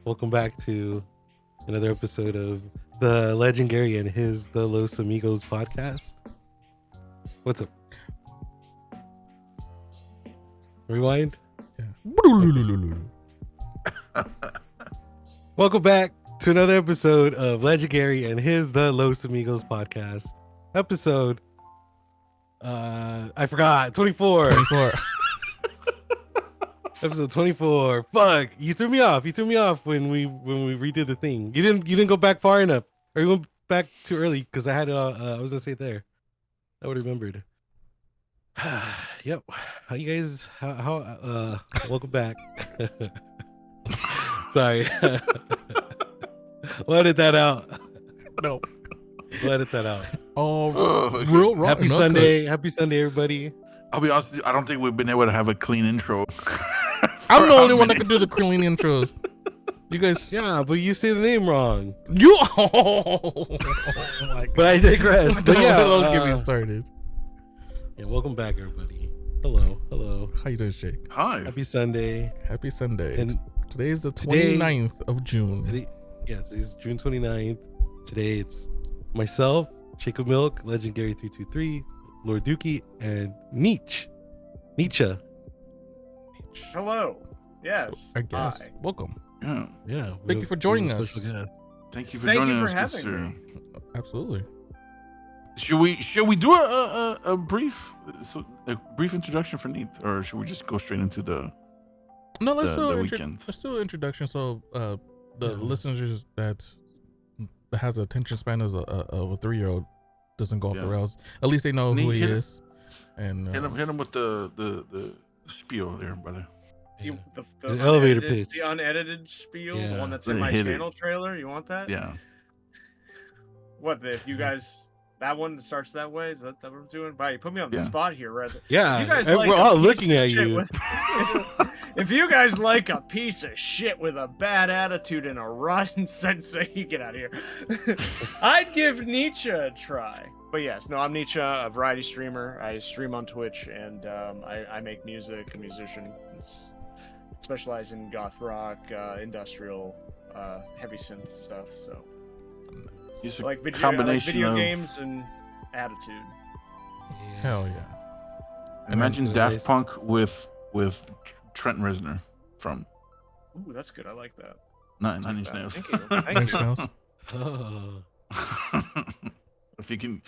Welcome back to another episode of the LegendGary and the Los Amigos podcast. What's up? Rewind. Yeah. Welcome back to another episode of LegendGary and the Los Amigos podcast. Episode I forgot 24. 24. Episode 24. Fuck, you threw me off. You threw me off when we redid the thing. You didn't go back far enough, or you went back too early because I had it on. I was gonna say it there. I would have remembered. Yep. How you guys? How welcome back. Sorry. We'll edit that out. No. We'll edit that out. Real wrong. Happy Sunday. Happy Sunday, everybody. I'll be honest with you, I don't think we've been able to have a clean intro. I'm the only one that can do the clean intros. You guys. Yeah, but you say the name wrong. You. Oh my God. But I digress. But yeah, Don't get me started. Yeah, welcome back, everybody. Hello. How you doing, Jake? Hi. Happy Sunday. Happy Sunday. And today is the 29th of June. Today's June 29th. Today it's myself, Shake of Milk, LegendGary 323, Lord Dookie, and N33tzche. Hello. Yes. I guess. Hi. Welcome. Yeah. Thank you for joining us. Thank you for Thank joining you us. for having sir. me. Absolutely. Should we do a brief introduction for Neat, or should we just go straight into the No, the weekends? let's do an introduction. So, the Yeah. listeners that has a attention span of a 3-year-old doesn't go off the rails. At least they know who he is. And hit him with the spiel there, brother. You, The the elevator unedited- pitch. The unedited spiel, the Yeah. one that's in my Hit it. channel trailer. You want that? Yeah. What? If you guys, that one starts that way. Is that what we're doing? Wow, you put me on the Yeah. spot here, right? Yeah. You guys and like we're a all piece looking of at shit you. with- if you guys like a piece of shit with a bad attitude and a rotten sensei, you get out of here. I'd give N33tzche a try. But yes, no, I'm N33tzche, a variety streamer. I stream on Twitch, and I make music, a musician. Specialize in goth rock, industrial, heavy synth stuff. So He's a I like combination video of games and attitude. hell yeah. imagine And Daft nice. Punk with Trent Reznor from Ooh, that's good. I like that. Nine Inch Nails. Thank you. Thank Thanks, you. Nels. Oh. if you can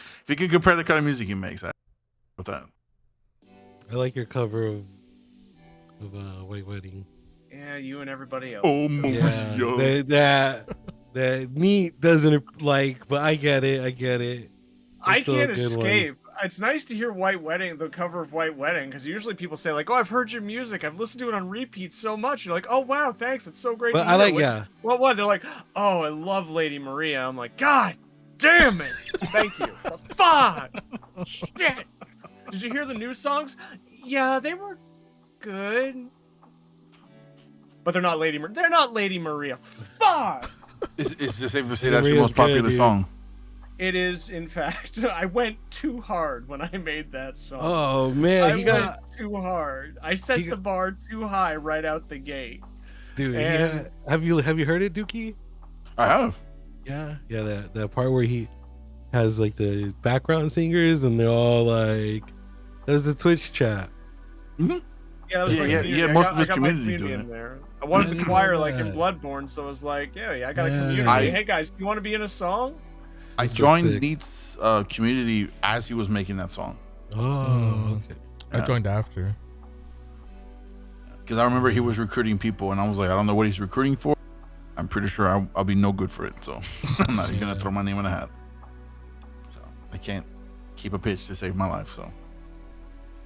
compare the kind of music he makes, with that. I like your cover of White Wedding. Yeah, you and everybody else. Oh It's my okay. Yeah, God. that Neat doesn't like, but I get it. I It's still a can't good one. escape. It's nice to hear White Wedding, the cover of White Wedding, because usually people say like, "Oh, I've heard your music. I've listened to it on repeat so much." You're like, "Oh wow, thanks. It's so great." But to I hear." like, What- yeah. What? They're like, "Oh, I love Lady Maria." I'm like, "God damn it! Thank you." Fuck. Shit. Did you hear the new songs? Yeah, they were good, but they're not Lady. They're not Lady Maria. Fuck. Is it safe to say Yeah, that's your Maria's most popular good, dude. song? It is, in fact. I went too hard when I made that song. Oh man, I he got went too hard. I set he got- the bar too high right out the gate. dude. and- Have you heard it, Dookie? I have. Yeah. That part where he has like the background singers and they're all like, there's a Twitch chat. Yeah, that was Yeah, my yeah, community. he had I most got- of his I got my community doing in it. there. I wanted I the didn't choir know like in that. Bloodborne, so I was like, yeah, I got a Yeah. community. Hey guys, do you want to be in a song? I That's so joined sick. Neat's community as he was making that song. Oh, okay. I Yeah. joined after. Because I remember he was recruiting people, and I was like, I don't know what he's recruiting for. I'm pretty sure I'll be no good for it, so I'm not even Yeah. gonna throw my name in a hat. So I can't keep a pitch to save my life. So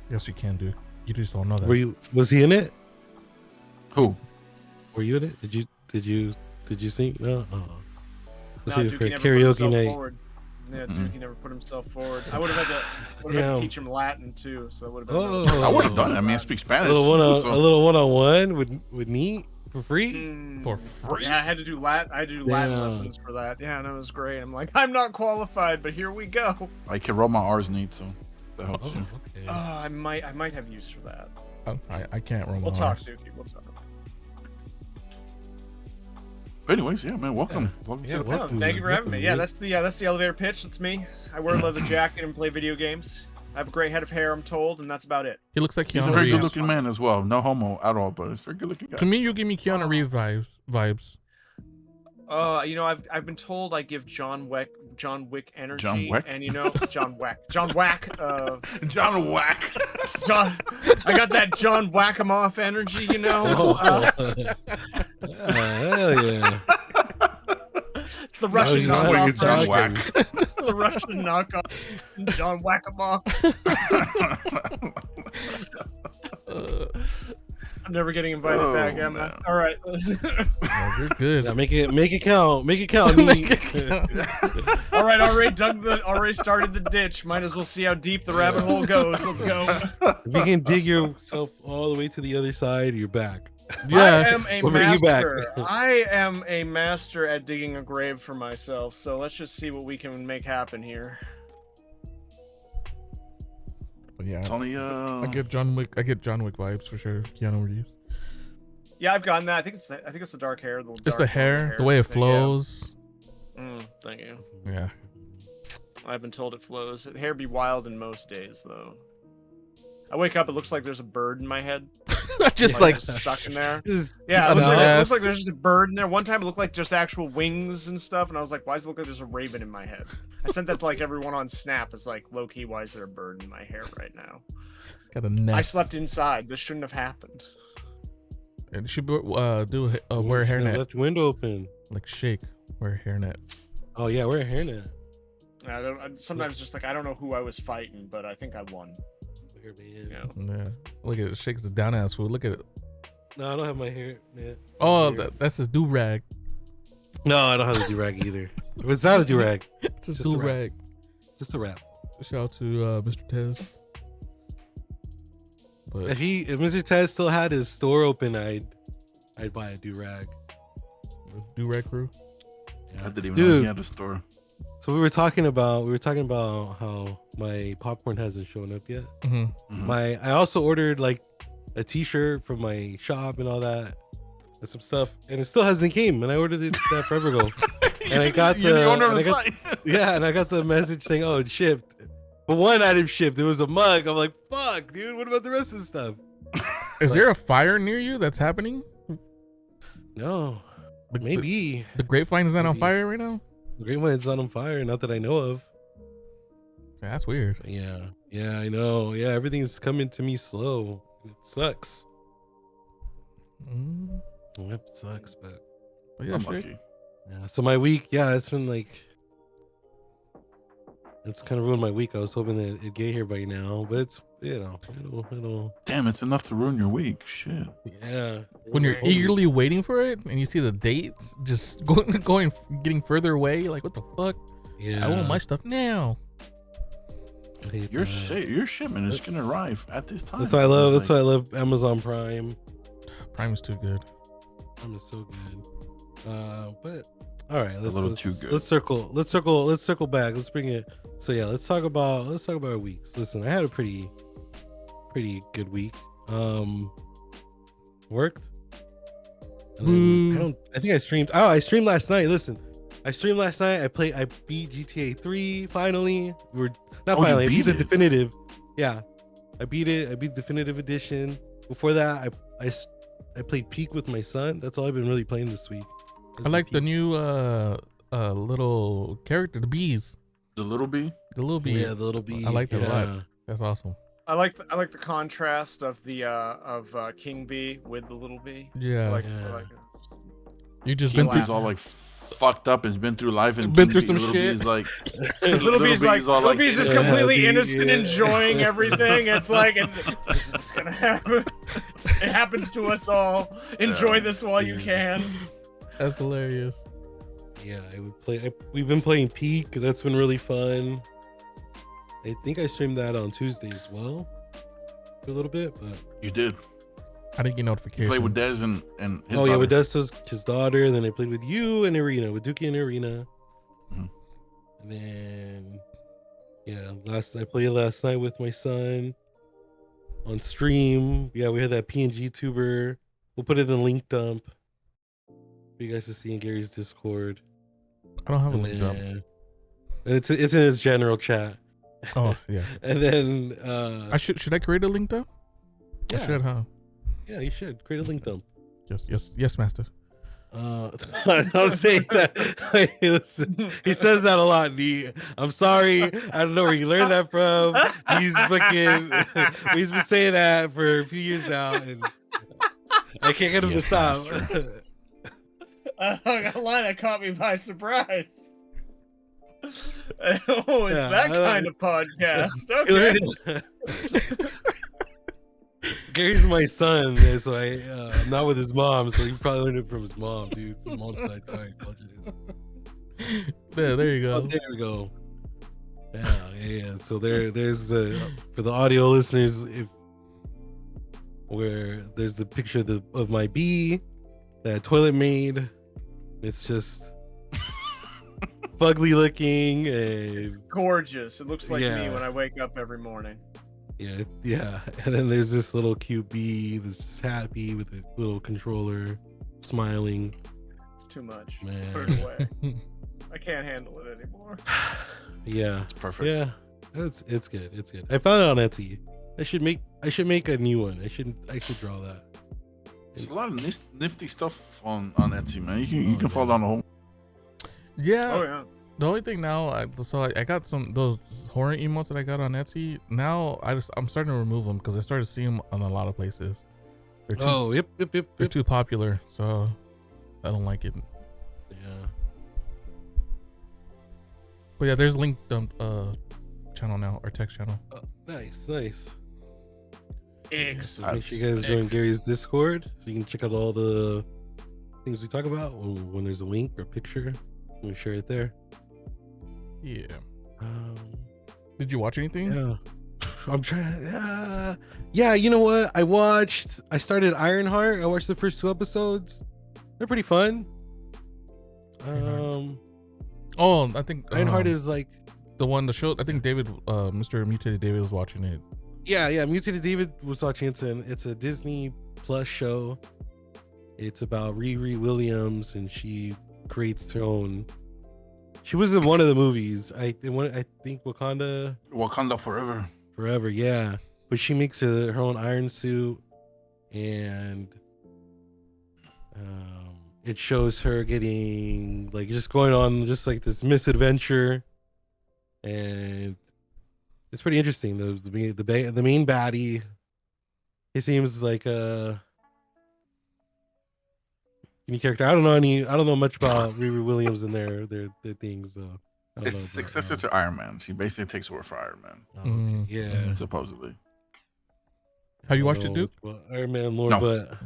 Yes, you can, dude. You just don't know that. Was he in it? who? Were you in it? Did you sing? No. Oh. Was No, he Dookie for never put karaoke himself night? forward. Yeah, Mm-mm. Dookie never put himself forward. I would have had to Damn. teach him Latin too, so that would have been. Oh. another- I would have done it. I mean, I speak A Spanish. little so- one-on-one with Neat for free. Mm. For free? Yeah, I had to do Latin. I had to do Latin Yeah. lessons for that. Yeah, and it was great. I'm like, I'm not qualified, but here we go. I can roll my R's neat, so that helps. Oh, you. okay. I might have use for that. I can't roll my We'll talk, R's. Dookie. We'll talk. Anyways, yeah, man, welcome. Welcome Yeah, to the welcome. Thank you for having me. Yeah, Welcome, that's the elevator pitch. That's me. I wear a leather jacket and play video games. I have a great head of hair, I'm told, and that's about it. He looks like He's a Keanu very Reeves. good-looking man as well. No homo at all, but he's a very good-looking guy. To me, you give me Keanu Reeves vibes. You know, I've been told I give John Wick energy, John Wick? and you know, John Whack, John Whack. John. I got that John Whack-em-off energy, you know. hell yeah. It's the Russian you know you're knockoff. John talking. Whack. The Russian knockoff. John Whack-em-off. I'm never getting invited back, am I? man. All right. Oh, you're good. Yeah, make it count. Make it count. Make it count. All right, already started the ditch. Might as well see how deep the rabbit hole goes. Let's go. If you can dig yourself all the way to the other side, you're back. I Yeah. am a We'll bring you back. master. I am a master at digging a grave for myself. So let's just see what we can make happen here. But yeah. It's only I get John Wick vibes for sure. Keanu Reeves. Yeah, I've gotten that. I think it's the dark hair. Just the hair, the way it flows. Thank you. Yeah. I've been told it flows. Hair be wild in most days, though. I wake up, it looks like there's a bird in my head. Just like just stuck in there. Just Yeah, it Up looks, his like, it ass. looks like there's just a bird in there. One time it looked like just actual wings and stuff, and I was like, why does it look like there's a raven in my head? I sent that to like everyone on Snap. It's like, low-key, why is there a bird in my hair right now? got a nest. I slept inside. This shouldn't have happened. And you should wear a hairnet. Left your window open. Like shake. Wear a hairnet. Oh yeah, wear a hairnet. Sometimes just like, I don't know who I was fighting, but I think I won. Here, You man. know? Yeah. Look at it. Shakes the down ass food. Look at it. No, I don't have my hair. Yeah. Oh, that's his do rag. No, I don't have a do rag either. It's not a do rag. It's his just a do wrap. rag. Just a wrap. Shout out to Mr. Tez. But If Mr. Ted still had his store open, I'd buy a do rag. the do rag crew. I didn't even know he had a store. So we were talking about how my popcorn hasn't shown up yet. Mm-hmm. I also ordered like a t-shirt from my shop and all that and some stuff, and it still hasn't came, and I ordered it that forever ago. And I got You're the owner of and the I got- site. yeah, and I got the message saying, oh, it shipped. But one item shipped. It was a mug. I'm like, fuck, dude, what about the rest of the stuff? Is there a fire near you that's happening? No, The- maybe. The grapevine is not on Maybe. fire right now? The Great One's not on fire, not that I know of. Yeah, that's weird. Yeah, I know. Yeah, everything's coming to me slow. It sucks. Mm. Yep, it sucks, but But yeah, I'm shit. lucky. yeah. So my week, yeah, it's been like, it's kind of ruined my week. I was hoping that it'd get here by now, but it's, it'll Damn, it's enough to ruin your week. Shit. yeah. When you're eagerly waiting for it and you see the dates just getting further away, you're like, what the fuck? Yeah, I want my stuff now. I hate Your that. your shipment is gonna arrive at this time. That's why I love. It's That's why I love Amazon Prime. Prime is too good. Prime is so good. But all right, little too good. Let's circle back. Let's bring it. So yeah, let's talk about our weeks. Listen, I had a pretty good week. Worked. And then I think I streamed. Oh, I streamed last night. Listen, I streamed last night. I beat GTA 3 finally. We're not Oh, you finally. I beat beat the it? definitive. Yeah, I beat it. I beat definitive edition. Before that, I played Peak with my son. That's all I've been really playing this week. I like the Peak. new little character, the bees. The little bee. The little bee. Yeah, the little bee. I like that a lot. yeah. That's awesome. I like the contrast of the King Bee with the little bee. Yeah. I like Yeah. it. You just King been through Bee's all like fucked up. Has been through life and Been King through Bee- some little shit. Bee's like Little Bee's like all Little Bee's just Yeah, completely yeah. innocent, enjoying everything. It's like this is just gonna happen. It happens to us all. Enjoy Yeah. this while you can. That's hilarious. Yeah, I would play. We've been playing Peak. That's been really fun. I think I streamed that on Tuesday as well, for a little bit. But You did. I didn't get notification. Play with Dez and his oh yeah, with daughter. Dustin's his daughter. And then I played with you and Arena, with Dookie and Arena. Mhm. And then yeah, I played last night with my son on stream. Yeah, we had that PNG tuber. We'll put it in link dump. for you guys to see in Gary's Discord. I don't have a And link up. then- It's in his general chat. Oh yeah. And then I should I create a link though? I yeah, should, huh? yeah, you should create a link dump. Yes, master. I'll say that. Listen, he says that a lot. I'm sorry. I don't know where you learned that from. He's fucking. He's been saying that for a few years now, and I can't get him to Yes, stop. master. A line that caught me by surprise. Oh, it's Yeah, that I kind of podcast. He Okay. learned it. Gary's my son, so I'm not with his mom, so he probably learned it from his mom, dude. From mom's side, sorry. Apologies. There you Oh, go. there we go. Yeah. So there's the for the audio listeners, where there's the picture of my bee that toilet made. It's just fugly looking and Gorgeous. It looks like me Yeah. when I wake up every morning. yeah. And then there's this little cute bee that's happy with a little controller, smiling. It's too much. Man. Put it away. I can't handle it anymore. Yeah. It's perfect. Yeah, it's good. It's good. I found it on Etsy. I should make a new one. I should draw that. There's a lot of nifty stuff on Etsy, man. You can fall down the hole. Yeah. Oh yeah. The only thing now, I got those horror emotes that I got on Etsy. Now I'm starting to remove them because I started seeing them on a lot of places. They're too, Yep. They're too popular, so I don't like it. Yeah. But yeah, there's link dump channel now, or text channel. Oh, nice. Excellent. So make sure you guys join Gary's Discord so you can check out all the things we talk about when there's a link or picture. We share it there. Yeah. Did you watch anything? Yeah. I'm trying. Yeah, you know what? I started Ironheart. I watched the first 2 episodes. They're pretty fun. Oh, I think Ironheart is like, the show. I think David, Mr. Mutated David was watching it. yeah. Mutated David was watching it. It's a Disney Plus show. It's about Riri Williams, and she creates her own. She was in one of the movies. I think Wakanda Forever. Yeah. But she makes her own iron suit, and it shows her getting like just going on just like this misadventure, and it's pretty interesting. The main baddie, he seems like a any character. I don't know much about Riri Williams and their things. So I don't It's know successor to Iron Man. She basically takes over for Iron Man, Oh, okay. Yeah. supposedly. Have you watched it, Duke? Well, Iron Man Lore, No. but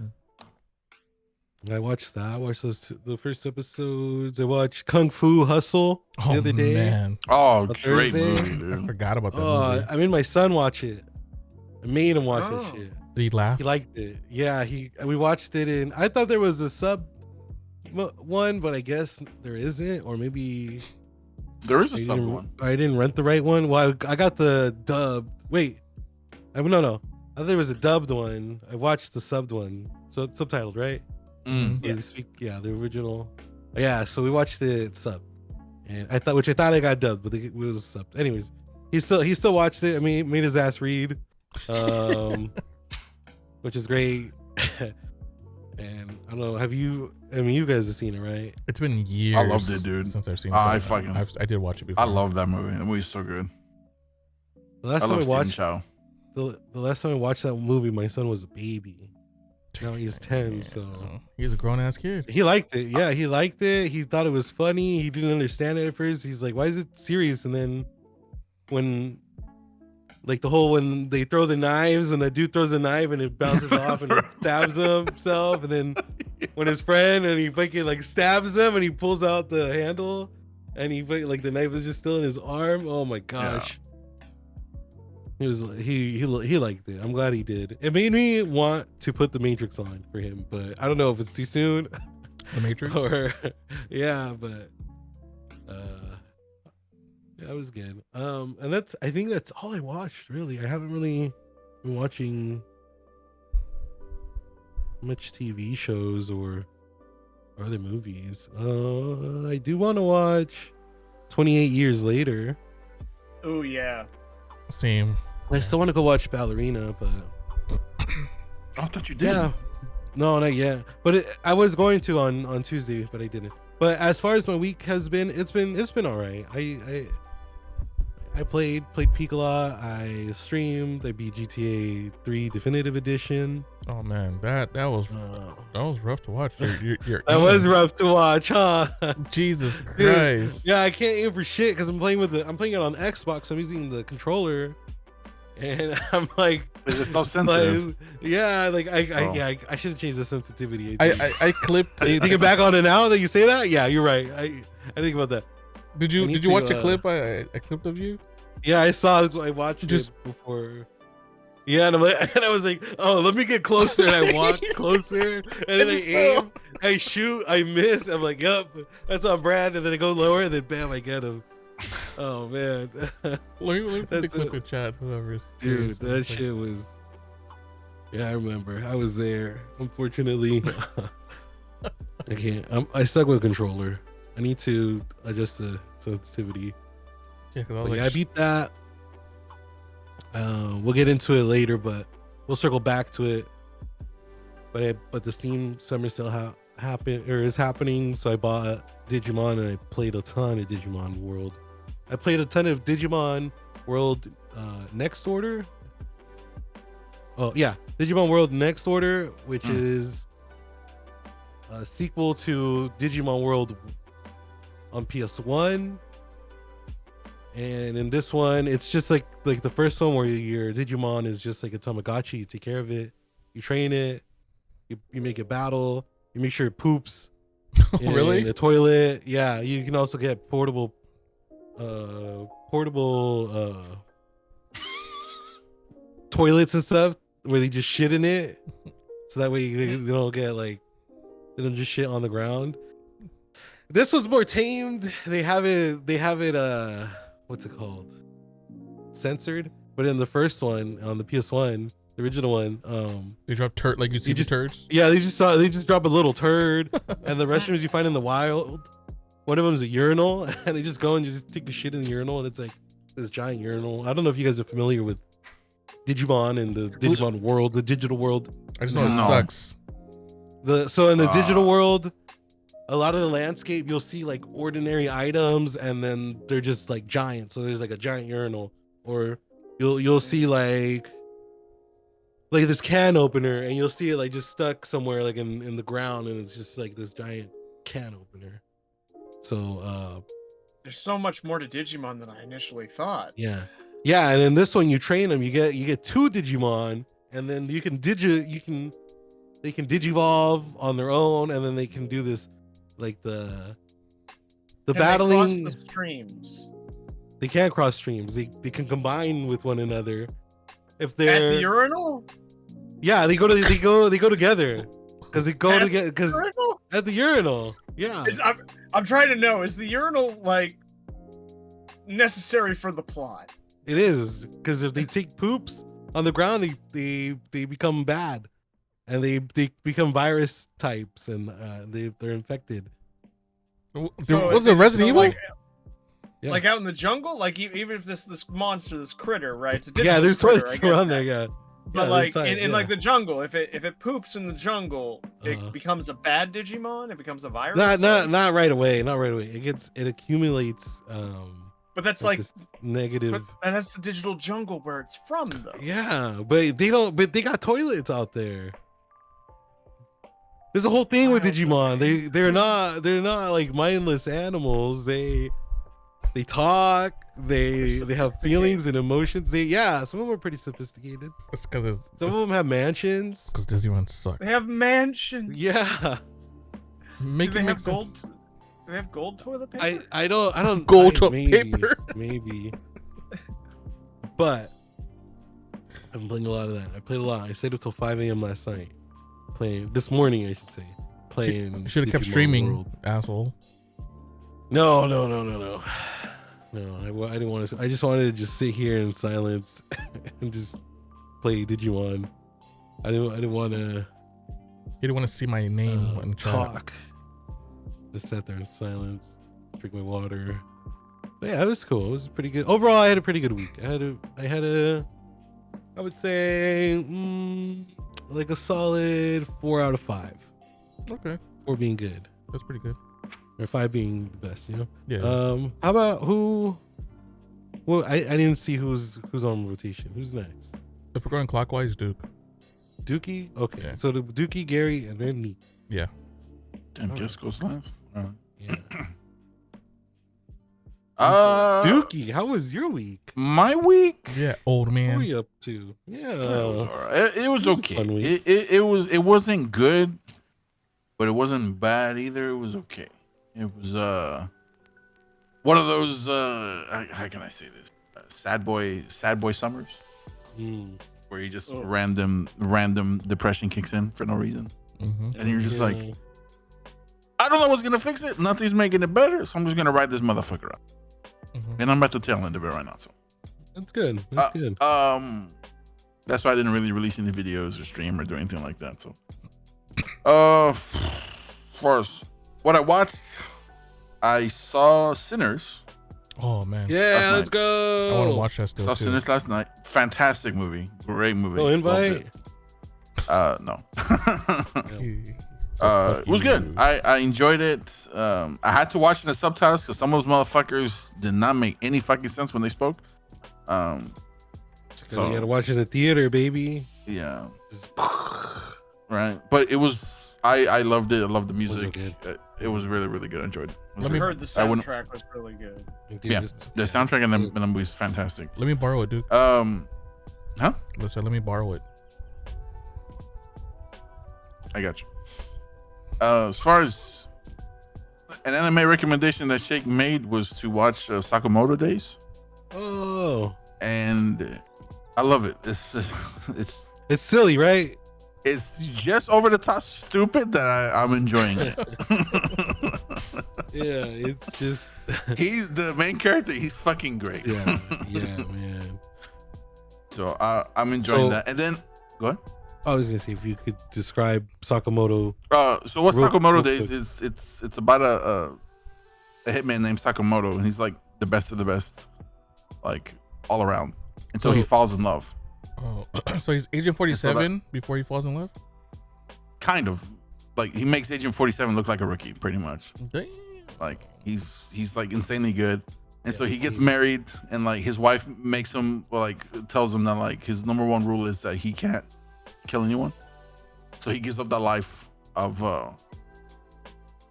I watched that. I watched the first 2 episodes. I watched Kung Fu Hustle the other day. Man, Oh, On great Thursday? movie, I dude. forgot about that Oh, movie. I made my son watch it. I made him watch Oh. that shit. Did he laugh? He liked it. Yeah, we watched it, and I thought there was a sub one, but I guess there isn't, or maybe There is a I sub didn't- one. I didn't rent the right one. Well, I got the dubbed. Wait, no. I thought there was a dubbed one. I watched the subbed one, so subtitled, right? Mm. Or they speak, yeah, the original. Yeah, so we watched it sub, and I thought I got dubbed, but it was subbed. Anyways, he still watched it. I mean, made his ass read, which is great. And I don't know. You guys have seen it, right? It's been years. I loved it, dude. Since I've seen it. I but fucking- I did watch it before. I love that movie. That movie's so good. The last I time love I Stephen watched Chow. the last time I watched that movie, my son was a baby. Now he's 10, so He's a grown ass kid. he liked it. Yeah, he liked it. He thought it was funny. He didn't understand it at first. He's like, "Why is it serious?" And then when when they throw the knives, when the dude throws a knife and it bounces off and it stabs himself, and then when his friend and he fucking like stabs him and he pulls out the handle and he like the knife is just still in his arm. Oh my gosh. He liked it. I'm glad he did. It made me want to put the Matrix on for him, but I don't know if it's too soon The Matrix. or yeah, but yeah, it was good. And I think that's all I watched really. I haven't really been watching much TV shows or Or other movies. I do want to watch 28 Years Later. Oh yeah. Same. I still want to go watch Ballerina, but I thought you did. yeah, no, not yet. But I was going to on Tuesday, but I didn't. But as far as my week has been, it's been all right. I played Peak a lot. I streamed. I beat GTA 3 Definitive Edition. Oh man, that was rough to watch. Your That was rough to watch, huh? Jesus Dude, Christ. yeah, I can't aim for shit because I'm playing it on Xbox. I'm using the controller, and I'm like, Is it so sensitive? like, yeah, like I should have changed the sensitivity. I clipped. You thinking back on it now that you say that, yeah, you're right. I think about that. Did I you need watch to, a clip? I clipped of you. Yeah, I saw this. I watched it before. Yeah, and I was like, oh, let me get closer, and I walk closer, and then I aim, I shoot, I miss. I'm like, yup, that's on brand, and then I go lower, and then bam, I get him. Oh man, Let me put the clip in chat. Whoever's dude, curious. that shit was. Yeah, I remember. I was there. Unfortunately, I can't. I stuck with a controller. I need to adjust the sensitivity. Yeah, because I was But like, yeah, I beat that. We'll get into it later, but we'll circle back to it. But the Steam Summer Sale is happening, so I bought Digimon and I played a ton of Digimon World. I played a ton of Digimon World Next Order. Oh yeah, Digimon World Next Order, which is a sequel to Digimon World on PS1. And in this one, it's just like the first one where your Digimon is just like a Tamagotchi. You take care of it, you train it, you make it battle, you make sure it poops in really? the toilet. Yeah, you can also get portable toilets and stuff where they just shit in it, so that way they don't get they don't just shit on the ground. This was more tamed. They have it what's it called? Censored. But in the first one on the PS1, the original one, They drop like you see the turds. Yeah, they just drop a little turd, and the restrooms you find in the wild, one of them is a urinal, and they just go and just take the shit in the urinal, and it's like this giant urinal. I don't know if you guys are familiar with Digimon and the Digimon world, the digital world. I just know it No. sucks. So in the digital world, a lot of the landscape you'll see like ordinary items, and then they're just like giant. So there's like a giant urinal, or you'll see like this can opener, and you'll see it like just stuck somewhere like in the ground, and it's just like this giant can opener. So There's so much more to Digimon than I initially thought. yeah, and in this one you train them. You get 2 Digimon, and then they can digivolve on their own, and then they can do this like the Can battling. they cross the streams They can't cross streams. They can combine with one another if at they're the urinal. yeah. They go together because they go At together because Urinal? at the urinal. Yeah, I'm trying to know, is the urinal like necessary for the plot? it is, because if they take poops on the ground, they become bad, and they become virus types, and they're infected. Was it Resident Evil? Yeah. Like out in the jungle, like even if this monster, this critter, right? It's a Yeah, digital there's critter, toilets I get around that. there. Yeah, But yeah, like there's in yeah. like the jungle, if it poops in the jungle, Uh-huh. it becomes a bad Digimon. It becomes a virus. not right away. Not right away. It accumulates. But that's like, this negative. but that's the digital jungle where it's from, though. Yeah, but they don't. But they got toilets out there. There's a whole thing with Wild. Digimon. They're not like mindless animals. They talk. They have feelings and emotions. Some of them are pretty sophisticated. It's because Some of them have mansions. Digimon suck. They have mansions. Yeah, Make Do they it have make gold? sense. Do they have gold toilet paper? I don't Gold maybe, paper. maybe. But I'm playing a lot of that. I played a lot. I stayed up till 5 a.m. last night playing. This morning, I should say, playing. You should have kept Digimon streaming, World. asshole. No. No, I didn't want to. I just wanted to just sit here in silence and just play Digimon. I didn't want to You didn't want to see my name in chat. talk. Just sat there in silence, drink my water. But yeah, it was cool. It was pretty good. Overall, I had a pretty good week. I had a I would say like a solid 4 out of 5. Okay, 4 being good, that's pretty good. or 5 being the best. You know. Yeah. How about who? Well, I didn't see who's on rotation. Who's next? If we're going clockwise, Duke. Dookie. Okay, Yeah. so the Dookie, Gary, and then me. Yeah. Damn, Jess goes last. Yeah. Dookie. Dookie, how was your week? My week. Yeah, old What were man. you up to? Yeah. It was alright. It was It was a okay. fun week. It wasn't good, but it wasn't bad either. It was okay. It was one of those how can I say this? Sad boy summers where you just random depression kicks in for no reason, and you're just like, I don't know what's gonna fix it. Nothing's making it better, so I'm just gonna ride this motherfucker out. And I'm at the tail end of it right now. So That's good. That's good. that's why I didn't really release any videos or stream or do anything like that. So, first, what I watched, I saw Sinners. Oh man. Yeah, last let's go. I want to watch that still Saw too. Sinners last night. Fantastic movie. Great movie. No invite. No. Yeah. It was good. I enjoyed it. I had to watch the subtitles because some of those motherfuckers did not make any fucking sense when they spoke. So you gotta watch it in the theater, baby. Yeah. Just- Right. But it was. I loved it. I loved the music. good. It was really, really good. I enjoyed it. I heard the soundtrack was really good. Yeah, the soundtrack in the movie is fantastic. Let me borrow it, Duke. Huh? Listen, let me borrow it. I got you. As far as an anime recommendation that Shake made was to watch Sakamoto Days, Oh, and I love it. it's silly, right? It's just over the top stupid that I'm enjoying it. Yeah, it's just He's the main character. He's fucking great. yeah, man. So I'm enjoying So- that. And then go ahead. I was gonna say if you could describe Sakamoto. So what Real- Sakamoto real Days quick. is? It's about a hitman named Sakamoto, and he's like the best of the best, like all around. And so he So- falls in love. Oh, so he's Agent 47 before he falls in love. Kind of like he makes Agent 47 look like a rookie, pretty much. Damn. Like he's like insanely good. And so Yeah, he gets he- married, and like his wife makes him tells him that like his number one rule is that he can't kill anyone. So he gives up that life of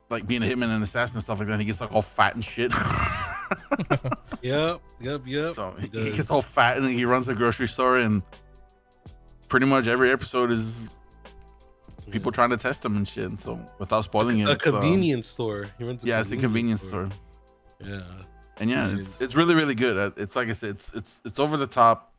like being a hitman and assassin and stuff like that. And he gets like all fat and shit. Yep. So he does. gets all fat and he runs a grocery store, and pretty much every episode is people trying to test him and shit. And so without spoiling it, a it's, convenience store. He runs. yeah, it's a convenience store. Yeah. And yeah, It it's really, really good. It's like I said, it's over the top.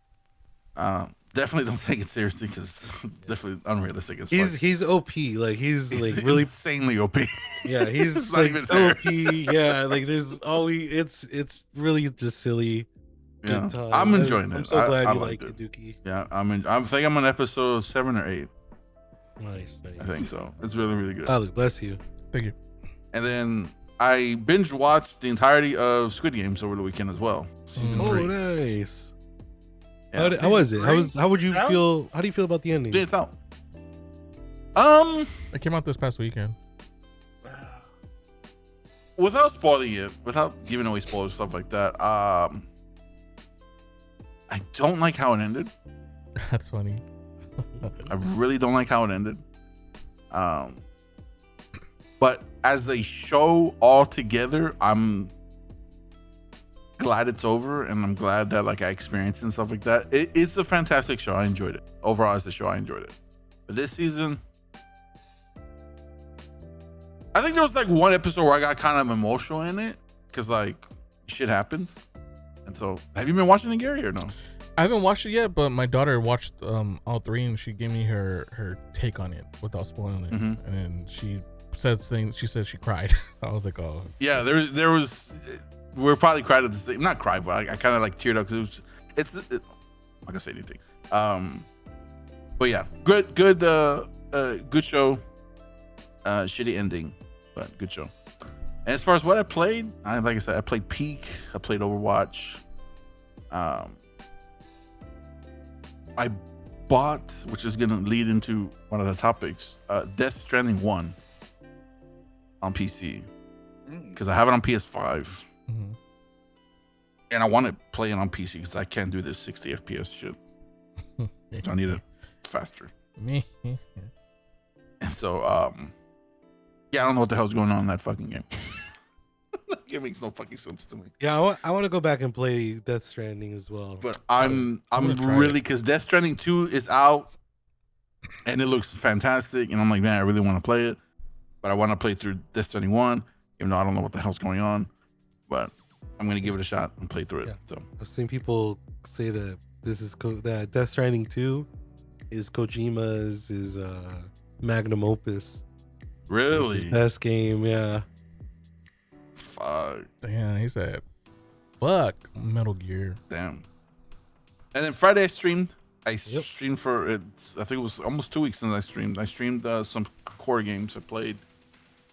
Definitely don't take it seriously because it's definitely unrealistic as fuck. He's OP. Like he's like really. insanely OP. Yeah, he's It's not like even so fair. OP. Yeah, like there's always it's really just silly. Yeah, Good time. I'm enjoying it. I'm so glad I you liked like it, Dookie. Yeah, I think I'm on episode 7 or 8. Nice. I think so. It's really, really good. Look, bless you. Thank you. And then I binge watched the entirety of Squid Games over the weekend as well. Season Mm. 3. Oh, nice. Yeah. How was it? How would you Out? feel? How do you feel about the ending? It's out. It came out this past weekend. Without spoiling it, without giving away spoilers, stuff like that, I don't like how it ended. That's funny. I really don't like how it ended. But as a show altogether, I'm glad it's over, and I'm glad that like I experienced it and stuff like that. It's a fantastic show. I enjoyed it. Overall, as a show, I enjoyed it. But this season, I think there was like one episode where I got kind of emotional in it because like shit happens. And so, have you been watching it, Gary, or no? I haven't watched it yet, but my daughter watched all 3 and she gave me her take on it without spoiling it. Mhm. And then she said things. She said she cried. I was like, oh, Yeah, there was. We're probably cried at the same. Not cried, but I kind of like teared up because I'm not gonna say anything. But yeah, good show. Shitty ending, but good show. And as far as what I played, like I said, I played Peak. I played Overwatch. I bought, which is gonna lead into one of the topics, Death Stranding 1 on PC because I have it on PS5, and I want to play it on PC because I can't do this 60 FPS shit. I need it faster. Me. And so, yeah, I don't know what the hell's going on in that fucking game. That game makes no fucking sense to me. Yeah, I want to go back and play Death Stranding as well. But I'm really, because Death Stranding 2 is out and it looks fantastic, and I'm like, man, I really want to play it, but I want to play through Death Stranding 1, even though I don't know what the hell's going on. But I'm gonna give it a shot and play through it. Yeah. So I've seen people say that this is that Death Stranding 2 is Kojima's magnum opus. really, It's his best game, yeah. fuck, Damn, he said, "Fuck Metal Gear." damn. And then Friday I streamed. I Yep. streamed for it. I think it was almost 2 weeks since I streamed. I streamed some core games. I played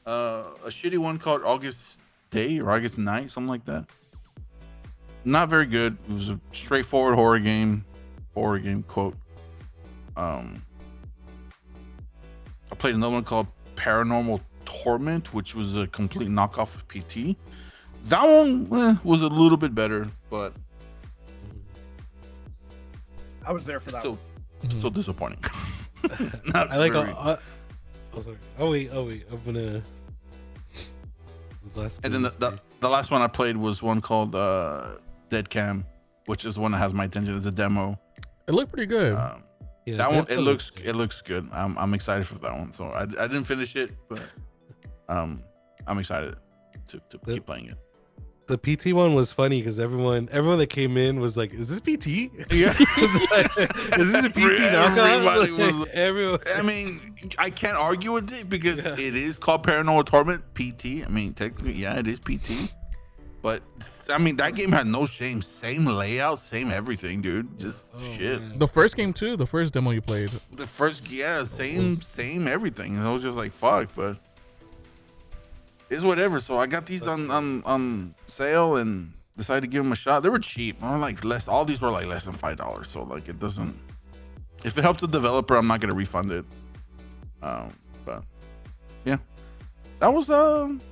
a shitty one called August Day or August Night, something like that. Not very good. It was a straightforward horror game. Quote. I played another one called Paranormal Torment, which was a complete knockoff of PT. That one was a little bit better, but I was there for that. still disappointing. I like. I was like, oh wait, I'm gonna. And then the last one I played was one called Dead Cam, which is one that has my attention. It's a demo. It looked pretty good. Yeah, That one, Dead it looks looks good. I'm excited for that one. So I didn't finish it, but I'm excited to keep playing it. The PT one was funny because everyone that came in was like, "Is this PT? Yeah. Is this a PT Everybody knockoff?" was- Everyone. I mean, I can't argue with it because it is called Paranormal Torment PT. I mean, technically, yeah, it is PT. But I mean, that game had no shame. Same layout, same everything, dude. Just shit. Man. The first game too. The first demo you played. The first, yeah, same everything. And I was just like, fuck, but it's whatever. So I got these on sale and decided to give them a shot. They were cheap. Like all these were like less than $5. So like it doesn't. If it helps the developer, I'm not gonna refund it. But yeah, that was kind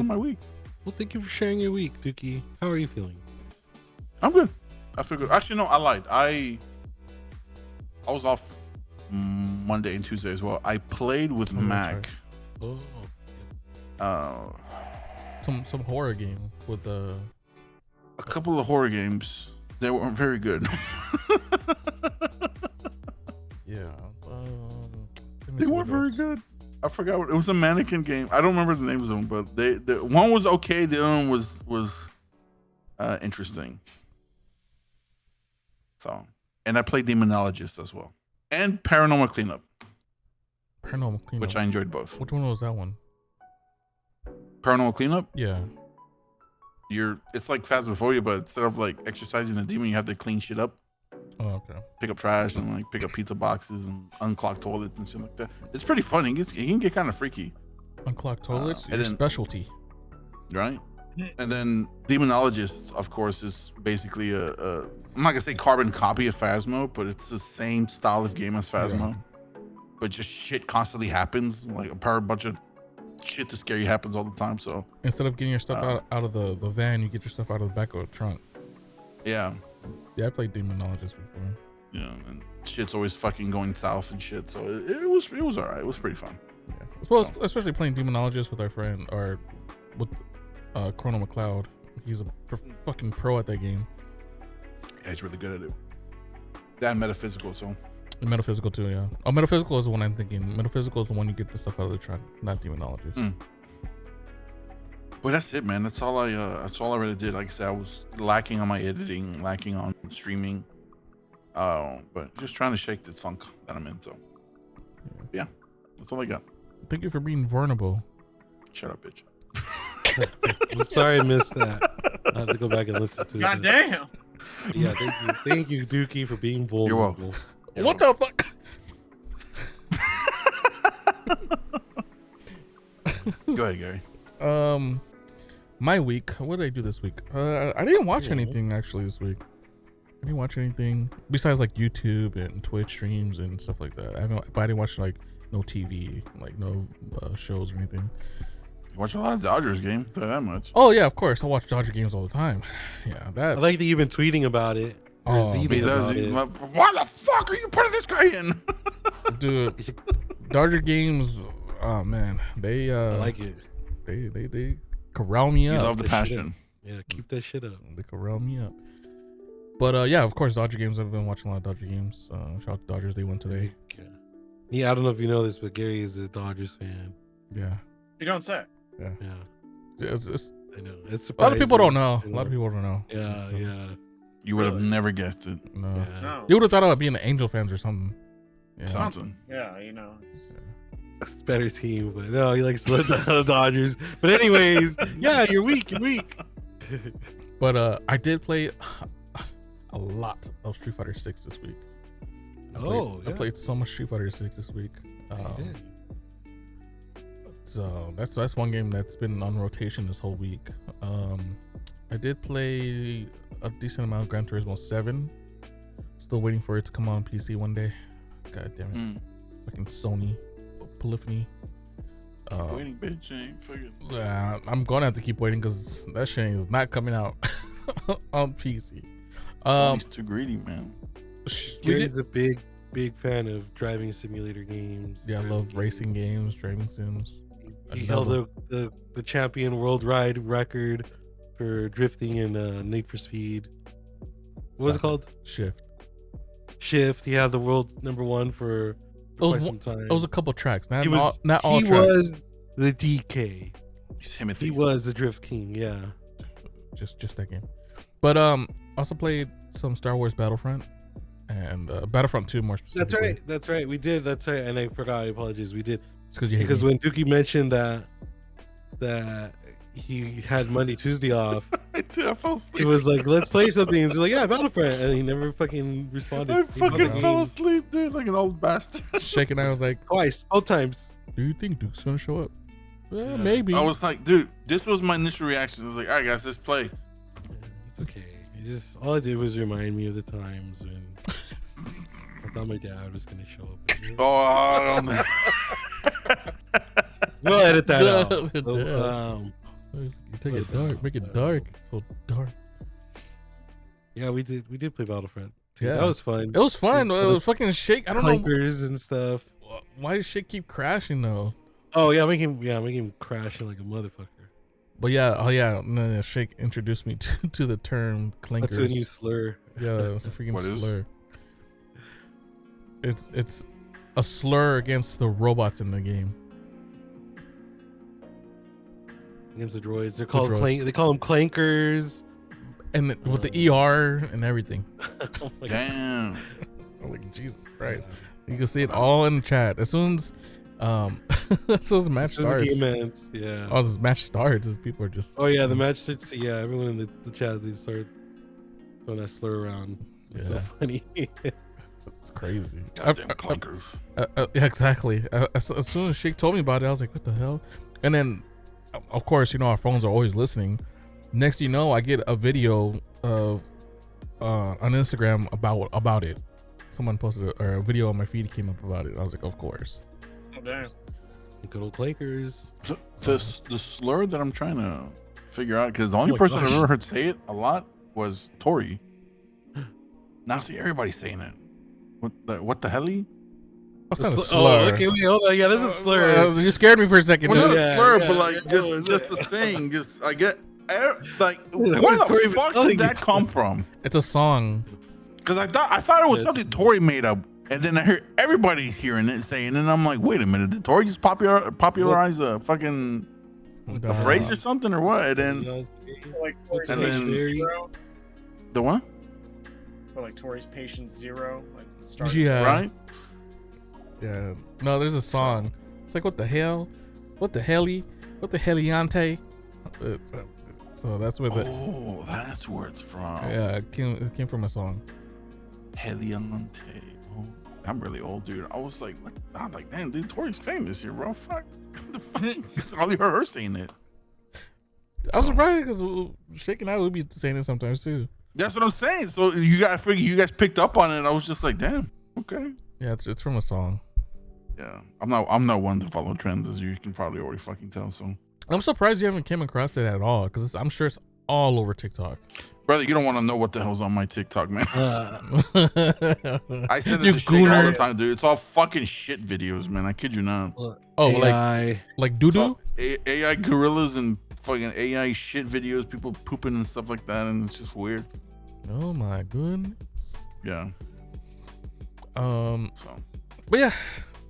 of my week. Well, thank you for sharing your week, Dookie. How are you feeling? I'm good. I feel good. Actually, no, I lied. I was off Monday and Tuesday as well. I played with Mac. Oh, Some horror game with a couple of horror games. They weren't very good. yeah. They weren't very good. I forgot what it was. A mannequin game. I don't remember the names of them, but the one was okay. The other one was interesting. So, and I played Demonologist as well, and Paranormal Cleanup, Paranormal Cleanup. which I enjoyed both. Which one was that one? Paranormal Cleanup. Yeah. It's like Phasmophobia, but instead of like exercising a demon, you have to clean shit up. Oh, okay. Pick up trash and like pick up pizza boxes and unclog toilets and shit like that. It's pretty funny. It can get kind of freaky. Unclogged toilets. and Your then- specialty. Right? And then Demonologist, of course, is basically a I'm not gonna say carbon copy of Phasmo, but it's the same style of game as Phasmo. But just shit constantly happens. Like a bunch of shit to scare you happens all the time. So Instead of getting your stuff out of the van, you get your stuff out of the back of the trunk. yeah. Yeah, I played Demonologist before. Yeah, and shit's always fucking going south and shit. So it was alright. It was pretty fun. Yeah. Well, especially playing Demonologist with our friend or with Chrono McLeod. He's a fucking pro at that game. Yeah, he's really good at it. That and Metaphysical, so And Metaphysical too, yeah. Oh, Metaphysical is the one I'm thinking. Metaphysical is the one you get the stuff out of the trunk, not Demonologist. But that's it, man. That's all I really did. Like I said, I was lacking on my editing, lacking on streaming. But just trying to shake this funk that I'm in. So yeah, that's all I got. Thank you for being vulnerable. Shut up, bitch. I'm sorry I missed that. I have to go back and listen to it. God damn. Yeah, thank you, Dookie, for being vulnerable. You're welcome. What the fuck? Go ahead, Gary. My week. What did I do this week? I didn't watch anything actually this week. I didn't watch anything besides like YouTube and Twitch streams and stuff like that. But I didn't watch like no TV, like no shows or anything. You watch a lot of Dodgers game, tell you that much. Oh yeah, of course. I watch Dodger games all the time. Yeah, that. I like that you've been tweeting about it. Or zeebing about it. Why the fuck are you putting this guy in? Dude, Dodger games. Oh man, they. I like it. They corral me up. You love the passion. Yeah, keep that shit up. They corral me up. But yeah, of course, Dodger games. I've been watching a lot of Dodger games. Shout out to Dodgers. They won today. Yeah, I don't know if you know this, but Gary is a Dodgers fan. Yeah. You don't say. Yeah. It's I know. It's a lot of people don't know. You A lot of people don't know. Yeah, So, yeah. You would have never guessed it. No. Yeah. No. You would have thought I would be an Angel fans or something. Yeah. Something. Yeah, you know. It's a better team, but no, he likes the Dodgers. But anyways, yeah, you're weak. But I did play a lot of Street Fighter 6 this week. I played so much Street Fighter 6 this week. So that's one game that's been on rotation this whole week. I did play a decent amount of Gran Turismo 7. Still waiting for it to come on PC one day. God damn it. Fucking Sony. Polyphony. Waiting, bitch. Ain't fucking. I'm gonna have to keep waiting because that shit is not coming out on PC. Sony's too greedy, man. Gary's a big fan of driving simulator games. Yeah, I love racing games, driving sims. He held the champion worldwide record for drifting in Need for Speed. What was it called? Shift. He had the world #1 for quite some time. It was a couple tracks. Not He all was tracks. the DK. He was the Drift King. Yeah. Just that game. But also played some Star Wars Battlefront and Battlefront 2 more specifically. That's right. We did. That's right. And I forgot. I apologize. We did. It's because when Dookie mentioned that he had Monday, Tuesday off, I fell asleep. he was like, "Let's play something." He's like, "Yeah, Battlefront," and he never fucking responded. I fucking fell asleep, dude, like an old bastard. Shake and I was like, twice, both times. Do you think Duke's gonna show up? Well, maybe. I was like, dude, this was my initial reaction. I was like, all right, guys, let's play. Yeah, it's okay. All I did was remind me of the times when I thought my dad was gonna show up. Oh, we'll edit that out. You take it dark, make it dark, so dark. Yeah, we did play Battlefront. Yeah, that was fun. It was fun. It was fucking Shake. I don't know and stuff. Why does Shake keep crashing though? Oh yeah, make him crashing like a motherfucker. But no, Shake introduced me to the term clankers. That's a new slur. Yeah, it's a freaking slur. It's a slur against the robots in the game. Against the droids, they call them clankers, and with the ER and everything. Oh my damn! God. I'm like, Jesus Christ! You can see it all in the chat as soon as the match starts. Yeah. Oh, this match starts. People are just. Oh yeah, the match starts. Yeah, everyone in the chat, they start throwing that slur around. It's so funny. It's crazy. Goddamn clunkers. Yeah, exactly. As soon as Sheik told me about it, I was like, what the hell? And then, of course, our phones are always listening. Next, I get a video of on Instagram about it. Someone posted a video on my feed came up about it. I was like, of course. Oh, damn. Good old clankers. The slur that I'm trying to figure out, because the only person I've ever heard say it a lot was Tori. Now see everybody's saying it. What the hell? That's not a slur. Oh, okay, wait, hold on. Yeah, this is a slur. You scared me for a second. Well, not a slur, but like just a saying. Just I get like where the fuck did that come from? It's a song. Because I thought it was something Tori made up, and then I hear everybody hearing it saying, and I'm like, wait a minute, did Tori just popularize a fucking a phrase or something or what? And then and then the what? Or like Tori's Patience Zero, like yeah, right? Yeah, no, there's a song. It's like, what the hell, what the heliante. So that's where that's where it's from. Yeah, it came from a song. Heliante. Oh, I'm really old, dude. I was like, what? I'm like, damn, dude, Tori's famous here, bro. Fuck. All you heard her saying it. I was surprised because Shake and I would be saying it sometimes too. That's what I'm saying. So you got to figure you guys picked up on it. And I was just like, damn, okay. Yeah, it's from a song. Yeah, I'm not one to follow trends, as you can probably already fucking tell. So I'm surprised you haven't came across it at all because I'm sure it's all over TikTok. brother, you don't want to know what the hell's on my TikTok, man. I send it You to Shake all the gooner. time, dude. It's all fucking shit videos, man. I kid you not. Oh, AI. like doo It's all doo. AI gorillas and fucking AI shit videos, people pooping and stuff like that, and it's just weird. Oh my goodness. Yeah. So, So but yeah,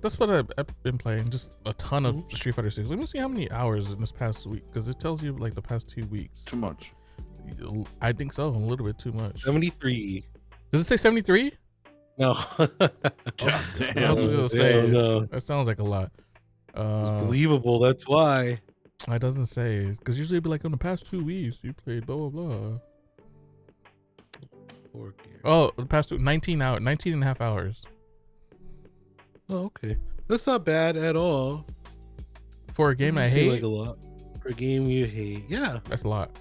that's what I've been playing. Just a ton of Street Fighter 6. Let me see how many hours in this past week because it tells you like the past 2 weeks. too much. I think so. A little bit too much. 73. Does it say 73? No. God I damn. was gonna say no. that sounds like a lot. It's believable. That's why. It doesn't say because usually it'd be like in the past 2 weeks you played blah blah blah. Oh, the past 19 hours, 19 and a half hours Oh, okay. That's not bad at all. for a game I Doesn't seem hate. like a lot. For a game you hate. Yeah. That's a lot.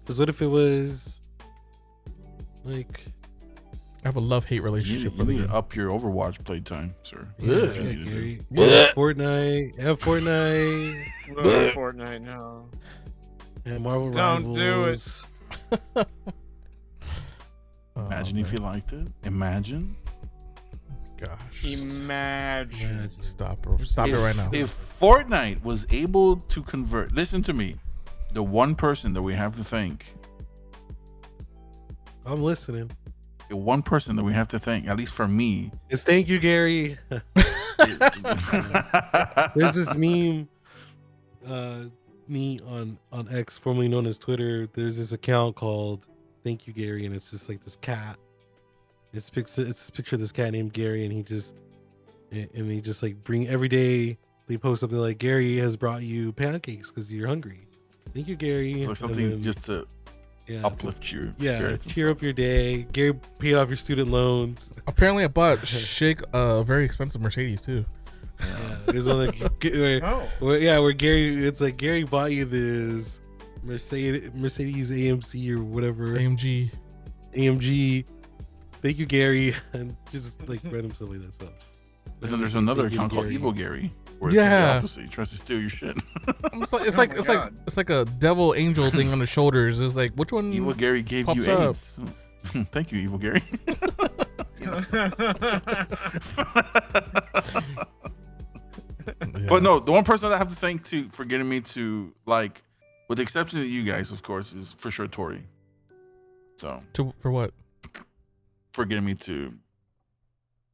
Because what if it was like I have a love-hate You relationship with need the to game. up your Overwatch playtime, sir. yeah, That's what you need to do. Gary. Yeah, Fortnite. Yeah, Fortnite. Oh, Fortnite, no. And Marvel Don't do Rivals. it. Imagine if you liked it. Imagine. Gosh. Imagine. Stop it right now. If Fortnite was able to convert, listen to me, the one person that we have to thank, I'm listening. the one person that we have to thank, at least for me, It's thank you, Gary. There's this meme, me on X, formerly known as Twitter. There's this account called Thank You, Gary, and it's just like this cat. It's a picture of this cat named Gary, and he just like bring every day they post something like Gary has brought you pancakes because you're hungry. Thank you, Gary. it's like And something then, just to uplift your spirits and cheer up your day. Gary paid off your student loans. Apparently, I bought Shake a very expensive Mercedes too. Yeah, there's one like Oh. where Gary, it's like Gary bought you this Mercedes AMC or whatever AMG. Thank you, Gary, and just like random stuff like that stuff. But then there's another account called Evil Gary, where it's Yeah. the opposite. He tries to steal your shit. It's like a devil angel thing on the shoulders. It's like which one? Evil Gary gave you pops up? AIDS. Thank you, Evil Gary. Yeah. But no, the one person that I have to thank for getting me to, like, with the exception of you guys, of course, is for sure Tori. So For what? for getting me to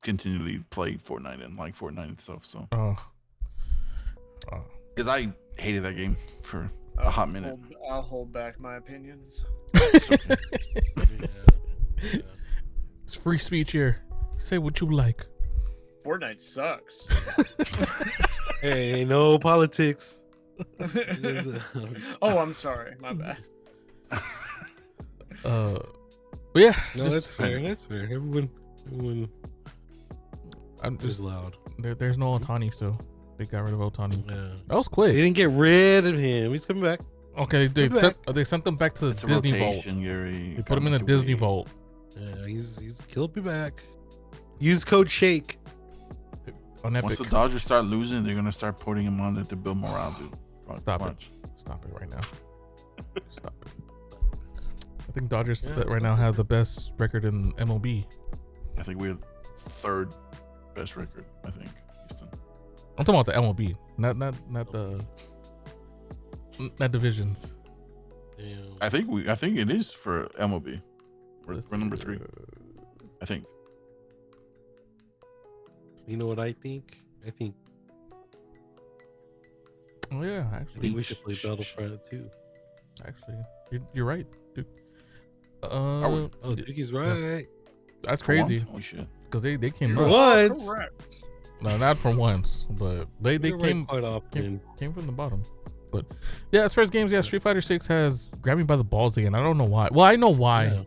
continually play Fortnite and like Fortnite and stuff. So Oh. because I hated that game for a hot minute. I'll hold back my opinions. It's free speech here. Say what you like. Fortnite sucks. Hey, no politics. Oh, I'm sorry. My bad. But yeah, No, that's fair. That's fair. Everyone I'm is just loud. there's no Otani still. They got rid of Otani. Yeah. That was They quick. didn't get rid of him. He's coming back. Okay, they sent them back to the It's a Disney Vault. rotation, Gary. They put him in a Disney Vault. Yeah, he'll be back. Use code SHAKE. On Once Epic. the Dodgers start losing, they're gonna start putting him on there to build morale, dude. Stop Watch. Stop it right now. Stop it. I think Dodgers Yeah. right now have the best record in MLB. I think we're third best record. I think. Houston. I'm talking about the MLB, not the not divisions. Damn. I think it is for MLB. We're number 3. I think. You know what I think? I think Oh yeah, actually, we should play Battlefront too. actually, you're right, dude. we? Oh, Dickie's right. That's For crazy once? Holy shit. because they came For up. once. Correct. No, not for once, but they You're right came quite often. came from the bottom. But yeah, as far as games, yeah, Street Fighter 6 has grabbed me by the balls again. I don't know why. Well, I know why. Yeah.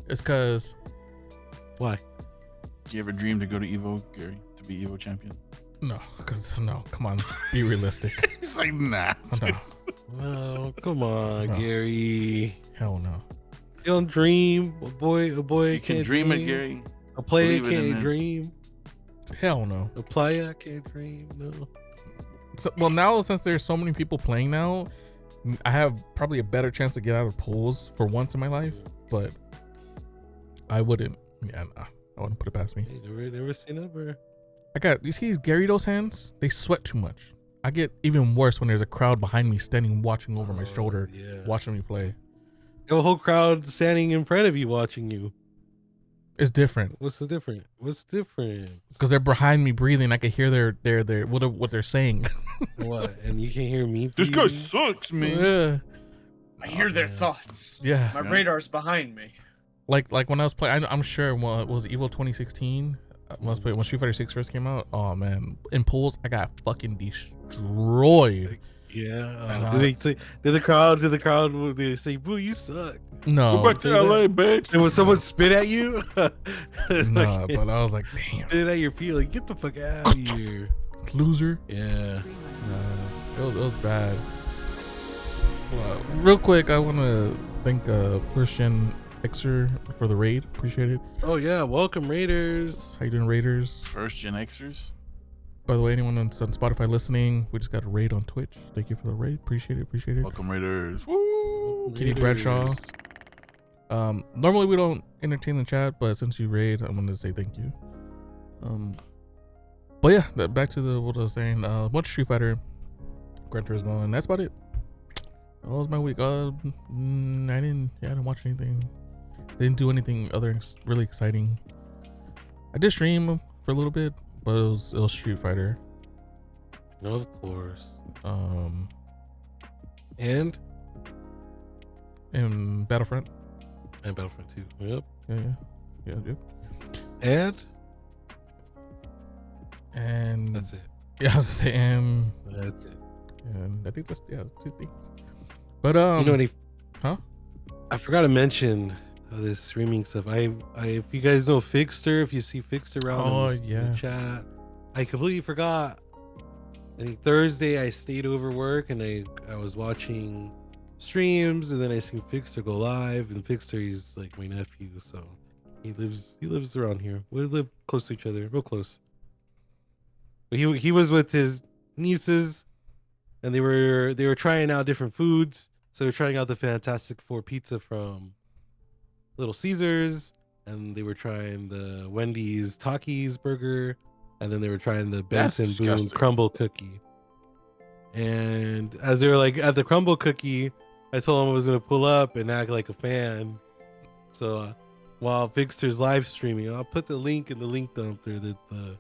It's because Why? Do you ever dream to go to Evo, Gary, to be Evo champion? no, come on, be realistic. He's like, nah. No. No, come on, No. Gary. Hell no. You don't dream. A boy If you can can't dream it, Gary. A player believe it in can't it. dream. Hell no. A player can't dream. No. So, well, now since there's so many people playing now, I have probably a better chance to get out of pools for once in my life. But I wouldn't. Yeah, nah, I wouldn't put it past me. Hey, never seen it, bro. You see these Gyarados hands? They sweat too much. I get even worse when there's a crowd behind me standing watching over my shoulder, Yeah. watching me play. You have a whole crowd standing in front of you watching you. It's different What's the difference? What's different? because they're behind me breathing. I can hear their what they're saying. What? And you can hear me. This guy breathing? sucks, man. Yeah, I hear their yeah. thoughts. yeah. My Yeah. radar's behind me. Like when I was playing, I'm sure what was it, Evo 2016. When I was playing when Street Fighter 6 first came out. Oh man, in pools I got fucking destroyed. Yeah. Did the crowd? Would they say, "Boo, you suck"? No, Go back to say LA, bitch. And when someone spit at you, nah, but I was like, damn, spit at your feet, like get the fuck out of here. loser. Yeah. It was bad. Real quick, I want to thank First Gen Xer for the raid. Appreciate it. Oh yeah. Welcome, Raiders. How you doing, Raiders? First Gen Xers. By the way, anyone on Spotify listening, we just got a raid on Twitch. Thank you for the raid. Appreciate it. Welcome, Raiders. Woo! Kitty Bradshaw. Normally we don't entertain the chat, but since you raid, I'm gonna say thank you. But yeah, back to what I was saying. Much Street Fighter, Gran Turismo, and that's about it. That was my week. I didn't watch anything. Didn't do anything other really exciting. I did stream for a little bit, but it was Street Fighter. Of course. And Battlefront. And Battlefront 2. Yep. Yeah. And That's it. yeah, I was gonna say That's it. and I think that's 2 things. But You know any? huh? I forgot to mention this streaming stuff. If you guys know Fixter, if you see Fixter around in the chat, I completely forgot. I think Thursday I stayed over work and I was watching streams, and then I seen Fixter go live. And Fixter, he's like my nephew, so he lives around here. We live close to each other, real close. But he was with his nieces, and they were trying out different foods. So they're trying out the Fantastic Four pizza from Little Caesars, and they were trying the Wendy's Takis burger, and then they were trying the Benson Boone disgusting. crumble cookie. And as they were like at the crumble cookie, I told him I was gonna pull up and act like a fan. So while Fixter's live streaming, I'll put the link in the link dump there, the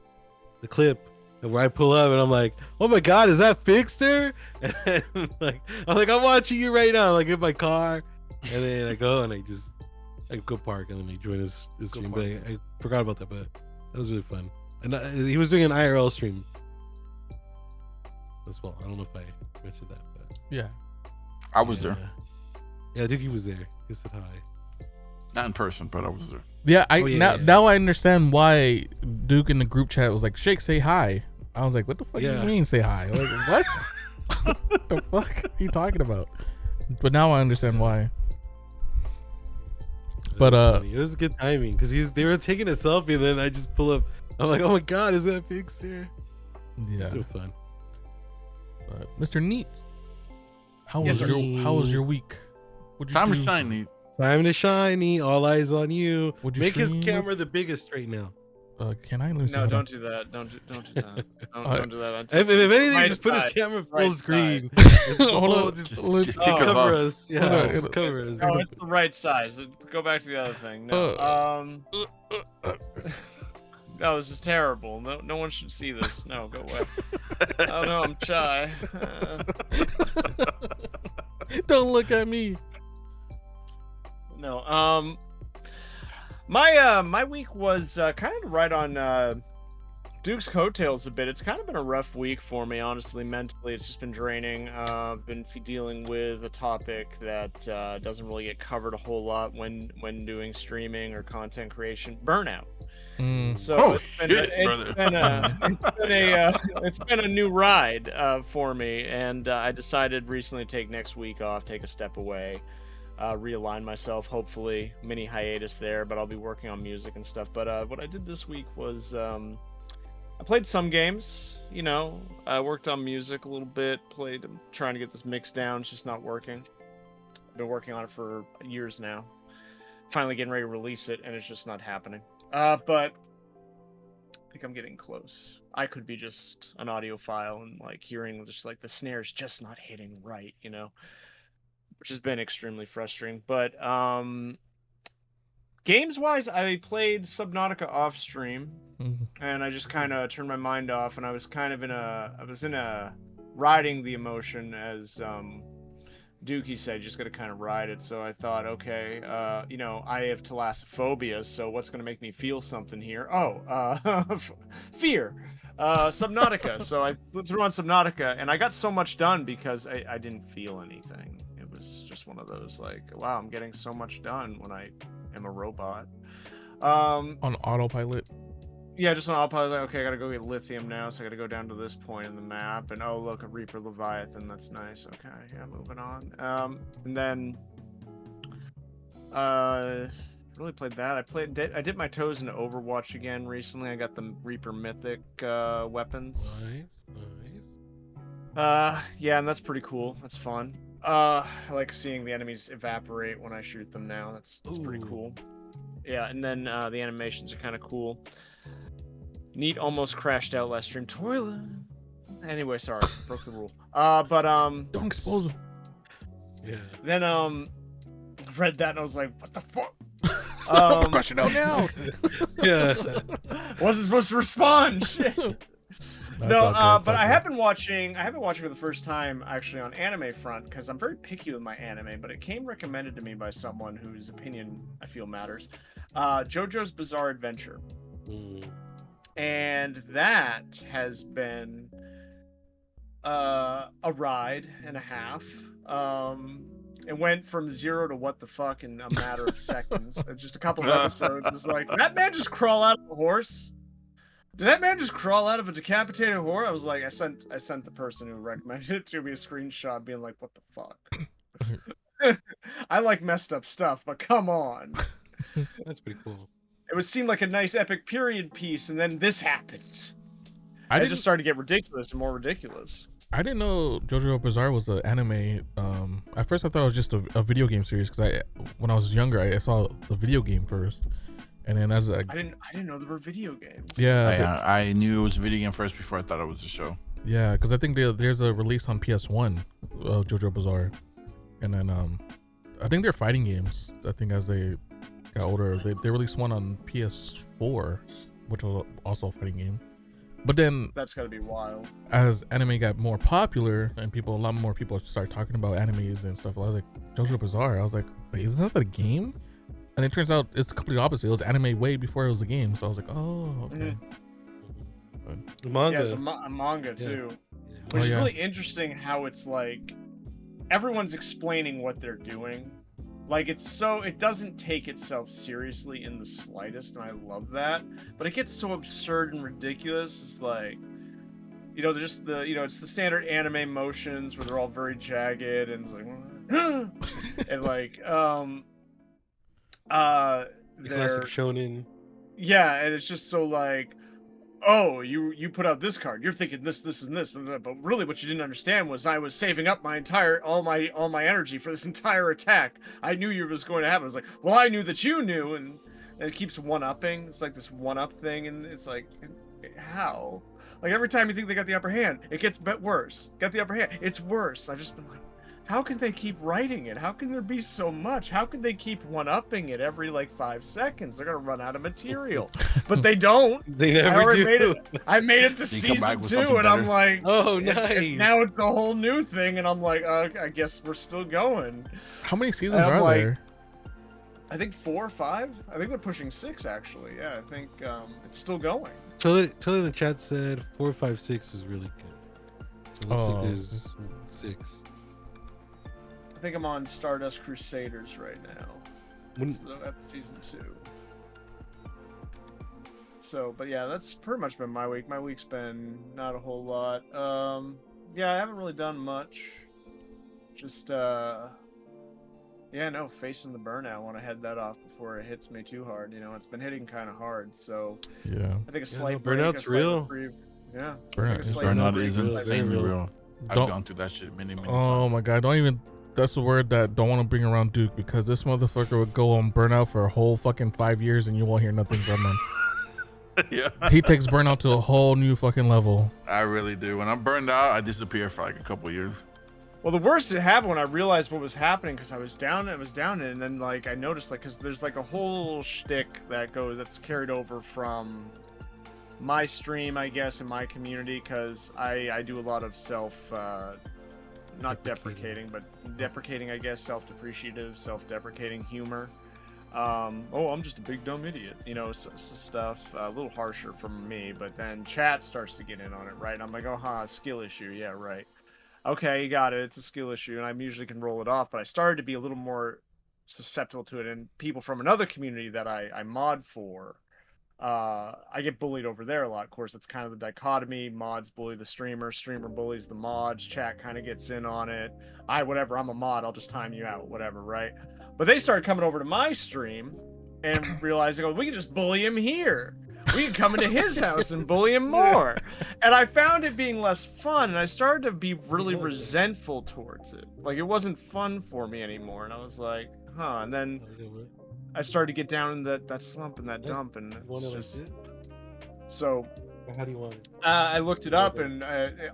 clip where I pull up and I'm like, oh my god, is that Fixter? And I'm like, I'm watching you right now, like in my car. And then I go and I go park and then I join his stream. But I forgot about that, but that was really fun. And he was doing an IRL stream as well. I don't know if I mentioned that, but Yeah. I was there. Yeah, I think he was there. He said hi. Not in person, but I was there. Yeah, yeah. now I understand why Duke in the group chat was like, Shake, say hi. I was like, what the fuck do Yeah. you mean say hi? Like, what? What the fuck are you talking about? But now I understand why. But it was good timing because they were taking a selfie and then I just pull up. I'm like, oh my god, is that Fixter? yeah. So fun. But Mr. Neat, how Yes, was sir. your week? What'd you Time do? to shine, Nate. Time to shiny. All eyes on you. What'd you Make his stream? camera the biggest right now. Can I? Let me see. No, Hold on. don't do that. Don't do that. Don't do that. If anything, Right just put his side. camera full Right screen. Hold on. Just Just kick us cover off. us. Yeah, Hold on. just cover us. No, it's the right size. Go back to the other thing. No. No, this is terrible. No one should see this. No, go away. Oh no, I'm shy. Don't look at me. No. My week was kind of right on Duke's coattails a bit. It's kind of been a rough week for me, honestly. Mentally, it's just been draining. I've been dealing with a topic that doesn't really get covered a whole lot when doing streaming or content creation. Burnout. So Oh, it's been shit, a, brother. it's been a new ride for me, and I decided recently to take next week off, take a step away, realign myself. Hopefully, mini hiatus there, but I'll be working on music and stuff. But what I did this week was I played some games. You know, I worked on music a little bit. I'm trying to get this mix down. It's just not working. I've been working on it for years now. Finally getting ready to release it, and it's just not happening. But I think I'm getting close. I could be just an audiophile and like hearing just like the snares just not hitting right, you know, which has been extremely frustrating. But games wise, I played Subnautica off stream, and I just kind of turned my mind off, and I was kind of in a riding the emotion, as Dookie said, just gotta kind of ride it. So I thought, okay, you know, I have thalassophobia, so what's gonna make me feel something here? Oh, fear. Subnautica. So I threw on Subnautica, and I got so much done because I didn't feel anything. It was just one of those like, wow, I'm getting so much done when I am a robot. On autopilot. Yeah, just on autopilot. Okay, I gotta go get lithium now, so I gotta go down to this point in the map. And oh, look, a Reaper Leviathan. That's nice. Okay, yeah, moving on. And then, really played that. I dipped my toes into Overwatch again recently. I got the Reaper Mythic weapons. Nice. Yeah, and that's pretty cool. That's fun. I like seeing the enemies evaporate when I shoot them now. That's pretty Ooh. cool. Yeah, and then the animations are kind of cool. Neat almost crashed out last stream. Toilet. Anyway, sorry, broke the rule. But Don't expose them. Yeah. then read that and I was like, what the fuck? Crush it out now. Yeah. Wasn't supposed to respond. Shit. No, but I have been watching for the first time actually on anime front, because I'm very picky with my anime, but it came recommended to me by someone whose opinion I feel matters. JoJo's Bizarre Adventure. And that has been a ride and a half. It went from 0 to what the fuck in a matter of seconds. Just a couple of episodes. It was like, did that man just crawl out of a horse? Did that man just crawl out of a decapitated horse? I was like, I sent the person who recommended it to me a screenshot being like, what the fuck? I like messed up stuff, but come on. That's pretty cool. It would seem like a nice epic period piece, and then this happened. It just started to get ridiculous and more ridiculous. I didn't know JoJo Bizarre was an anime. At first I thought it was just a video game series, because when I was younger I saw the video game first, and then as I didn't know there were video games. Yeah, I knew it was a video game first before I thought it was a show. Yeah, because I think there's a release on PS1 of JoJo Bizarre, and then I think they're fighting games. I think as they got older, they released one on PS4, which was also a fighting game. But then that's gotta be wild. As anime got more popular and a lot more people started talking about animes and stuff, I was like, JoJo Bizarre. I was like, wait, is that a game? And it turns out it's completely opposite. It was anime way before it was a game. So I was like, oh, okay. The manga. Yeah, it's a manga too, which is really interesting. How it's like everyone's explaining what they're doing. Like it doesn't take itself seriously in the slightest, and I love that. But it gets so absurd and ridiculous. It's like, you know, it's the standard anime motions where they're all very jagged and it's like, and like, the classic shonen. Yeah, and it's just so like, oh, you put out this card. You're thinking this, and this, but really, what you didn't understand was I was saving up all my energy for this entire attack. I knew you was going to happen. I was like, well, I knew that you knew, and it keeps one-upping. It's like this one-up thing, and it's like, how? Like every time you think they got the upper hand, it gets worse. Got the upper hand, it's worse. I've just been like, how can they keep writing it? How can there be so much? How can they keep one-upping it every like 5 seconds? They're gonna run out of material, but they don't. They never do. I made it to season 2, and better. I'm like, oh, nice. Now it's a whole new thing, and I'm like, I guess we're still going. How many seasons are there? I think 4 or 5. I think they're pushing 6 actually. Yeah, I think it's still going. Totally in the chat said 4, 5, 6 is really good. So it looks like there's 6. I think I'm on Stardust Crusaders right now. So that's season 2. So, but yeah, that's pretty much been my week. My week's been not a whole lot. Yeah, I haven't really done much. Just yeah, no, facing the burnout. I want to head that off before it hits me too hard. You know, it's been hitting kind of hard. So Yeah. I think a Yeah, slight no, break, a burnout's slight real. reprieve. Yeah, Burnout I think a is slight Burnout break, is a slight insanely reprieve. real. I've Don't- gone through that shit many Oh times. my god, don't even. That's the word that don't want to bring around Duke, because this motherfucker would go on burnout for a whole fucking 5 years and you won't hear nothing from him. Yeah, He takes burnout to a whole new fucking level. I really do. When I'm burned out, I disappear for like a couple years. Well, the worst it happened when I realized what was happening, because I was down, and then like I noticed, like, because there's like a whole shtick that's carried over from my stream, I guess, in my community, because I do a lot of not deprecating, but deprecating, I guess, self-depreciative, self-deprecating humor. Oh, I'm just a big dumb idiot, you know, stuff. A little harsher from me, but then chat starts to get in on it, right? And I'm like, oh, skill issue, yeah, right. Okay, you got it. It's a skill issue, and I usually can roll it off. But I started to be a little more susceptible to it, and people from another community that I mod for, I get bullied over there a lot. Of course, it's kind of the dichotomy: mods bully the streamer, streamer bullies the mods. Chat kind of gets in on it. Whatever, I'm a mod. I'll just time you out, whatever, right? But they started coming over to my stream and realizing, oh, we can just bully him here. We can come into his house and bully him more. And I found it being less fun, and I started to be really resentful towards it. Like, it wasn't fun for me anymore, and I was like, huh. And then I started to get down in that slump and that dump, and it's just... So, how do you want it? I looked it up, and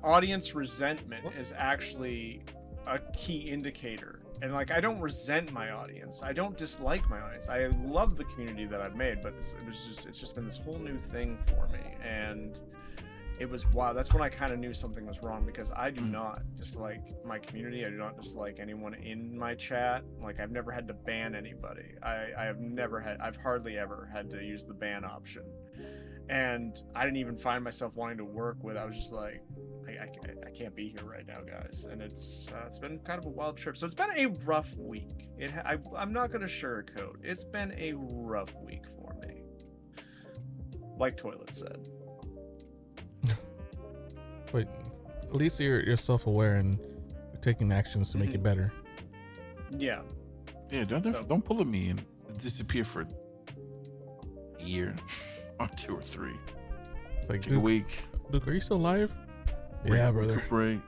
audience resentment is actually a key indicator. And like, I don't resent my audience. I don't dislike my audience. I love the community that I've made, but it's just been this whole new thing for me. And it was, wow, that's when I kind of knew something was wrong, because I do not dislike my community. I do not dislike anyone in my chat. Like, I've never had to ban anybody. I've hardly ever had to use the ban option. And I didn't even find myself wanting to work with. I was just like, I can't be here right now, guys. And it's been kind of a wild trip. So it's been a rough week. I'm not gonna sugarcoat. It's been a rough week for me. Like Toilet said. Wait, at least you're self-aware and taking actions to make it better. Yeah. Yeah, don't pull at me and disappear for a year or 2 or 3. It's like, Take a week. Duke, are you still alive? Yeah, brother. Recuperate.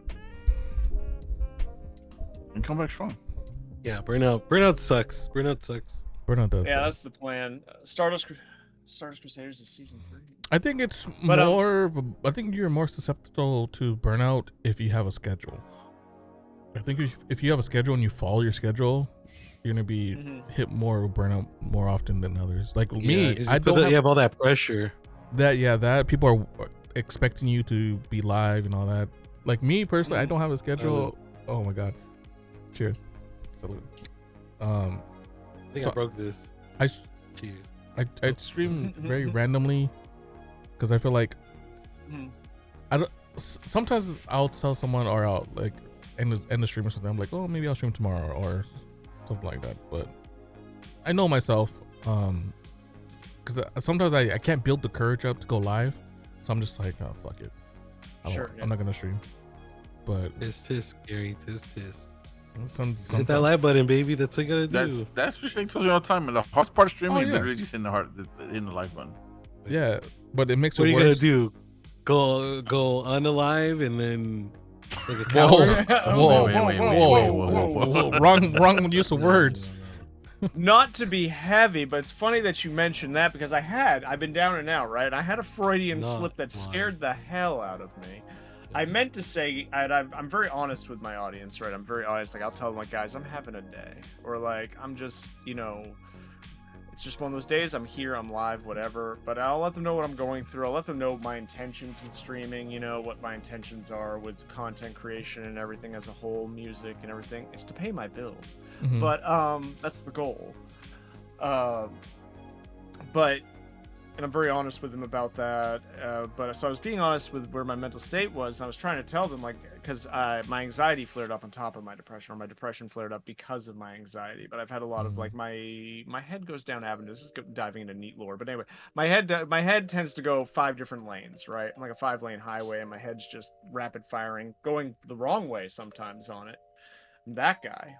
And come back strong. Yeah, burnout sucks. Burnout sucks. Burnout does. Yeah, that's the plan. Stardust Crusaders is season 3. I think it's But, more of a, I think you're more susceptible to burnout if you have a schedule. I think if you have a schedule and you follow your schedule, you're gonna be hit more with burnout more often than others. Like me, I don't have all that pressure. That people are expecting you to be live and all that. Like me personally, I don't have a schedule. Oh my god! Cheers. Salute. I think I broke this. Cheers. I stream very randomly because I feel like I don't. Sometimes I'll tell someone, or I'll like end the stream or something. I'm like, oh, maybe I'll stream tomorrow or something like that. But I know myself, because sometimes I can't build the courage up to go live, so I'm just like, oh fuck it, I'm not gonna stream. But tisk Gary, tisk. Hit that like button, baby. That's what you gotta do. That's what Shane tells you all the time. And the hardest part of streaming is yeah. literally just in the like button. Yeah, but it makes What it are you worse. gonna do? Go unalive and then like a Whoa, coward? whoa. Wrong use of words. Not to be heavy, but it's funny that you mentioned that, because I've been down and out, right? I had a Freudian slip that scared the hell out of me. I meant to say, and I'm very honest with my audience, right? I'm very honest. Like, I'll tell them, like, guys, I'm having a day, or like, I'm just, you know, it's just one of those days. I'm here, I'm live, whatever. But I'll let them know what I'm going through. I'll let them know my intentions with streaming, you know, what my intentions are with content creation and everything as a whole, music and everything. It's to pay my bills. But that's the goal. But and I'm very honest with them about that. But so I was being honest with where my mental state was, and I was trying to tell them, like, because my anxiety flared up on top of my depression, or my depression flared up because of my anxiety. But I've had a lot of like my head goes down avenues. This is diving into neat lore, but anyway, my head tends to go 5 different lanes, right? I'm like a 5-lane highway, and my head's just rapid firing, going the wrong way sometimes on it. I'm that guy,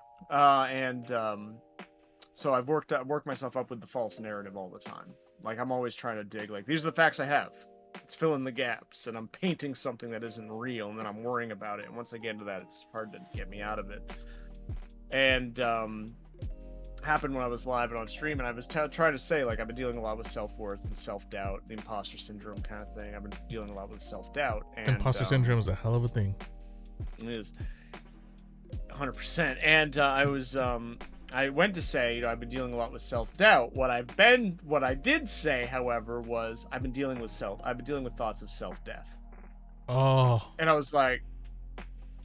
so I've worked myself up with the false narrative all the time. Like, I'm always trying to dig, like, these are the facts I have. Let's fill in the gaps, and I'm painting something that isn't real, and then I'm worrying about it. And once I get into that, it's hard to get me out of it. And happened when I was live and on stream, and I was trying to say, like, I've been dealing a lot with self-worth and self-doubt, the imposter syndrome kind of thing. I've been dealing a lot with self-doubt. And Imposter syndrome is a hell of a thing. It is 100%. And I went to say, you know, I've been dealing a lot with self-doubt. What I did say, however, was I've been dealing with thoughts of self-death. Oh. And I was like,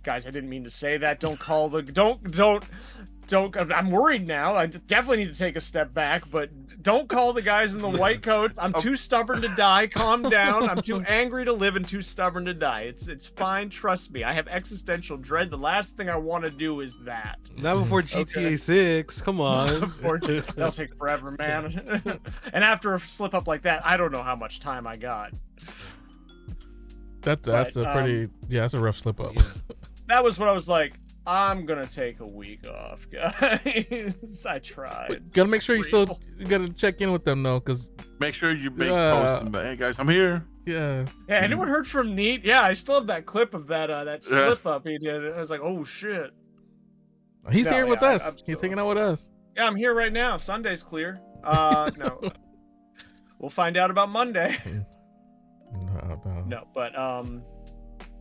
guys, I didn't mean to say that. Don't call the don't. I'm worried now. I definitely need to take a step back, but don't call the guys in the white coats. I'm too stubborn to die. Calm down. I'm too angry to live and too stubborn to die. It's fine. Trust me. I have existential dread. The last thing I want to do is that. Not before GTA 6. Come on. That'll take forever, man. And after a slip up like that, I don't know how much time I got. That's a pretty that's a rough slip up. Yeah. That was what I was like. I'm gonna take a week off, guys. I tried. But gotta make sure you gotta check in with them though, cause Make sure you make posts. But, hey guys, I'm here. yeah. Yeah, anyone heard from Neat? Yeah, I still have that clip of that slip up he did. I was like, oh shit. He's here with us. I'm He's still- hanging out with us. Yeah, I'm here right now. Sunday's clear. No. We'll find out about Monday. No, but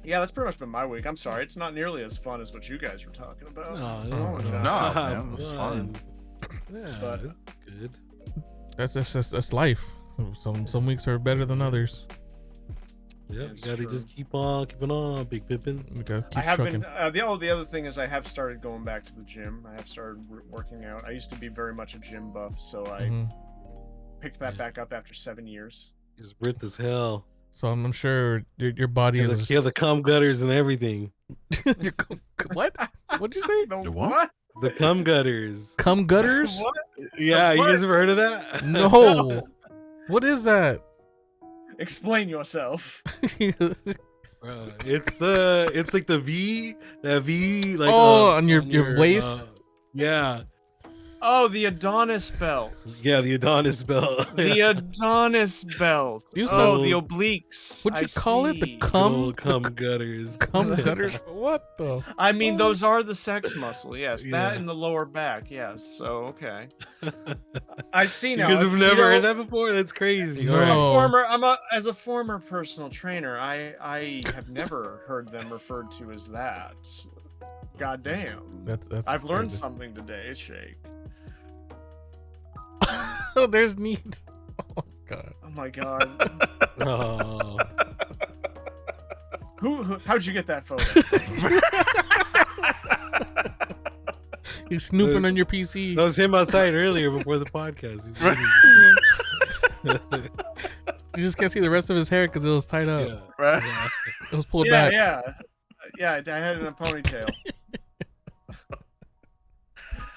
yeah, that's pretty much been my week. I'm sorry, it's not nearly as fun as what you guys were talking about. No, No, man, it was fun. Yeah, But- that's good. That's life. Some weeks are better than others. Yeah, It's gotta true. just keep on keeping on, Big Pippin. We gotta keep I have trucking. been. The other thing is I have started going back to the gym. I have started working out. I used to be very much a gym buff, so I Mhm. picked that back up after 7 years. He's ripped as hell. So I'm sure your body He is. has the cum gutters and everything. What? What'd you say? The what? The cum gutters. Cum gutters? What? Yeah, you what? guys ever heard of that? No. What is that? Explain yourself. It's like the V, that V, like on your waist. Yeah, Oh, the Adonis belt. yeah, the Adonis belt. The Adonis belt. You Oh, said- the obliques. What'd you I call it? The see. cum cum gutters. cum gutters? What the? I mean, those are the sex muscle. Yes, Yeah. that in the lower back. Yes. So okay. I see You now. guys It's, have never know, heard that before? That's crazy. No. All right. As a former personal trainer, I have never heard them referred to as that. God damn. That's I've learned crazy. something today, Shake. Oh, there's neat. Oh god. Oh my god. Oh. How'd you get that photo? He's snooping on your PC. That was him outside earlier before the podcast. He's really- You just can't see the rest of his hair because it was tied up. yeah. Right? Yeah. It was pulled Yeah, back. yeah. I had it in a ponytail.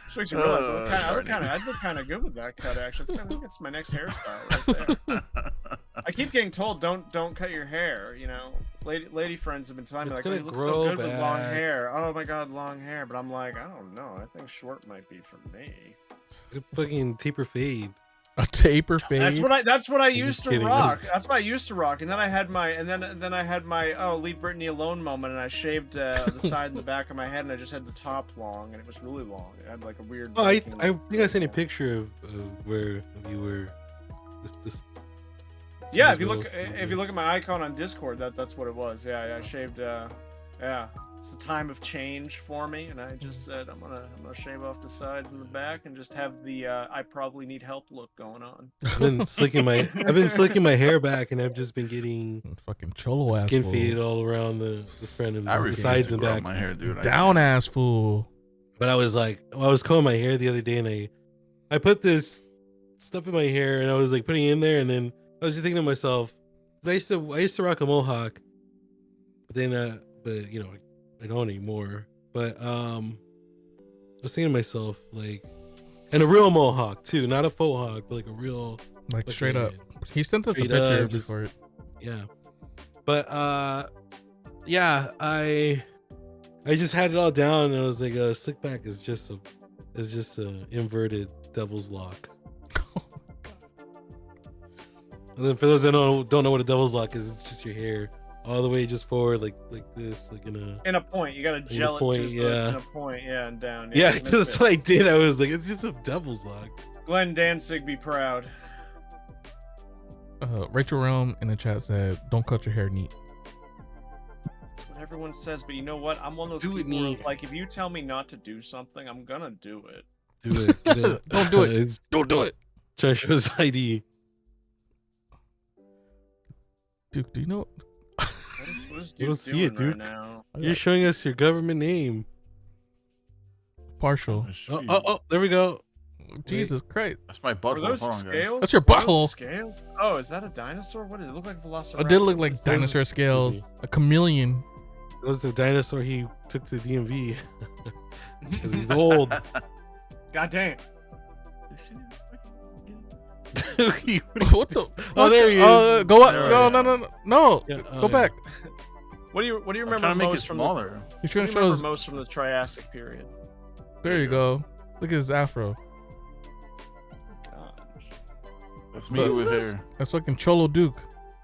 Which makes you realize I look kind of good with that cut. Actually, I think it's my next hairstyle right there. I keep getting told don't cut your hair. You know, lady friends have been telling me It's like, oh, gonna you look grow so good with long back. hair. Oh my god, long hair. But I'm like, I don't know. I think short might be for me. Fucking taper fade. A taper fade. That's what I used just to kidding. rock. That's what I used to rock. And then I had my leave Britney alone moment, and I shaved the side and the back of my head, and I just had the top long, and it was really long. It had like a weird. Oh, I Viking think I sent a picture of where you were. This Yeah, if you look at my icon on Discord, that's what it was. Yeah, I shaved. Yeah, it's the time of change for me, and I just said I'm gonna shave off the sides and the back, and just have the I probably need help look going on. I've been slicking my hair back, and I've just been getting Fucking cholo ass skin fool. fade all around the front of I the refuse sides to and grow back. my hair, dude. Down ass fool. But I was like, I was combing my hair the other day, and I put this stuff in my hair, and I was like putting it in there, and then I was just thinking to myself, 'cause I used to rock a mohawk, but then but you know, I don't anymore. But I was thinking to myself like, and a real mohawk too, not a faux hawk, but like a real, Like straight up. He sent us the straight picture up, just- before it. yeah. But yeah, I just had it all down, and I was like, slick back is just a inverted devil's lock. And then for those that don't know what a devil's lock is, it's just your hair all the way just forward, like this, like In a point, you gotta gel it point, just so it's yeah. in a point, yeah, and down. yeah. you missed That's it. what I did. I was like, it's just a devil's lock. Glenn Danzig, be proud. Rachel Realm in the chat said, "Don't cut your hair neat." That's what everyone says, but you know what? I'm one of those Do it people where, neat. like, if you tell me not to do something, I'm gonna do it. Do it. Get it. Don't do it. It's Don't do it. trying to show his ID. Duke, do you know? What is You don't Duke see it, doing right Duke. now? You're showing us your government name. Partial. Oh, there we go. Jesus Christ. That's my Are butthole. those Hold on, guys. scales? That's your Are those butthole. Scales? Oh, is that a dinosaur? What does it look like? Velociraptor? It did look like What is that? dinosaur scales. me. A chameleon. That was the dinosaur he took to DMV because he's old. God damn. What the? Oh, there he is. Go up. There No, we no, go. no, no. Yeah, Go back. What do you I'm remember trying to make it most from the smaller. You're what trying do to you show remember us. most from the Triassic period? There you go. Look at his afro. Gosh. That's me What with is this? hair. That's fucking Cholo Duke.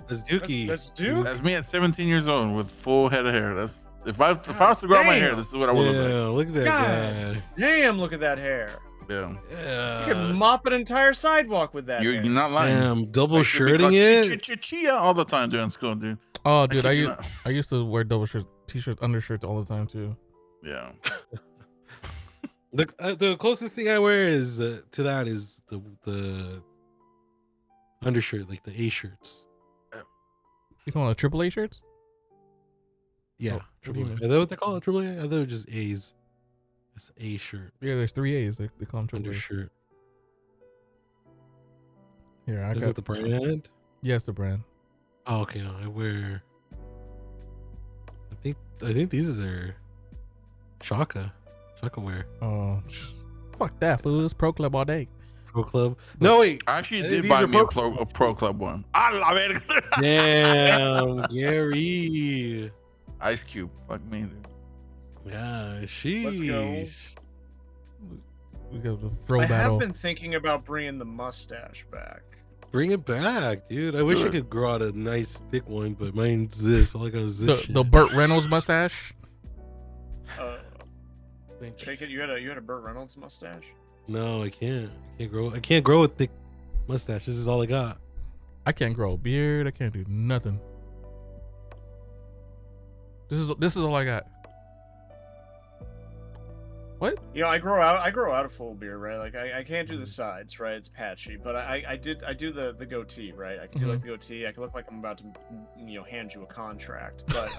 That's Dookie. That's Duke? That's me at 17 years old with full head of hair. That's if I was to grow out my hair, damn. this is what I would look like. Yeah, look at that God. Damn, look at that hair. Yeah. guy. You could mop an entire sidewalk with that You're hair. not lying. Damn, double I should be shirting called it. Chia all the time during school, dude. Oh, dude, kid you not. I used to wear double shirts, t-shirts, undershirts all the time too. Yeah. The closest thing I wear is to that is the undershirt, like the A shirts. You talking about AAA shirts? Yeah, Oh, what do you AAA. mean? Is that what they call it? AAA? I thought it was just A's. It's A shirt, Yeah, there's 3 A's. They call them AAA. undershirt. Here, I Is got. it the brand? Yes, the brand. Oh, okay. No, I wear. I think these are Shaka wear. Oh, fuck that, fool. It's Pro Club all day. Pro Club. No wait. I actually These did buy are me a pro club one. I love it. Damn, Gary. Ice Cube. Fuck me, dude. Yeah, sheesh. Let's go. We got the throw I battle. have been thinking about bringing the mustache back. Bring it back, dude. I wish I Good. could grow out a nice thick one, but mine's this. All I got is this. The Burt Reynolds mustache. Shake it. You had a Burt Reynolds mustache. No, I can't. I can't grow a thick mustache. This is all I got. I can't grow a beard. I can't do nothing. This is all I got. What? You know, I grow out a full beard, right? Like I can't do the sides, right? It's patchy, but I do the goatee, right? I can do like the goatee. I can look like I'm about to, hand you a contract, but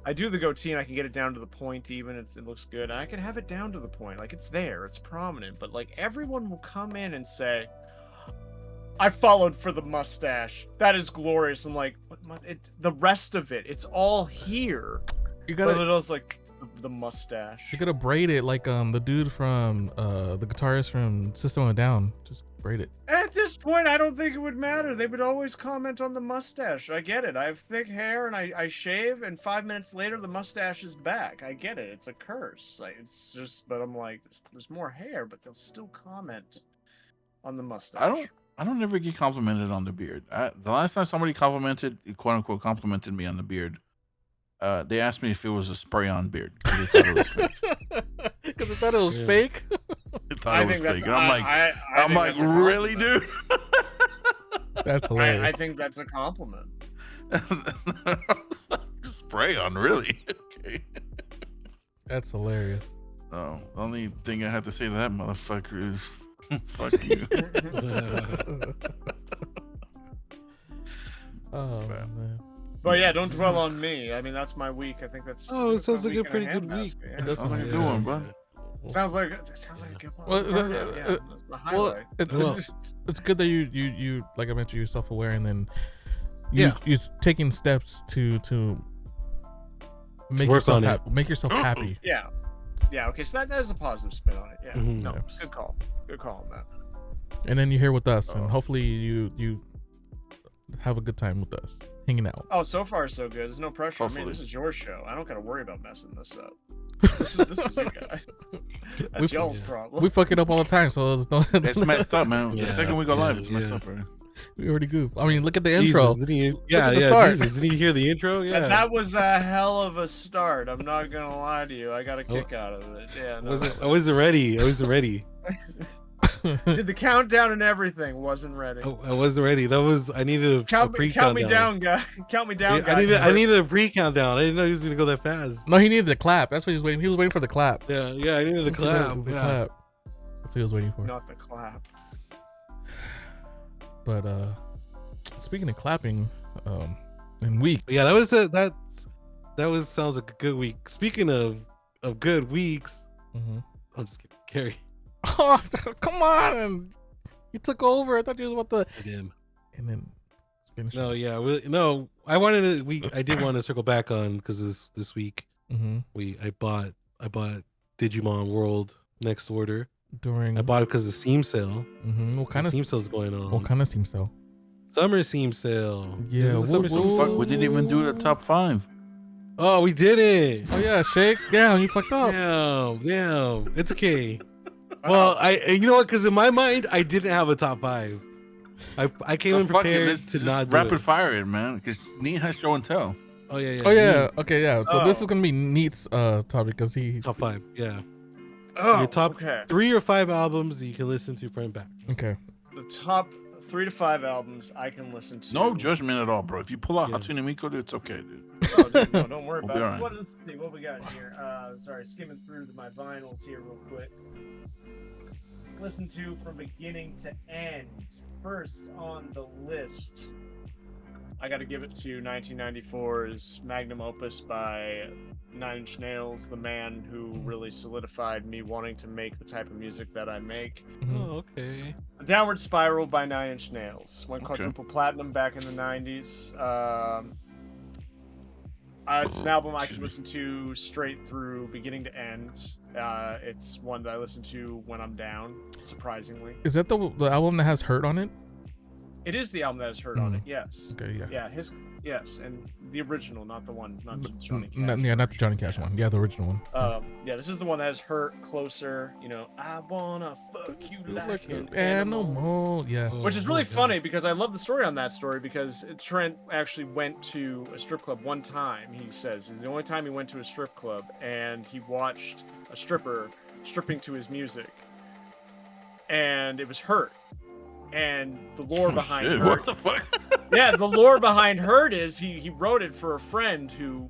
I do the goatee and I can get it down to the point even. It looks good. And I can have it down to the point, like it's there, it's prominent. But like everyone will come in and say, "I followed for the mustache. That is glorious." I'm like, what? The rest of it, it's all here. You But gotta it was like the mustache. you gotta braid it like the dude from the guitarist from System of a Down. Just braid it. At this point, I don't think it would matter. They would always comment on the mustache. I get it. I have thick hair and I shave, and 5 minutes later, the mustache is back. I get it. It's a curse. Like, it's just, but I'm like, there's more hair, but they'll still comment on the mustache. I don't ever get complimented on the beard. The last time somebody quote unquote complimented me on the beard, they asked me if it was a spray-on beard because they thought it was fake. Because I thought it was Yeah. fake. They thought it was fake. And I'm like, I I'm think like, that's a really, compliment. dude? That's hilarious. I think that's a compliment. Spray-on, really? Okay. That's hilarious. No, the only thing I have to say to that motherfucker is, fuck you. Oh Man. man. But yeah, don't dwell on me. I mean, that's my week. I think that's. Oh, it that's sounds my like a week in pretty a good handbasket, week. yeah. Sounds like a good one, bud. Sounds like a good one. Well, Yeah, the highlight. It's good that you like I mentioned, you're self-aware, and then Yeah. you're taking steps to make work yourself on it. make yourself happy. Yeah. Yeah. Okay. So that is a positive spin on it. Yeah. Mhm. No. Yeah. Good call. Good call on that. And then you're here with us, and Oh. hopefully you have a good time with us, hanging out. Oh, so far so good. There's no pressure. I mean, Hopefully. this is your show. I don't gotta worry about messing this up. This is you guys. That's y'all's problem. We fuck it up all the time, so it's no, It's messed up, man. Yeah, The second we go live, it's messed yeah. up, right? we already goof. I mean, look at the Jesus, intro. didn't you? at Yeah, the yeah. start. Jesus, didn't you hear the intro? Yeah. And that was a hell of a start. I'm not gonna lie to you. I got a kick out of it. Yeah. No, I wasn't ready. I wasn't ready. Did the countdown and everything. Wasn't ready. I wasn't ready. I needed a Count me pre-countdown. down, guys. Count me down, I guys. I needed a pre-countdown. I didn't know he was gonna go that fast. No, he needed the clap. That's what he was waiting. He was waiting for the clap. Yeah, yeah. I needed a clap. The Yeah. clap. That's what he was waiting for. Not the clap. But speaking of clapping, in weeks. Yeah, that was sounds like a good week. Speaking of good weeks, Mhm. I'm just kidding, Gary. Oh, come on! You took over. I thought you was about to. I did. And then finish. No, yeah, no. I wanted to. I did want to circle back on because this week Mm-hmm. I bought Digimon World Next Order. During. I bought it because of the Steam sale. Mm-hmm. What kind of Steam sale's going on? What kind of Steam sale? Summer Steam sale. Yeah, This is the summer what- Steam Fuck, sale. we didn't even do the top 5. Oh, we did it. Oh yeah, Shake. Yeah, you fucked up. Damn. It's okay. Well, you know what? Because in my mind, I didn't have a top 5. I came in prepared to not do rapid it. fire it, man. Because Neat has show and tell. Oh yeah. Oh yeah. Okay, yeah. So this Oh. is gonna be Neat's topic because he. Top 5. Yeah. Oh, Your top okay. 3 or 5 albums you can listen to front and back. Okay. The top 3 to 5 albums I can listen to. No judgment at all, bro. If you pull out Yeah. Hatsune Miku, dude, it's okay, dude. Oh, dude, no, don't worry We'll about be it. alright. Let's see what we got in here. Sorry, skimming through my vinyls here real quick. Listen to from beginning to end. First on the list, I got to give it to 1994's magnum opus by 9 Nails, the man who really solidified me wanting to make the type of music that I make. Mhm. Oh, okay. The Downward Spiral by 9 Nails went Okay. quadruple platinum back in the 90s. It's an album I can listen to straight through, beginning to end. It's one that I listen to when I'm down, surprisingly. Is that the album that has Hurt on it? It is the album that has Hurt on it, yes. Okay, yeah. Yeah, yes, and the original, not the one, not Johnny Cash. Not the Johnny Cash one. Yeah, the original one. Yeah, this is the one that has Hurt, Closer, I wanna fuck you like an animal. Animal. Yeah. Which is really funny because I love the story on that story because Trent actually went to a strip club one time, he says. It's the only time he went to a strip club and he watched a stripper stripping to his music. And it was Hurt. And the lore behind Shit, Hurt. what the fuck? Yeah, the lore behind Hurt is he wrote it for a friend who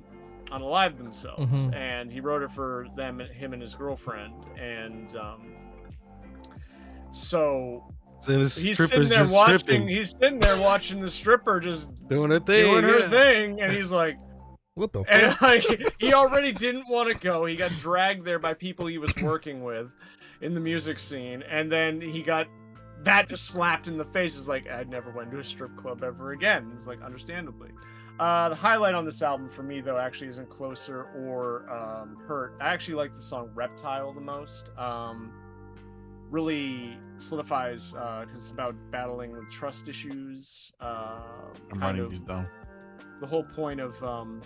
unalived themselves. Mhm. And he wrote it for him and his girlfriend. And so Then this he's stripper's sitting there just watching. stripping, He's sitting there watching the stripper just doing her thing. doing her yeah. thing, and he's like, What the and fuck? like he already didn't want to go. He got dragged there by people he was working with in the music scene, and then he got that just slapped in the face. Is like, I'd never went to a strip club ever again. It's like, understandably. The highlight on this album for me, though, actually isn't Closer or Hurt. I actually like the song Reptile the most. Really solidifies because it's about battling with trust issues. I'm writing these down. The whole point of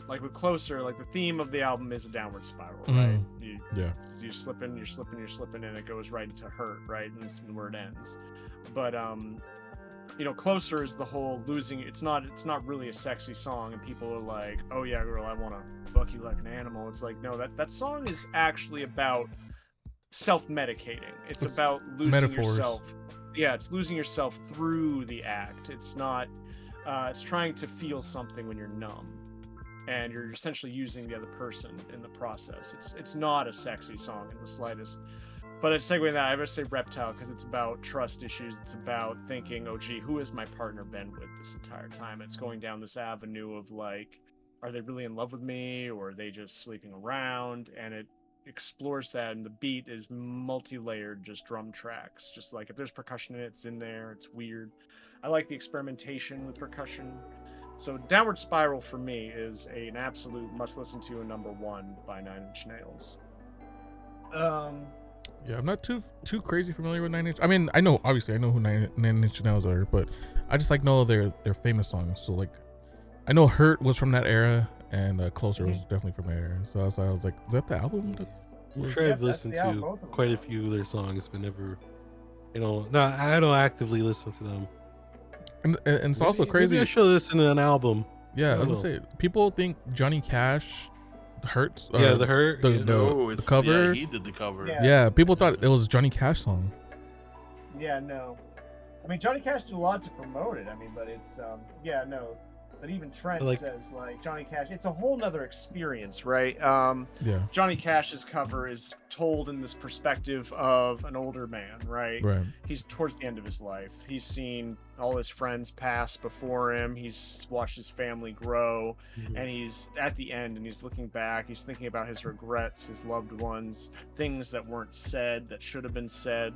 like with Closer, like the theme of the album is a downward spiral, Mm. right? Yeah. You're slipping, and it goes right into Hurt, right? And that's where it ends. But Closer is the whole losing. It's not really a sexy song, and people are like, "Oh yeah, girl, I want to fuck you like an animal." It's like, no, that song is actually about self-medicating. It's about losing metaphors. yourself. Yeah, it's losing yourself through the act. It's not. It's trying to feel something when you're numb, and you're essentially using the other person in the process. It's not a sexy song in the slightest. But to segue that, I would say Reptile because it's about trust issues. It's about thinking, oh gee, who has my partner been with this entire time? It's going down this avenue of like, are they really in love with me, or are they just sleeping around? And explores that, and the beat is multi-layered, just drum tracks. Just like if there's percussion in it, it's in there. It's weird. I like the experimentation with percussion. So Downward Spiral for me is an absolute must listen to, and number 1 by 9 Inch Nails. Yeah, I'm not too crazy familiar with 9 Inch. I mean, I know who 9 Inch Nails are, but I just like know their famous songs. So like, I know Hurt was from that era, and Closer was definitely from that era. So I was like, is that the album? I'm sure I've listened to quite a few of their songs, but never, no, I don't actively listen to them. And it's also crazy. Maybe I should listen to an album. Yeah, I was gonna say, people think Johnny Cash Hurts. Yeah, the Hurt. No, the cover. Yeah, he did the cover. Yeah, people thought it was a Johnny Cash song. Yeah, no. I mean, Johnny Cash did a lot to promote it. I mean, but it's yeah, no. But even Trent says like Johnny Cash, it's a whole nother experience, right? Yeah. Johnny Cash's cover is told in this perspective of an older man, right? Right. He's towards the end of his life. He's seen all his friends pass before him. He's watched his family grow, and he's at the end and he's looking back. He's thinking about his regrets, his loved ones, things that weren't said that should have been said.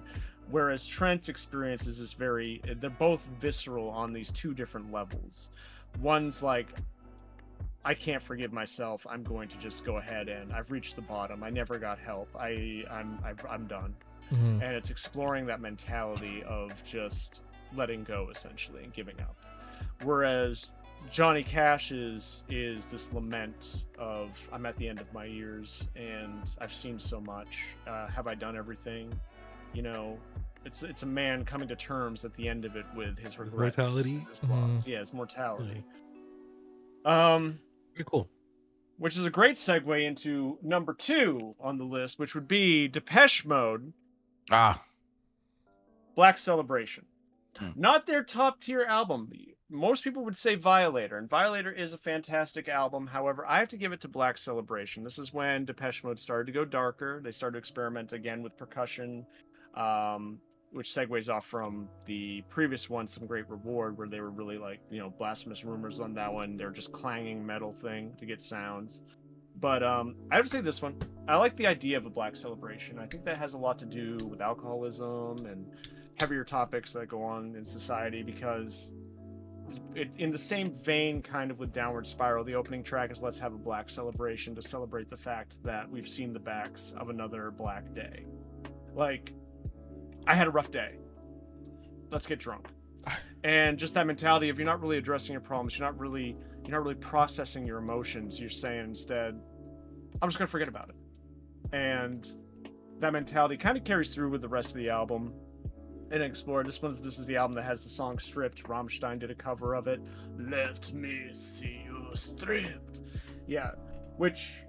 Whereas Trent's experiences is they're both visceral on these two different levels. One's like, I can't forgive myself. I'm going to just go ahead and I've reached the bottom. I never got help. I'm done. And it's exploring that mentality of just letting go, essentially, and giving up. Whereas Johnny Cash is this lament of, I'm at the end of my years and I've seen so much. Have I done everything? It's a man coming to terms at the end of it with his regrets. Mortality? His loss. Yeah, his mortality. Very cool. Which is a great segue into number 2 on the list, which would be Depeche Mode. Black Celebration. Not their top tier album. Most people would say Violator, and Violator is a fantastic album. However, I have to give it to Black Celebration. This is when Depeche Mode started to go darker. They started to experiment again with percussion, which segues off from the previous one, Some Great Reward, where they were really like, Blasphemous Rumors on that one. They're just clanging metal thing to get sounds. But I have to say this one. I like the idea of a Black Celebration. I think that has a lot to do with alcoholism and heavier topics that go on in society, because in the same vein kind of with Downward Spiral, the opening track is Let's Have a Black Celebration, to celebrate the fact that we've seen the backs of another black day. Like, I had a rough day. Let's get drunk. And just that mentality of, you're not really addressing your problems, you're not really processing your emotions. You're saying instead, I'm just gonna forget about it. And that mentality kind of carries through with the rest of the album. And explore. This is the album that has the song Stripped. Rammstein did a cover of it. Let me see you stripped. Yeah, which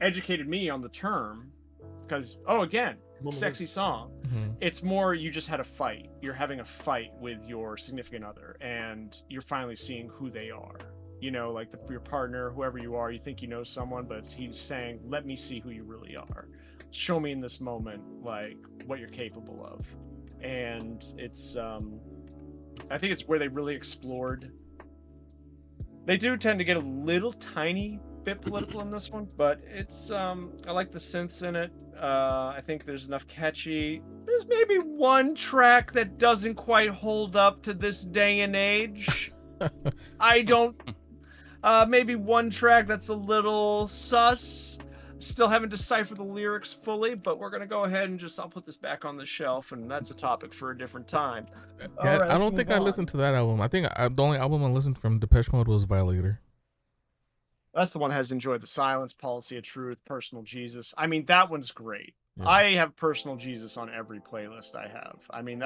educated me on the term, because again, sexy song. It's more, you just had a fight. You're having a fight with your significant other, and you're finally seeing who they are. Like your partner, whoever you are, you think you know someone, but he's saying, let me see who you really are. Show me in this moment, like, what you're capable of. And it's I think it's where they really explored. They do tend to get a little tiny bit political in this one, but it's I like the synths in it. I think there's enough catchy. There's maybe one track that doesn't quite hold up to this day and age. Maybe one track that's a little sus. Still haven't deciphered the lyrics fully, but we're gonna go ahead and I'll put this back on the shelf, and that's a topic for a different time. Yeah, right, I don't think I listened to that album. I think the only album I listened from Depeche Mode was Violator. That's the one that has Enjoy the Silence, Policy of Truth, Personal Jesus. I mean, that one's great. Yeah. I have Personal Jesus on every playlist I have. I mean,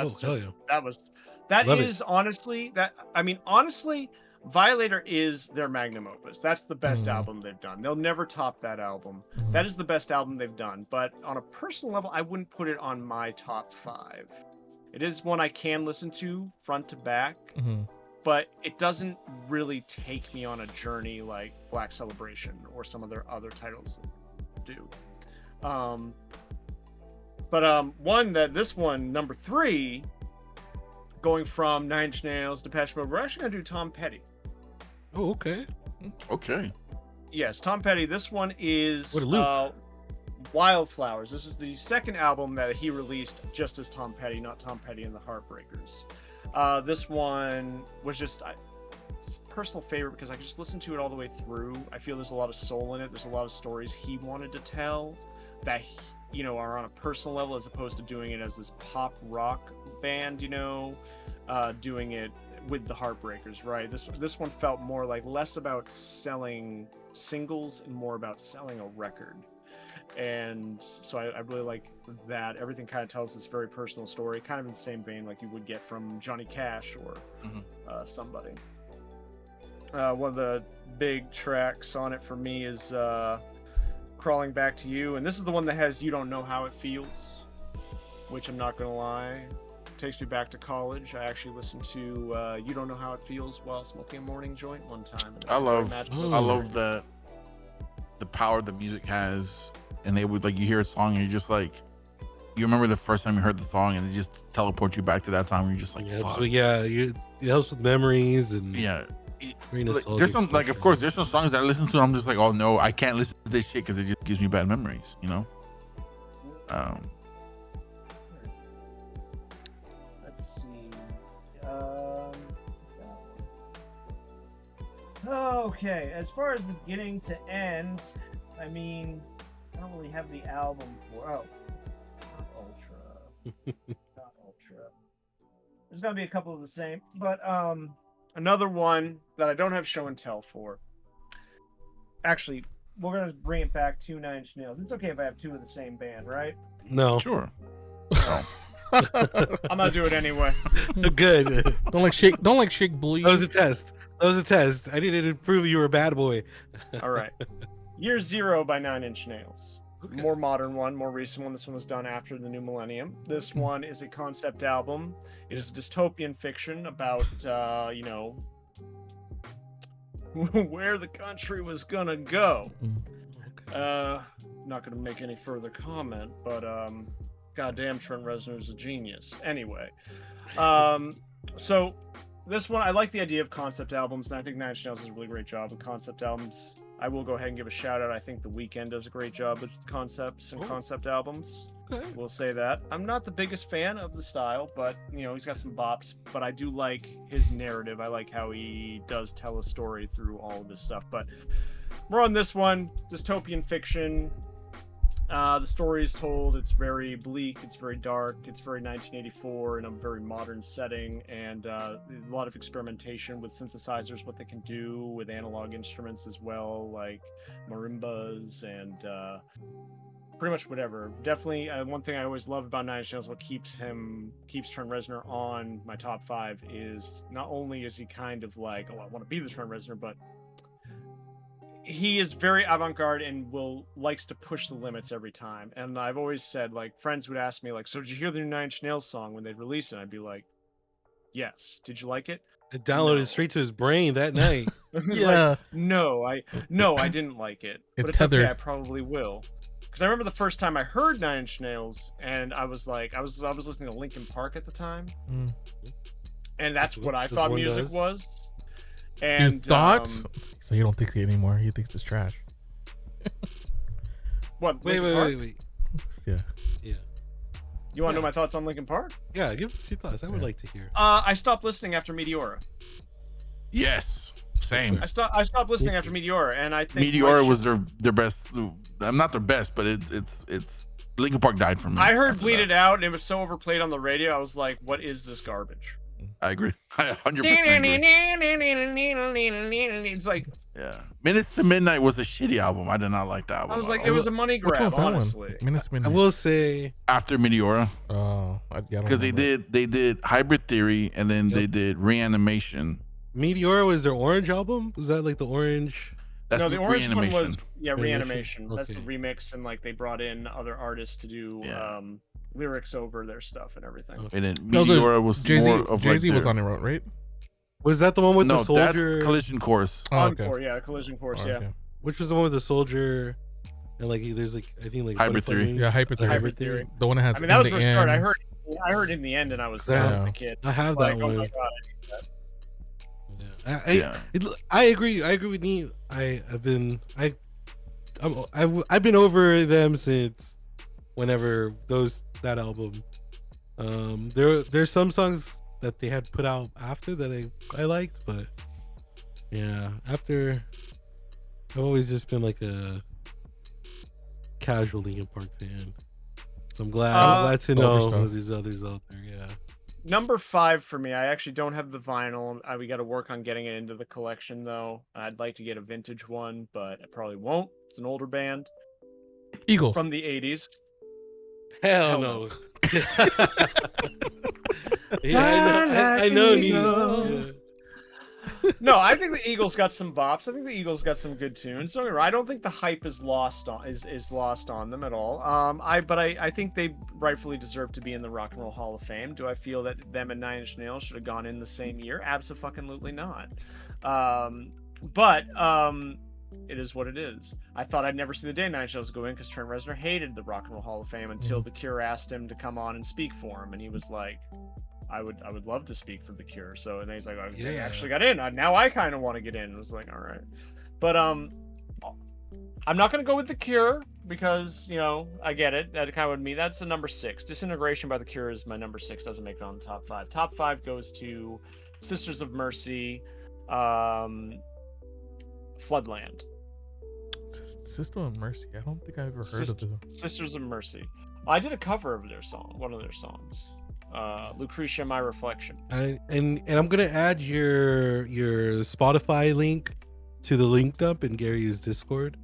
honestly, Violator is their magnum opus. That's the best album they've done. They'll never top that album. That is the best album they've done. But on a personal level, I wouldn't put it on my top 5. It is one I can listen to front to back, but it doesn't really take me on a journey like Black Celebration or some of their other titles do. This one, number 3, going from 9 Inch Nails, Depeche Mode, we're actually going to do Tom Petty. Oh, okay. Okay. Yes, Tom Petty. This one is... What a loop. Wildflowers. This is the second album that he released just as Tom Petty, not Tom Petty and the Heartbreakers. This one was just it's a personal favorite because I just listened to it all the way through. I feel there's a lot of soul in it. There's a lot of stories he wanted to tell that are on a personal level, as opposed to doing it as this pop rock band, doing it with the Heartbreakers, right? This one felt more like less about selling singles and more about selling a record. And so I really like that. Everything kind of tells this very personal story, kind of in the same vein like you would get from Johnny Cash or somebody. One of the big tracks on it for me is Crawling Back to You, and this is the one that has You Don't Know How It Feels, which I'm not gonna lie, takes me back to college. I actually listened to You Don't Know How It Feels while smoking a morning joint one time. I love the power the music has, and they would you hear a song and you're just like, you remember the first time you heard the song and it just teleports you back to that time where you're just like, yeah, fuck. so it helps with memories and There's some of course there's some songs that I listen to and I'm just like, oh no, I can't listen to this shit because it just gives me bad memories, Let's see. Okay, as far as beginning to end, I mean, I don't really have the album for. Not Ultra. Not Ultra. There's gonna be a couple of the same, but another one that I don't have show and tell for. Actually, we're gonna bring it back to Nine Inch Nails. It's okay if I have two of the same band, right? No. Sure. I'm gonna do it anyway. Good. Don't like Shake Bully. That was a test. I needed to prove you were a bad boy. All right. Year Zero by Nine Inch Nails. Okay. More modern one, more recent one. This one was done after the new millennium. This one is a concept album. It is a dystopian fiction about, where the country was gonna go. Not gonna make any further comment, but goddamn, Trent Reznor is a genius. Anyway, so this one, I like the idea of concept albums, and I think Nine Inch Nails does a really great job with concept albums. I will go ahead and give a shout out. I think The Weeknd does a great job with concepts and concept albums. Okay. We'll say that. I'm not the biggest fan of the style, but he's got some bops. But I do like his narrative. I like how he does tell a story through all of this stuff. But we're on this one, dystopian fiction. The story is told. It's very bleak. It's very dark. It's very 1984 in a very modern setting, and a lot of experimentation with synthesizers, what they can do with analog instruments as well, like marimbas and pretty much whatever. Definitely, one thing I always love about Nine Inch Nails, what keeps Trent Reznor on my top 5 is not only is he kind of like, I want to be the Trent Reznor, but he is very avant-garde and likes to push the limits every time. And I've always said, friends would ask me, so did you hear the new Nine Inch Nails song when they'd release it? I'd be like, yes. Did you like it? I downloaded straight to his brain that night. Yeah. No, I didn't like it. But it's okay, I probably will. Because I remember the first time I heard Nine Inch Nails, and I was listening to Linkin Park at the time. And that's what I thought music was. And you thought? So you don't think it anymore. He thinks it's trash. What? Wait. Yeah. You want to know my thoughts on Linkin Park? Yeah, give us your thoughts. I would like to hear. I stopped listening after Meteora. Yes. Same. I stopped listening after Meteora, and I think Meteora was their best. I'm not their best, but it's Linkin Park died for me. I heard Bleed It Out, and it was so overplayed on the radio. I was like, what is this garbage? I agree. I 100% agree. It's like, yeah. Minutes to Midnight was a shitty album. I did not like that album. I was like, it was a money grab, honestly. I will say after Meteora. Oh, because they did Hybrid Theory, and then they did Reanimation. Meteora was their orange album? Was that like the orange? No, the orange one was Reanimation. Okay. That's the remix, and they brought in other artists to do lyrics over their stuff and everything. And then Meteora was more of Jay-Z was on it, right? Was that the one with the soldier? That's Collision Course. Encore, yeah, Collision Course, yeah. Okay. Which was the one with the soldier? And there's I think Hybrid Theory. Yeah, Hybrid Theory. The one that has. I mean, that was where it started. I heard in the end, and I was a kid. I have that one. Oh my god, I need that. I agree. I agree with you. I've been over them since whenever that album. There's some songs that they had put out after that I liked, but yeah, after I've always just been like a casual Linkin Park fan. So I'm glad to know stuff. there's others out there. Yeah. Number 5 for me. I actually don't have the vinyl. We got to work on getting it into the collection though. I'd like to get a vintage one, but I probably won't. It's an older band Eagles. from the 80s. Hell no. Yeah, I know. Yeah. No, I think the Eagles got some bops. I think the Eagles got some good tunes. Don't get me wrong, I don't think the hype is lost on them at all. I think they rightfully deserve to be in the Rock and Roll Hall of Fame. Do I feel that them and Nine Inch Nails should have gone in the same year? Abso-fucking-lutely not. It is what it is. I thought I'd never see the day Nine Inch Nails go in because Trent Reznor hated the Rock and Roll Hall of Fame until The Cure asked him to come on and speak for him, and he was like, I would love to speak for The Cure. So, and then he's like, oh, they actually got in. Now I kind of want to get in. I was like, all right. But I'm not going to go with The Cure because, you know, I get it. That kind of would mean that's a number 6. Disintegration by The Cure is my number 6. Doesn't make it on the top 5. Top 5 goes to Sisters of Mercy, Floodland. System of Mercy. I don't think I've ever heard of them. Sisters of Mercy. Well, I did a cover of their song, one of their songs. Lucretia, My Reflection. And I'm gonna add your Spotify link to the link dump in Gary's Discord.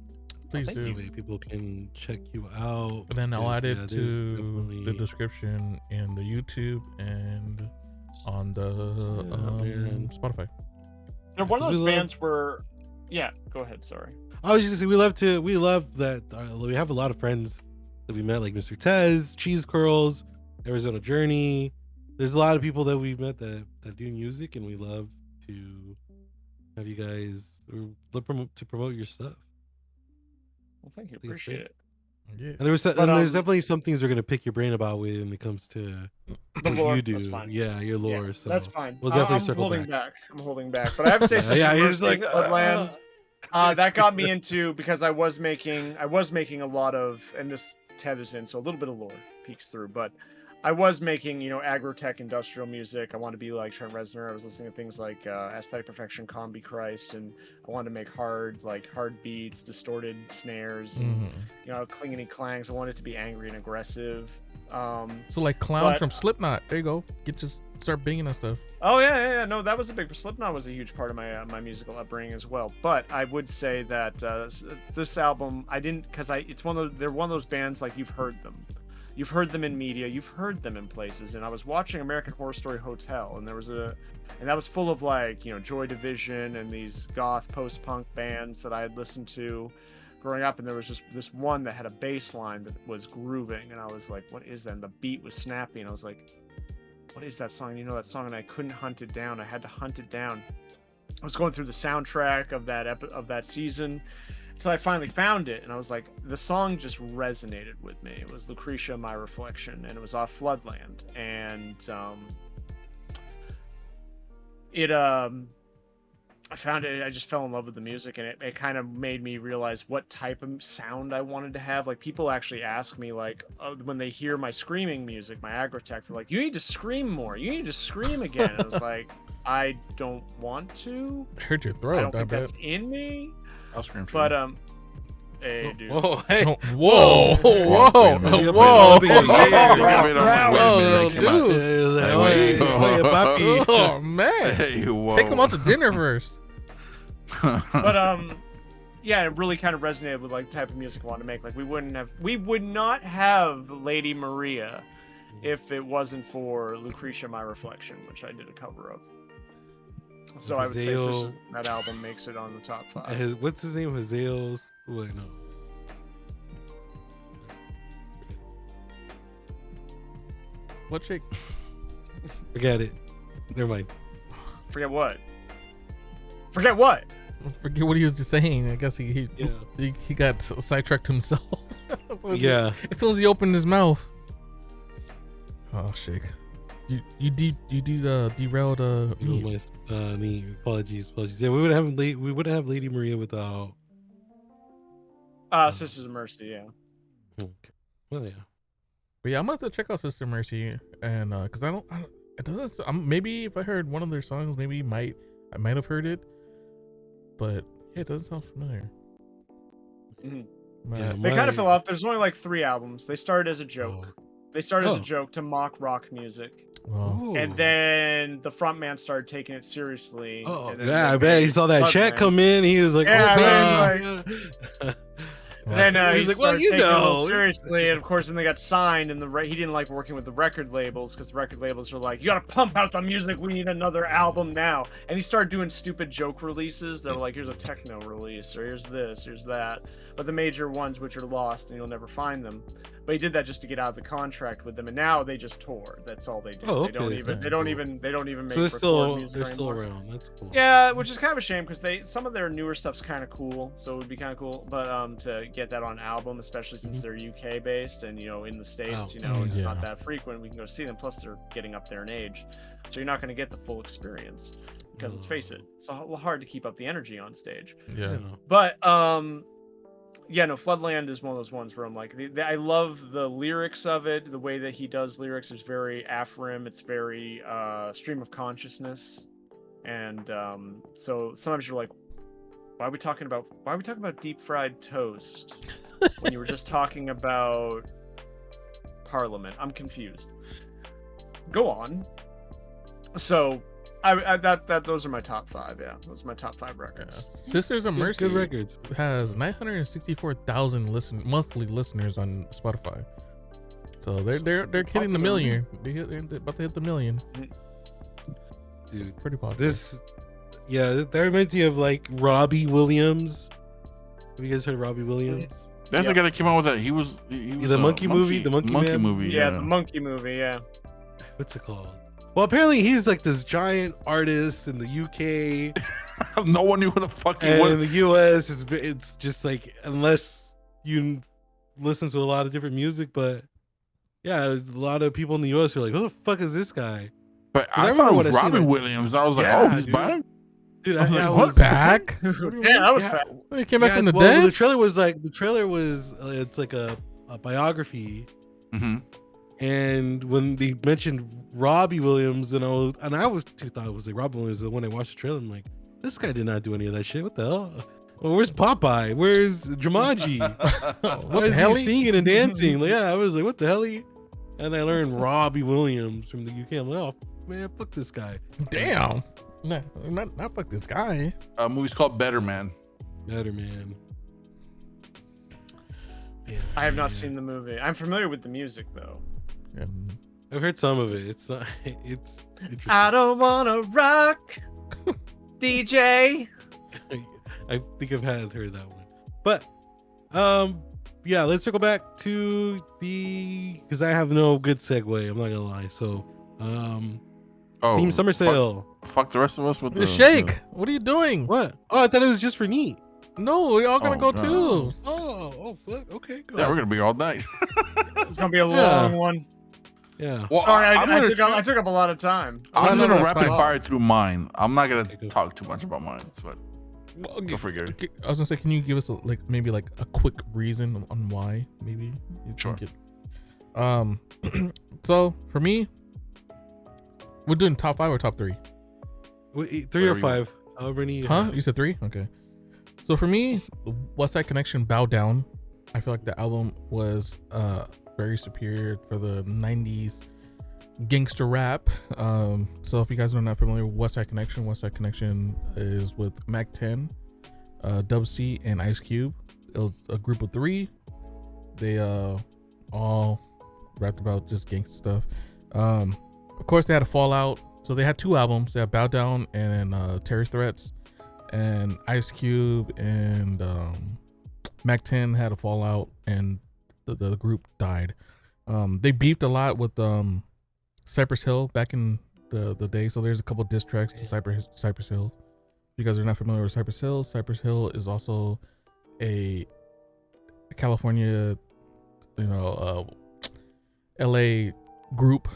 Please do. That way people can check you out. And then I'll add it to the description in the YouTube and on the Spotify. They're one of those bands where, yeah. Go ahead. Sorry. I was just gonna say we love that we have a lot of friends that we met, like Mr. Tez, Cheese Curls, Arizona Journey. There's a lot of people that we've met that do music, and we love to have you guys promote your stuff. Well, thank you. Appreciate it. Yeah. And there's definitely some things we're gonna pick your brain about when it comes to the lore. you do. That's fine. Yeah, your lore. Yeah, so that's fine. We'll definitely I'm circle holding back. I'm holding back, but I have to say, Sisters of Mercy, like Floodland. That got me into, because I was making a lot of, and this tethers in, so a little bit of lore peeks through, but I was making, you know, agro-tech industrial music. I wanted to be like Trent Reznor. I was listening to things like Aesthetic Perfection, Combi Christ, and I wanted to make hard beats, distorted snares, and, you know, clinging clangs. I wanted it to be angry and aggressive. So like Clown from Slipknot. There you go. Start banging and stuff. Oh yeah. No, that was Slipknot was a huge part of my musical upbringing as well. But I would say that this album, I didn't, because they're one of those bands, like, you've heard them. You've heard them in media, you've heard them in places, and I was watching American Horror Story Hotel, and that was full of, like, you know, Joy Division and these goth post-punk bands that I had listened to growing up, and there was just this one that had a bass line that was grooving, and I was like, what is that? And the beat was snappy, and I was like, what is that song? You know that song? And I couldn't hunt it down. I had to hunt it down. I was going through the soundtrack of that season until I finally found it, and I was like, the song just resonated with me. It was Lucretia, My Reflection, and it was off Floodland, and I found it, I just fell in love with the music, and it kind of made me realize what type of sound I wanted to have. Like, people actually ask me, like, when they hear my screaming music, my agro-tech, they're like, you need to scream more, you need to scream again. And I was like, I don't want to. I heard your throat. I don't think that's in me. I'll scream for But you. hey, dude. Whoa, hey. Whoa, oh man, take him out to dinner first. But yeah, it really kind of resonated with, like, the type of music I wanted to make. Like, we would not have Lady Maria if it wasn't for Lucretia, My Reflection, which I did a cover of. So I would say that album makes it on the top 5. What's his name? Hazael's. Wait, no. What chick? Forget it. Never mind. Forget what? Forget what? Forget what he was just saying. I guess he got sidetracked himself. Yeah. As soon as he opened his mouth. Oh shit. You derailed me. Apologies. Yeah, we wouldn't have Lady Maria without Sisters of Mercy, yeah. Okay. Well, yeah. But yeah, I'm gonna have to check out Sister Mercy, and because I don't, it doesn't. Maybe if I heard one of their songs, maybe I might have heard it, but yeah, it doesn't sound familiar. Yeah, They kind of fell off. There's only like 3 albums. They started as a joke. They started as a Oh. joke to mock rock music, Oh, and then the frontman started taking it seriously. Oh, and then yeah, they I bet he made saw that check Floodland. come in. He was like, Yeah, oh, Then he He's like, well, started you taking it a little know. seriously, and of course, when they got signed, and he didn't like working with the record labels because the record labels were like, "You gotta pump out the music. We need another album now." And he started doing stupid joke releases that were like, "Here's a techno release," or "Here's this, here's that." But the major ones, which are lost, and you'll never find them. But he did that just to get out of the contract with them, and now they just tour. That's all they do. Oh, They don't okay, even. that's They don't cool. even. They don't even make So record music they're still anymore. around. That's cool. Yeah, which is kind of a shame because some of their newer stuff's kind of cool, so it would be kind of cool. But to get that on album, especially since they're UK based and in the States, it's not that frequent. We can go see them. Plus, they're getting up there in age, so you're not going to get the full experience because let's face it, it's hard to keep up the energy on stage. yeah. But yeah, no, Floodland is one of those ones where I'm like, I love the lyrics of it. The way that he does lyrics is very Afrim. It's very stream of consciousness, and so sometimes you're like, why are we talking about deep fried toast when you were just talking about Parliament? I'm confused. Go on. So those are my top 5. Yeah, those are my top 5 records. Sisters of Mercy Good records. has 964,000 monthly listeners on Spotify. So they're hitting the million. They're about to hit the million. Dude, Pretty popular. that reminds me of like Robbie Williams. Have you guys heard of Robbie Williams? That's the guy that came out with that. He was The monkey movie? The Monkey Man? movie. Yeah, the monkey movie. Yeah. What's it called? Well, apparently he's like this giant artist in the UK. No one knew who the fuck he And was. in the US, it's just like, unless you listen to a lot of different music, but yeah, a lot of people in the US are like, who the fuck is this guy? But I I remember thought it when was I seen Robbie it. Williams. I was like, Yeah, oh, he's dude. back. Dude, I was like, I what? was Back? Yeah, that was Yeah. fat. He came back from the well, dead. the trailer was it's like a biography. Mm-hmm. And when they mentioned Robbie Williams, and I was thought it was like Robbie Williams. When I watched the trailer, I'm like, this guy did not do any of that shit. What the hell? Well, where's Popeye? Where's Jumanji? What Why the is hell? he singing and dancing? Like, yeah, I was like, what the hell? And I learned Robbie Williams from the UK. I'm like, oh man, fuck this guy. Damn. Not fuck this guy. Movie's called Better Man. Better man. Man, I have not man. seen the movie. I'm familiar with the music though. I've heard some of it. It's not. It's interesting. I don't wanna rock, DJ. I think I've heard that one. But yeah, let's circle back to because I have no good segue, I'm not gonna lie. So Steam Summer Sale. Fuck the rest of us with The shake. What are you doing? What? Oh, I thought it was just for neat. No, we all gonna Oh, go no. too. Oh, fuck. Okay, go. Yeah, we're gonna be here all night. It's gonna be a Yeah. long one. Yeah. Well, Sorry, I'm gonna I took up a lot of time. I'm No, gonna that's rapid fine. fire through mine. I'm not gonna Okay, go. talk too much about mine, but Well, go for it, Gary. okay, I was gonna say, can you give us maybe a quick reason on why maybe you Sure. think it? So for me, we're doing top 5 or top 3? Wait, 3 or Whatever you 5. However many. you Huh? have. You said 3? Okay. So for me, West Side Connection, Bow Down. I feel like the album was very superior for the 90s gangster rap. So if you guys are not familiar with West Side Connection is with Mac 10, Dub C, and Ice Cube. It was a group of 3. They all rapped about just gangster stuff. Of course, they had a fallout. So they had 2 albums. They had Bow Down and Terrorist Threats. And Ice Cube and Mac 10 had a fallout, and the group died. They beefed a lot with Cypress Hill back in the day. So there's a couple diss tracks to Cypress Hill. If you guys are not familiar with Cypress Hill is also a California, LA group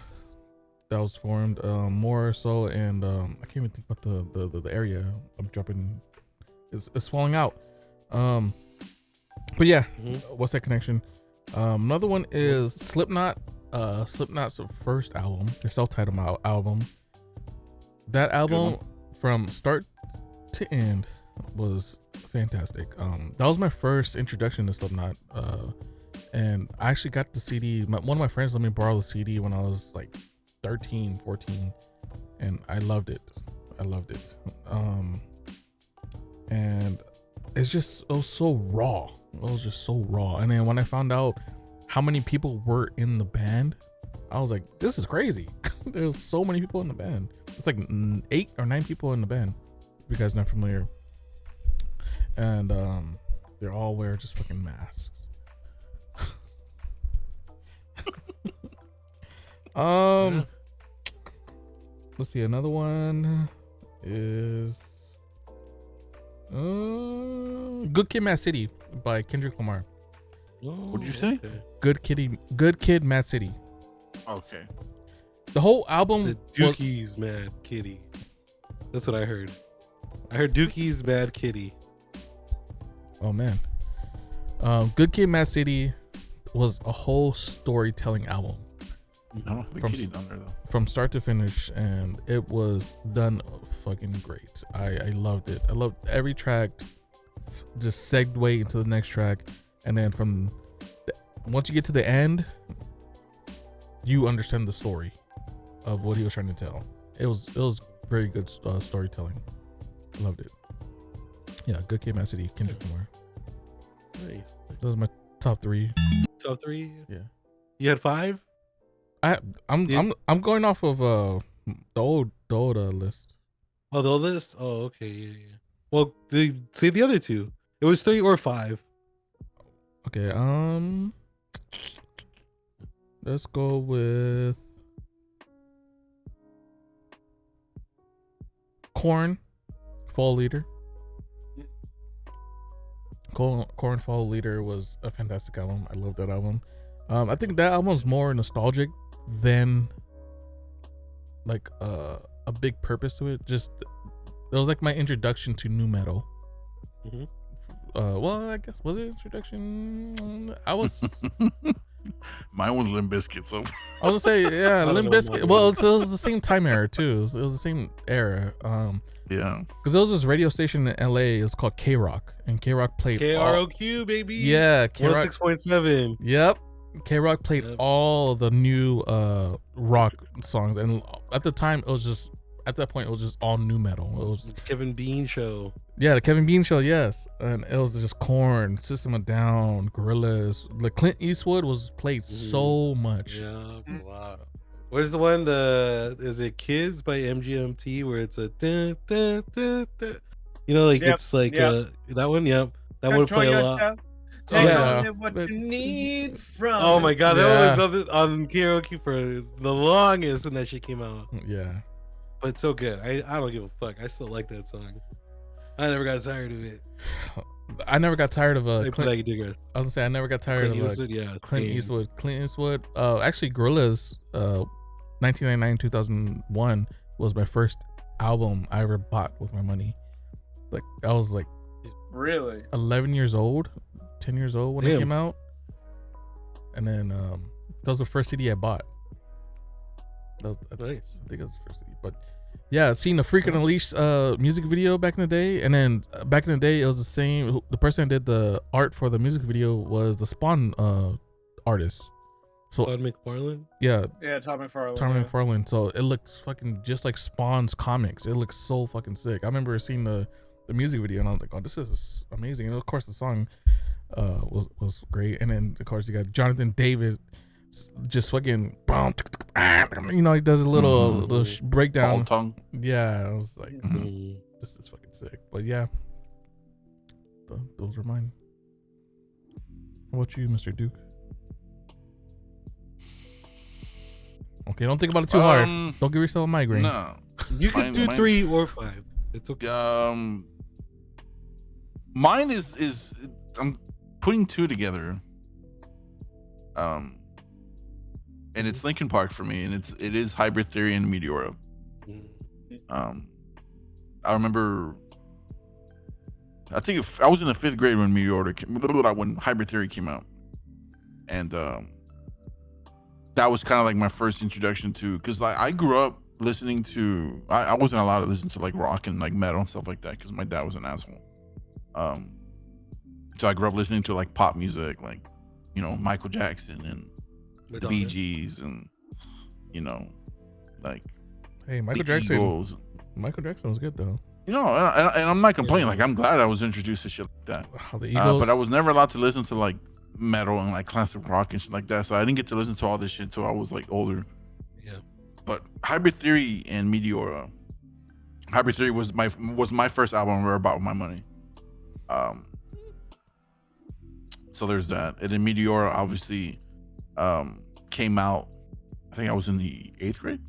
that was formed more so, and I can't even think about the area I'm dropping. It's falling out. But yeah, Mhm. what's that connection? Another one is Slipknot. Slipknot's first album, their self-titled album. That album from start to end was fantastic. That was my first introduction to Slipknot. And I actually got the CD. One of my friends let me borrow the CD when I was like 13, 14, and I loved it. And it was so raw. It was just so raw. And then when I found out how many people were in the band, I was like, this is crazy. There's so many people in the band. It's like 8 or 9 people in the band, if you guys not familiar. And they all wear just fucking masks. Yeah. Let's see, another one is Good Kid Mad City by Kendrick Lamar. What'd you say? Okay. Good Kid Mad City. Okay. The whole album The Dookie's Mad Kitty. That's what I heard. I heard Dookie's Mad Kitty. oh man. Good Kid Mad City was a whole storytelling album I don't have a From- kitty down there though. from start to finish, and it was done fucking great. I loved it. I loved every track, just segued into the next track, and then once you get to the end, you understand the story of what he was trying to tell. It was very good storytelling. I loved it. Yeah, Good Kid, Mad City, Kendrick Lamar. Nice. Those are my top 3. Top 3? Yeah. You had 5? I'm going off of the old list. Oh, the old list? Oh, okay. Yeah. Well, say the other 2. It was 3 or 5. Okay, let's go with Korn, Fall Leader. Korn Fall Leader was a fantastic album. I love that album. I think that album's more nostalgic than like a big purpose to it. Just it was like my introduction to nu metal. Mhm. Well, I guess was it introduction? I was Mine was Limp Bizkit, so I was gonna say, yeah, don't Limp know, Bizkit. mine Well, was- it was the same time era too. It was the same era. yeah. Because there was this radio station in LA. It was called K Rock, and K Rock played KROQ, baby. Yeah, K Rock. 106.7. Yep, K Rock played Yep. all the new rock songs, and at the time, it was just at that point, it was just all new metal. It was Kevin Bean Show. yeah, the Kevin Bean Show, yes, and it was just Korn, System of a Down, Gorillaz. Like Clint Eastwood was played so much. Yeah, wow. Where's the one? Is it Kids by MGMT where it's a dun, dun, dun, dun. You know, like Yep, it's like yep. that one. Yep, that would play a lot. Take yeah. only what you need from. Oh my god, Yeah. that was on karaoke for the longest when that shit came out. Yeah. But it's so good. I don't give a fuck. I still like that song. I never got tired of it. I never got tired of But Clint. I digress. I was gonna say I never got tired Clint of Eastwood, yeah, Clint same. Eastwood. Clint Eastwood. Actually, Gorillaz. 1999 2001 was my first album I ever bought with my money. Like I was like Really? 11 years old, 10 years old when it Damn. came out, and then that was the first CD I bought. I Nice. think it was the first CD, but yeah, seeing the Freak and Unleashed music video back in the day, and then back in the day it was the same. The person that did the art for the music video was the Spawn artist. So Todd McFarlane. yeah, Yeah, Tom McFarlane. Tom yeah. McFarlane. So it looks fucking just like Spawn's comics. It looks so fucking sick. I remember seeing the music video and I was like, oh, this is amazing. And of course the song was great. And then of course you got Jonathan David just fucking you know, he does a little Ball breakdown. tongue. Yeah, I was like, Mm. this is fucking sick. But yeah, those are mine. How about you, Mr. Duke? Okay, don't think about it too hard. Don't give yourself a migraine. No. You can do Mine- 3 or 5. It's okay. Mine is I'm putting 2 together. And it's Linkin Park for me, and it is Hybrid Theory and Meteora. I remember I think I was in the 5th grade when when Hybrid Theory came out, and that was kind of like my first introduction to, because I grew up listening to, I wasn't allowed to listen to like rock and like metal and stuff like that because my dad was an asshole. So I grew up listening to like pop music, like, you know, Michael Jackson and the Bee Gees, and, you know, like, Hey, Michael the Jackson. Eagles. Michael Jackson was good though. You know, and I'm not complaining. Like, I'm glad I was introduced to shit like that. The Eagles. But I was never allowed to listen to like metal and like classic rock and shit like that. So I didn't get to listen to all this shit until I was like older. Yeah. But Hybrid Theory and Meteora. Hybrid Theory was my first album I ever bought with my money. So there's that. And then Meteora obviously came out, I think I was in the 8th grade.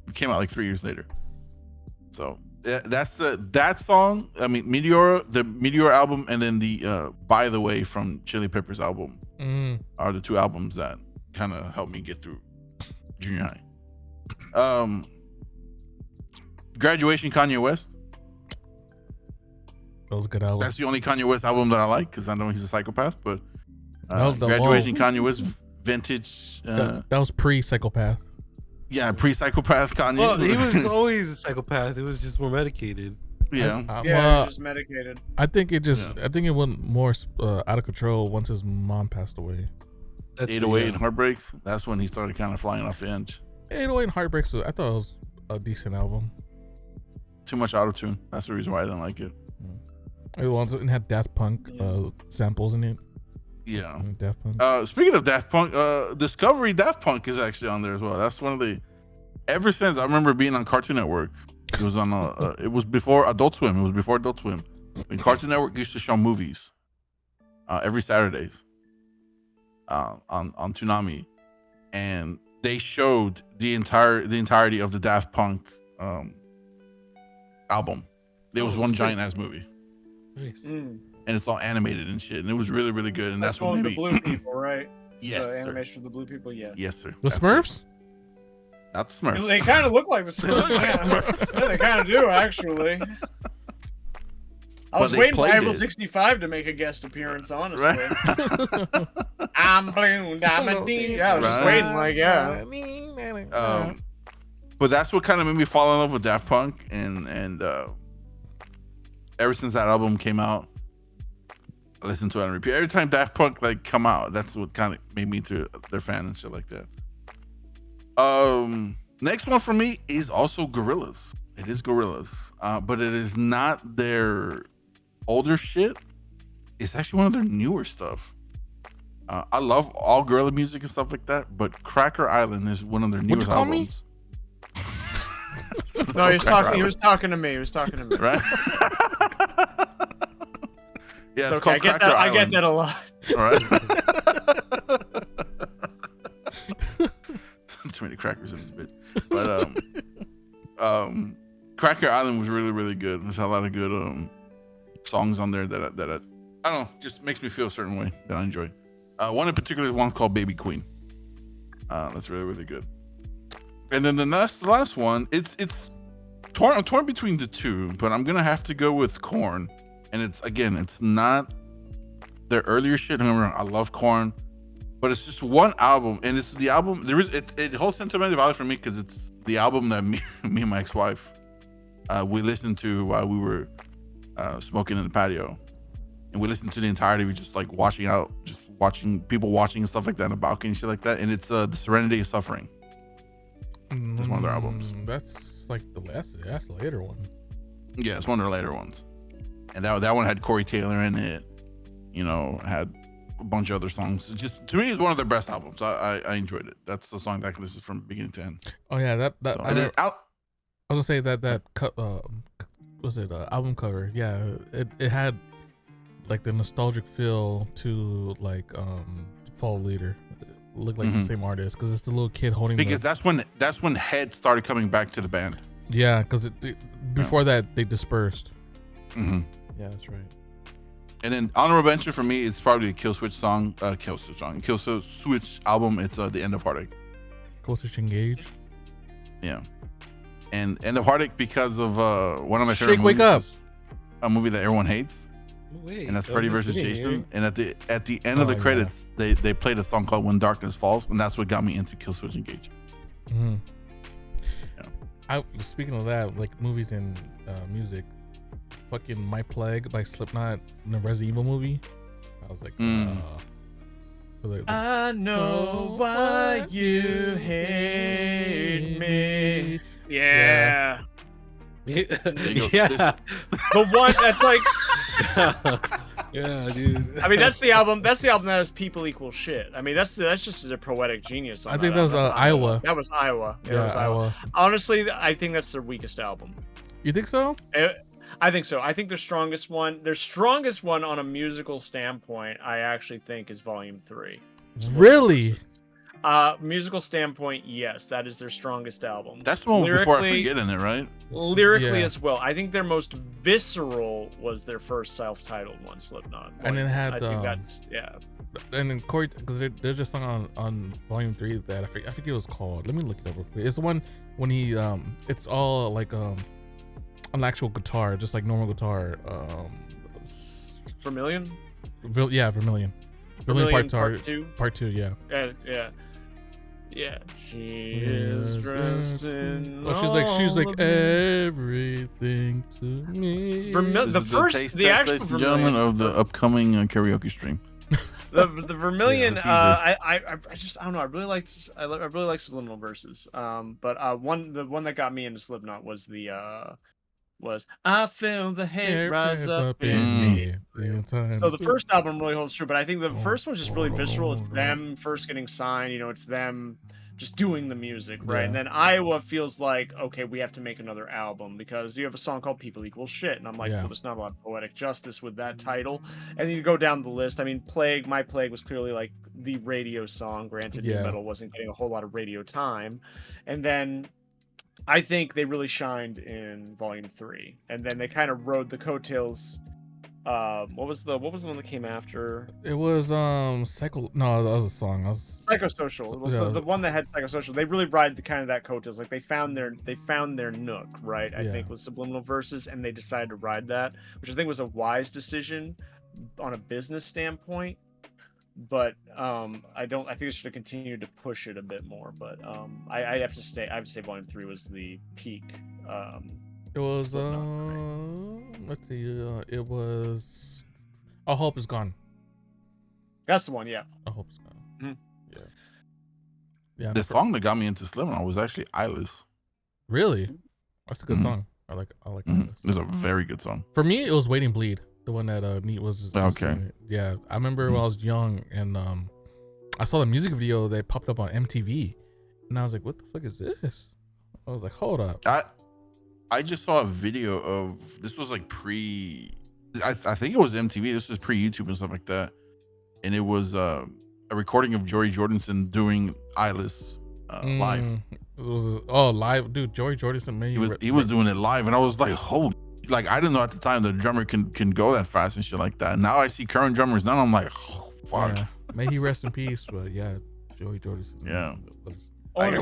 It came out like 3 years later. So that's that song. I mean, Meteora, the Meteora album, and then the By the Way from Chili Peppers album are the 2 albums that kind of helped me get through junior high. Graduation, Kanye West. That was a good album. That's the only Kanye West album that I like because I know he's a psychopath. But The Graduation, Kanye West, vintage. That was pre-psychopath. Yeah, pre-psychopath Kanye. Well, he was always a psychopath. It was just more medicated. Yeah. Yeah, he was just medicated. I think it just, I think it went more out of control once his mom passed away. That's 808 and Heartbreaks. That's when he started kind of flying off the edge. 808 and Heartbreaks, I thought it was a decent album. Too much auto-tune. That's the reason why I didn't like it. It had Daft Punk samples in it. Yeah. Daft Punk. Speaking of Daft Punk, Discovery Daft Punk is actually on there as well. That's one of the. Ever since I remember being on Cartoon Network, it was on. It was before Adult Swim. It was before Adult Swim. When Cartoon Network used to show movies every Saturdays on Toonami, and they showed the entirety of the Daft Punk album. There was one giant ass movie. Nice. And it's all animated and shit, and it was really, really good. And that's what one made the me. blue people, right? Yes, the sir. animation of the blue people. Yeah. Yes, sir. The Smurfs? Not the Smurfs. They kind of look like the Smurfs. Yeah, they kind of do actually. I was waiting for April 65 to make a guest appearance, honestly. Right? I'm blue, I'm D. I was just waiting, like, yeah. But that's what kind of made me fall in love with Daft Punk, and ever since that album came out, I listened to it on repeat. Every time Daft Punk like come out, that's what kind of made me to their fan and shit like that. Next one for me is also Gorillaz. It is Gorillaz, but it is not their older shit. It's actually one of their newer stuff. I love all Gorilla music and stuff like that, but Cracker Island is one of their newest albums. No, he was talking to me. He was talking to me. Right? Yeah, it's okay. I get that a lot. All right. Too many crackers in this bitch. But Cracker Island was really, really good. There's a lot of good songs on there that I don't know, just makes me feel a certain way that I enjoy. One in particular is one called Baby Queen. That's really, really good. And then the last one, it's torn. I'm torn between the two, but I'm gonna have to go with Korn. And it's not their earlier shit. Remember, I love Korn, but it's just one album, and it's the album. It holds sentimental value for me because it's the album that me and my ex-wife we listened to while we were smoking in the patio, and we listened to the entirety. We just like watching people watching and stuff like that on the balcony and shit like that. And it's The Serenity of Suffering. That's one of their albums. That's like that's the later one. Yeah, it's one of their later ones. And that one had Corey Taylor in it. You know, had a bunch of other songs. Just to me, it's one of their best albums. I enjoyed it. That's the song that I can listen from beginning to end. Oh yeah, I was gonna say that was it album cover? Yeah, it had like the nostalgic feel to like Fall Leader. It looked like the same artist because it's the little kid holding. Because that's when Head started coming back to the band. Yeah, because before that they dispersed. Mm-hmm. Yeah, that's right. And then honorable mention for me is probably a Kill Switch album. It's The End of Heartache. Kill Switch Engage. Yeah, and End of Heartache because of one of my favorite Shake movies. Wake Up. A movie that everyone hates. Wait, and that's I'm Freddy just versus sitting Jason. here. And at the end of the Oh, yeah. credits, they played a song called "When Darkness Falls," and that's what got me into Killswitch Engage. Mm-hmm. Yeah. Speaking of that, like movies and music, fucking My Plague by Slipknot in the Resident Evil movie. I was like, I know why you hate me. Yeah. There you go. Yeah. The one that's like, Yeah, dude. I mean, that's the album. That's the album that has "People Equal Shit." I mean, that's just a poetic genius. On I think that that was album. That's Iowa. That was Iowa. Yeah, Yeah, it was Iowa. Iowa. Honestly, I think that's their weakest album. You think so? I think so. I think their strongest one on a musical standpoint, I actually think is Volume 3. Really? Musical standpoint, yes, that is their strongest album. That's the one before I forget in it, right? Lyrically Yeah. as well. I think their most visceral was their first self-titled one, Slipknot. And it had, I think that's And then Corey, because there's a song on Volume 3 that I forget it was called. Let me look it up real quick. It's the one when he it's all like an actual guitar, just like normal guitar. Vermilion? Yeah, Vermilion. Vermilion Part 2. Part 2, yeah. Yeah. She is dressed in. Oh, she's like everything to me. The actual ladies and gentlemen, Vermilion of the upcoming karaoke stream. the Vermilion. Yeah, I just I don't know. I really like subliminal verses. But the one that got me into Slipknot was I feel the hate rise up in me. So the first album really holds true, but I think the first one's just really visceral. It's them first getting signed, it's them just doing the music, right? Yeah. And then Iowa feels like, okay, we have to make another album because you have a song called People Equal Shit. And I'm like, well, there's not a lot of poetic justice with that title. And you go down the list. I mean, My Plague was clearly like the radio song. Granted, new metal wasn't getting a whole lot of radio time. And then I think they really shined in Volume 3, and then they kind of rode the coattails. What was the one that came after? It was No, that was a song. Psychosocial. It was the one that had Psychosocial. They really ride the kind of that coattails. Like they found their nook, right? I think with subliminal verses, and they decided to ride that, which I think was a wise decision on a business standpoint. But I think it should have continued to push it a bit more. But I have to say Volume 3 was the peak. It was let's see, it was All Hope Is Gone. That's the one, yeah. All Hope Is Gone. Mm-hmm. Yeah. The song that got me into Slipknot was actually Eyeless. Really? That's a good song. I like Eyeless. It's a very good song. For me, it was Waiting Bleed, the one that Neat was Okay. singing. Yeah, I remember when I was young and I saw the music video that popped up on MTV, and I was like, "What the fuck is this?" I was like, "Hold up." I just saw a video of this was like I think it was MTV. This was pre-YouTube and stuff like that, and it was a recording of Joey Jordison doing Eyeless live. It was live, dude. Joey Jordison, man, He was doing it live, and I was like, "Holy!" Like I didn't know at the time the drummer can go that fast and shit like that. Now I see current drummers now, I'm like, "Oh, fuck." Yeah. May he rest in peace. But yeah, Joey Jordison. Yeah. Only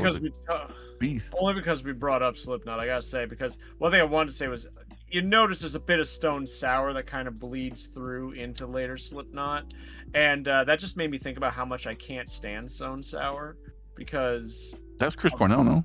because we brought up Slipknot, I gotta say, because one thing I wanted to say was, you notice there's a bit of Stone Sour that kind of bleeds through into later Slipknot, and that just made me think about how much I can't stand Stone Sour, because that's Chris Cornell, no,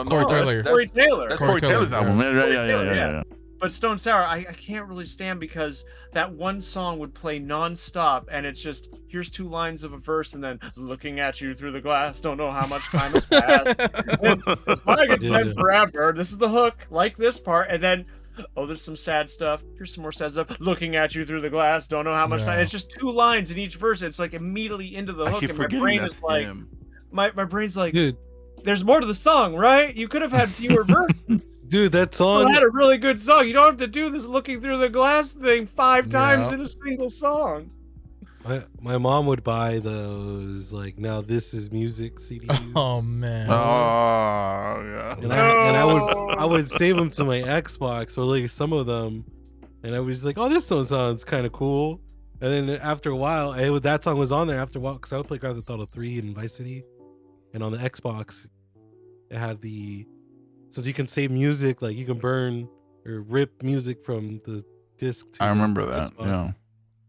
Corey Taylor. That's Corey Taylor. That's Corey Taylor's album. Yeah. But Stone Sour, I can't really stand, because that one song would play nonstop, and it's just, here's 2 lines of a verse, and then looking at you through the glass, don't know how much time has passed. It's like it's been forever. This is the hook, like this part, and then there's some sad stuff. Here's some more sad stuff. Looking at you through the glass, don't know how much time. It's just 2 lines in each verse. It's like immediately into the hook, and my brain is like, my brain's like, dude, there's more to the song, right? You could have had fewer verses. Dude, that song had a really good song. You don't have to do this looking through the glass thing 5 times in a single song. My mom would buy those, like, Now This Is Music CDs. Oh man. Oh yeah. And I would save them to my Xbox, or like some of them, and I was like, oh, this song sounds kind of cool. And then after a while, that song was on there after a while, because I would play Grand Theft Auto 3 and Vice City, and on the Xbox, it had so you can save music, like you can burn or rip music from the disc. To I the remember that. Xbox. Yeah.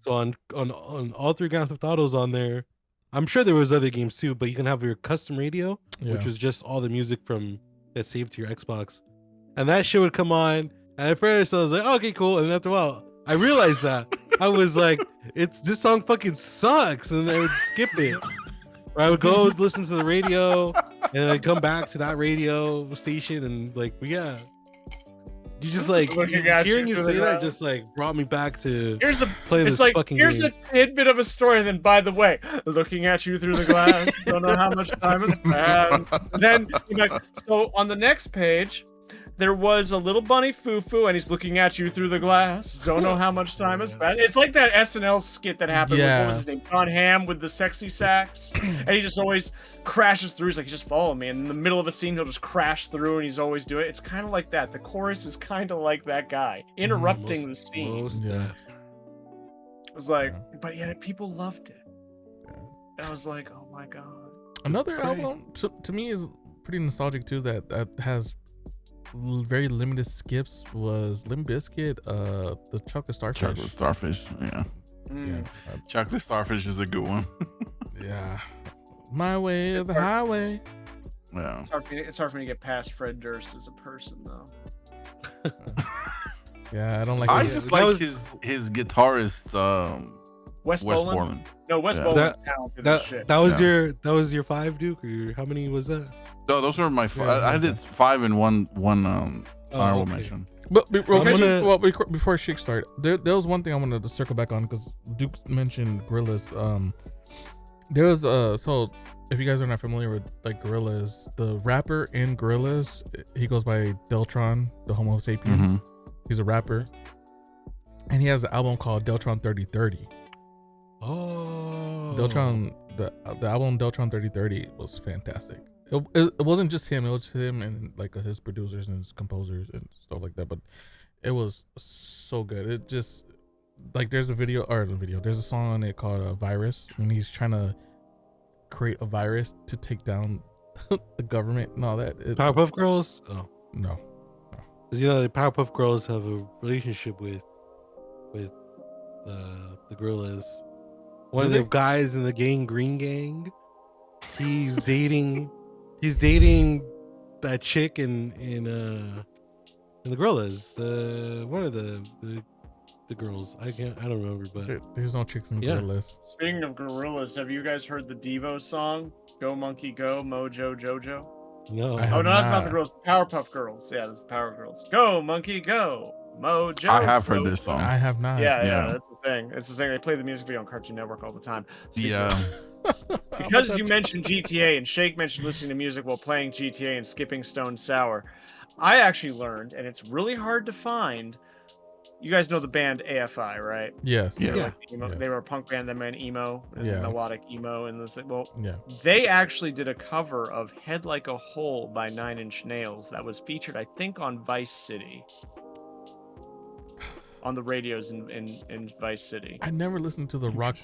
So on all three Grand Theft Autos on there, I'm sure there was other games too, but you can have your custom radio, which was just all the music from that saved to your Xbox, and that shit would come on. And at first I was like, okay, cool. And after a while, I realized that I was like, this song fucking sucks, and I would skip it. Or I would go listen to the radio, and I'd come back to that radio station, and like, yeah. You just like hearing you say that just like brought me back to playing this fucking here's game. a tidbit of a story, and then by the way, looking at you through the glass, don't know how much time has passed. Then you're like, so on the next page, there was a little bunny foo-foo, and he's looking at you through the glass. Don't know how much time has passed. It's like that SNL skit that happened with, what was his name? John Hamm with the sexy sax. And he just always crashes through. He's like, just follow me. And in the middle of a scene, he'll just crash through, and he's always doing it. It's kind of like that. The chorus is kind of like that guy, interrupting the scene. It's like, but yet people loved it. I was like, oh my God. Another album to me is pretty nostalgic too, that has very limited skips, was Limp Bizkit, the Chocolate Starfish. Chocolate Starfish, yeah. Chocolate Starfish is a good one. Yeah. My Way or the Highway. Yeah. It's hard for me to get past Fred Durst as a person, though. Yeah, I don't like. I just like his guitarist, Wes Borland. No, Wes Borland's talented as shit. That was your 5, Duke, or how many was that? No, those were my 5. I did 5 in one honorable mention. But before Chic start, there was one thing I wanted to circle back on, because Duke mentioned Gorillaz. There was so if you guys are not familiar with like Gorillaz, the rapper in Gorillaz, he goes by Deltron, the Homo sapien. Mm-hmm. He's a rapper, and he has an album called Deltron 3030. Oh, Deltron, the album Deltron 3030 was fantastic. It wasn't just him; it was him and like his producers and his composers and stuff like that. But it was so good. It just like there's a song on it called "Virus," and he's trying to create a virus to take down the government and all that. Powerpuff Girls? Oh no, because the Powerpuff Girls have a relationship with the Gorillaz. One of the guys in the gang, Green Gang, he's dating that chick in the Gorillaz. One of the girls. I don't remember, but there's no chicks in Gorillaz. Speaking of Gorillaz, have you guys heard the Devo song? Go Monkey Go, Mojo Jojo? No. Oh no, that's not the girls. Powerpuff Girls. Yeah, this is the Power Girls. Go Monkey Go, Mojo. I have heard this song. I have not. Yeah, that's the thing. It's the thing. They play the music video on Cartoon Network all the time. Yeah. Because you mentioned GTA and Shake mentioned listening to music while playing GTA and skipping Stone Sour, I actually learned, and it's really hard to find. You guys know the band AFI, right? Yes. Yeah. They were a punk band that meant emo and melodic emo, and they actually did a cover of "Head Like a Hole" by 9 Inch Nails that was featured, I think, on Vice City. On the radios in Vice City. I never listened to the rock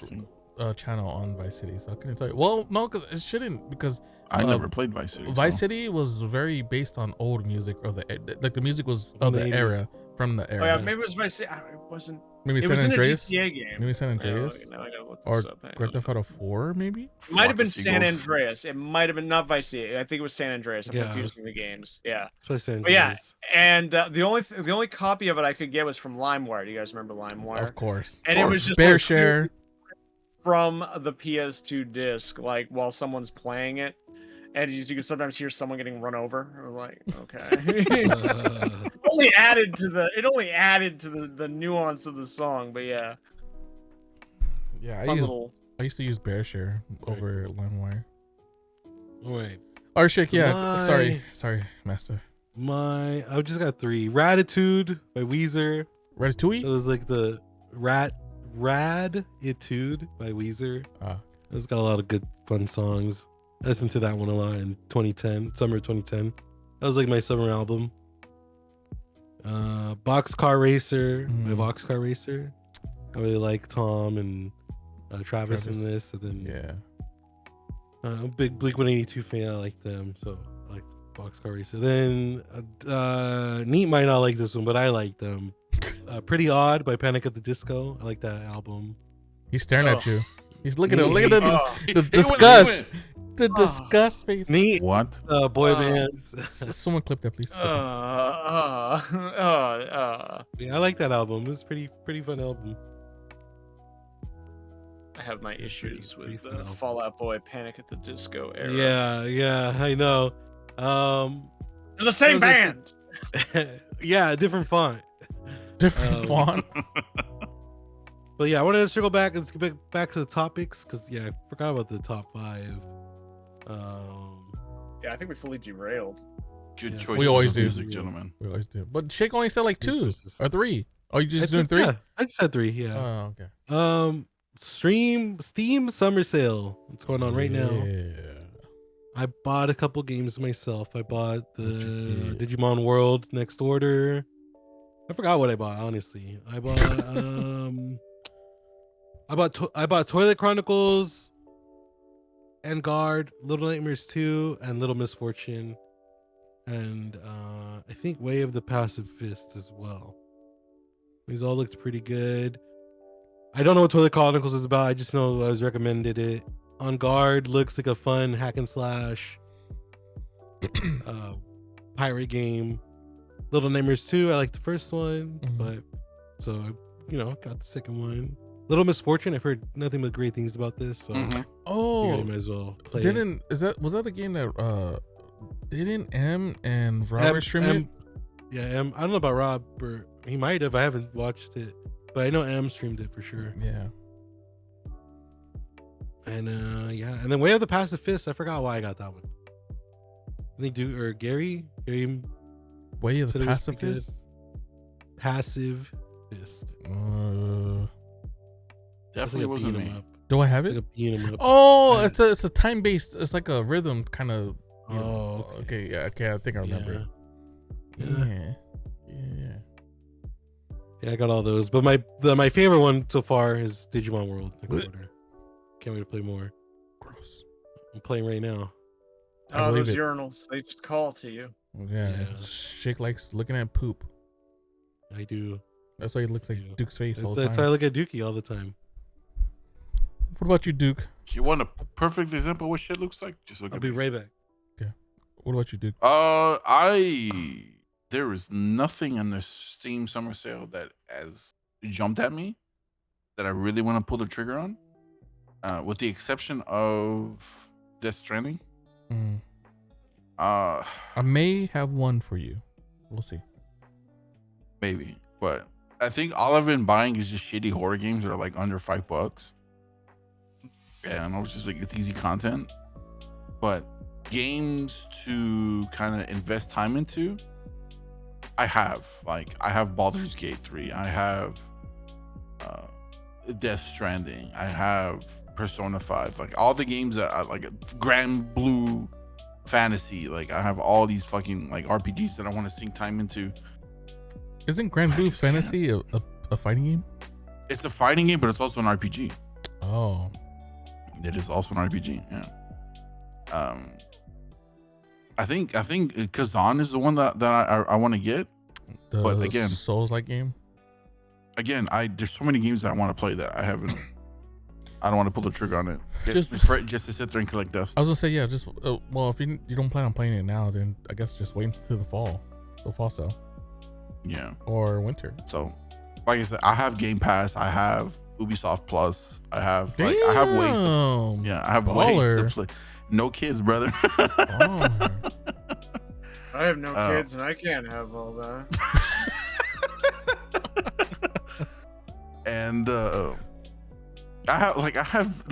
channel on Vice City, so I couldn't tell you. Well, no, because it shouldn't, because I never played Vice City. Vice City was very based on old music, or the music was of the era, from the era. Oh yeah, maybe it was Vice City. It wasn't. Maybe it San was Andreas. In a GTA game. Maybe San Andreas. No, I gotta look or this up. Grand Theft Auto 4, maybe. It might have been San Andreas. It might have been not Vice City. I think it was San Andreas. I'm confusing the games. Yeah. But yeah, and the only copy of it I could get was from LimeWire. Do you guys remember LimeWire? Of course. And it was just Bear Share from the PS2 disc, like while someone's playing it, and you can sometimes hear someone getting run over. I'm like, okay. It only added to the nuance of the song, but yeah. Yeah, I used to use Bear Share over LimeWire. Wait. Or Shake, sorry, Master. I just got 3. Ratitude by Weezer. Ratatouille? It was like the Raditude by Weezer. It's got a lot of good fun songs. I listened to that one a lot in summer 2010. That was like my summer album. Boxcar Racer by Boxcar Racer. I really like Tom and Travis in this, and then I'm a big Blink-182 fan. I like them, so I like Boxcar Racer. Then Neat might not like this one, but I like them. Pretty Odd by Panic at the Disco. I like that album. He's staring at Ugh. you. He's looking at him. Look at the He disgust. went. The disgust face. Neat What? boy bands. Someone clip that, please. Yeah, I like that album. It was pretty fun album. I have my issues pretty with fun album. Fall Out Boy, Panic at the Disco era. Yeah, I know. They're the same Those are band. yeah, different font. Different font. But yeah, I wanted to circle back and get back to the topics because I forgot about the top 5. Yeah, I think we fully derailed. Good Yeah. choice. We always of do. music, gentlemen. We always do. But Shake only said like 2 or 3. Oh, you just doing 3? Yeah, I just said 3. Yeah. Oh, okay. Steam summer sale. What's going on right now? Yeah. I bought a couple games myself. I bought the What'd you Digimon World Next Order. I forgot what I bought, honestly. I bought I bought Toilet Chronicles, Guard, Little Nightmares 2, and Little Misfortune. And I think Way of the Passive Fist as well. These all looked pretty good. I don't know what Toilet Chronicles is about. I just know I was recommended it. On Guard looks like a fun hack and slash pirate game. Little Nightmares 2, I like the first one, but so I, got the second one. Little Misfortune, I've heard nothing but great things about this, so Oh, I might as well play it. Was that the game that didn't M and Robert stream it? Yeah, I don't know about Rob, or he might have. I haven't watched it, but I know M streamed it for sure. Yeah. And and then Way of the Passive Fist, I forgot why I got that one. I think Gary Way of said the it was Passive pretty good. Fist? Passive Fist. Definitely wasn't me. Do I have It's it? like a beat 'em up. Oh, it's a time based. It's like a rhythm kind of. Oh, okay. Yeah. Okay. I think I remember. Yeah. Yeah. Yeah, I got all those. But my favorite one so far is Digimon World Next Order. Can't wait to play more. Gross. I'm playing right now. I Oh, believe those it. urinals, they just call to you. Yeah. Yeah. Shake likes looking at poop. I do. That's why it looks like Yeah. Duke's face all the That's why I time. look at Dookie all the time. What about you, Duke? You want a perfect example of what shit looks like? Just look I'll at be me. right back. What about you, Duke? There is nothing in the Steam summer sale that has jumped at me that I really want to pull the trigger on, with the exception of Death Stranding. I may have one for you. We'll see. Maybe, but I think all I've been buying is just shitty horror games that are like under $5. Yeah, I know it's just like it's easy content, but games to kind of invest time into, I have Baldur's Gate 3, I have Death Stranding, I have Persona 5, like all the games that I like, Grand Blue Fantasy, like I have all these fucking like RPGs that I want to sink time into. Isn't Grand Blue Fantasy a fighting game? It's a fighting game, but it's also an RPG. Oh. It is also an RPG, yeah. I think Kazan is the one that I want to get. But again, Souls-like game. Again, there's so many games that I want to play that I haven't. I don't want to pull the trigger on it. Just to sit there and collect dust. I was gonna say, yeah, just well, if you don't plan on playing it now, then I guess just wait until the fall sale. Yeah. Or winter. So, like I said, I have Game Pass. I have Ubisoft Plus. I have I have ways. I have ways to play. No kids, brother. I have no kids, and I can't have all that. And I have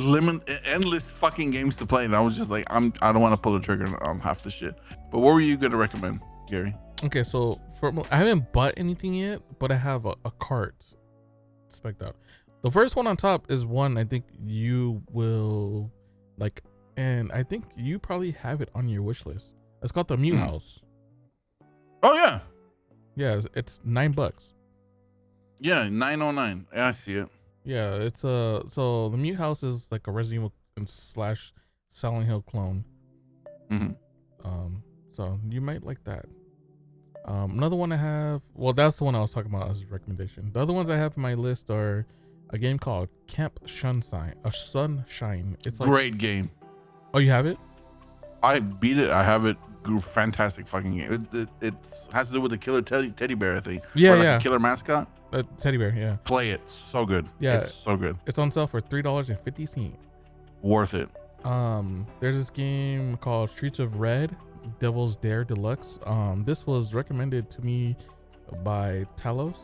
endless fucking games to play, and I was just like, I don't want to pull the trigger on half the shit. But what were you gonna recommend, Gary? Okay, so I haven't bought anything yet, but I have a cart spec'd out. The first one on top is one I think you will like, and I think you probably have it on your wish list. It's called the Mew House. Oh yeah. Yeah, it's $9. Yeah, 909. Yeah, I see it. Yeah, it's so the Mew House is like a Resident Evil / Silent Hill clone. So you might like that. Another one I have, well, that's the one I was talking about as a recommendation. The other ones I have in my list are a game called Camp Sunshine. It's like, Great game. oh, you have it? I beat it. I have it. Fantastic fucking game. It has to do with the killer teddy bear thing. Yeah, or like yeah. a killer mascot. Teddy bear, yeah. Play it. So good. Yeah. It's so good. It's on sale for $3.50. Worth it. There's this game called Streets of Red, Devil's Dare Deluxe. This was recommended to me by Talos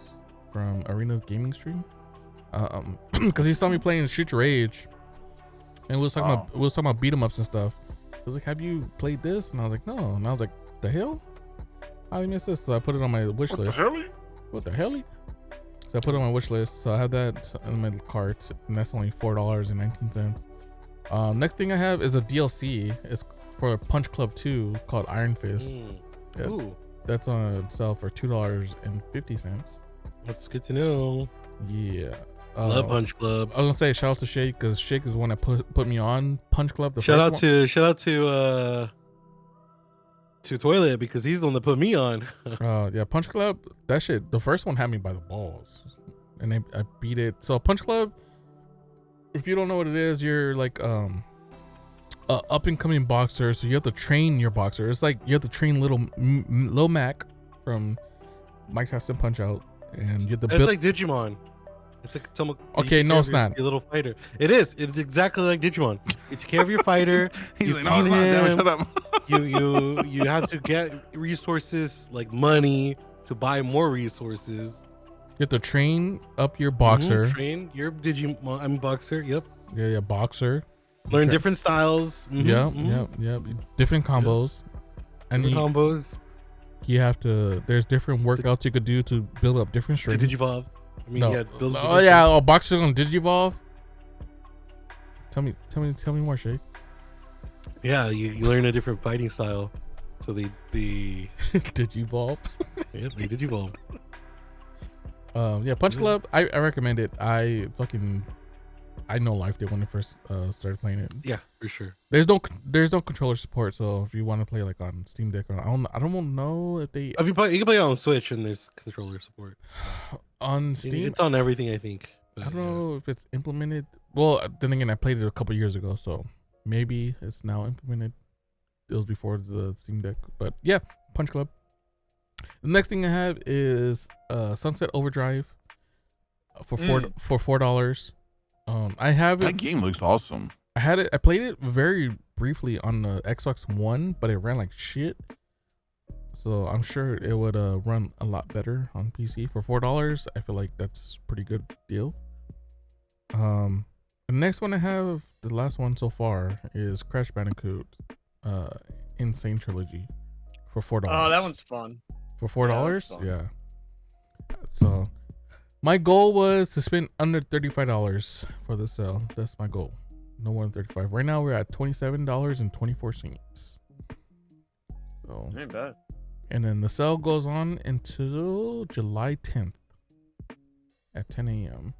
from Arena's gaming stream. Because he saw me playing Streets of Rage, and we was talking about beat 'em ups and stuff. He was like, "Have you played this?" And I was like, "No." And I was like, "The hell? How did I miss this?" So I put it on my wish list. What the hell? So I put it on my wish list. So I have that in my cart, and that's only $4.19. Next thing I have is a DLC. It's for Punch Club 2 called Iron Fist. Yeah, Ooh, that's on sale for $2.50. that's good to know. Yeah. Love Punch Club. I was gonna say shout out to Shake, because Shake is the one that put me on Punch Club. Shout out to Toilet, because he's the one that put me on. Yeah, Punch Club, that shit, the first one had me by the balls, and I beat it. So Punch Club, if you don't know what it is, you're like a up and coming boxer, so you have to train your boxer. It's like you have to train Lil Mac from Mike Tyson Punch Out, and you have to It's build. like Digimon. It's like Okay, no, it's not. Your little fighter. It is. It's exactly like Digimon. You take care of your fighter. He's you like, no, it's feed not. Damn it, him, shut up. you have to get resources like money to buy more resources. You have to train up your boxer. Train your Digimon. I'm boxer. Yep. Yeah, boxer. Learn different styles. Yep. Different combos. And different combos. you have to. There's different workouts you could do to build up different To strengths. Digivolve. I mean, No. yeah. Oh yeah, boxers on Digivolve. Tell me more, Shake. Yeah, you learn a different fighting style. So they Digivolve. yeah, they Digivolve. Yeah, Punch Club. I recommend it. I know Life did when I first started playing it. Yeah, for sure. There's no controller support, so if you want to play like on Steam Deck, or I don't know if they If you can play it on Switch and there's controller support. on Steam. It's on everything, I think. I don't know if it's implemented. Well, then again, I played it a couple years ago, so maybe it's now implemented. It was before the Steam Deck, but yeah, Punch Club. The next thing I have is Sunset Overdrive for $4. I have it. That game looks awesome. I had it. I played it very briefly on the Xbox One, but it ran like shit. So I'm sure it would run a lot better on PC for $4. I feel like that's a pretty good deal. The next one I have, the last one so far, is Crash Bandicoot Insane Trilogy for $4. Oh, that one's fun. For $4? fun. Yeah. So my goal was to spend under $35 for the sale. That's my goal. No more than $35. Right now we're at $27.24. So Ain't bad. and then the sale goes on until July 10th at 10 a.m.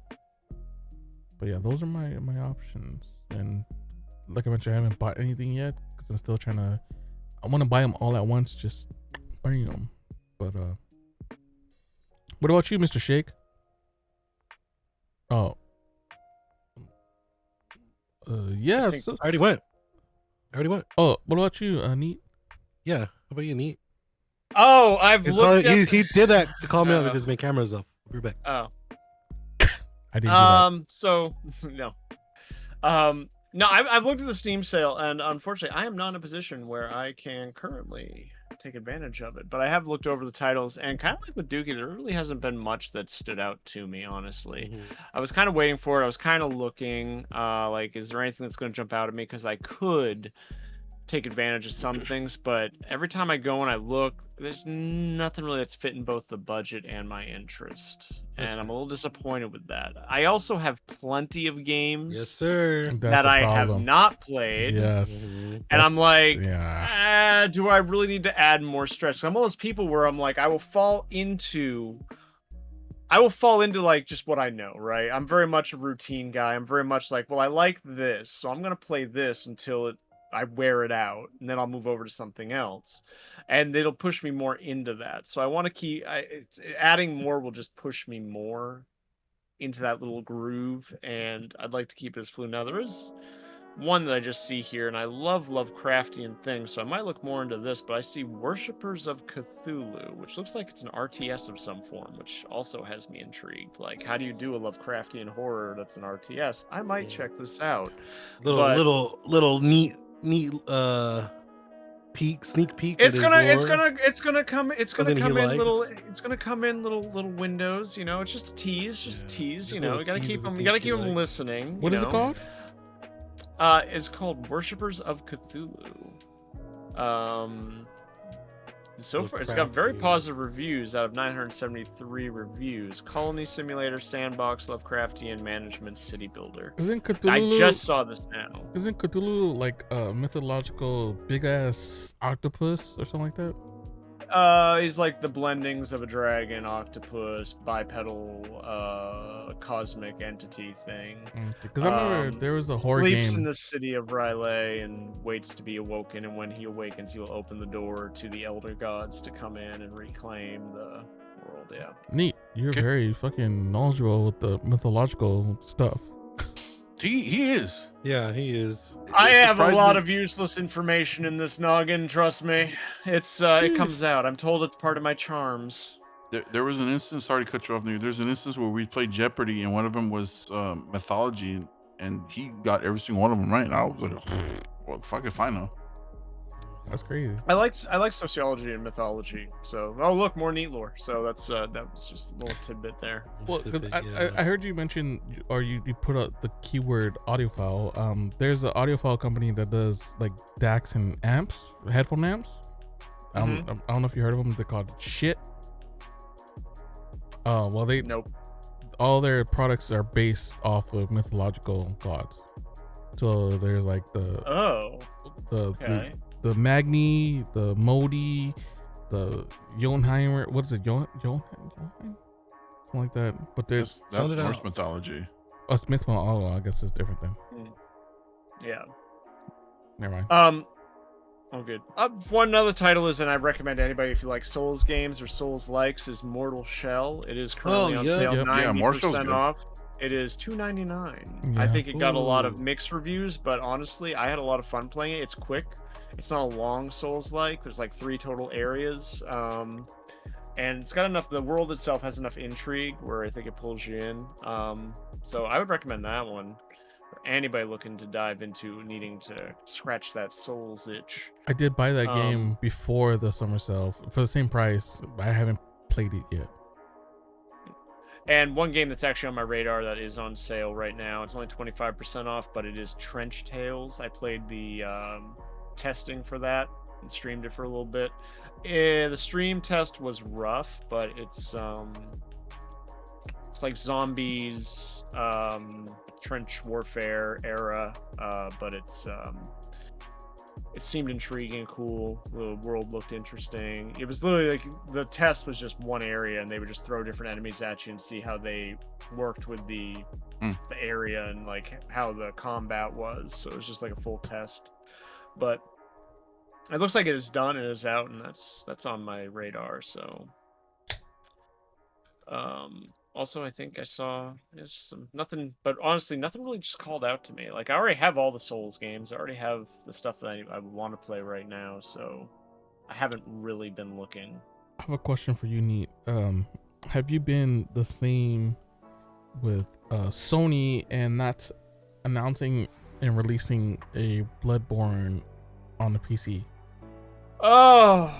But yeah, those are my options. And like I mentioned, I haven't bought anything yet because I'm still trying to. I want to buy them all at once, just bring them. But what about you, Mr. Shake? Oh, yeah. think- So, I already went. oh, what about you, Neat? Yeah. How about you, Neat? Oh, I've looked at. He did that to call me out Uh, because my camera's off. We're back. Oh. I didn't do that. So no. No, I've looked at the Steam sale, and unfortunately, I am not in a position where I can currently take advantage of it. But I have looked over the titles, and kind of like with Dookie, there really hasn't been much that stood out to me, honestly. Mhm. I was kind of waiting for it. I was kind of looking, like, is there anything that's going to jump out at me? Because I could take advantage of some things, but every time I go and I look, there's nothing really that's fitting both the budget and my interest. And I'm a little disappointed with that. I also have plenty of games Yes, sir. That's that the I have problem. not played. Yes. Mhm. And I'm like, yeah. do I really need to add more stress? I'm one of those people where I'm like, I will fall into like just what I know, right? I'm very much a routine guy. I'm very much like, well, I like this, so I'm gonna play this until it I wear it out, and then I'll move over to something else, and it'll push me more into that. So I want to keep adding more will just push me more into that little groove, and I'd like to keep it as fluid. Now there is one that I just see here, and I love Lovecraftian things, so I might look more into this, but I see Worshippers of Cthulhu, which looks like it's an RTS of some form, which also has me intrigued. Like, how do you do a Lovecraftian horror that's an RTS? I might check this out. But Little neat sneak peek. it's at gonna his lore. come Something he likes. it's gonna come in little windows, you know. It's just a tease, Yeah, a tease, just you a know. little You gotta tease keep of the them, things he likes. listening. What you is it know? called? It's called Worshippers of Cthulhu. So far, it's got very Lovecraftian. positive reviews out of 973 reviews. Colony simulator, sandbox, Lovecraftian management, city builder. Isn't Cthulhu? I just saw this now. Isn't Cthulhu like a mythological big ass octopus or something like that? He's like the blendings of a dragon, octopus, bipedal, cosmic entity thing. Because I remember there was a horror Sleeps game. in the city of R'lyeh and waits to be awoken, and when he awakens, he will open the door to the elder gods to come in and reclaim the world. Yeah. Neat. You're very fucking knowledgeable with the mythological stuff. He is. Yeah, he is. I have a surprised lot me- of useless information in this noggin, trust me. It's it comes out. I'm told it's part of my charms. There was an instance. Sorry to cut you off there. There's an instance where we played Jeopardy, and one of them was mythology, and he got every single one of them right. And I was like, well, fuck if I know. That's crazy. I like sociology and mythology. So look, more neat lore. So that's that was just a little tidbit there. Well, 'cause Yeah. I heard you mention, or you put out the keyword audiophile. There's an audiophile company that does like DACs and amps, headphone amps. I don't know if you heard of them. They're called Shit. Well, Nope. all their products are based off of mythological gods. So there's like the Okay. the Magni, the Modi, the Jonheimer. What is it? Something like that. But there's That's Sound it Norse out. mythology. Smith. Oh, I guess it's different then. Yeah. Never mind. Oh, good. One other title is, and I recommend anybody if you like Souls games or Souls likes, is Mortal Shell. It is currently on sale, Yep. Yeah, Mortal Shell's 90% good. off. It is $2.99. I Yeah. think it got a lot of Ooh. mixed reviews, but honestly, I had a lot of fun playing it. It's quick. It's not a long Souls-like. There's like 3 total areas. And it's got enough. The world itself has enough intrigue where I think it pulls you in. So I would recommend that one for anybody looking to dive into needing to scratch that Souls itch. I did buy that game before the summer sale for the same price. But I haven't played it yet. And one game that's actually on my radar that is on sale right now, it's only 25% off, but it is Trench Tales. I played the testing for that and streamed it for a little bit. The stream test was rough, but it's like zombies, trench warfare era, but it seemed intriguing, cool. The world looked interesting. It was literally like the test was just one area, and they would just throw different enemies at you and see how they worked with the area and like how the combat was. So it was just like a full test. But it looks like it is done and it is out, and that's on my radar. So, also I think I saw nothing, but honestly, nothing really just called out to me. Like I already have all the Souls games. I already have the stuff that I want to play right now. So I haven't really been looking. I have a question for you, Neat. Have you been the same with Sony and not announcing and releasing a Bloodborne on the PC? Oh,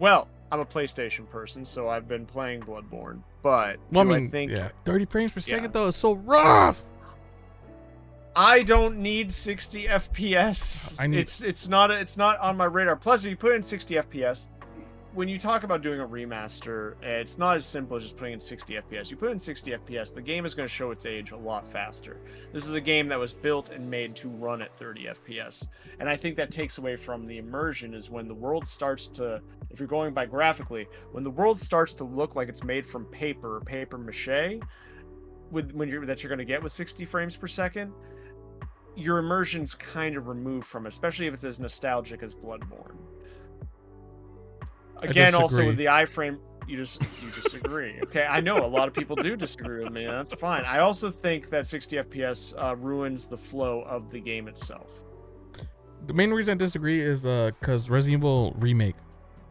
well, I'm a PlayStation person, so I've been playing Bloodborne. But Well, I think 30 frames per second Yeah. though is so rough. I don't need 60 FPS. It's not on my radar. Plus, if you put in 60 FPS, when you talk about doing a remaster, it's not as simple as just putting in 60 FPS. You put in 60 FPS, the game is going to show its age a lot faster. This is a game that was built and made to run at 30 FPS. And I think that takes away from the immersion is when the world starts to, if you're going by graphically, when the world starts to look like it's made from paper or paper mache, that you're going to get with 60 frames per second, your immersion's kind of removed from it, especially if it's as nostalgic as Bloodborne. Again, also with the iframe, you disagree. Okay, I know a lot of people do disagree with me. And that's fine. I also think that 60 FPS ruins the flow of the game itself. The main reason I disagree is because Resident Evil Remake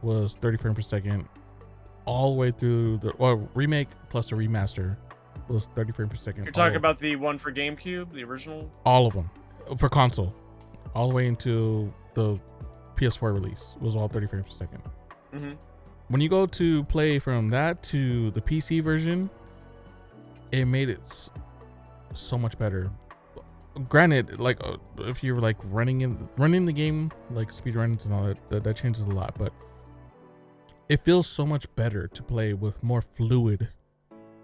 was 30 frames per second all the way through the remake plus the remaster was 30 frames per second. You're talking about the one for GameCube, the original? All of them for console, all the way into the PS4 release was all 30 frames per second. Mm-hmm. When you go to play from that to the PC version, it made it so much better. Granted, like if you're like running the game like speed runs and all that changes a lot, but it feels so much better to play with more fluid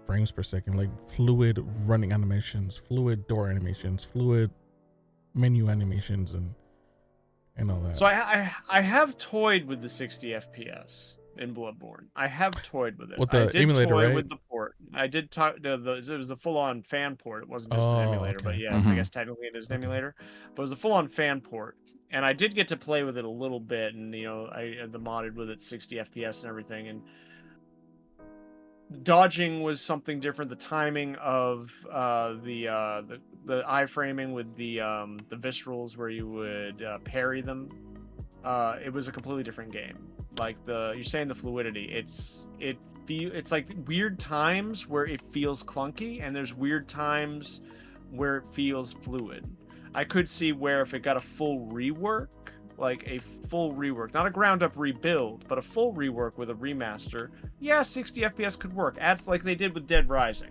frames per second, like fluid running animations, fluid door animations, fluid menu animations, and all that. So I have toyed with the 60 FPS in Bloodborne. I have toyed with it. With the I did emulator, toy right? with the port. I did talk. It was a full-on fan port. It wasn't just an emulator, okay. but yeah, I guess technically it is an emulator. But it was a full-on fan port, and I did get to play with it a little bit, and I had the modded with it 60 FPS and everything, and dodging was something different. The timing of the iframing with the viscerals where you would parry them, it was a completely different game. Like you're saying the fluidity, it's like weird times where it feels clunky, and there's weird times where it feels fluid. I could see where if it got a full rework, like a full rework, not a ground up rebuild, but a full rework with a remaster, yeah, 60 FPS could work. Adds like they did with Dead Rising.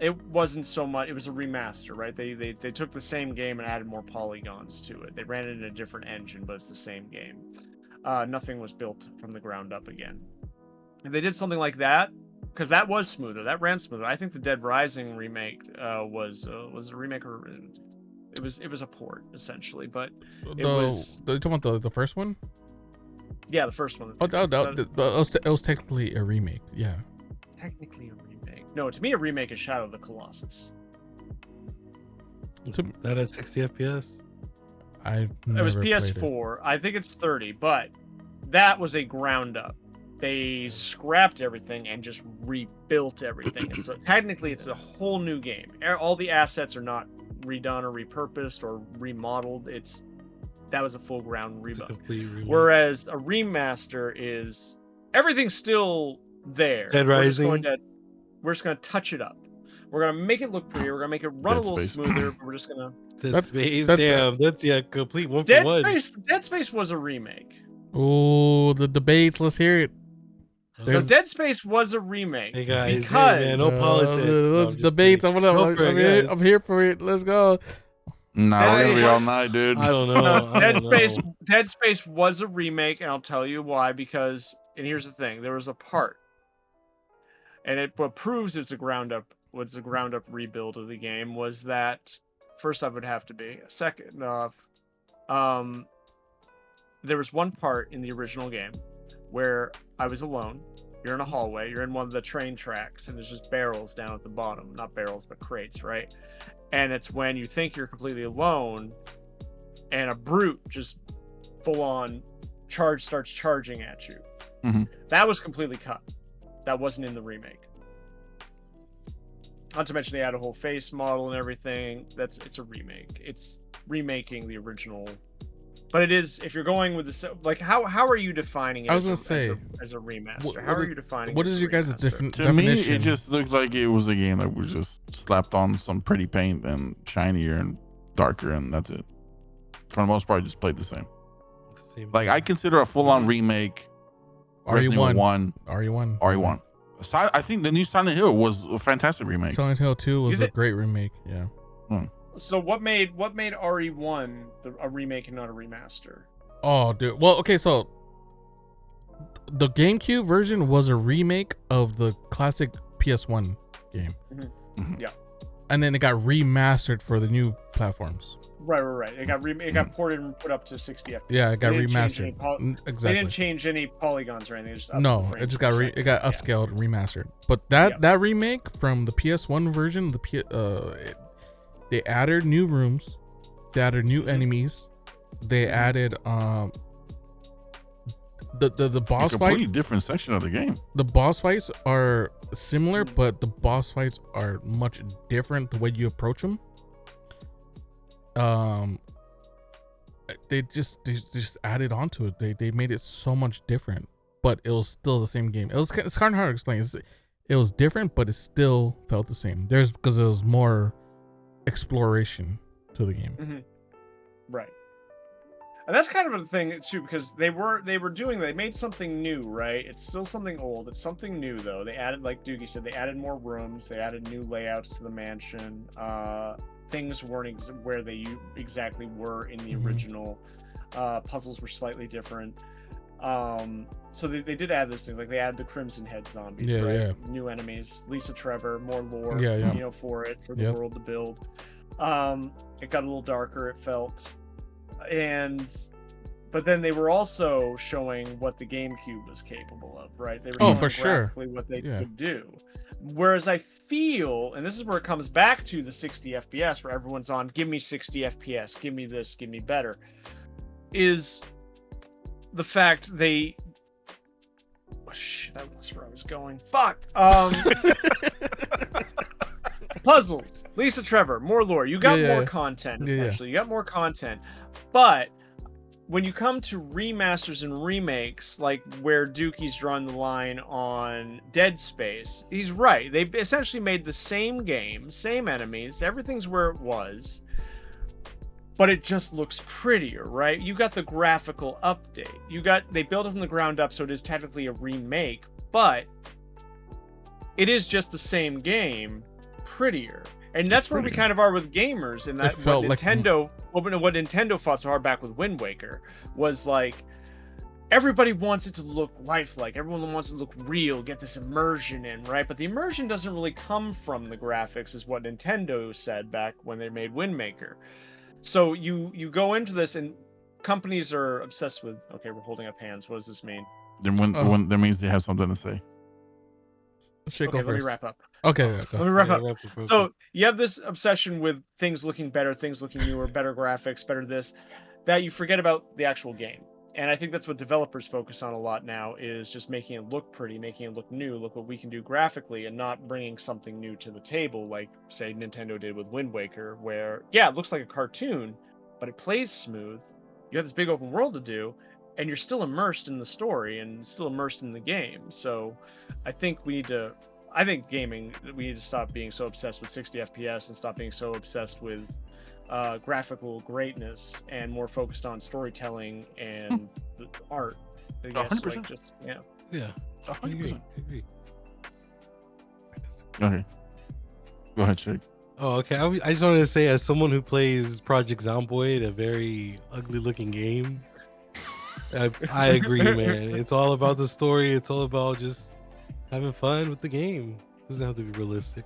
It wasn't so much, it was a remaster, right? They took the same game and added more polygons to it. They ran it in a different engine, but it's the same game. Nothing was built from the ground up again. If they did something like that, because that was smoother, that ran smoother. I think the Dead Rising remake was a remake, or it was a port essentially, but it was. You talking about the first one? Yeah, the first one. It was technically a remake. Yeah. Technically a remake. No, to me a remake is Shadow of the Colossus. Is that at 60 FPS? It was PS4. I think it's 30, but that was a ground up. They scrapped everything and just rebuilt everything. And so technically it's a whole new game. All the assets are not redone or repurposed or remodeled. That was a full ground rebuild. Whereas a remaster is everything's still there. Dead Rising. We're just gonna touch it up. We're gonna make it look prettier. We're gonna make it run a little smoother. But we're just gonna. Dead Space. That's complete one for one. Dead Space was a remake. Oh, the debates. Let's hear it. No, Dead Space was a remake. Hey guys, because man, no politics. Debates. I'm here for it. Let's go. Nah, we're gonna be all night, dude. I don't know. Dead Space was a remake, and I'll tell you why. And here's the thing: there was a part, and what proves it's a ground up rebuild of the game was that first off, it would have to be. Second off, there was one part in the original game where I was alone. You're in a hallway. You're in one of the train tracks, and there's just barrels down at the bottom. Not barrels, but crates, right? And it's when you think you're completely alone, and a brute just full-on starts charging at you. Mm-hmm. That was completely cut. That wasn't in the remake. Not to mention they had a whole face model and everything. It's a remake. It's remaking the original. But it is, if you're going with the, like, how are you defining it? I was gonna say as a remaster. How are you defining? What is your guys' To definition? me, it just looked like it was a game that was just slapped on some pretty paint and shinier and darker, and that's it. For the most part, just played the same. Like I consider a full-on remake. RE1. RE1. I think the new Silent Hill was a fantastic remake. Silent Hill 2 was a great remake. Yeah. So what made RE1 a remake and not a remaster? Oh, dude. Well, okay, so the GameCube version was a remake of the classic PS1 game. Mm-hmm. Yeah. And then it got remastered for the new platforms. Right. It got ported and put up to 60 FPS. Yeah, it got remastered. Exactly. They didn't change any polygons or anything. It just got upscaled, remastered. But that remake from the PS1 version, They added new rooms, they added new enemies, they added the boss a completely fight. different section of the game. The boss fights are similar, but the boss fights are much different the way you approach them. They just added onto it. They made it so much different, but it was still the same game. It's kind of hard to explain. It was different, but it still felt the same. Because there was more exploration to the game. Mm-hmm. Right. And that's kind of a thing too, because they made something new, right? It's still something old. It's something new though. They added, like Doogie said, they added more rooms. They added new layouts to the mansion. Things weren't where they exactly were in the original. Puzzles were slightly different. So they did add this thing, like they added the Crimson Head zombies, right? Yeah. New enemies, Lisa Trevor, more lore, you know, for the world to build. It got a little darker, it felt. But then they were also showing what the GameCube was capable of, right? They were showing for sure what they could do. Whereas I feel, and this is where it comes back to the 60 FPS, where everyone's on, give me 60 FPS, give me this, give me better, is the fact they... Oh, shit, I lost where I was going. Fuck! Puzzles, Lisa Trevor, more lore. You got more content, essentially. You got more content. But when you come to remasters and remakes, like where Dookie's drawn the line on Dead Space, he's right. They essentially made the same game, same enemies, everything's where it was, but it just looks prettier, right? You got the graphical update. They built it from the ground up, so it is technically a remake, but it is just the same game, prettier. And that's where we kind of are with gamers, and that what Nintendo fought so hard back with Wind Waker was like, everybody wants it to look lifelike, everyone wants it to look real, get this immersion in, right? But the immersion doesn't really come from the graphics, is what Nintendo said back when they made Wind Waker. So you go into this, and companies are obsessed with, okay, we're holding up hands, what does this mean? Then when that means they have something to say. Okay, let me wrap up. Okay, let me wrap up. So you have this obsession with things looking better, things looking newer, better graphics, better this, that you forget about the actual game. And I think that's what developers focus on a lot now, is just making it look pretty, making it look new, look what we can do graphically, and not bringing something new to the table, like, say, Nintendo did with Wind Waker, where, yeah, it looks like a cartoon, but it plays smooth. You have this big open world to do, and you're still immersed in the story and still immersed in the game. So I think we need to stop being so obsessed with 60 FPS and stop being so obsessed with graphical greatness, and more focused on storytelling and the art. I guess, 100%. like, just, Yeah. 100%. Okay. Go ahead, Shake. Oh, okay. I just wanted to say, as someone who plays Project Zomboid, a very ugly looking game, I agree, man. It's all about the story. It's all about just having fun with the game. It doesn't have to be realistic.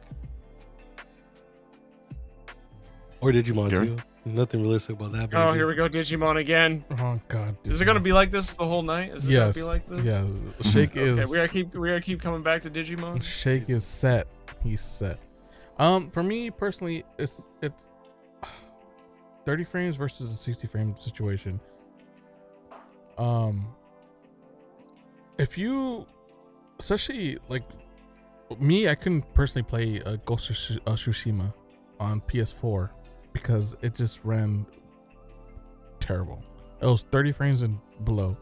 Or Digimon too. Nothing realistic about that. Oh, here we go, Digimon again. Oh God. Is it gonna be like this the whole night? Is it gonna be like this? Yeah. Shake is. Okay, we gotta keep coming back to Digimon. Shake is set. He's set. For me personally, it's 30 frames versus a 60 frame situation. If you, especially like me, I couldn't personally play Ghost of Tsushima on PS4 because it just ran terrible. It was 30 frames and below.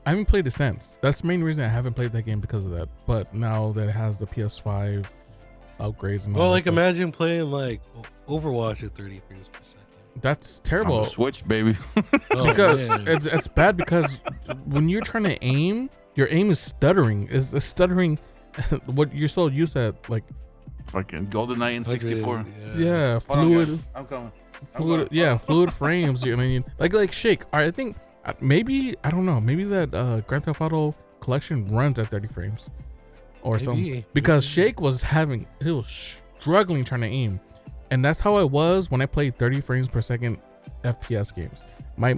I haven't played it since. That's the main reason I haven't played that game, because of that. But now that it has the PS5 upgrades and all that stuff, imagine playing like Overwatch at 30 frames per second. That's terrible. Switch, baby. Because it's bad, because when you're trying to aim, your aim is stuttering. Is stuttering what you're so used to, like fucking GoldenEye in 64. Yeah, fluid. I'm coming. Fluid frames. I mean, like Shake. I think maybe, I don't know. Maybe that Grand Theft Auto collection runs at 30 frames or something. Because Shake was struggling trying to aim. And that's how it was when I played 30 frames per second FPS games. My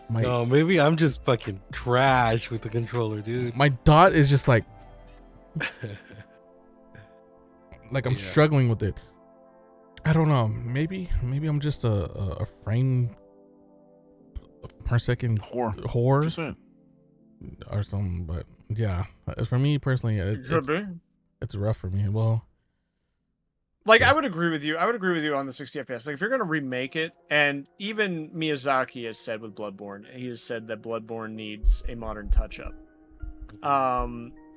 No, maybe I'm just fucking trash with the controller, dude. My dot is just like I'm struggling with it. I don't know. Maybe I'm just a frame per second whore Just saying. or something. But yeah, for me personally, it's rough for me. Well, like I would agree with you. I would agree with you on the 60 FPS. Like if you're gonna remake it, and even Miyazaki has said with Bloodborne, he has said that Bloodborne needs a modern touch-up.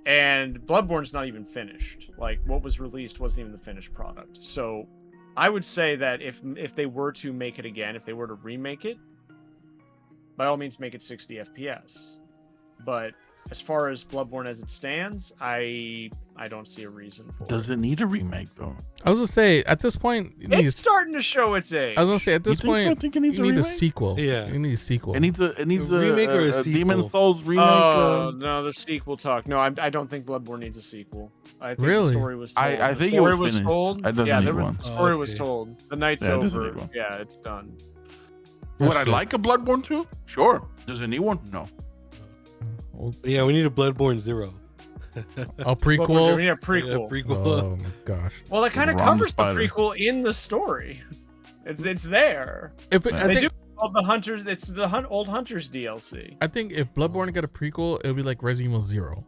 And Bloodborne's not even finished. Like what was released wasn't even the finished product. So I would say that if they were to make it again, if they were to remake it, by all means make it 60 FPS. But as far as Bloodborne as it stands, I don't see a reason for Does it. it need a remake though? I was gonna say at this point, It's starting to show its age. I was gonna say at this You think so? I point, think it needs you a need a remake? sequel. Yeah. You need a sequel. It needs a remake or a Demon sequel? Souls remake. Oh no, the sequel talk. No, I don't think Bloodborne needs a sequel. I think Really? the story was told. I The think it story was finished. told. It doesn't yeah, need there was, one. the story was Okay. told. The night's Yeah, it doesn't over. need one. Yeah, it's done. Would I Shit. like a Bloodborne 2? Sure. Does it need one? No. Well, Yeah, we need a Bloodborne 0. a Bloodborne prequel. Zero, we need a prequel. Prequel. Oh my gosh! Well, it kind of Rom covers the Spider. prequel in the story. It's there. If it, They I They think do call the Hunters. It's the old Hunters DLC. if Bloodborne got a prequel, it would be like Resident Evil 0.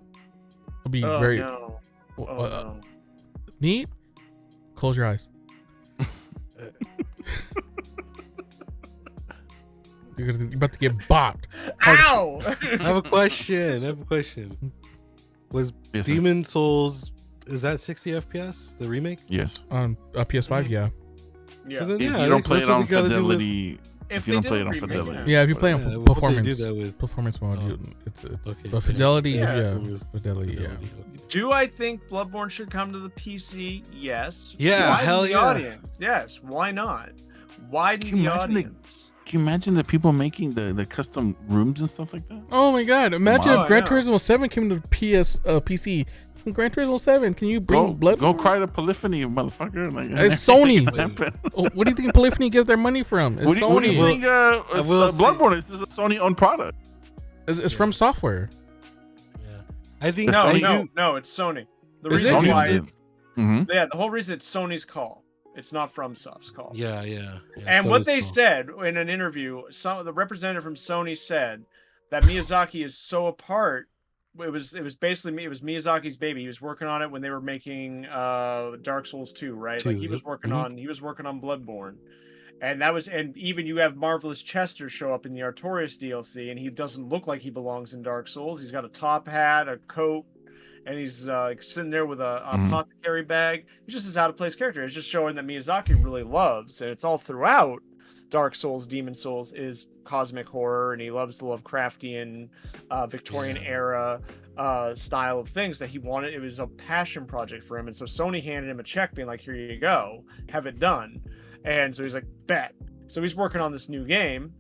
It'll be Oh very no. Oh no. neat. Close your eyes. You're about to get bopped. Ow! I have a question. Was Yes, sir. Demon Souls, is that 60 FPS, the remake? Yes. On a PS5, yeah. yeah. So then, If yeah, you don't play that's it what on you gotta do with- fidelity, if you they don't play did it on a remake, fidelity. Yeah, if you play on Yeah, what would they performance, do that with? performance mode, Oh. it's Okay. but fidelity, Yeah. yeah, fidelity, yeah. Do I think Bloodborne should come to the PC? Yes. Yeah, Widen hell the yeah. audience. Yes. Why not? Widen Can you the imagine the- audience. Can you imagine the people making the custom rooms and stuff like that? Oh my god! Imagine Oh, if Gran I know. Turismo 7 came to PC. Gran Turismo 7, can you bring blood? Go cry to Polyphony, motherfucker. Like, It's Sony. What happened? Oh, what do you think Polyphony gets their money from? It's What do you Sony. think? I will say- Bloodborne is a Sony-owned product. It's from software. Yeah. I think The Sony- No, it's Sony. The Is reason it? why, Sony Mm-hmm. yeah, the whole reason it's Sony's call. It's not FromSoft's call. Yeah. And so what it's they cool. said in an interview, the representative from Sony said that Miyazaki is so apart. It was basically Miyazaki's baby. He was working on it when they were making Dark Souls 2, right? Like he was working on Bloodborne. And even you have Marvelous Chester show up in the Artorias DLC, and he doesn't look like he belongs in Dark Souls. He's got a top hat, a coat, and he's sitting there with a apothecary bag. He's just his out of place character. It's just showing that Miyazaki really loves, and it's all throughout Dark Souls, Demon Souls, is cosmic horror, and he loves the Lovecraftian, Victorian era style of things that he wanted. It was a passion project for him, and so Sony handed him a check, being like, "Here you go, have it done." And so he's like, "Bet." So he's working on this new game.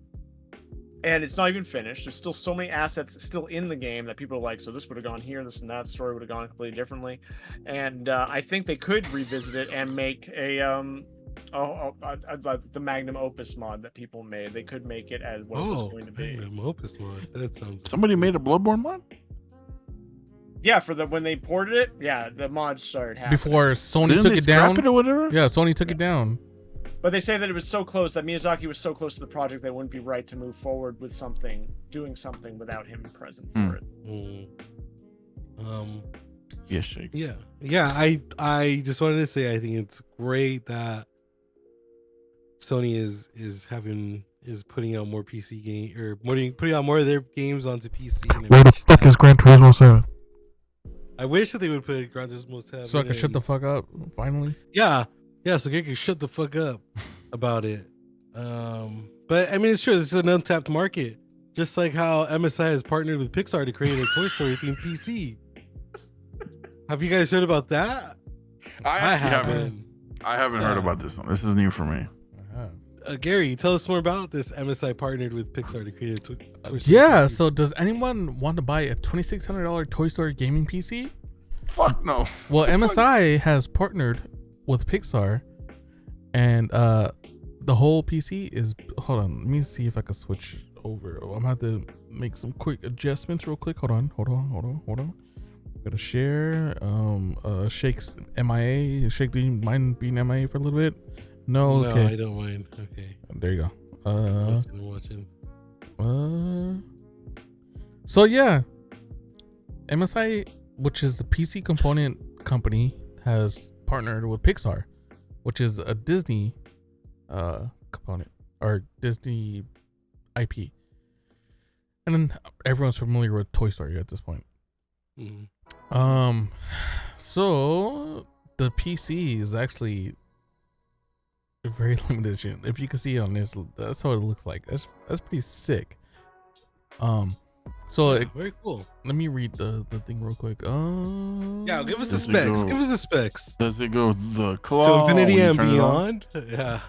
And it's not even finished. There's still so many assets still in the game that people are like, so this would have gone here, this and that story would have gone completely differently. And I think they could revisit it and make the Magnum Opus mod that people made. They could make it as what it was going to be. Magnum Opus mod. That sounds. Somebody made a Bloodborne mod? Yeah, when they ported it, yeah, the mods started happening. Before Sony Didn't took they it scrap down. it or whatever? Yeah, Sony took it down. But they say that it was so close, that Miyazaki was so close to the project that it wouldn't be right to move forward with doing something without him present for it. Yes, Shake. Yeah. I just wanted to say I think it's great that Sony is putting out more PC game or putting out more of their games onto PC. And Where the fuck is Gran Turismo 7? I wish that they would put Gran Turismo 7. So I can shut the fuck up finally. Yeah, so they can shut the fuck up about it. But I mean, it's true. It's an untapped market, just like how MSI has partnered with Pixar to create a Toy Story themed PC. Have you guys heard about that? I actually haven't. haven't. I haven't heard about this one. This is new for me. Gary, tell us more about this. MSI partnered with Pixar to create a Toy Story. Yeah. PC. So does anyone want to buy a $2,600 Toy Story gaming PC? Fuck no. Well, MSI has partnered with Pixar, and the whole PC is. Hold on, let me see if I can switch over. I'm gonna have to make some quick adjustments real quick. Hold on. Gotta share. Shake's MIA. Shake, do you mind being MIA for a little bit? No, No, okay. I don't mind. Okay. There you go. I'm watching. So yeah, MSI, which is a PC component company, has partnered with Pixar, which is a Disney component or Disney IP. And then everyone's familiar with Toy Story at this point. Mhm. So the PC is actually a very limited edition. If you can see on this, that's how it looks like. That's pretty sick. So Yeah, very cool. let me read the thing real quick. Yeah, give us the Does it specs. go- Give us the specs. Does it go the To claw infinity when you and turn it on? beyond. Yeah.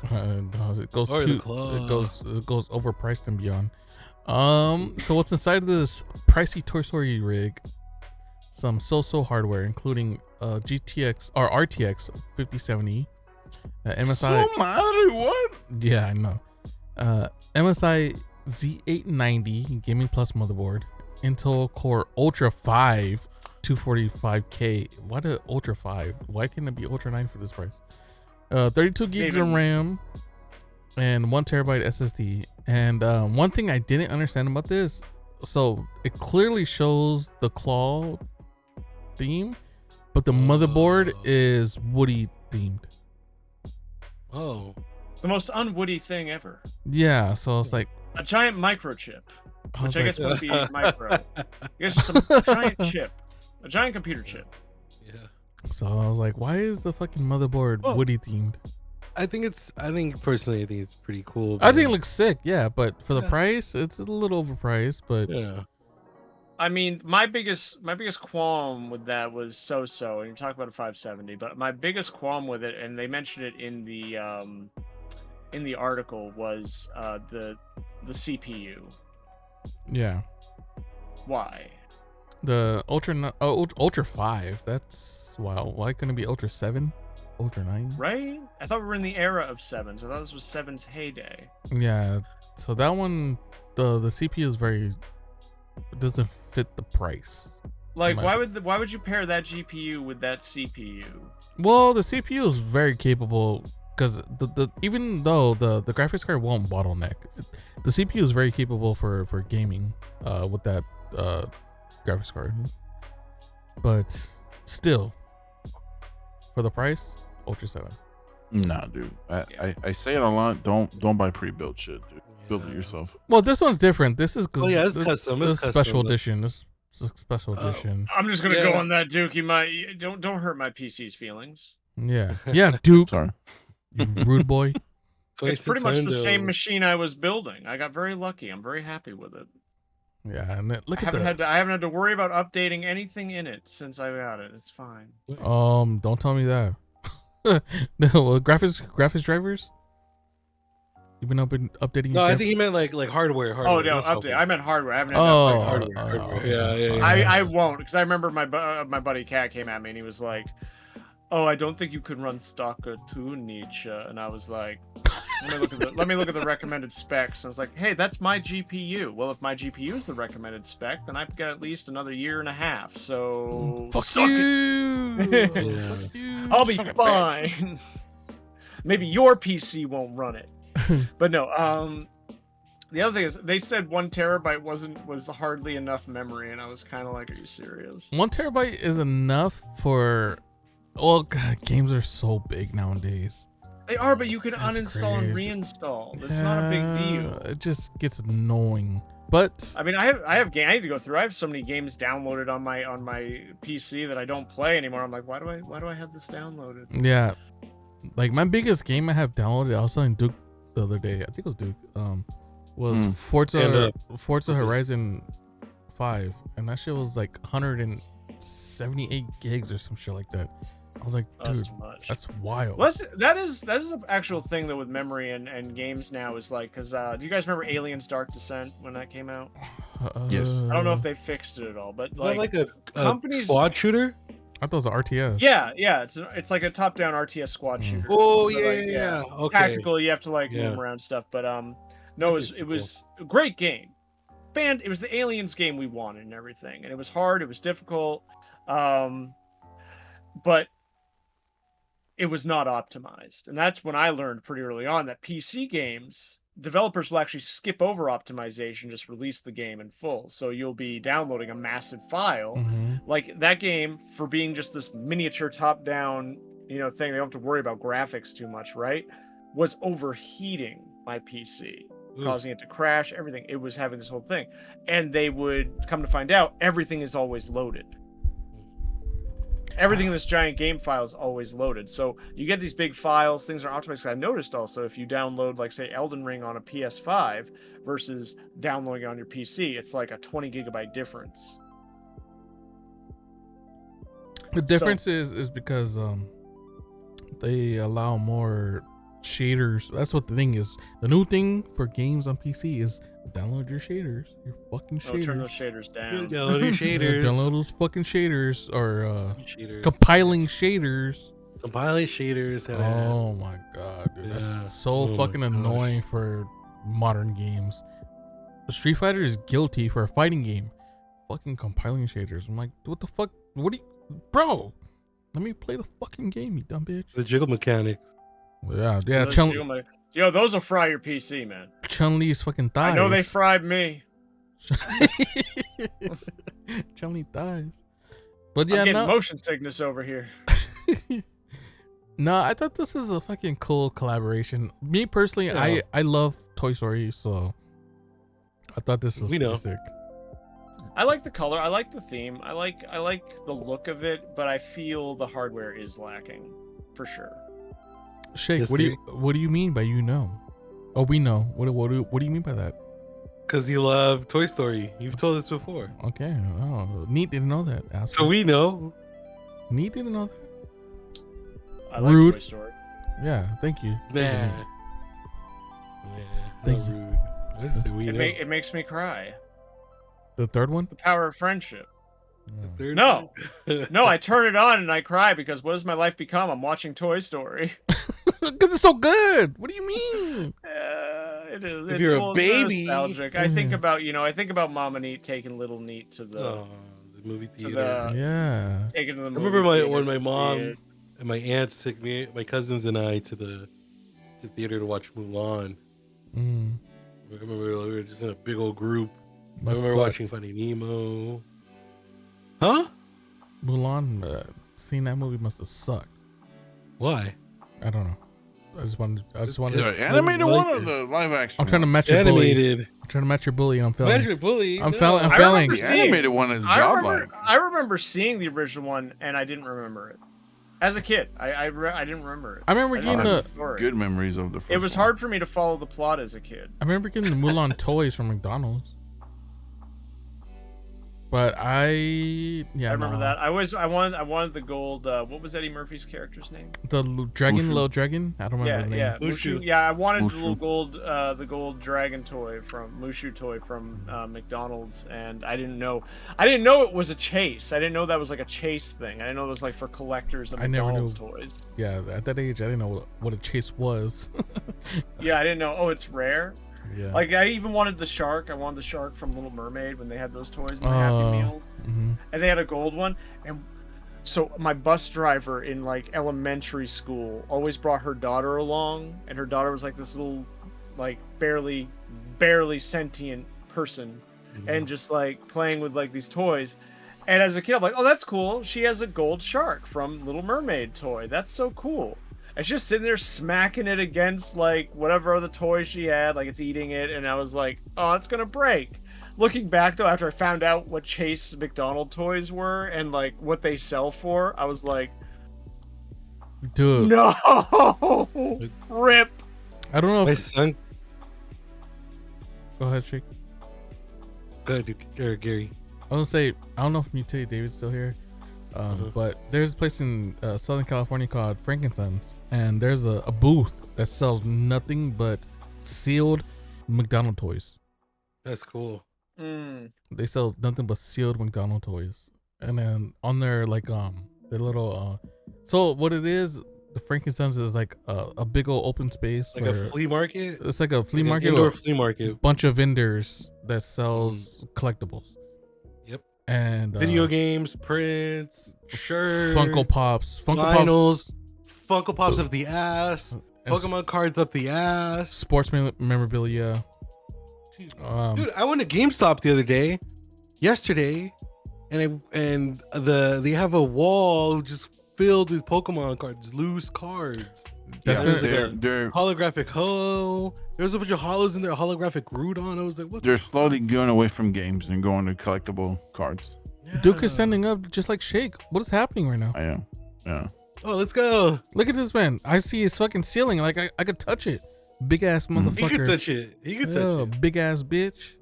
No, it goes Or the to claw. it goes overpriced and beyond. So what's inside of this pricey Toy Story rig? Some so hardware, including GTX or RTX 5070, MSI. So madre, what? Yeah, I know. MSI Z890 Gaming Plus motherboard, Intel Core Ultra 5 245K. Why the Ultra 5? Why can't it be Ultra 9 for this price? 32 gigs of RAM and 1 terabyte SSD. And one thing I didn't understand about this, so it clearly shows the claw theme, but the motherboard is Woody themed. Oh. The most unwoody thing ever. Yeah, so it's like, A giant microchip, which I like, guess wouldn't be micro. I guess just a giant chip. A giant computer chip. Yeah. so I was like, why is the fucking motherboard Well, Woody themed? I think personally, I think it's pretty cool. I think it but- looks sick, yeah, but for the Yeah. price, it's a little overpriced, but Yeah. I mean, my biggest qualm with that was so, and you're talking about a 570, but my biggest qualm with it, and they mentioned it in the article, was the CPU. yeah. Why? The Ultra 5, that's wow. Why couldn't it be Ultra 7? Ultra 9? Right? I thought we were in the era of sevens. I thought this was seven's heyday. Yeah. So that one, the CPU is it doesn't fit the price. Like, My- why would you pair that GPU with that CPU? Well, the CPU is very capable because even though the graphics card won't bottleneck, the CPU is very capable for gaming with that graphics card. But still, for the price, Ultra 7. Nah, dude. I say it a lot. Don't buy pre-built shit, dude. Build it Yeah. yourself. Well, this one's different. This is Oh, yeah, it's custom. This It's is special custom. edition. This is a special edition. I'm just gonna go Yeah. on that, Duke. Don't hurt my PC's feelings. Yeah, yeah, Duke, Sorry. you rude boy. It's pretty much the 2600. same machine I was building. I got very lucky. I'm very happy with it. Yeah, and look I at haven't had to worry about updating anything in it since I got it. It's fine. Don't tell me that. No, graphics drivers. You've been updating. No, your I think he meant like hardware. Oh no, not update. software. I meant hardware. I haven't had Oh, to upgrade hardware. hardware. Yeah. I won't, because I remember my buddy Cat came at me and he was like, "Oh, I don't think you can run Stalker 2, N33tzche," and I was like, let me look at the recommended specs. I was like, "Hey, that's my GPU. Well, if my GPU is the recommended spec, then I've got at least another year and a half. So Fuck suck it. you. Yeah. Fuck you. I'll be Suck it, fine. Maybe your PC won't run it." But no, the other thing is they said 1 terabyte was hardly enough memory, and I was kind of like, "Are you serious?" 1 terabyte is enough for. Well, God, games are so big nowadays. They are, but you can That's uninstall and crazy. reinstall. It's not a big deal. It just gets annoying. But I mean, I have game. I need to go through. I have so many games downloaded on my PC that I don't play anymore. I'm like, why do I have this downloaded? yeah, like my biggest game I have downloaded, I was telling Duke the other day. I think it was Duke. Was Forza Horizon 5, and that shit was like 178 gigs or some shit like that. I was like, Oh, that's dude, too much. that's wild. Well, that is an actual thing though with memory and games now is like, because do you guys remember Aliens Dark Descent when that came out? Yes. I don't know if they fixed it at all, but Is that like a companies- squad shooter? I thought it was an RTS. yeah, it's like a top-down RTS squad Mm. shooter. Oh But, like, yeah. Okay. Tactical, you have to like Yeah. move around stuff, but no, This it is was a great game. It was the Aliens game we wanted and everything, and it was hard, it was difficult, but it was not optimized. And that's when I learned pretty early on that PC games, developers will actually skip over optimization, just release the game in full. So you'll be downloading a massive file. Mm-hmm. Like that game, for being just this miniature top-down, thing, they don't have to worry about graphics too much, right? Was overheating my PC, causing it to crash, everything. It was having this whole thing. And they would come to find out everything is always loaded. Everything in this giant game file is always loaded. So you get these big files, things are optimized. I noticed also if you download, like, say, Elden Ring on a PS5 versus downloading it on your PC, it's like a 20 gigabyte difference. The difference is because they allow more shaders. That's what the thing is. The new thing for games on PC is download your shaders. Your fucking shaders. Oh, turn those shaders down. Download your shaders. Download those fucking shaders or shaders. compiling shaders. Compiling shaders. Oh my god, dude. That's so fucking annoying for modern games. Street Fighter is guilty for a fighting game. Fucking compiling shaders. I'm like, what the fuck? What do you, bro? Let me play the fucking game, you dumb bitch. The jiggle mechanics. Yeah. Those will fry your PC, man. Chun-Li's fucking thighs. I know they fried me. Chun-Li thighs. But yeah, I'm getting motion sickness over here. No, I thought this is a fucking cool collaboration. Me personally, Yeah. I love Toy Story, so I thought this was pretty sick. I like the color. I like the theme. I like the look of it, but I feel the hardware is lacking, for sure. Shake, Yes, what do you mean by you know? Oh, we know. What do you mean by that? Because you love Toy Story. You've told us before. Okay. Oh, Neat didn't know that. So Asshole. we know. Neat didn't know that. I like Rude. Toy Story. Yeah. Thank you. Nah. Thank how you. rude. I just say we know. It makes me cry. The third one? The power of friendship. Third No. one? No, I turn it on and I cry because what has my life become? I'm watching Toy Story. Because it's so good. What do you mean? It is. If you're a baby. Nostalgic. I think about Mama Neat taking Little Neat to the the movie to theater. the Yeah. taking to the I movie remember theater when my as a mom kid. and my aunts took me, my cousins and I, to the theater to watch Mulan. Mm. I remember we were just in a big old group. I Must remember suck. watching Finding Nemo. Huh? Mulan, seeing that movie must have sucked. Why? I don't know. I just wanted. The animated one or the live action? I'm trying to match your bully. Animated. I'm trying to match your bully, and I'm failing. Magic Bully. I'm no. failing. I'm I failing. remember The animated one is godlike. I remember seeing the original one and I didn't remember it. As a kid, I didn't remember it. I remember I getting have the. story. good memories of the first It was one. hard for me to follow the plot as a kid. I remember getting the Mulan toys from McDonald's. But I remember that. I wanted the gold. What was Eddie Murphy's character's name? The dragon, Mushu. little dragon. I don't remember the name. Yeah, Mushu. Mushu. Yeah, I wanted Mushu. the little gold, the gold dragon toy from Mushu toy from McDonald's, and I didn't know it was a chase. I didn't know that was like a chase thing. I didn't know it was like for collectors of I never McDonald's knew. toys. Yeah, at that age, I didn't know what a chase was. Yeah, I didn't know. Oh, it's rare. Yeah. Like I even wanted the shark. I wanted the shark from Little Mermaid when they had those toys in the Happy Meals, mhm. and they had a gold one. And so my bus driver in like elementary school always brought her daughter along, and her daughter was like this little, like barely sentient person, and just like playing with like these toys. And as a kid, I'm like, oh, that's cool. She has a gold shark from Little Mermaid toy. That's so cool. It's just sitting there smacking it against like whatever other toy she had, like it's eating it, and I was like, oh, it's gonna break. Looking back though, after I found out what Chase McDonald toys were and like what they sell for, I was like, Dude, no, rip. I don't know My if. son. Go ahead, Shake. Go ahead, Gary. I was gonna say, I don't know if Mutate David's still here, but there's a place in Southern California called Frankenstein's, and there's a booth that sells nothing but sealed McDonald toys. That's cool. They sell nothing but sealed McDonald toys, and then on their like the little so what it is, the Frankenstein's is like a big old open space, Like where a flea market. it's like a flea Like an market, indoor with flea market. a bunch of vendors that sells collectibles. Yep. And Video games, prints, shirts, Funko Pops, vinyls, Funko Pops up the ass. And Pokemon cards up the ass. sports memorabilia. Dude, I went to GameStop the other day, yesterday, and they have a wall just filled with Pokemon cards, loose cards. Yeah, That's they're Holographic Ho. There was a bunch of holos in there. Holographic Groudon. I was like, what? they're slowly going away from games and going to collectible cards. Yeah. Duke is standing up just like Shake. What is happening right now? I am. Yeah. Oh, let's go. Look at this man. I see his fucking ceiling. Like I could touch it. Big ass motherfucker. He could touch it. He could touch it. Big ass bitch.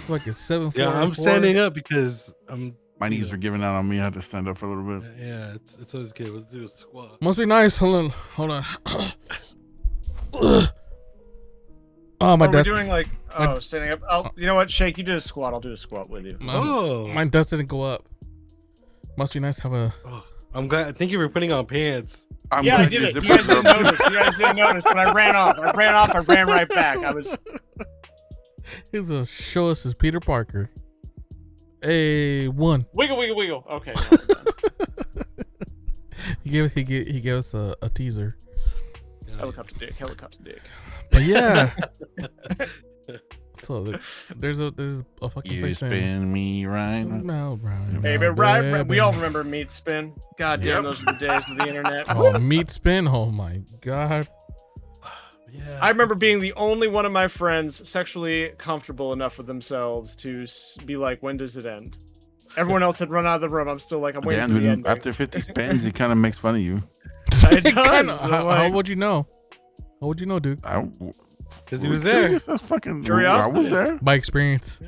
Fucking 7'4". Yeah, I'm standing up because I'm. My knees are giving out on me. I had to stand up for a little bit. Yeah, it's always good. Let's do a squat. Must be nice. Hold on. Oh my Are we desk. doing like standing up? You know what, Shake? You did a squat. I'll do a squat with you. Mine dust didn't go up. Must be nice to have a. Oh, I'm glad. Thank you for putting on pants. I'm Yeah, I glad did your it. You zippers guys didn't are up. notice. You guys didn't notice, but I ran off. I ran right back. I was. He's gonna show us his Peter Parker. A one. Wiggle. Okay. He gave us a teaser. Helicopter dick. But yeah. So there's a fucking You place spin me right. No, Brian. Hey, but right, we all remember Meat Spin. God damn, those were the days of the internet. Oh, meat spin. Oh my god. Yeah. I remember being the only one of my friends sexually comfortable enough with themselves to be like, when does it end? Everyone else had run out of the room. I'm still like, I'm waiting Dan, for the dude, end. after 50 spins, he kind of makes fun of you. It does. Kinda, I'm how like, would you know? How would you know, dude? Because he was there. That's fucking. I Curiosity. was there. By experience.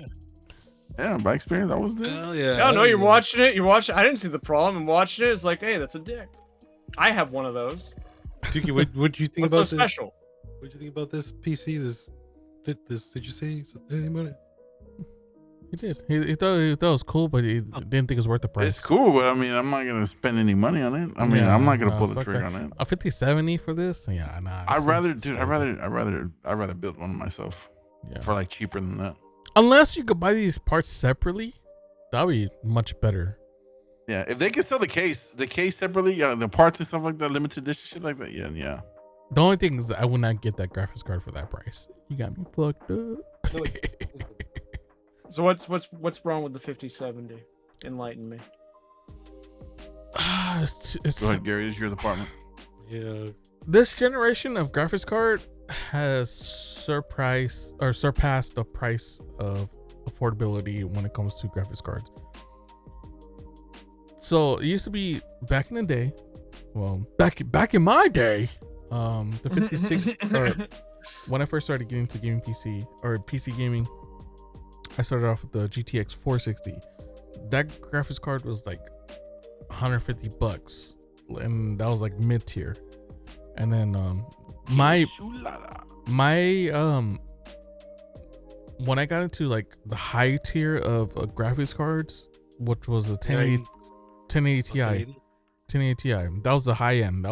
Yeah, by experience, I was there. Hell yeah. No, you're watching it. I didn't see the problem. I'm watching it. It's like, hey, that's a dick. I have one of those. Tuki, what do you think What's about so this? special? What do you think about this PC? Did you say anything about it? He did. He thought it was cool, but he didn't think it was worth the price. It's cool, but I mean, I'm not gonna spend any money on it. I mean, Yeah, I'm not gonna no, pull the fuck trigger that. on it. A 5070 for this? Yeah, nah. I'd rather build one myself Yeah. for like cheaper than that. Unless you could buy these parts separately, that'd be much better. Yeah, if they could sell the case separately, yeah, the parts and stuff like that, limited edition shit like that, yeah. The only thing is I would not get that graphics card for that price. You got me fucked up. So what's wrong with the 5070? Enlighten me. It's Go ahead, Gary. It's your department. Yeah. this generation of graphics card has surpassed the price of affordability when it comes to graphics cards. So it used to be back in the day, well, back in my day, the 56 or when I first started getting into gaming PC or PC gaming, I started off with the GTX 460. That graphics card was like $150, and that was like mid tier. And then my when I got into like the high tier of graphics cards, which was a 1080 Ti, 1080 Ti. That was the high end.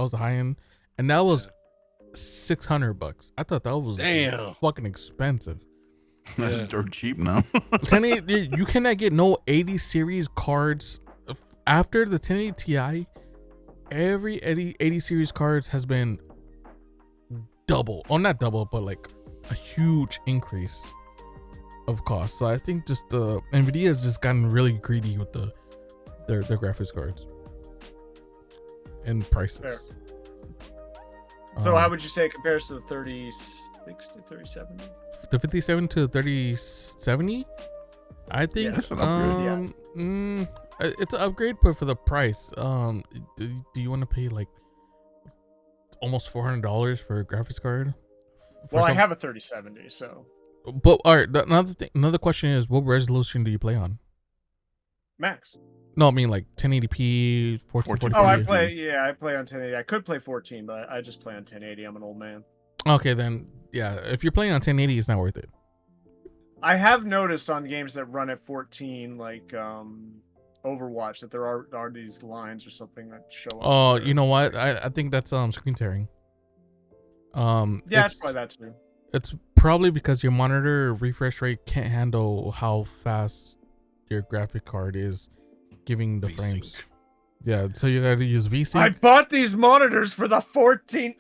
And that was $600. I thought that was fucking expensive. That's dirt cheap now. 1080, you cannot get no 80 series cards after the 1080 Ti. Every 80 series cards has been double, or not double, but like a huge increase of cost. So I think just Nvidia has just gotten really greedy with their graphics cards and prices. Fair. So how would you say it compares to the 3060, 3070? The 57 to the 3070? I think That's an upgrade. it's an upgrade, but for the price. Do you want to pay like almost $400 for a graphics card? Well, I have a 3070, so. But all right, another question is, what resolution do you play on? Max. No, I mean like 1080p, 1440p. Oh, I play on 1080. I could play 14, but I just play on 1080. I'm an old man. Okay, then yeah, if you're playing on 1080, it's not worth it. I have noticed on games that run at 14, like Overwatch, that there are these lines or something that show up. Oh, you know what? I think that's screen tearing. Yeah, it's probably that too. It's probably because your monitor refresh rate can't handle how fast your graphic card is giving the frames. Yeah, so you gotta use I VSync. bought these monitors for the 14th.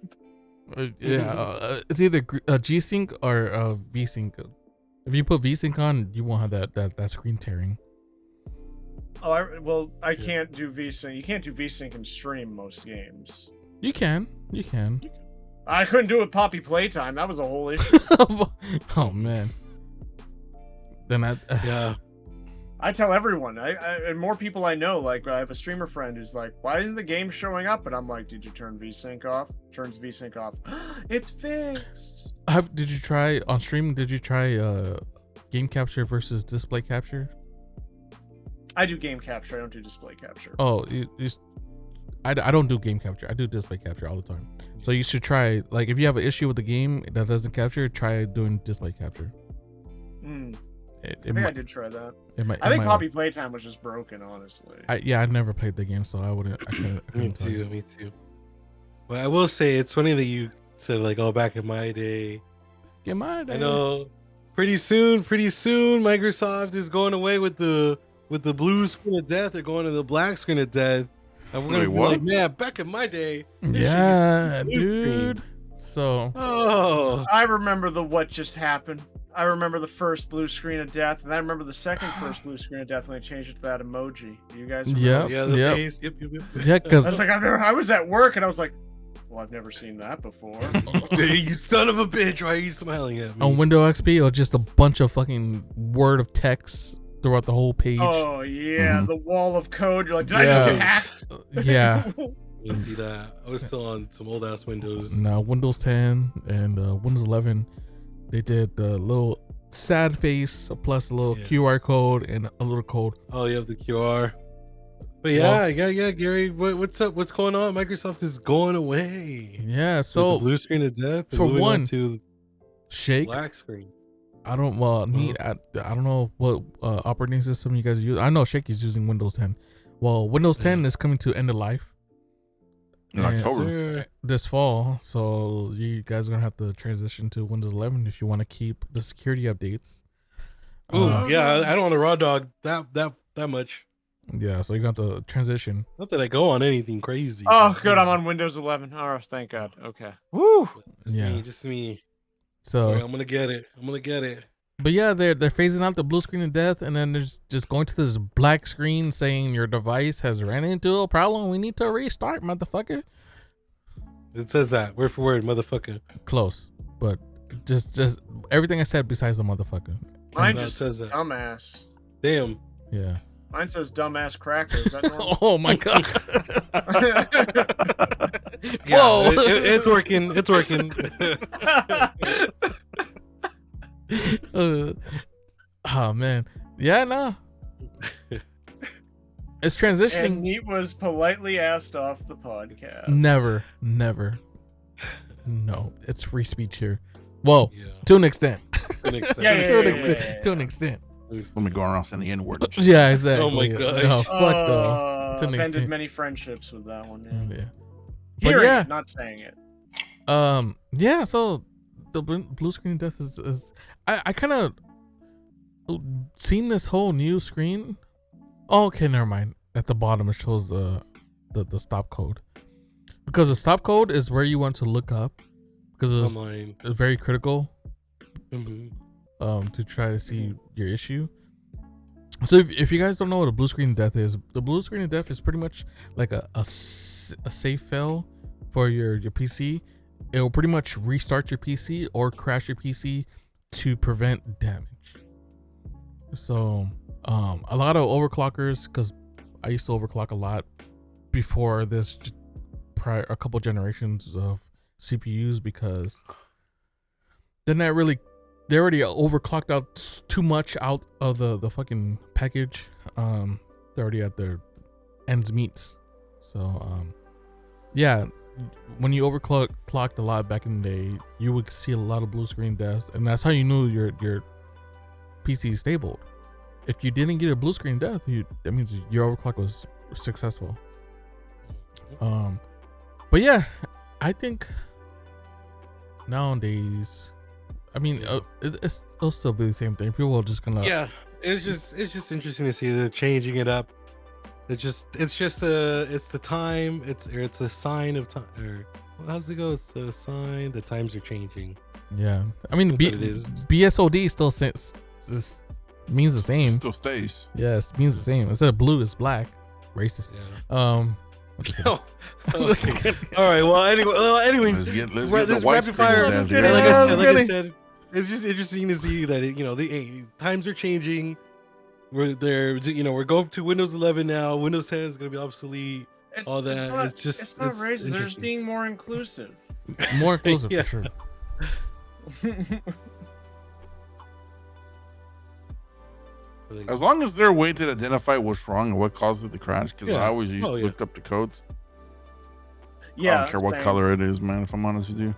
It's either G-Sync or VSync. If you put VSync on, you won't have that screen tearing. Oh, I can't do VSync. You can't do VSync and stream most games. You can. I couldn't do it with Poppy Playtime. That was a whole issue. Oh man. Then Yeah. I tell everyone, and more people I know, like I have a streamer friend who's like, "Why isn't the game showing up?" And I'm like, "Did you turn VSync off?" Turns VSync off. It's fixed. Did you try on stream? Did you try game capture versus display capture? I do game capture. I don't do display capture. Oh, I don't do game capture. I do display capture all the time. So you should try, like, if you have an issue with the game that doesn't capture, try doing display capture. I think I did try that. I think Poppy Playtime was just broken, honestly. I never played the game, so I wouldn't. Me too. But I will say it's funny that you said like, "Oh, back in my day." I know. Pretty soon, Microsoft is going away with the blue screen of death. They're going to the black screen of death, and we're gonna be like, "Man, back in my day." Yeah, dude. So. Oh. I remember what just happened. I remember the first blue screen of death, and I remember the second first blue screen of death when they changed it to that emoji. Do you guys remember? Yeah, the face. Yep. Yeah, because I was like, I was at work, and I was like, well, I've never seen that before. You son of a bitch! Why are you smiling at me? on Windows XP, it was just a bunch of fucking word of text throughout the whole page. Oh yeah, the wall of code. You're like, did I Yeah. just get hacked? Yeah. I didn't see that. I was still on some old ass Windows. No, Windows 10 and Windows 11, they did the little sad face plus a little QR code and a little code. Oh, you have the QR. But yeah, Gary, what's up? What's going on? Microsoft is going away. Yeah, With so the blue screen of death. and for moving on one, to Shake. black screen. I don't I don't know what operating system you guys use. I know Shake is using Windows 10. Well, Windows 10 is coming to end of life In October. this fall, so you guys are gonna have to transition to Windows 11 if you want to keep the security updates. Oh yeah, I don't want to raw dog that much. Yeah, so you got to transition. Not that I go on anything crazy. Oh, good. I'm on Windows 11. Oh, thank God. Okay. Woo. Just me. So Right, I'm gonna get it. but yeah, they're phasing out the blue screen of death, and then there's just going to this black screen saying your device has ran into a problem. We need to restart, motherfucker. It says that word for word, motherfucker. Close, but just everything I said besides the motherfucker. Mine No, it just says that. dumbass. Damn. Yeah. Mine says dumbass cracker. Is that normal? Oh my god. Yeah, Whoa. it's working. It's working. Oh man. Yeah, no. It's And transitioning. Neat was politely asked off the podcast. Never. No, it's free speech here. Well, Yeah. to an extent. To an extent. Yeah, To an yeah, extent. yeah. To an extent. Let me go around saying the N word. Yeah, exactly. Oh my gosh. No, fuck though. To an I've ended extent. many friendships with that one. Yeah. Yeah. But Hearing yeah. it, not saying it. Yeah, so the blue screen death is I kind of seen this whole new screen. Oh, okay, never mind. At the bottom it shows the stop code, because the stop code is where you want to look up, because Online. it's very critical Mm-hmm. to try to see your issue. So if you guys don't know what a blue screen of death is, the blue screen of death is pretty much like a safe fail for your PC. It will pretty much restart your PC or crash your PC to prevent damage. So a lot of overclockers, because I used to overclock a lot before this, prior a couple generations of CPUs, because they already overclocked out too much out of the fucking package. They're already at their ends meets. So yeah, when you overclocked a lot back in the day, you would see a lot of blue screen deaths, and that's how you knew your PC is stable. If you didn't get a blue screen death, that means your overclock was successful. But yeah, I think nowadays, I mean, it'll still be the same thing. People are just gonna Yeah, it's just interesting to see they're changing it up. It's the time. It's a sign of time. Or how's it go? It's a sign the times are changing. Yeah, I mean, That's what it is. BSOD still means the same. Still stays. Yes, it means the same. Instead of blue, it's black. Racist. Yeah. Okay. All right. Well, anyways, Let's right, get the this white rapid fire. screen down kidding. there. Like I kidding. said, it's just interesting to see that the times are changing. We're there. We're going to Windows 11 now. Windows 10 is going to be obsolete. All that. It's not racist. They're just interesting. being more inclusive. More inclusive Yeah. for sure. As long as there's a way to identify what's wrong and what caused it to crash, because I always looked up the codes. Yeah. I don't care what same. color it is, man. If I'm honest with you.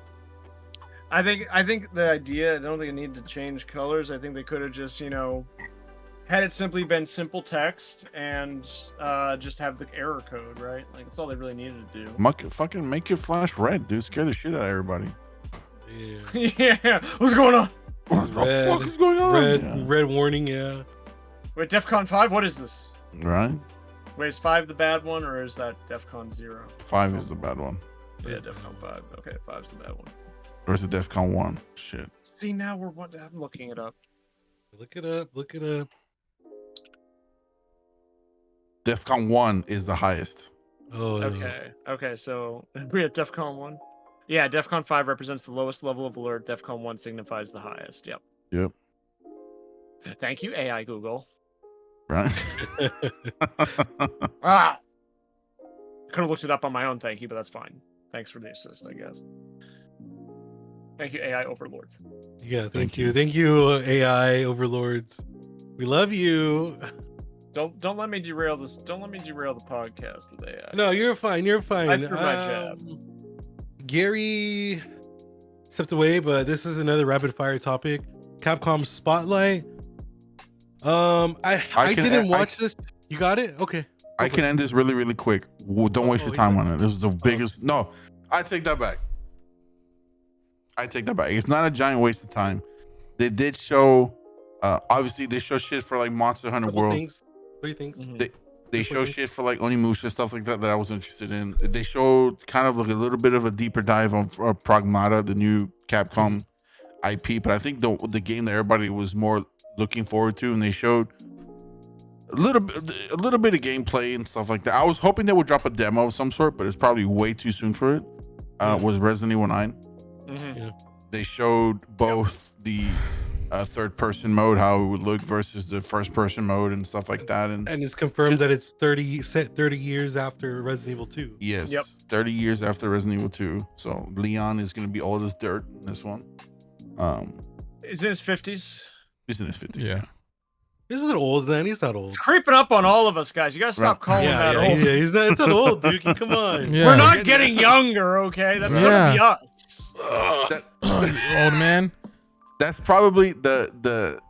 I think the idea. I don't think it needed to change colors. I think they could have just had it simply been simple text and just have the error code, right? Like that's all they really needed to do. Fucking make it flash red, dude. Scare the shit out of everybody. Yeah. Yeah. What's going on? What the fuck is going on? Red warning. Yeah. Wait, DEFCON 5? What is this? Right. Wait, is 5 the bad one or is that DEFCON 0? 5 is the bad one. Yeah, DEFCON 5. Okay, 5's the bad one. Or is it DEFCON 1? Shit. See, now I'm looking it up. Look it up. Look it up. DEFCON 1 is the highest. Oh. Okay, so we're at DEFCON 1. Yeah, DEFCON 5 represents the lowest level of alert. DEFCON 1 signifies the highest. Yep. Thank you, AI Google. Right. Ah! Could have looked it up on my own, thank you, but that's fine. Thanks for the assist, I guess. Thank you, AI overlords. Yeah, thank you. Thank you, AI overlords. We love you. Don't let me derail this. Don't let me derail the podcast with AI. No, you're fine. You're fine. I threw my jab. Gary stepped away, but this is another rapid fire topic. Capcom Spotlight. I didn't watch this. You got it? Okay. I can end this really, really quick. Don't waste your time on it. This is the biggest. No, I take that back. It's not a giant waste of time. They did show, obviously they show shit for like Monster Hunter World. Three things. They show shit for like Onimusha, stuff like that I was interested in. They showed kind of like a little bit of a deeper dive on Pragmata, the new Capcom IP, but I think the game that everybody was more looking forward to, and they showed a little bit of gameplay and stuff like that. I was hoping they would drop a demo of some sort, but it's probably way too soon for it. Was Resident Evil 9. Yeah. They showed both the third person mode, how it would look versus the first person mode and stuff like that, and it's confirmed that it's 30 years after Resident Evil 2. Yes. Yep. 30 years after Resident Evil 2. So Leon is going to be old as dirt in this one. Is in his 50s. He's in his 50s. Yeah. He's a little old then. He's not old. It's creeping up on all of us, guys. You gotta stop calling that old. Yeah, he's not. It's not old, dude. Come on. Yeah. We're not getting younger, okay? That's gonna be us. Old man. That's probably the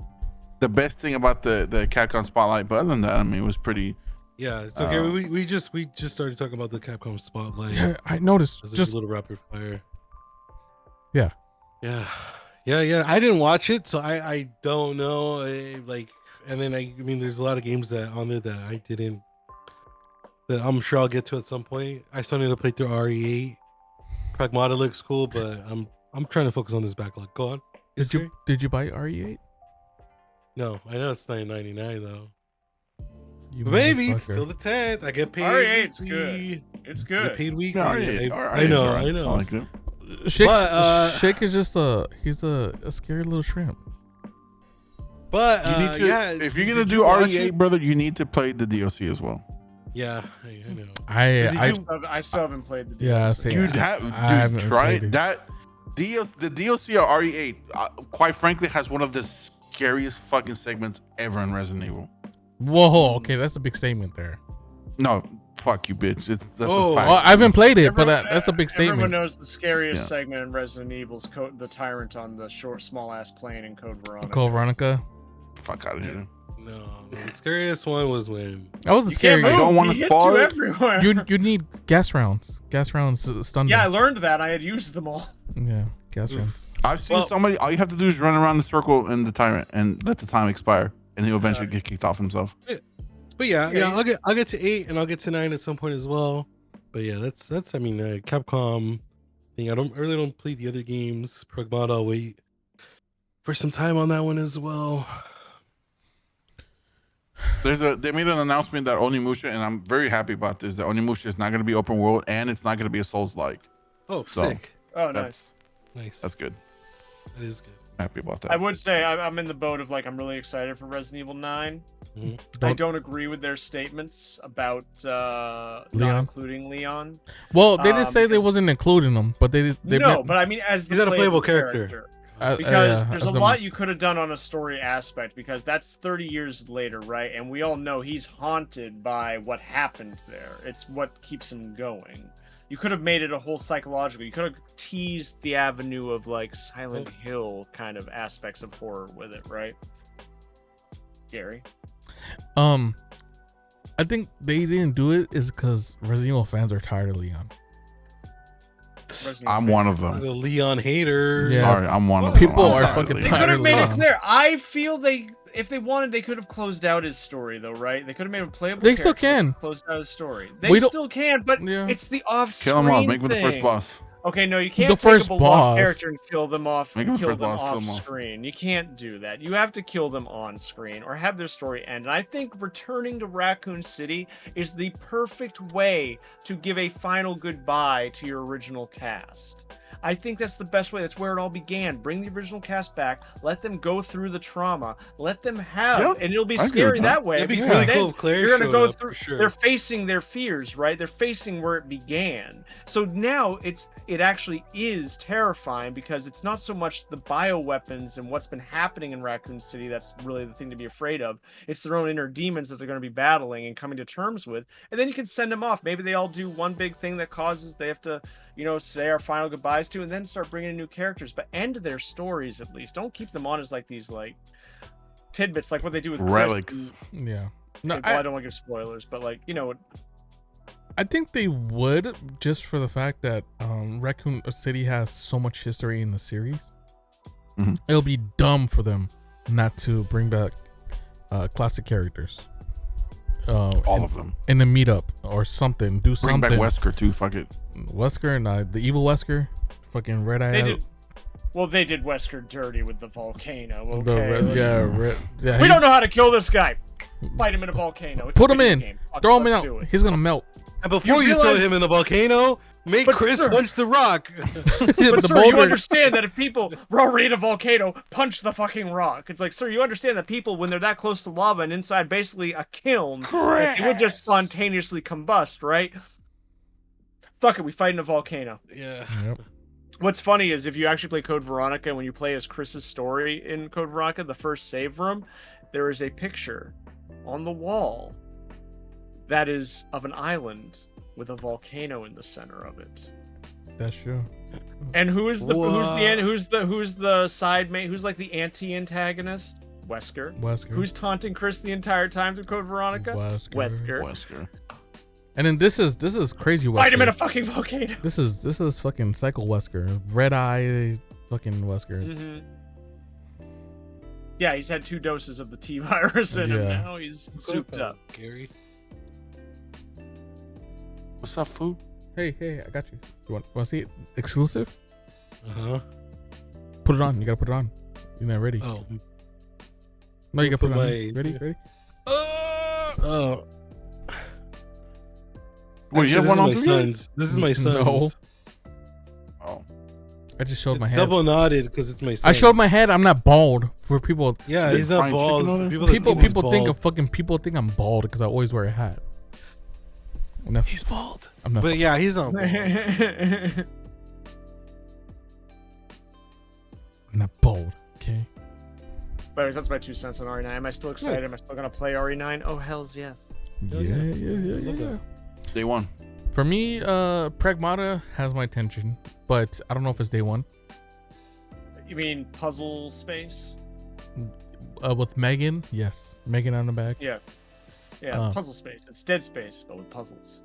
best thing about the Capcom Spotlight. But other than that, I mean, it was pretty. Yeah. So Gary, we just started talking about the Capcom Spotlight. Yeah, I noticed. Just a little rapid fire. Yeah. Yeah. I didn't watch it, so I don't know. And then I mean, there's a lot of games on there that I didn't. That I'm sure I'll get to at some point. I still need to play through RE8. Pragmata looks cool, but I'm trying to focus on this backlog. Go on. Did you buy RE8? No, I know it's $9.99 though. You Maybe it's motherfucker. still the 10th. I get paid. RE8's weekly. good. It's I get good. paid weekly. Yeah, I know. I like it. Shake is just he's a scary little shrimp. But You need to, if you're gonna do RE8, brother, you need to play the DLC as well. Yeah, I know. I still haven't played the DLC. Yeah, see, I haven't try played it. it. That the DLC of RE8, quite frankly, has one of the scariest fucking segments ever in Resident Evil. Whoa, okay, that's a big statement there. No, fuck you, bitch. That's a fact. Well, I haven't played it, but that's a big Everyone statement. knows the scariest segment in Resident Evil's the tyrant on the small ass plane in Code Veronica. Code Veronica. Fuck out of here. No, the scariest one was when That was the scary. I don't want to spoil it. Everywhere. You need gas rounds. Gas rounds stun. Yeah, I them. learned that. I had used them all. Yeah, gas rounds. I've seen somebody. All you have to do is run around the circle in the tyrant and let the time expire, and he'll eventually get kicked off himself. But yeah, Yeah, I'll get to 8 and I'll get to 9 at some point as well. But yeah, that's I mean, Capcom thing. I really don't play the other games. Pragmata, I'll wait for some time on that one as well. They made an announcement that Onimusha, and I'm very happy about this. That Onimusha is not going to be open world, and it's not going to be a Souls-like. Oh, So, sick. Oh, nice. Nice. That's good. That is good. Happy about that. I would say I'm in the boat of like I'm really excited for Resident Evil 9. I don't agree with their statements about not Leon? including Leon. Well, they did say they because- wasn't including them, but they No, but I mean as the He's not a playable character. character. Because there's a lot you could have done on a story aspect, because that's 30 years later, right? And we all know he's haunted by what happened there. It's what keeps him going. You could have made it a whole psychological. You could have teased the avenue of like Silent Hill kind of aspects of horror with it, right? Gary? I think they didn't do it is because Resident Evil fans are tired of Leon. I'm one of The them. Leon hater. Yeah. Sorry, I'm one of them. People I'm are tired of fucking Leon. They tired could have of made it Leon. clear. I feel if they wanted, they could have closed out his story, though, right? They could have made him playable. They still character, can. closed out his story. We They don't- still can, but Yeah. it's the off-screen Kill him off. Make him the first thing. boss. Okay, no, you can't The take first a beloved boss. character and kill them off. Make him Kill first them boss, kill off him off. screen. You can't do that. You have to kill them on screen or have their story end. And I think returning to Raccoon City is the perfect way to give a final goodbye to your original cast. I think that's the best way. That's where it all began. Bring the original cast back. Let them go through the trauma. Let them have, Yeah, and it'll be I agree scary with that that. way. That'd be because really then cool if Claire you're gonna showed go up, through. for sure. They're facing their fears, right? They're facing where it began. So now it actually is terrifying because it's not so much the bioweapons and what's been happening in Raccoon City that's really the thing to be afraid of. It's their own inner demons that they're going to be battling and coming to terms with. And then you can send them off. Maybe they all do one big thing that causes they have to, say our final goodbyes to, and then start bringing in new characters. But end their stories at least. Don't keep them on as like these like tidbits, like what they do with Chris Relics. and- Yeah. No, well, I don't want to give spoilers, but like I think they would, just for the fact that Raccoon City has so much history in the series. Mhm. It'll be dumb for them not to bring back classic characters. All of them. In a meetup or something. Do Bring back something. Wesker too. Fuck it. Wesker and the evil Wesker, fucking red eye. they did. Well, they did Wesker dirty with the volcano. The Okay, red, let's- yeah. we he- don't know how to kill this guy. Fight him in a volcano. It's Put a him video in. game. Fuck Throw it, him let's out. do it. He's gonna melt. And before You you throw realize- him in the volcano, make But Chris sir- punch the rock. But The sir, you boulder- understand that if people raid a volcano, punch the fucking rock. It's like, sir, you understand that people, when they're that close to lava and inside basically a kiln, like, it would just spontaneously combust, right? Fuck it, we fight in a volcano. Yeah. Yep. What's funny is if you actually play Code Veronica, when you play as Chris's story in Code Veronica, the first save room, there is a picture on the wall that is of an island with a volcano in the center of it. That's true. And who's What? the side mate? Who's like the anti-antagonist? Wesker. Wesker. Who's taunting Chris the entire time through Code Veronica? Wesker. Wesker. And then this is crazy Wesker. Fight him in a fucking volcano. This is fucking Psycho Wesker. Red eye fucking Wesker. Mm-hmm. Yeah, he's had 2 doses of the T virus in him Yeah. now. He's souped up. Gary. What's up, food? Hey, I got you. You want to see it? Exclusive? Uh-huh. Put it on. You gotta put it on. You're not ready. Oh. No, you gotta put it on. my- Ready? Oh. Wait, you have Actually, one on this is too? my son's. This is my son's. No. Oh. I just showed It's my head. double knotted because it's my son. I showed my head. I'm not bald. For people, Yeah, Did he's not fried chicken bald. on it? People, that people he's think bald. people think I'm bald because I always wear a hat. I'm not, He's bald. I'm not. But yeah, he's not bald. I'm not bald. Okay. But anyways, that's my 2 cents on RE9. Am I still excited? Nice. Am I still gonna play RE9? Oh hells yes. Hell Yeah. yeah. Love yeah. that. Day one. For me, Pragmata has my attention, but I don't know if it's day one. You mean puzzle space? With Megan, yes, Megan on the back. Yeah. Yeah, puzzle space. It's Dead Space, but with puzzles.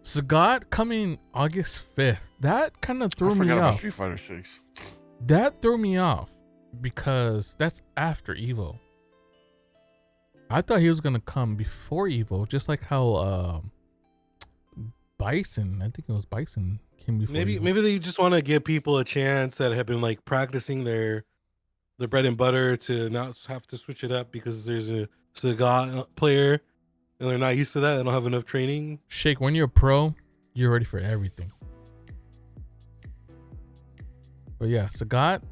Sagat coming August 5th. That kind of I threw me forgot about off. Street Fighter 6. That threw me off because that's after Evo. I thought he was gonna come before Evo, just like how Bison. I think it was Bison came before. Maybe Evo. they just want to give people a chance that have been like practicing their bread and butter to not have to switch it up because there's a Sagat player and they're not used to that. They don't have enough training. Shake, when you're a pro, you're ready for everything. But yeah, Sagat.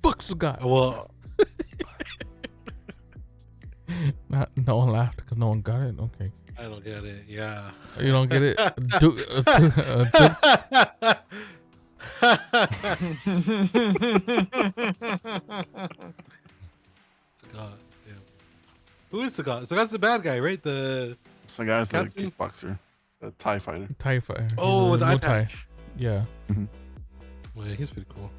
Fuck Sagat. Well, No one laughed because no one got it. Okay, I don't get it. Yeah. you don't get it. Sagat. Yeah. Who is Sagat? Sagat's the bad guy, right? The So guy's the Captain? kickboxer, the TIE fighter. TIE fighter. oh, with the eye multi. patch. Yeah, Well, yeah, he's pretty cool.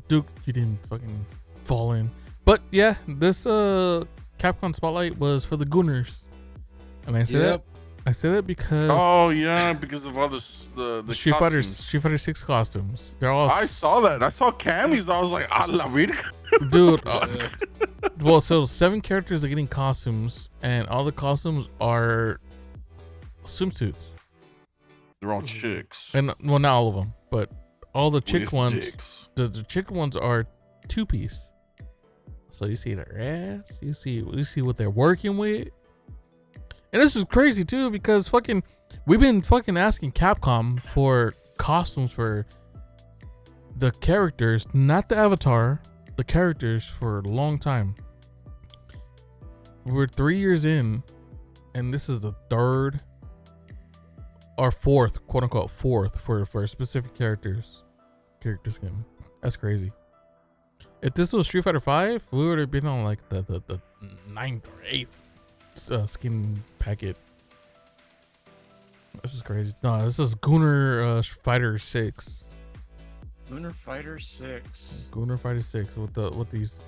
Duke, you didn't fucking fall in. But yeah, this Capcom Spotlight was for the Gooners, and I say that because Oh yeah, because of all the Street costumes. Fighter 6 costumes. They're all I saw that. I saw camis. I was like, I love it. dude. Well, so 7 characters are getting costumes, and all the costumes are swimsuits. They're all chicks. And well, not all of them, but all the chick With ones. dicks. The chick ones are 2-piece. So you see their ass, you see what they're working with. And this is crazy too, because we've been fucking asking Capcom for costumes for the characters, not the avatar, the characters for a long time. We're 3 years in, and this is the 3rd or 4th, quote unquote 4th for specific character skin. That's crazy. If this was Street Fighter 5, we would have been on like the 9th or 8th skin packet. This is crazy. No, this is Gooner Fighter 6. Lunar Fighter 6. Gooner Fighter 6 with these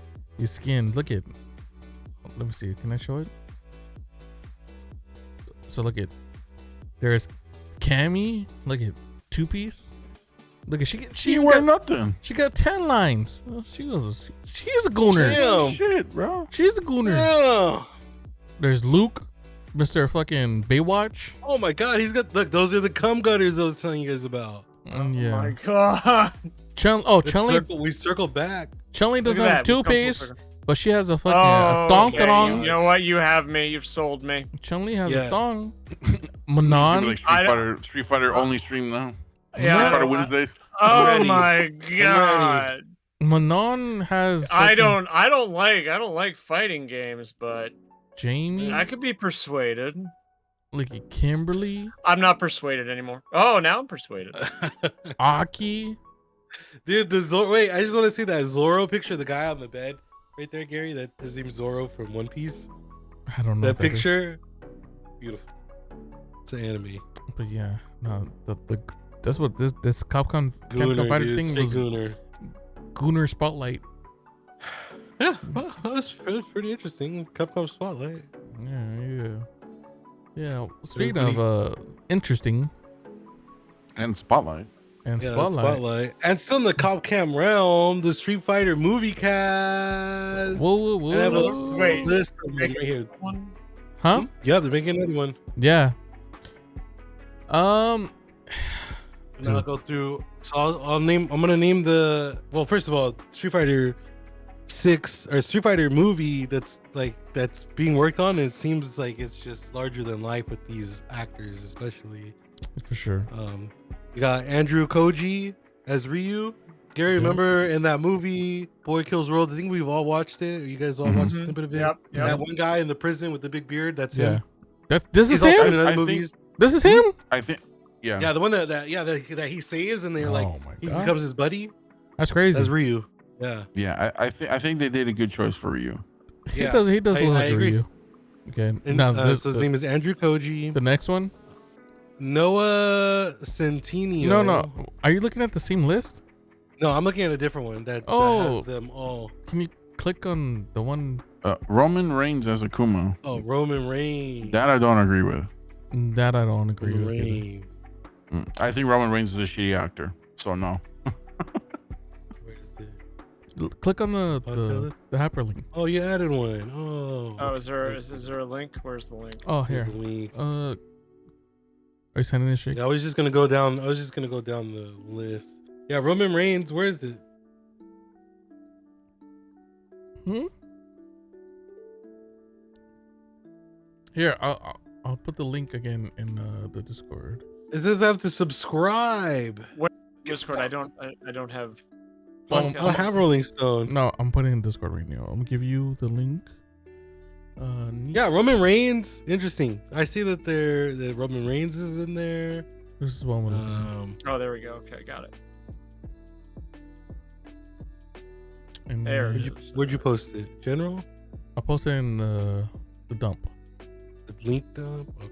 skins. Look at. Let me see. Can I show it? So look at. There's Cammy. Look at 2-piece. Look at She wear nothing. She got 10 lines. Oh, she's a Gooner. Damn. Shit, bro. She's a Gooner. Yeah. There's Luke, Mr. fucking Baywatch. Oh my God, he's got look. Those are the cum gutters I was telling you guys about. Oh Yeah. my god. Chun-Li. We circled back. Chun-Li Look doesn't at have that. We've come full 2-piece, circle. but she has a fucking Oh, thong okay. thong. You know what? You have me. You've sold me. Chun-Li has Yeah. a thong. Like Manon. Street Fighter only stream now. Street Yeah. Fighter Wednesdays. Oh ready. my god. Manon has. I fucking don't like fighting games, but Jamie. I could be persuaded. Look at Kimberly. I'm not persuaded anymore. Oh, now I'm persuaded. Aki. Dude, wait, I just want to see that Zoro picture, the guy on the bed right there, Gary. That his name's Zoro from One Piece. I don't know That what that is. picture, beautiful. It's an anime. But yeah, no, that's what this Capcom Gooner, Fighter dude, thing straight was. Gooner. Gooner Spotlight. Yeah, well, that's pretty interesting. Capcom Spotlight. Yeah. Speaking pretty- of interesting And Spotlight. and Yeah, Spotlight. And still in the Capcom realm, the Street Fighter movie cast. Whoa. I have a Wait. list of them right here. Huh? Yeah, they're making another one. Yeah. And I'll go through. So I'm gonna name the. Well, first of all, Street Fighter 6 or Street Fighter movie that's being worked on. And it seems like it's just larger than life with these actors, especially. For sure. You got Andrew Koji as Ryu. Gary, Yeah. remember in that movie Boy Kills World? I think we've all watched it. Or you guys all watched a snippet of it. Yep. That one guy in the prison with the big beard. That's Yeah. him. This He's is also him? in other I think- movies. This is him? I think. Yeah. Yeah, the one that he saves and they're like Oh my he God. becomes his buddy. That's crazy. That's Ryu. Yeah. Yeah. I think they did a good choice for you. He Yeah. does I- look I like agree. Ryu. Okay. And, Now so his name is Andrew Koji. the next one? Noah Centineo. No. Are you looking at the same list? No, I'm looking at a different one that Oh. has them all. Can you click on the one Roman Reigns as Akuma. Oh, Roman Reigns. That I don't agree with. that I don't agree Roman with? either. Reigns. I think Roman Reigns is a shitty actor. So no. Where is it? Click on the Podcast? hyperlink. Oh, you added one. Oh. Oh, is there a link? Where's the link? Oh, Here's here. the link. Are you sending this shit? Yeah, I was just gonna go down the list. Yeah, Roman Reigns. Where is it? Here, I'll put the link again in the Discord. It says I have to subscribe. Discord. I don't have. Oh, I don't have Rolling Stone. No, I'm putting it in Discord right now. I'm gonna give you the link. Yeah, Roman Reigns. Interesting. I see that Roman Reigns is in there. This is one. With Oh, there we go. Okay, got it. and There it Where'd is. you post it? General? I'll post it in the dump. The link dump? Okay.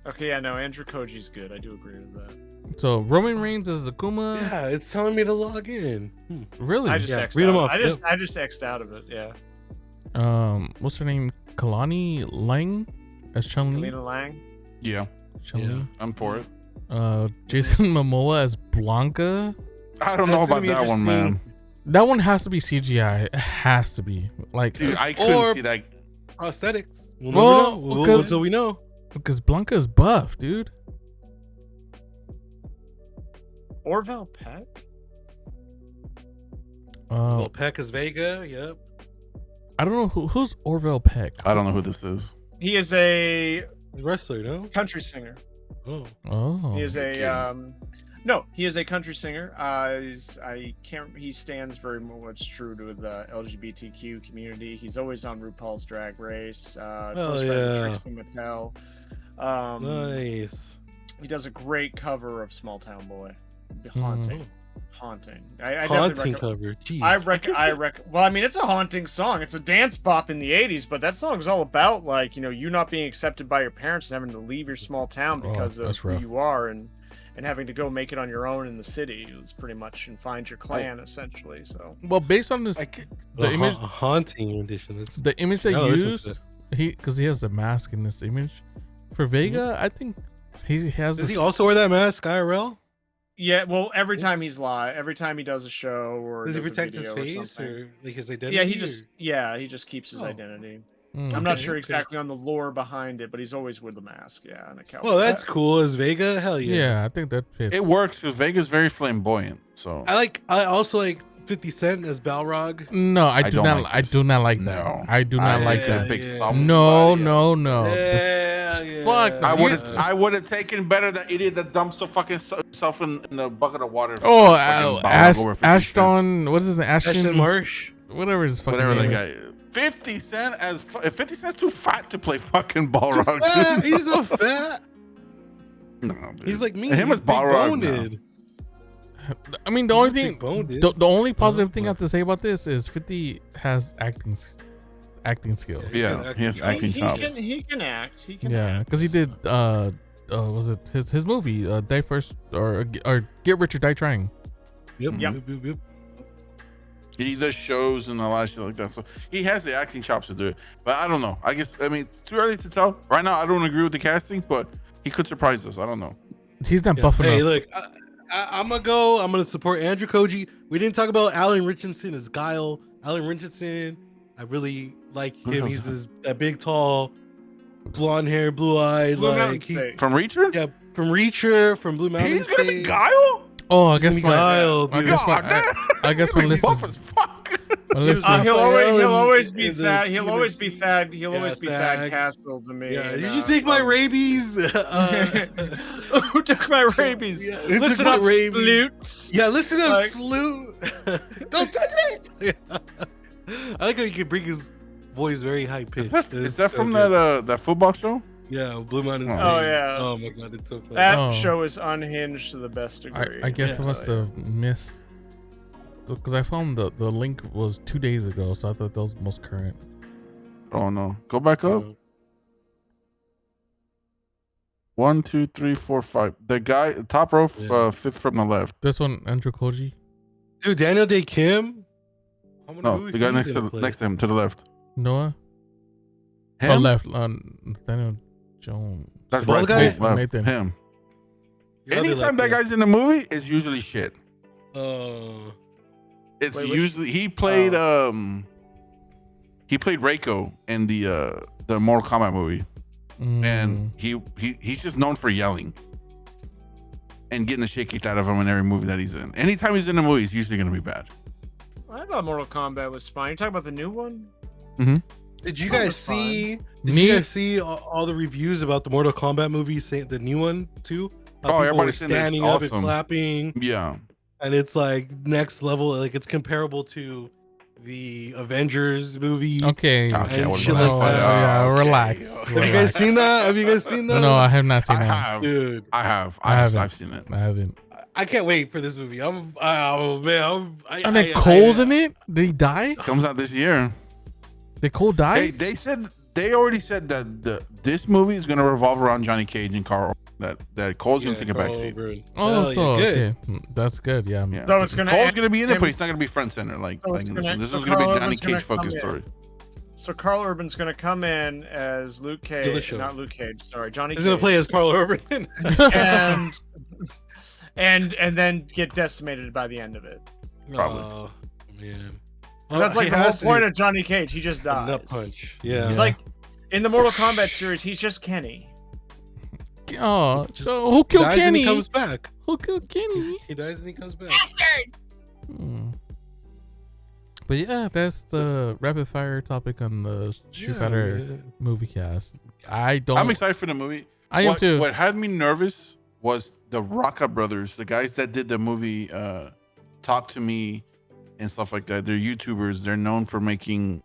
Okay, yeah, no, Andrew Koji's good. I do agree with that. So Roman Reigns is Akuma. Yeah, it's telling me to log in. Really? I just Yeah, X'd read 'em out. off, I just X'd out of it. Yeah. What's her name? Kalani Lang as Chun-Li. Kalina Lang. Yeah, Chun-Li. I'm for it. Jason Momoa as Blanca. I don't know That's about gonna be that one, man. interesting. That one has to be CGI. It has to be. Like, Dude, I couldn't Or- see that. Prosthetics. We'll Well, never know. okay. Until we know. because Blanca's buff, dude. Orville Peck. Well, Peck is Vega. Yep. I don't know who's Orville Peck. I don't know who this is. He is a Wrestler, no? country singer. Oh. Oh, He is kidding. no, he is a country singer. He stands very much true to the LGBTQ community. He's always on RuPaul's Drag Race. Close friend of yeah. Trixie Mattel. Nice. He does a great cover of Small Town Boy. Haunting. Haunting. I definitely Haunting recommend. cover. Jeez. Well, I mean, it's a haunting song. It's a dance bop in the '80s, but that song's all about like you not being accepted by your parents and having to leave your small town because of that's who rough. you are and having to go make it on your own in the city. It's pretty much and find your clan essentially. So well, based on this, the image, haunting rendition. That's the image they No, listen to used, because he has the mask in this image. For Vega, I think he has. Does this, he also wear that mask, IRL? yeah, well, every time he's live, every time he does a show or Does he does a protect his video face something. or like his identity? Yeah, he just keeps his Oh. identity. Mm. I'm not Okay, sure okay. exactly on the lore behind it, but he's always with the mask. Yeah, and a cowboy. Well, that's cool. As Vega, hell yeah. Yeah, I think that fits. It works because Vega's very flamboyant. So I also like 50 Cent as Balrog. No, I do don't not. like I this. do not like that. No. I do not like yeah, that. Big yeah. somebody No, else. no, no. Yeah. Fuck, I would have taken better that idiot that dumps the fucking self in the bucket of water. Oh, Fucking Balrog over 50 Cent. Ashton. What is his name? Ashton Marsh. Whatever his fucking Whatever name that is. guy. 50 Cent as 50 Cent's too fat to play fucking Balrog. Ah, he's so fat. No, dude. He's like me. Him He's as Balrog. big-boned. I mean, the only He's thing, big-boned, dude. the only positive thing I Uh-huh. have to say about this is 50 has acting skills. Yeah, he has acting chops. He can act. He can Yeah, act. because he did. Was it his movie? Die First or Get Rich or Die Trying. Yep. Mhm. Yep. Yep. He does shows and a lot of shit like that. So he has the acting chops to do it. But I don't know. I mean, it's too early to tell. Right now, I don't agree with the casting, but he could surprise us. I don't know. He's not Yeah. buff Hey, enough. look, I'm gonna go. I'm gonna support Andrew Koji. We didn't talk about Alan Richardson as Guile. Alan Richardson, I really like Who the him. hell's He's that? that big, tall, blonde hair, blue eyed, Blue Mountain like he, State. From Reacher? yeah, from Reacher, from Blue Mountain He's gonna be State. Guile? Oh, I He's guess gonna be my Guile, I dude. guess my God, man. I guess my He's list buff is- as fuck. my list Uh, is- He'll always be in the Thad. He'll team always of- be Thad. He'll Yeah, always be Thad Thad. Castle to me. Yeah, and, did you take my rabies? Who took my rabies? Yeah, who Listen took my up, rabies? Sloots. Yeah, listen up, Like- Sloot. Don't touch me. I like how he can bring his voice very high pitched. Is that from that football show? Yeah, Blue Mountain Oh, State. yeah. Oh my god, it's so funny. That Oh. show is unhinged to the best degree. I guess Yeah. I must have missed because I found the link was 2 days ago, so I thought that was most current. Oh no. Go back up. 1, 2, 3, 4, 5. The guy, top row, Yeah. fifth from the left. This one, Andrew Koji. Dude, Daniel Day Kim. I wonder No, who the guy he's next gonna to play. next to him, to the left. Noah. Him? Oh, left. Daniel Jones. That's The right. bald guy? Left. Nathan. Him. Yeah, they Anytime like that guy's in the movie, it's usually shit. It's Wait, which- usually he played Reiko in the Mortal Kombat movie, and he's just known for yelling and getting the shit kicked out of him in every movie that he's in. Anytime he's in a movie, it's usually gonna be bad. I thought Mortal Kombat was fine. You talking about the new one? Did you That guys was fine. see? Did you guys see all the reviews about the Mortal Kombat movie, saying the new one too? How people everybody's were saying it's standing up awesome. and clapping, Yeah, and it's like next level. Like it's comparable to the Avengers movie. Okay. Okay, and what shit about like that? that. Yeah, Okay, relax. okay. Have you guys seen that? Have you guys seen that? No, I have not seen I that. have, Dude, I have, I haven't. I've seen it. I haven't. I can't wait for this movie. Oh man, And then Cole's in it? Did he die? Comes out this year. Did Cole die? They already said that this movie is gonna revolve around Johnny Cage and Carl. That Cole's gonna take a backseat. Oh, so okay. That's good. Yeah. Yeah. So it's gonna Cole's end- gonna be in it, but he's not gonna be front center like So it's in this gonna- one. This so is gonna be a Carl Johnny Urban's gonna Cage focused come story. So Carl Urban's gonna come in as Luke Cage, Dillashaw. not Luke Cage. Sorry, Johnny. He's gonna Cage. play as Carl Urban. and then get decimated by the end of it. Probably. Oh man, That's like the whole point of Johnny Cage. He just dies. nut punch. Yeah, He's like in the Mortal Kombat series. He's just Kenny. Oh, so who killed dies and Kenny? he comes back. Who killed Kenny? He dies and he comes back. Hmm. But yeah, that's the rapid fire topic on the Street Fighter movie cast. I'm excited for the movie. I am too. What had me nervous was the Rocka brothers, the guys that did the movie Talk to Me and stuff like that. They're YouTubers. They're known for making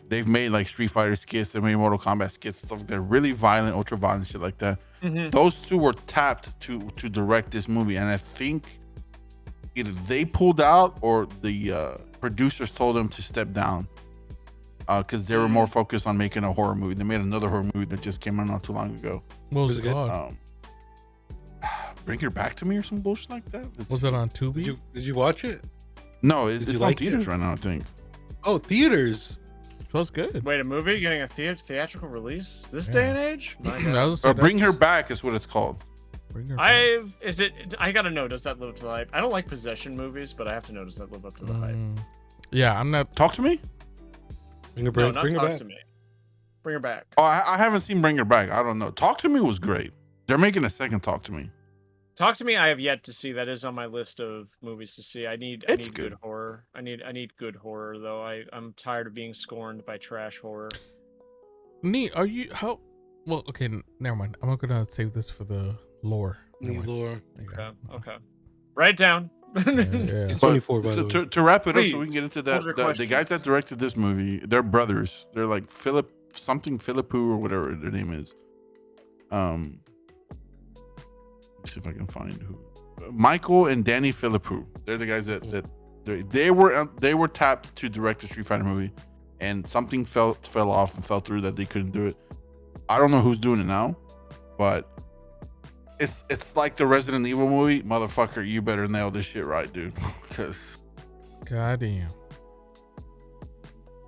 they've made like Street Fighter skits, they made Mortal Kombat skits, stuff like that. Really violent, ultra violent shit like that. Those two were tapped to direct this movie, and I think either they pulled out or the producers told them to step down because they were more focused on making a horror movie. They made another horror movie that just came out not too long ago. What was Was it it good? called? Bring Her Back to Me or some bullshit like that. Was it on Tubi? Did you watch it? No, Did you it's on like theaters it? right now, I think. Oh, theaters. So it's good. Wait, a movie getting a theatrical release this day and age? My God. That was- Or Bring Her Back is what it's called. Bring Her Back. I gotta know, does that live up to the hype? I don't like possession movies, but I have to know, does that live up to the hype? Yeah, I'm not. Talk to Me? Bring her No, back. not Bring her Talk back. to Me. Bring Her Back. Oh, I haven't seen Bring Her Back. I don't know. Talk to Me was great. They're making a second Talk to Me. Talk to Me, I have yet to see. That is on my list of movies to see. I need It's good good. horror. I need good horror though. I'm tired of being scorned by trash horror. Neat. Are you how? Well, okay. Never mind. I'm not gonna save this for the lore. Never mind. Lore. Yeah. Okay. Write it down. Yeah. It's 24 by the way. To wrap it up, so we Please, can get into hold your that. The questions. guys that directed this movie, they're brothers. They're like Philippou or whatever their name is. Let's see if I can find who. Michael and Danny Philippou. They're the guys that they were tapped to direct the Street Fighter movie, and something fell off and fell through that they couldn't do it. I don't know who's doing it now, but it's like the Resident Evil movie, motherfucker. You better nail this shit right, dude, because Goddamn.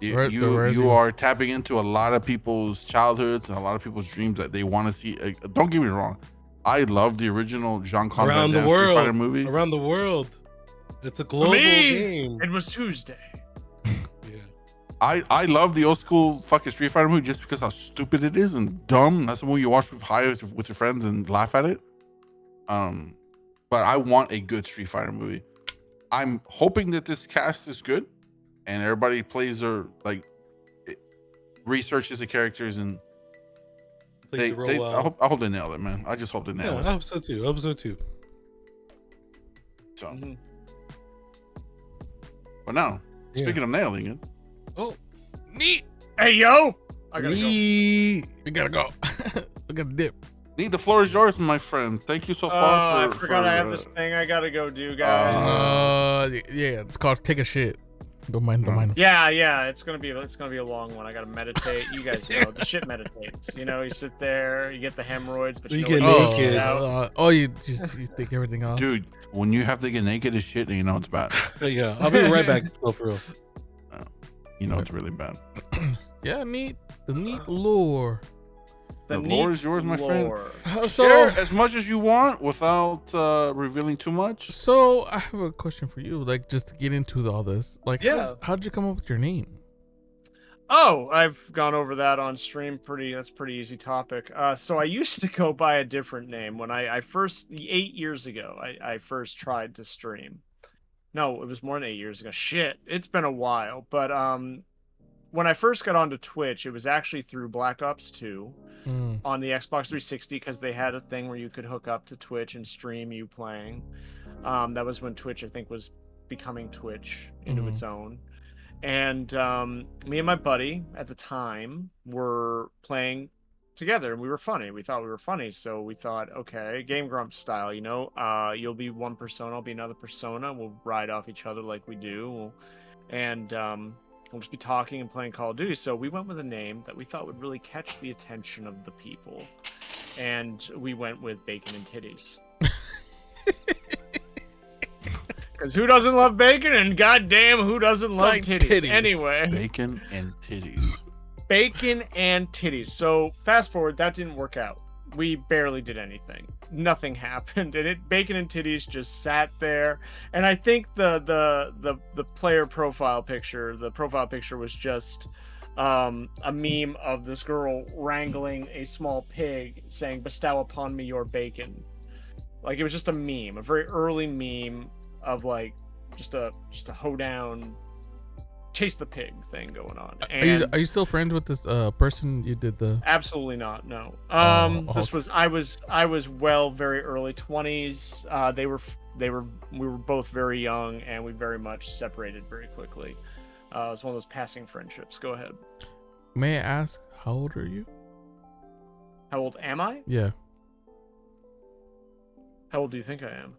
you are tapping into a lot of people's childhoods and a lot of people's dreams that they want to see. Don't get me wrong, I love the original Jean-Claude Around Van the Damme Street Fighter world. movie. Around the world. It's a global Me, game. it was Tuesday. Yeah. I love the old school fucking Street Fighter movie just because how stupid it is and dumb. That's the movie you watch with your friends and laugh at it. But I want a good Street Fighter movie. I'm hoping that this cast is good and everybody plays their researches the characters and Plays the role well. I hope they nail it, man. I just hope they nail Yeah, I it. hope so too. I hope so too. So, Mhm. but now Yeah. speaking of nailing it, Oh, Neat. Hey yo, I gotta go. me. We gotta go. We gotta dip. Need the floor is yours, my friend. Thank you so far. I forgot I have this thing I gotta go do, guys. Yeah, it's called Take a Shit. Don't mind. Yeah, it's gonna be a long one. I gotta meditate. You guys know the shit meditates. You know, you sit there, you get the hemorrhoids, but You you get know what naked. You just take everything off. Dude, when you have to get naked as shit, then you know it's bad. Yeah, I'll be right back. For real. You know it's really bad. Yeah, the neat lore. The lore is yours, my friend. Lore. Share as much as you want without revealing too much. So I have a question for you, like just to get into all this. Like, Yeah. how'd you come up with your name? Oh, I've gone over that on stream. That's a pretty easy topic. So I used to go by a different name when I first 8 years ago. I first tried to stream. No, it was more than 8 years ago. Shit, it's been a while. But when I first got onto Twitch, it was actually through Black Ops 2 on the Xbox 360 because they had a thing where you could hook up to Twitch and stream you playing. That was when Twitch, I think, was becoming Twitch into its own. And me and my buddy at the time were playing together, and we were funny. We thought we were funny, so we thought, okay, Game Grumps style, you know, you'll be one persona, I'll be another persona. We'll ride off each other like we do, and we'll just be talking and playing Call of Duty. So we went with a name that we thought would really catch the attention of the people, and we went with Bacon and Titties. Because who doesn't love bacon? And goddamn, who doesn't love titties? Anyway. Bacon and titties. Bacon and titties. So fast forward, that didn't work out. We barely did anything. Nothing happened. And Bacon and Titties just sat there. And I think the player profile picture, was just a meme of this girl wrangling a small pig saying, "Bestow upon me your bacon." Like, it was just a meme, a very early meme of like just a hoedown chase the pig thing going on. And Are you still friends with this person you did the? Absolutely not. No. This was I was very early 20s. We were both very young, and we very much separated very quickly. It was one of those passing friendships. Go ahead. May I ask, how old are you? How old am I? Yeah. How old do you think I am?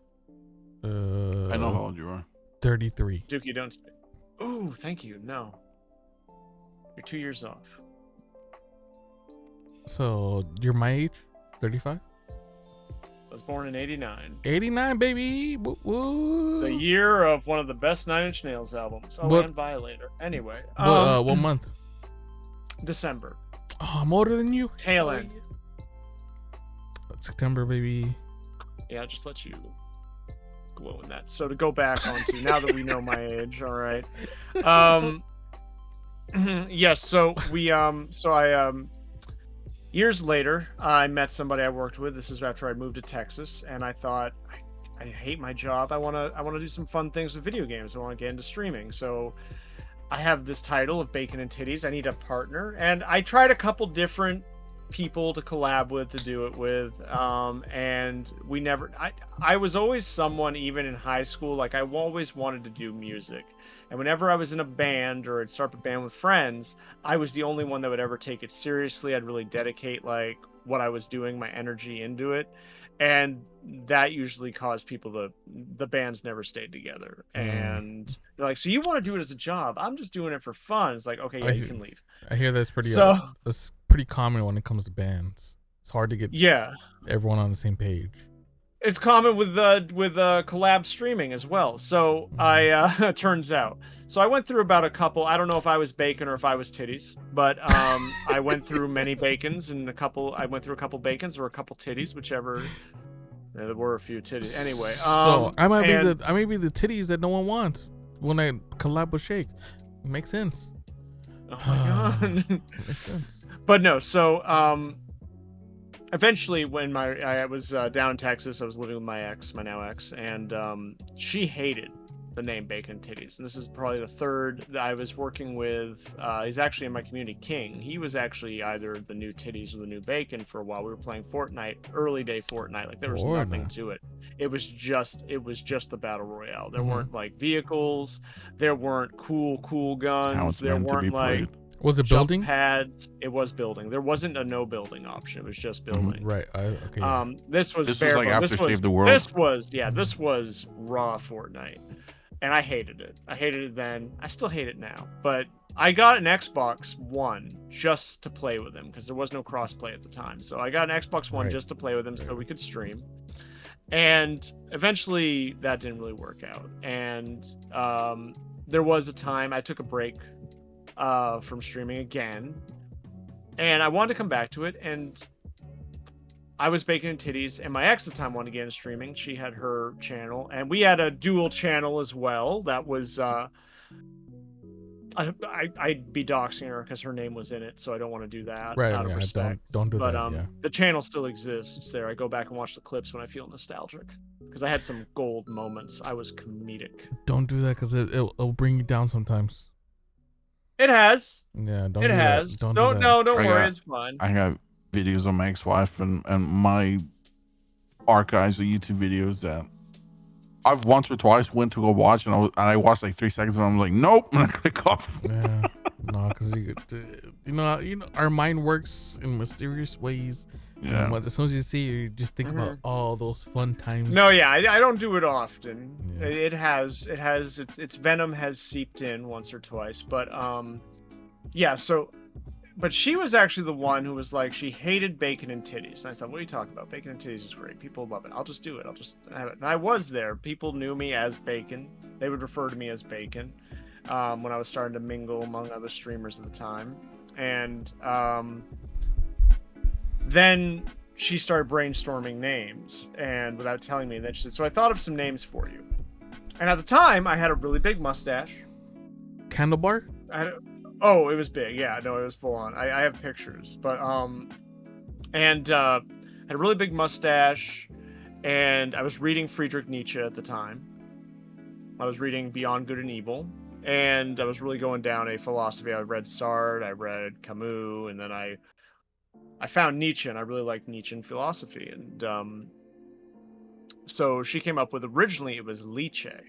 I know how old you are. 33. Dookie, don't speak. Ooh, thank you. No. You're 2 years off. So you're my age? 35? I was born in 89. 89, baby. Woo, woo. The year of one of the best Nine Inch Nails albums. Oh, and Violator. Anyway. What month? December. Oh, I'm older than you. Tail end. September, baby. Yeah, just let you glow in that. So to go back onto, now that we know my age, all right. Yes, so I years later, I met somebody I worked with. This is after I moved to Texas, and I thought, I hate my job. I wanna do some fun things with video games. I want to get into streaming. So I have this title of Bacon and Titties. I need a partner, and I tried a couple different people to collab with, to do it with, and we never. I was always someone, even in high school, like I always wanted to do music, and whenever I was in a band or I'd start a band with friends, I was the only one that would ever take it seriously. I'd really dedicate like what I was doing, my energy into it, and that usually caused people to, the bands never stayed together. And they're like, so you want to do it as a job? I'm just doing it for fun. It's like, okay, yeah, you can leave. I hear that's pretty that's pretty common when it comes to bands. It's hard to get everyone on the same page. It's common with collab streaming as well. So I turns out. So I went through about a couple. I don't know if I was bacon or if I was titties, but I went through many bacons and I went through a couple bacons or a couple titties, whichever. There were a few titties. Anyway, so I might be the titties that no one wants when I collab with Shake. It makes sense. Oh my god. Makes sense. But no, so eventually when I was down in Texas, I was living with my now ex, and she hated the name Bacon and Titties. And this is probably the third that I was working with. He's actually in my community, King. He was actually either the new Titties or the new Bacon for a while. We were playing Fortnite, early day Fortnite. Like there was nothing to it. It was just the battle royale. There weren't like vehicles. There weren't cool guns. There weren't like was it building pads. It was building. There wasn't a no building option. It was just building. Right. Okay. Yeah. This was like after Save the World. This was raw Fortnite. And I hated it. I hated it then. I still hate it now. But I got an Xbox One just to play with him because there was no crossplay at the time. So I got an Xbox One just to play with him so we could stream. And eventually that didn't really work out. And there was a time I took a break from streaming again. And I wanted to come back to it. And I was Bacon and Titties, and my ex at the time wanted to get into streaming. She had her channel, and we had a dual channel as well. That was I'd be doxing her because her name was in it, so I don't want to do that Right. out of Yeah. respect. Don't do But that. Yeah. the channel still exists. It's there. I go back and watch the clips when I feel nostalgic because I had some gold moments. I was comedic. Don't do that because it'll bring you down sometimes. It has. Yeah. Don't. It do has. That. Don't. Don't do that. no. Don't I worry. got- It's fine. I got videos of my ex-wife and my archives of YouTube videos that I've once or twice went to go watch, and I watched like 3 seconds, and I'm like, nope, and I click off. Yeah. No, because you know, our mind works in mysterious ways. Yeah. And as soon as you see it, you just think about all those fun times. No, yeah, I don't do it often. Yeah. Its venom has seeped in once or twice, but yeah. So, but she was actually the one who was like, she hated Bacon and Titties. And I thought, what are you talking about? Bacon and Titties is great. People love it. I'll just do it. I'll just have it. And I was there. People knew me as Bacon. They would refer to me as Bacon when I was starting to mingle among other streamers at the time. And then she started brainstorming names, and without telling me, and then she said, so I thought of some names for you. And at the time, I had a really big mustache. Candlebar? Oh, it was big. Yeah, no, it was full on. I have pictures, but had a really big mustache, and I was reading Friedrich Nietzsche at the time. I was reading Beyond Good and Evil, and I was really going down a philosophy. I read Sartre, I read Camus, and then I found Nietzsche, and I really liked Nietzschean philosophy. And so she came up with, originally it was LegendGary.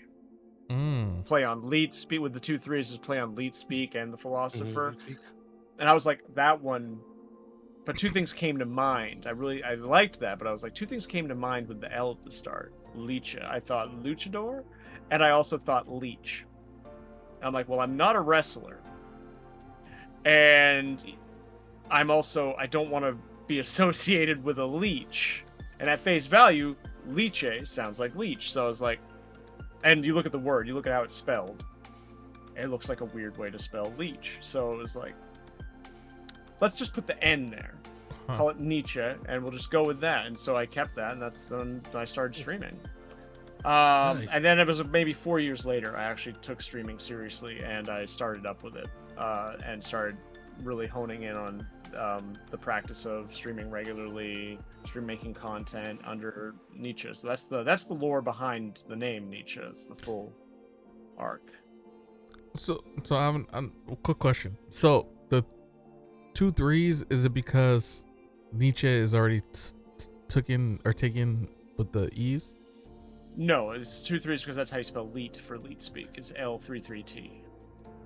Play on leet speak with the 2 3s, is play on leet speak and the philosopher. And I was like, that one. But 2 things came to mind. I liked that, but I was like, 2 things came to mind with the L at the start. Leech. I thought luchador, and I also thought leech. And I'm like, well, I'm not a wrestler, and I don't want to be associated with a leech. And at face value, leche sounds like leech. So I was like, and you look at the word, you look at how it's spelled, it looks like a weird way to spell leech. So it was like, let's just put the N there, call it Nietzsche, and we'll just go with that. And so I kept that, and that's when I started streaming. Nice. And then it was maybe 4 years later, I actually took streaming seriously, and I started up with it, and started really honing in on the practice of streaming regularly, making content under Nietzsche. So that's the lore behind the name Nietzsche. It's the full arc. So I have a quick question. So the 2 3s, is it because Nietzsche is already taken with the E's? No, it's 2 3s because that's how you spell leet for leet speak. It's N33T.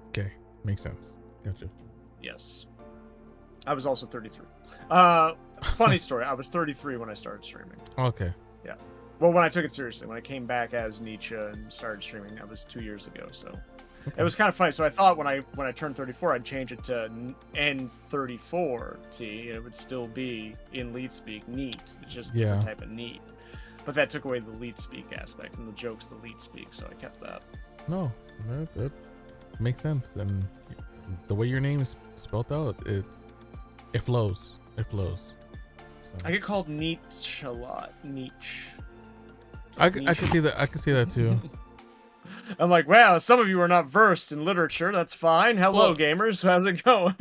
Okay, makes sense. Gotcha. Yes. I was also 33. Funny story. I was 33 when I started streaming. Okay. Yeah. Well, when I took it seriously, when I came back as Nietzsche and started streaming, that was 2 years ago. So it was kind of funny. So I thought when I turned 34, I'd change it to N34T, and it would still be in leet speak neat. It's just a different type of neat. But that took away the leet speak aspect and the jokes the leet speak, so I kept that. No, that makes sense. And the way your name is spelled out, it flows. It flows. So. I get called Nietzsche a lot. Nietzsche. I can see that. I can see that too. I'm like, wow, some of you are not versed in literature. That's fine. Hello, Well, gamers. How's it going?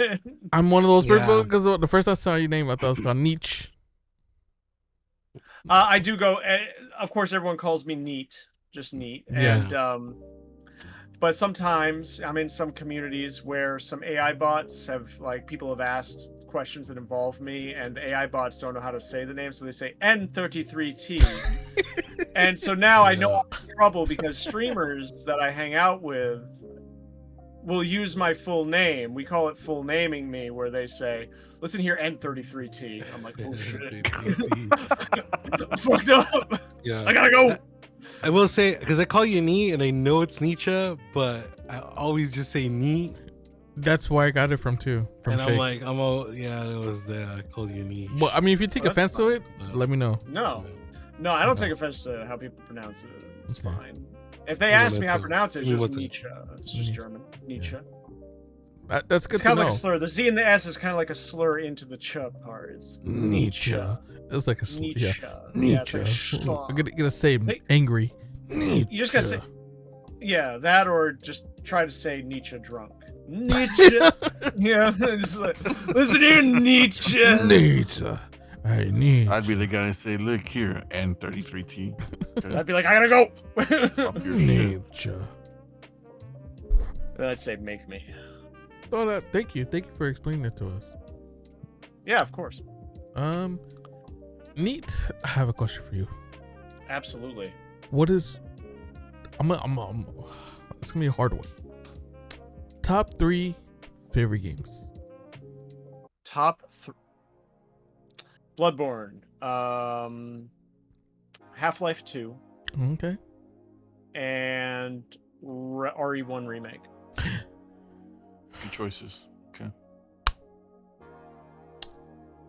I'm one of those people Yeah. because the first I saw your name, I thought it was called Nietzsche. I do go. Of course, everyone calls me Neat, just Neat. Yeah. And but sometimes I'm in some communities where some AI bots people have asked questions that involve me, and the AI bots don't know how to say the name, so they say N33T. And so now I know I'm in trouble because streamers that I hang out with will use my full name. We call it full naming me, where they say, listen here, N33T. I'm like, oh shit. I'm fucked up. Yeah. I gotta go. I will say, because I call you Nee, and I know it's Nietzsche, but I always just say Nee. That's where I got it from too. From And Shake. I'm like, it was there. I called you Nee. Well, I mean, if you take Well, that's offense to it, let me know. No, I don't take offense to how people pronounce it. It's Okay. fine. If they Yeah, ask me me how to too. pronounce it, it's Me just too. Nietzsche. It's just German. Nietzsche. That's good It's to kind of know. like a slur. The Z and the S is kind of like a slur into the ch part. It's Nietzsche. It's like a Nietzsche. yeah. Yeah, it's like Nietzsche. schwa. I'm gonna say Hey, angry. You just gotta say, Nietzsche. yeah, that or just try to say Nietzsche drunk. Nietzsche. Yeah, just like, listen here, Nietzsche. Nietzsche. Hey, Nietzsche. I'd be the guy to say, look here, N33T. Okay. I'd be like, I gotta go. Stop your shit. Nietzsche. Then I'd say, make me. Oh, thank you for explaining it to us. Yeah, of course. Neat. I have a question for you. Absolutely. What is? It's gonna be a hard one. Top 3 favorite games. Top 3. Bloodborne. Half-Life 2. Okay. And RE1 Remake. Good choices. Okay.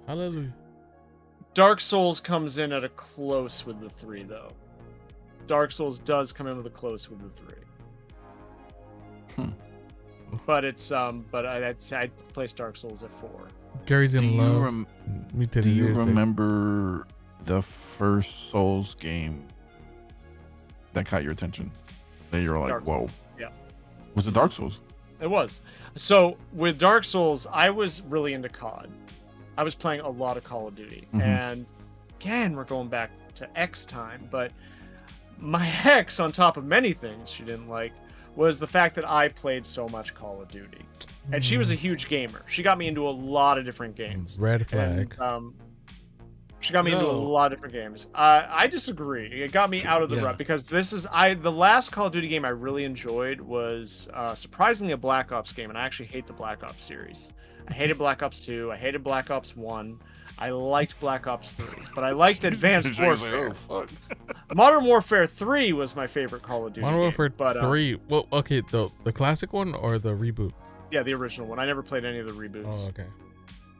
Hallelujah. Dark Souls comes in at a close with the 3, though. Dark Souls does come in with a close with the 3. But it's but I'd place Dark Souls at 4. Gary's in love. Me too. Do you remember the first Souls game that caught your attention? That you're like, Dark whoa. Souls. Yeah. Was it Dark Souls? It was. So with Dark Souls, I was really into COD. I was playing a lot of Call of Duty. Mhm. And again, we're going back to X time, but my ex, on top of many things she didn't like, was the fact that I played so much Call of Duty. And she was a huge gamer. She got me into a lot of different games. Red flag. And, she got me into a lot of different games. I disagree. It got me out of the rut because the last Call of Duty game I really enjoyed was surprisingly a Black Ops game, and I actually hate the Black Ops series. I hated Black Ops 2. I hated Black Ops 1. I liked Black Ops 3, but I liked Advanced Warfare. Oh, fuck. Modern Warfare 3 was my favorite Call of Duty Modern Warfare game, 3. Well, okay, the classic one or the reboot? Yeah, the original one. I never played any of the reboots. Oh, okay.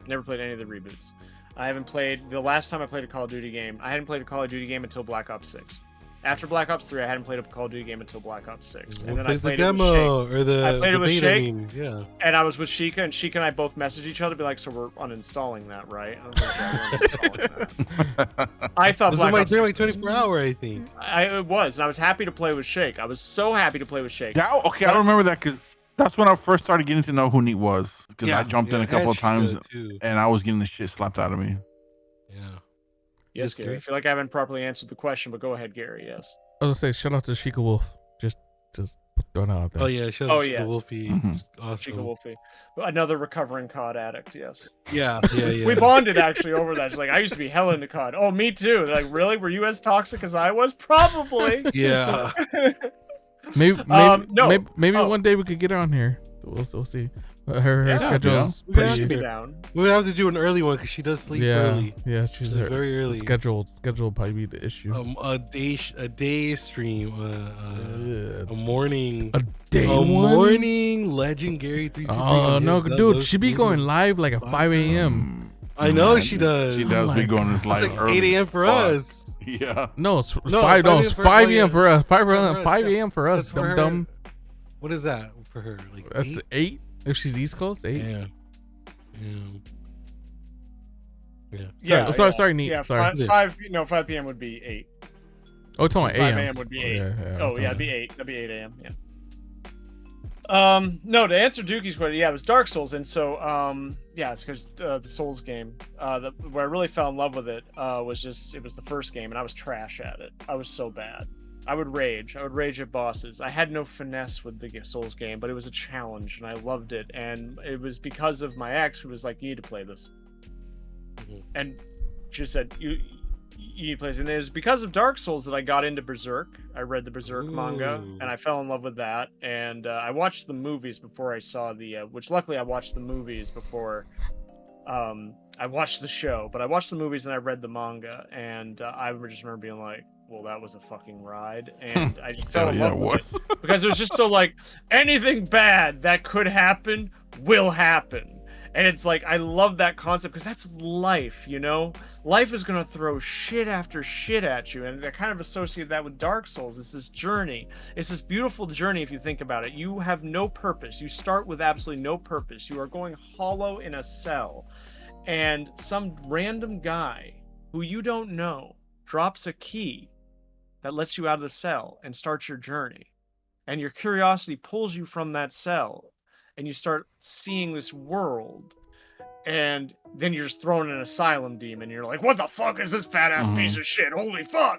Never played any of the reboots. I haven't played... The last time I played a Call of Duty game, I hadn't played a Call of Duty game until Black Ops 6. After Black Ops 3, I hadn't played a Call of Duty game until Black Ops 6. And then I played the it with demo Shake. or the I played it with beta, Shake. I mean, yeah. And I was with Sheikah, and Sheikah and I both messaged each other, be like, so we're uninstalling that, right? And I was like, yeah, we're uninstalling that. I thought It was Black on Ops... my 24-hour, I think. It was, and I was happy to play with Shake. I was so happy to play with Shake. Yeah, okay, I don't remember that because that's when I first started getting to know who Neat was. Because I jumped in a couple of times and I was getting the shit slapped out of me. Yeah. Yes, Gary. I feel like I haven't properly answered the question, but go ahead, Gary. Yes. I was gonna say shout out to Sheikah Wolf. Just throwing it out there. Oh yeah, shout out to yes. Wolfie. Mhm. Awesome. Sheikah Wolfie. Another recovering COD addict, yes. Yeah, yeah. We bonded actually over that. She's like, I used to be hella into COD. Oh, me too. They're like, really? Were you as toxic as I was? Probably. Yeah. Maybe No. one day we could get her on here. We'll see. Her Yeah, schedule's yeah. Put pretty. me down. We would have to do an early one because she does sleep early. Yeah, she's She's very early. Schedule will probably be the issue. A day stream, a morning, day one? morning LegendGary 323. Oh no, Yes, dude, those she be things. going live like at 5 a.m. I know she does. She does Oh be my going this It's live like early. 8 a.m. for Fuck. us. Yeah. No, it's No, 5. No, it's 5 a.m. for us. 5 yeah. a.m. for us. That's for her. Dumb. What is that for her? Like That's 8? 8. If she's East Coast, 8. Yeah. Yeah. Sorry, Neat. Yeah, Sorry. 5 p.m. would be 8. Oh, it's only 5 a.m. a.m. would be 8. Yeah, Oh, yeah, it'd be 8. That'd be 8 a.m. Yeah. No, to answer Dookie's question, yeah, it was Dark Souls, and so, yeah, it's because the Souls game, where I really fell in love with it, it was the first game, and I was trash at it. I was so bad. I would rage at bosses. I had no finesse with the Souls game, but it was a challenge, and I loved it, and it was because of my ex who was like, you need to play this. And she said, you need to play this. And it was because of Dark Souls that I got into Berserk. I read the Berserk manga, and I fell in love with that. And I watched the movies before I saw which luckily I watched the movies before I watched the show. But I watched the movies and I read the manga, and I just remember being like, well, that was a fucking ride. And I just fell in love with it. Because it was just so like, anything bad that could happen will happen. And it's like, I love that concept because that's life, you know? Life is going to throw shit after shit at you. And I kind of associate that with Dark Souls. It's this journey. It's this beautiful journey if you think about it. You have no purpose. You start with absolutely no purpose. You are going hollow in a cell. And some random guy who you don't know drops a key that lets you out of the cell and starts your journey. And your curiosity pulls you from that cell and you start seeing this world, and then you're just thrown in an asylum demon. You're like, what the fuck is this fat ass piece of shit? Holy fuck.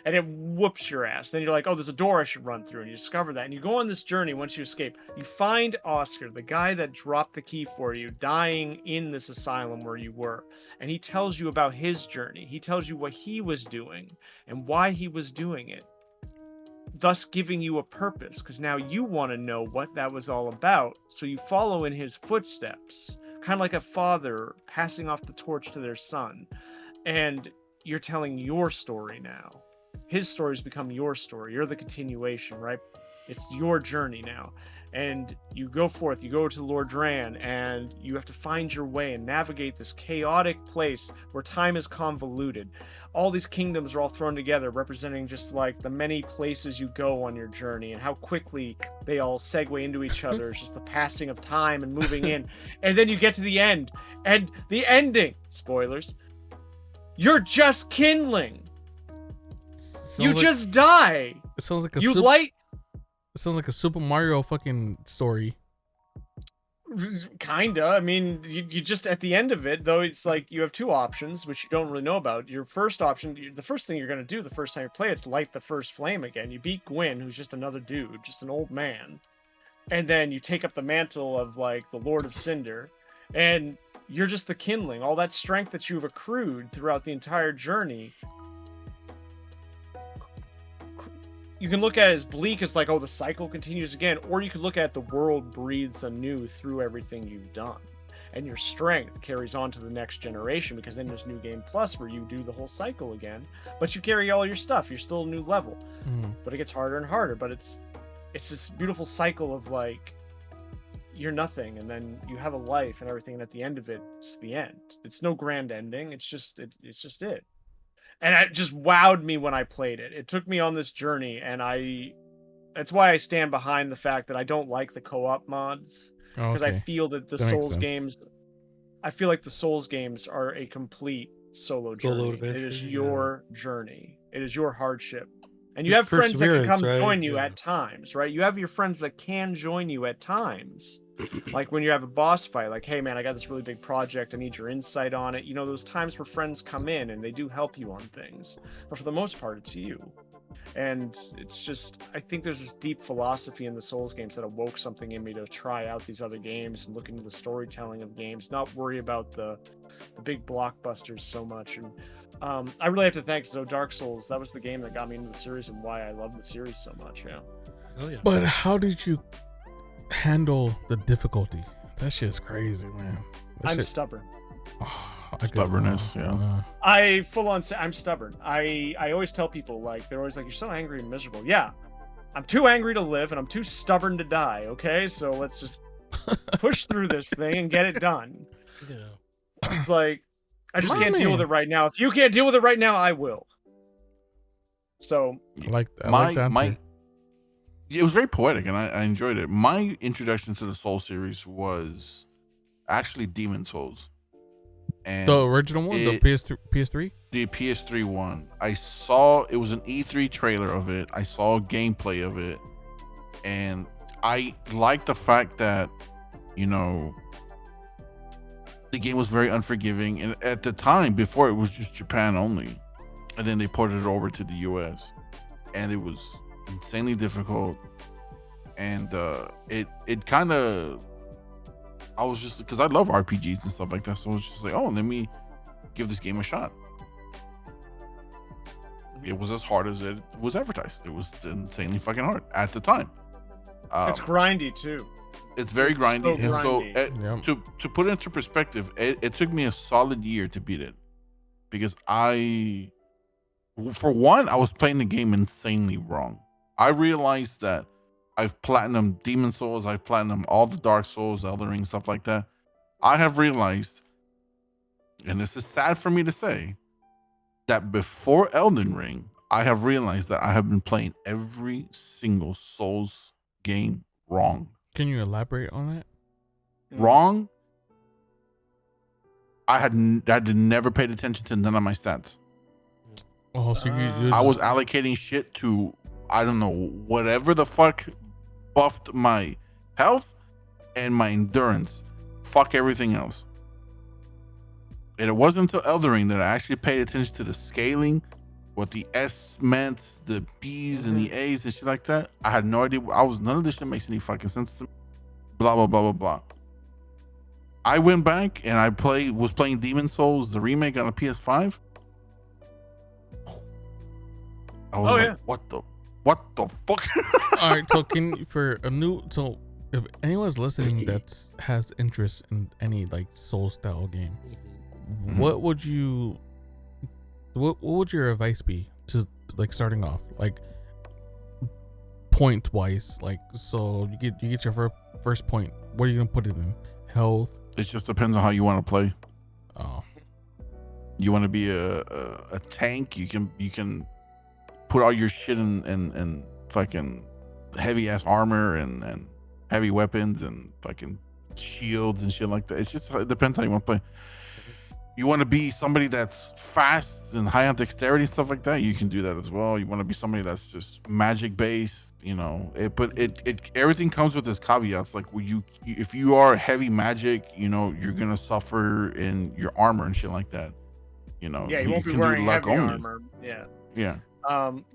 And it whoops your ass. Then you're like, oh, there's a door I should run through. And you discover that. And you go on this journey. Once you escape, you find Oscar, the guy that dropped the key for you, dying in this asylum where you were. And he tells you about his journey. He tells you what he was doing and why he was doing it, thus giving you a purpose, because now you want to know what that was all about. So you follow in his footsteps, kind of like a father passing off the torch to their son. And you're telling your story now. His story's become your story. You're the continuation, right? It's your journey now. And you go forth, you go to Lord Dran, and you have to find your way and navigate this chaotic place where time is convoluted. All these kingdoms are all thrown together, representing just like the many places you go on your journey and how quickly they all segue into each other. It's just the passing of time and moving in. And then you get to the end, and the ending, spoilers, you're just kindling. You just die. It sounds like a You light. It sounds like a Super Mario fucking story. Kinda. I mean, you just at the end of it, though, it's like you have two options, which you don't really know about. Your first option, the first thing you're gonna do the first time you play, it's light the first flame again. You beat Gwyn, who's just another dude, just an old man, and then you take up the mantle of like the Lord of Cinder, and you're just the kindling. All that strength that you've accrued throughout the entire journey. You can look at it as bleak as like, oh, the cycle continues again, or you could look at the world breathes anew through everything you've done, and your strength carries on to the next generation, because then there's New Game Plus where you do the whole cycle again, but you carry all your stuff. You're still a new level, but it gets harder and harder. But it's this beautiful cycle of like, you're nothing, and then you have a life and everything, and at the end of it, it's the end. It's no grand ending. It's just it. And it just wowed me when I played it. It took me on this journey, and that's why I stand behind the fact that I don't like the co-op mods, because I feel that the Souls games, I feel like the Souls games are a complete solo journey. It is your journey. It is your hardship. And you have friends that can come join you at times, right? You have your friends that can join you at times. Like when you have a boss fight, like, hey man, I got this really big project, I need your insight on it. You know, those times where friends come in and they do help you on things, but for the most part, it's you. And it's just, I think there's this deep philosophy in the Souls games that awoke something in me to try out these other games and look into the storytelling of games, not worry about the big blockbusters so much. And I really have to thank Dark Souls. That was the game that got me into the series and why I love the series so much. Yeah. Oh yeah. But how did you handle the difficulty? That shit's crazy, man. I'm stubborn. Stubbornness, yeah. I'm stubborn. I always tell people, like, they're always like, you're so angry and miserable. Yeah, I'm too angry to live and I'm too stubborn to die. Okay, so let's just push through this thing and get it done. Yeah. It's like, I just can't deal with it right now. If you can't deal with it right now, I will. So I like that. It was very poetic, and I enjoyed it. My introduction to the Soul series was actually Demon Souls. And the original one, the PS3? The PS3 one. I saw, it was an E3 trailer of it. I saw gameplay of it. And I liked the fact that, you know, the game was very unforgiving. And at the time, before, it was just Japan only. And then they ported it over to the US. And it was insanely difficult, and it kind of, I was just, because I love RPGs and stuff like that, so I was just like, oh, let me give this game a shot. It was as hard as it was advertised. It was insanely fucking hard at the time. It's grindy too. It's very grindy, so and so to put it into perspective, it took me a solid year to beat it, because for one, I was playing the game insanely wrong. I realized that I've platinumed Demon Souls, I've platinumed all the Dark Souls, Elden Ring, stuff like that. I have realized, and this is sad for me to say, that before Elden Ring, I have realized that I have been playing every single Souls game wrong. Can you elaborate on that? Wrong? I had never paid attention to none of my stats. Oh, so you I was allocating shit to, I don't know, whatever the fuck buffed my health and my endurance. Fuck everything else. And it wasn't until Elden Ring that I actually paid attention to the scaling, what the S meant, the B's and the A's and shit like that. I had no idea. None of this shit makes any fucking sense to me. Blah, blah, blah, blah, blah. I went back and was playing Demon Souls, the remake on a PS5. I was what the fuck? All right, so if anyone's listening that has interest in any like Soul style game, what would your advice be to like starting off, like point wise? Like, so you get your first point. What are you gonna put it in? Health? It just depends on how you want to play. Oh, you want to be a tank? You can put all your shit in fucking heavy ass armor and heavy weapons and fucking shields and shit like that. It depends how you want to play. You want to be somebody that's fast and high on dexterity, stuff like that, you can do that as well. You want to be somebody that's just magic based, you know. But everything comes with its caveats. Like, if you are heavy magic, you know, you're gonna suffer in your armor and shit like that. You know. Yeah, you won't be wearing heavy armor. Yeah. Yeah.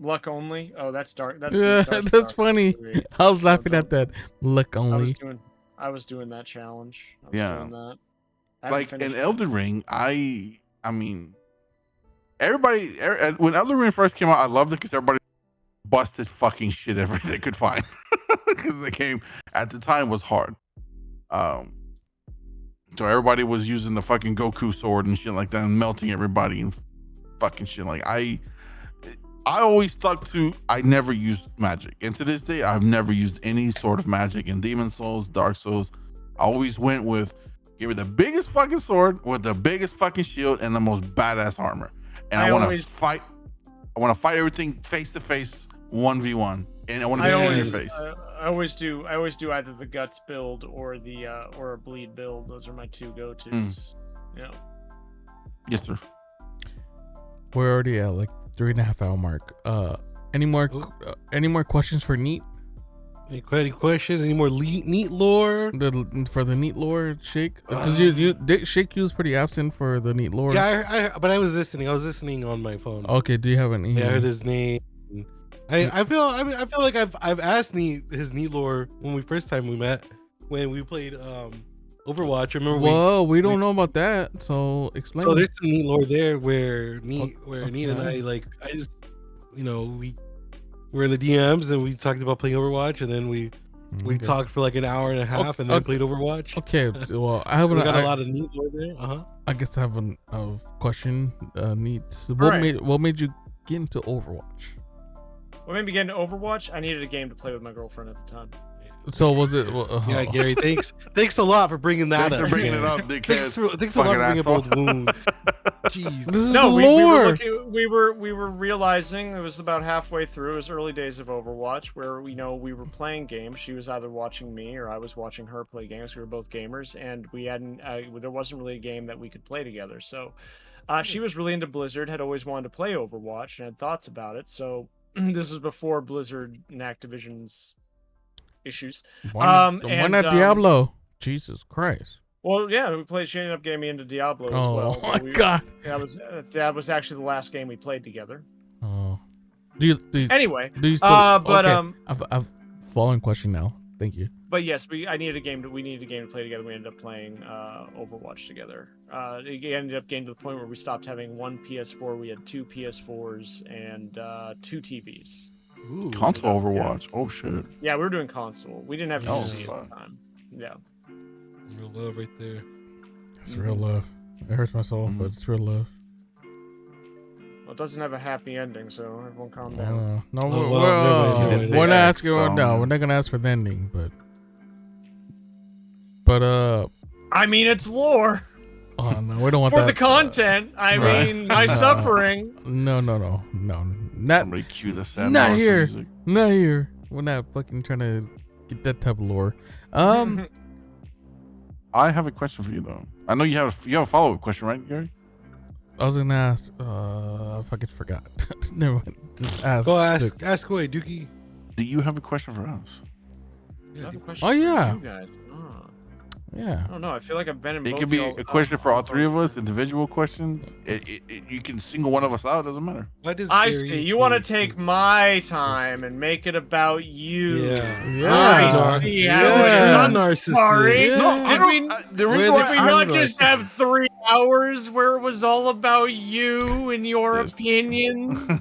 Luck only. Oh, that's dark. That's that's dark funny. I was laughing at that. Luck only. I was doing that challenge. Yeah. Doing that. Like in Elden Ring, I mean, everybody when Elden Ring first came out, I loved it because everybody busted fucking shit every they could find because the game at the time was hard. So everybody was using the fucking Goku sword and shit like that and melting everybody and fucking shit. Like I always stuck to, I never used magic, and to this day I've never used any sort of magic in Demon Souls, Dark Souls. I always went with, give me the biggest fucking sword with the biggest fucking shield and the most badass armor. And I want to fight. I want to fight everything face to face, 1v1, and I want to be in your face. I always do either the guts build or or a bleed build. Those are my two go-tos. Yeah. Yes, sir. We're already at like 3.5 hour mark. Any more questions for Neat? Any questions? Any more neat lore? For the neat lore, Shake? Shake, you was pretty absent for the neat lore. Yeah, but I was listening. I was listening on my phone. Okay, do you have any? Yeah, I heard his name. I feel like I've asked his neat lore when we met when we played Overwatch. Remember? Whoa, we don't know about that. So explain. So there's some neat lore there where Neat and I just, you know, we were in the DMs and we talked about playing Overwatch, and then we talked for like an hour and a half and then played Overwatch. Okay, well, I got a lot of neat lore there. I guess I have a question. Neat. What made you get into Overwatch? What made me get into Overwatch? I needed a game to play with my girlfriend at the time. So was it? Yeah, Gary. Thanks a lot for bringing that up. Thanks for bringing it up, dickhead. Thanks a lot for bringing up old wounds. Jeez. This is lore. We were realizing it was about halfway through. It was early days of Overwatch, where we were playing games. She was either watching me or I was watching her play games. We were both gamers, and we hadn't. There wasn't really a game that we could play together. So, she was really into Blizzard. Had always wanted to play Overwatch and had thoughts about it. So this is before Blizzard and Activision's issues. Why not Diablo? Jesus Christ. Well, yeah, she ended up getting me into Diablo as well. Oh my god. That was actually the last game we played together. Oh. Anyway, do you still, I've following question now. Thank you. But yes, we needed a game to play together. We ended up playing Overwatch together. It ended up getting to the point where we stopped having one PS4. We had two PS4s and 2 TVs. Ooh, console Overwatch. Yeah. Oh shit. Yeah, we were doing console. We didn't have PC at the time. Yeah. Real love right there. It's real love. It hurts my soul, but it's real love. Well, it doesn't have a happy ending, so everyone calm down. We're not asking. No, we're not gonna ask for the ending, but I mean, it's lore. Oh no, we don't want For that. the content, I Right. mean, my No. suffering. No, not Somebody cue the sad not Naruto here. music. Not here. We're not fucking trying to get that type of lore. I have a question for you though. I know you have a follow-up question, right, Gary? I was gonna ask. I fucking forgot. Never mind. Just ask. Go ask away, Dookie. Do you have a question for us? I have a question Oh, for yeah. you guys. Yeah. I don't know. I feel like I've been in It both could be y'all- a question for all three of us, individual questions. You can single one of us out. It doesn't matter. Why does I Gary see. You want to think- take my time and make it about you. Yeah. Yeah. I see how it is. Yeah. I'm Narcissist. sorry. Yeah. No, Did we, the Where reason the why did we I'm not narcissist. just have 3 hours where it was all about you and your This- opinion?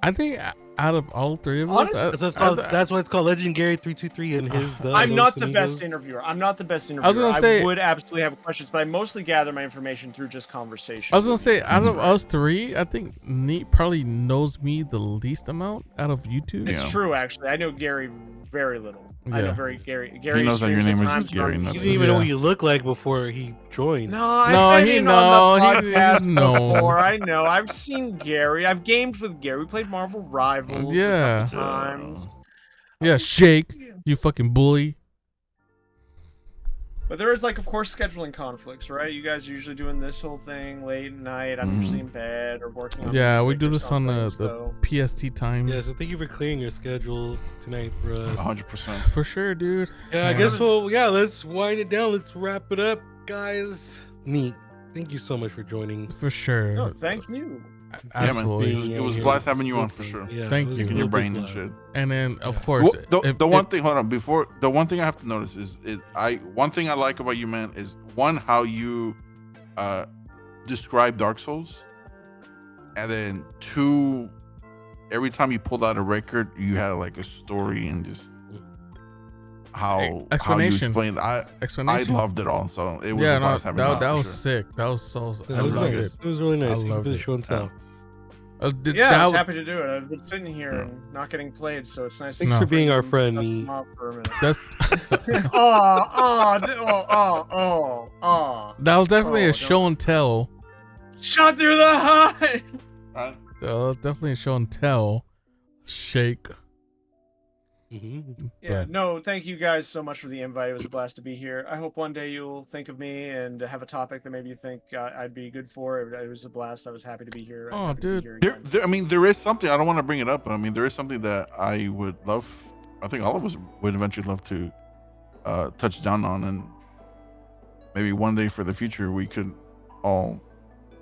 I think out of all three of us, Honestly, That's what it's called. That's why it's called LegendGary 323 and his. I'm not the Los best Amigos. interviewer. I'm not the best interviewer. I was gonna say- would absolutely have questions, but I mostly gather my information through just conversation. I was gonna say, out of us three, I think Nate probably knows me the least amount out of you two. It's Yeah. true, actually. I know Gary very little. I know Yeah. Gary. Gary He knows that your streams name at is times just Gary, on not He that. didn't even know Yeah. what you looked like before he joined. No, I've No, been he in know, on the he podcast know. before. I know. I've seen Gary. I've gamed with Gary. We played Marvel Rivals Yeah. a couple times. Yeah, Shake, you fucking bully. But there is, like, of course, scheduling conflicts, right? You guys are usually doing this whole thing late at night. I'm usually in bed or working on Yeah, we music do or this on the something, so- PST time. Yeah, so thank you for clearing your schedule tonight for us. 100%. For sure, dude. Yeah, I guess let's wind it down. Let's wrap it up, guys. Neat. Thank you so much for joining. For sure. No, thank you. Yeah, man. Absolutely. It was a blast having you on for sure. Yeah, Thank it was you. a In your real brain big and blast. shit. And then, of Yeah. course, The one thing, hold on, before the one thing I have to notice is one thing I like about you, man, is one, how you describe Dark Souls, and then two, every time you pulled out a record, you had like a story and just how you Explanation. explained. I explanation. loved it all, so it was Yeah, a no, blast having you on that for was sure. sick. That was so. It I was loved nice. it. It was really nice. I Thank you loved for the it. show and tell. Yeah, I was that- happy to do it. I've been sitting here and not getting played, so it's nice. Thanks No. for being our to friend, cut Neat. them off for a minute. That's that was definitely Oh, a show and tell. Shot through the heart. Right? That was definitely a show and tell. Shake. Mm-hmm. Yeah, But- no, thank you guys so much for the invite. It was a blast to be here. I hope one day you'll think of me and have a topic that maybe you think I'd be good for. It was a blast. I was happy to be here. I'm Oh, happy to be dude. here again. I mean, there is something. I don't want to bring it up, but I mean, there is something that I would love. I think all of us would eventually love to touch down on, and maybe one day for the future we could all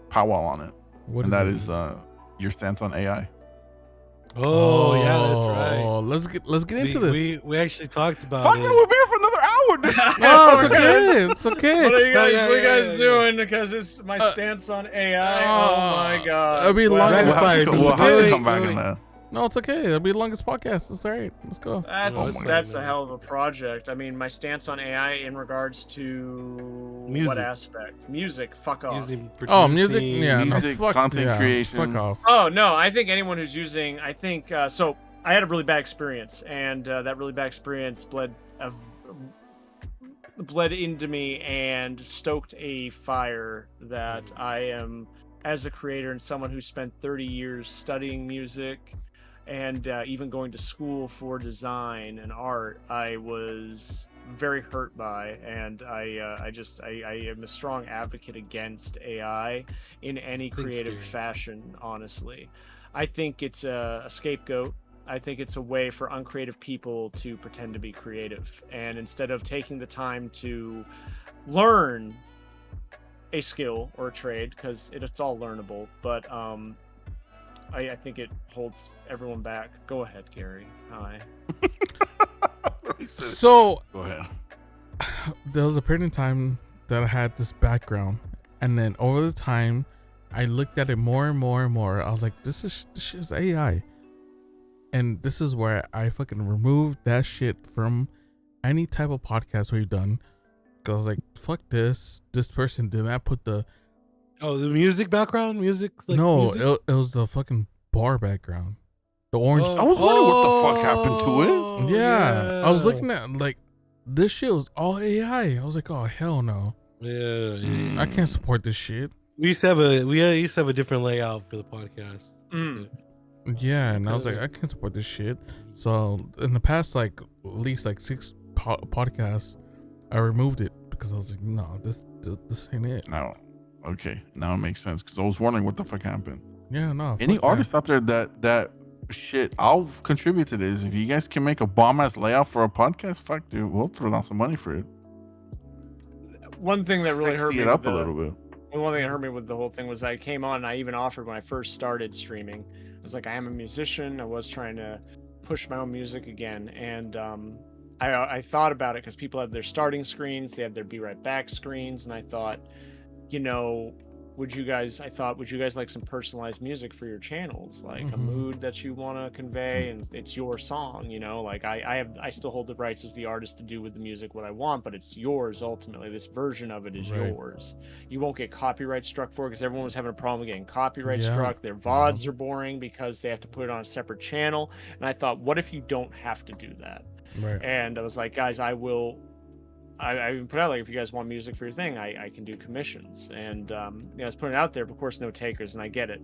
powwow on it. What And is that it? is your stance on AI. Oh, yeah, that's right. Oh, let's get into this. We actually talked about Fuck it. it, we'll be here for another hour, dude. No, it's okay. It's okay. What are you guys, Yeah, what are you yeah, guys yeah, doing? Because it's my stance on AI. Oh my god. It'll be Well, long We'll as- have Rapid to, fire, we'll have to wait, come back wait. on that. No, it's okay. It'll be the longest podcast. It's all right. Let's go. Oh my That's God. a hell of a project. I mean, my stance on AI in regards to Music. what aspect? Music. Fuck off. Using Oh, music. producing- Yeah, Music, no, fuck, content yeah, creation. Fuck off. Oh no, I think anyone who's using, I think so. I had a really bad experience, and that really bad experience bled into me and stoked a fire that I am, as a creator and someone who spent 30 years studying music and even going to school for design and art. I was very hurt by, and I am a strong advocate against AI in any Thanks, creative Gary. fashion. Honestly, I think it's a scapegoat. I think it's a way for uncreative people to pretend to be creative, and instead of taking the time to learn a skill or a trade, because it's all learnable, but I think it holds everyone back. Go ahead, Gary. Hi. So Go ahead. there was a period in time that I had this background, and then over the time, I looked at it more and more and more. I was like, this shit is AI. And this is where I fucking removed that shit from any type of podcast we've done. Cause I was like, fuck this. This person did not put the Oh, the music background? Music? Like no, music? it was the fucking bar background. The orange. I was wondering what the fuck happened to it. Oh, yeah. I was looking at like this shit was all AI. I was like, oh hell no, Yeah. I can't support this shit. We used to have a different layout for the podcast. Yeah, and I was like, I can't support this shit. So in the past, like at least like 6 podcasts, I removed it because I was like, no, this ain't it. Now, okay, now it makes sense because I was wondering what the fuck happened. Yeah, no. Any fuck artists out there that shit, I'll contribute to this. If you guys can make a bomb ass layout for a podcast, fuck, dude, we'll throw down some money for it. One thing that really hurt Sexy me it up a little bit. one thing that hurt me with the whole thing was I came on and I even offered when I first started streaming. I was like, I am a musician. I was trying to push my own music again. And I thought about it because people have their starting screens, they have their be right back screens. And I thought, you know, would you guys like some personalized music for your channels, like a mood that you want to convey, and it's your song, you know, like I still hold the rights as the artist to do with the music what I want, but it's yours ultimately. This version of it is yours. You won't get copyright struck for it because everyone was having a problem getting copyright struck. Their VODs are boring because they have to put it on a separate channel. And I thought, what if you don't have to do that? Right. And I was like, guys, I even put out, like, if you guys want music for your thing, I can do commissions. And I was putting it out there, but of course no takers, and I get it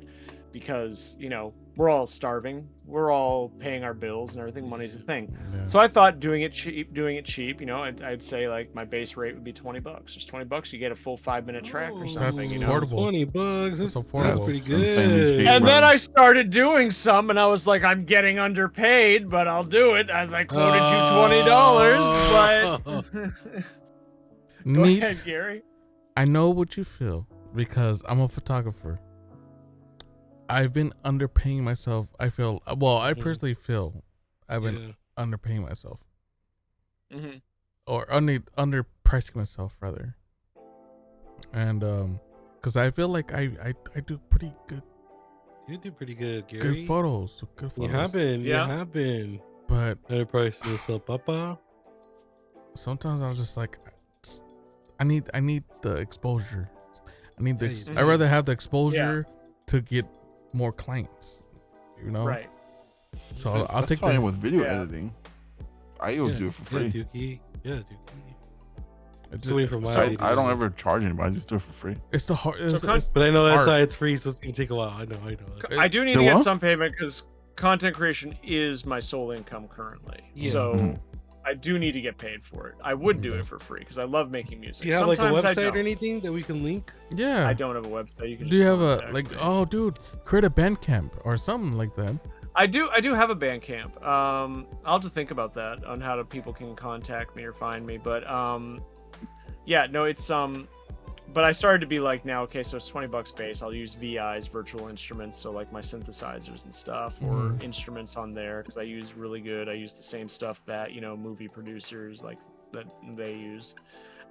because, you know, we're all starving, we're all paying our bills and everything. Money's a thing. So I thought doing it cheap, you know, I'd say like my base rate would be $20. Just $20, you get a full 5-minute track or something. That's you know, affordable. $20. That's affordable. That's pretty Insanely good. cheap, and bro. then I started doing some, and I was like, I'm getting underpaid, but I'll do it, as I quoted you $20, but Go Neat. ahead, Gary. I know what you feel because I'm a photographer. I've been underpaying myself. I personally feel I've been underpaying myself. Or underpricing myself rather. And because I feel like I do pretty good. You do pretty good, Gary. Good photos. You have been. But underpricing yourself, Papa. Sometimes I'm just like, I need the exposure. I'd rather have the exposure to get more clients, you know? Right. So I'll That's take fine that. with video editing. I always do it for free. Yeah, Dookie. It's waiting for my So idea. I don't ever charge anybody. I just do it for free. It's the hard. But I know that's art. why it's free, so it's gonna take a while. I know. I do need The to get what? some payment because content creation is my sole income currently. Yeah. So I do need to get paid for it. I would do it for free because I love making music. Do you have like a Sometimes I website don't. or anything that we can link? Yeah. I don't have a website. You can Do you just have a contact like? me. Oh, dude, create a Bandcamp or something like that. I do have a Bandcamp. I'll have to think about that on how people can contact me or find me. But yeah, no, it's but I started to be like, now, okay, so it's $20 base. I'll use VIs, virtual instruments, so like my synthesizers and stuff, or instruments on there because I use really good. I use the same stuff that, you know, movie producers like that they use,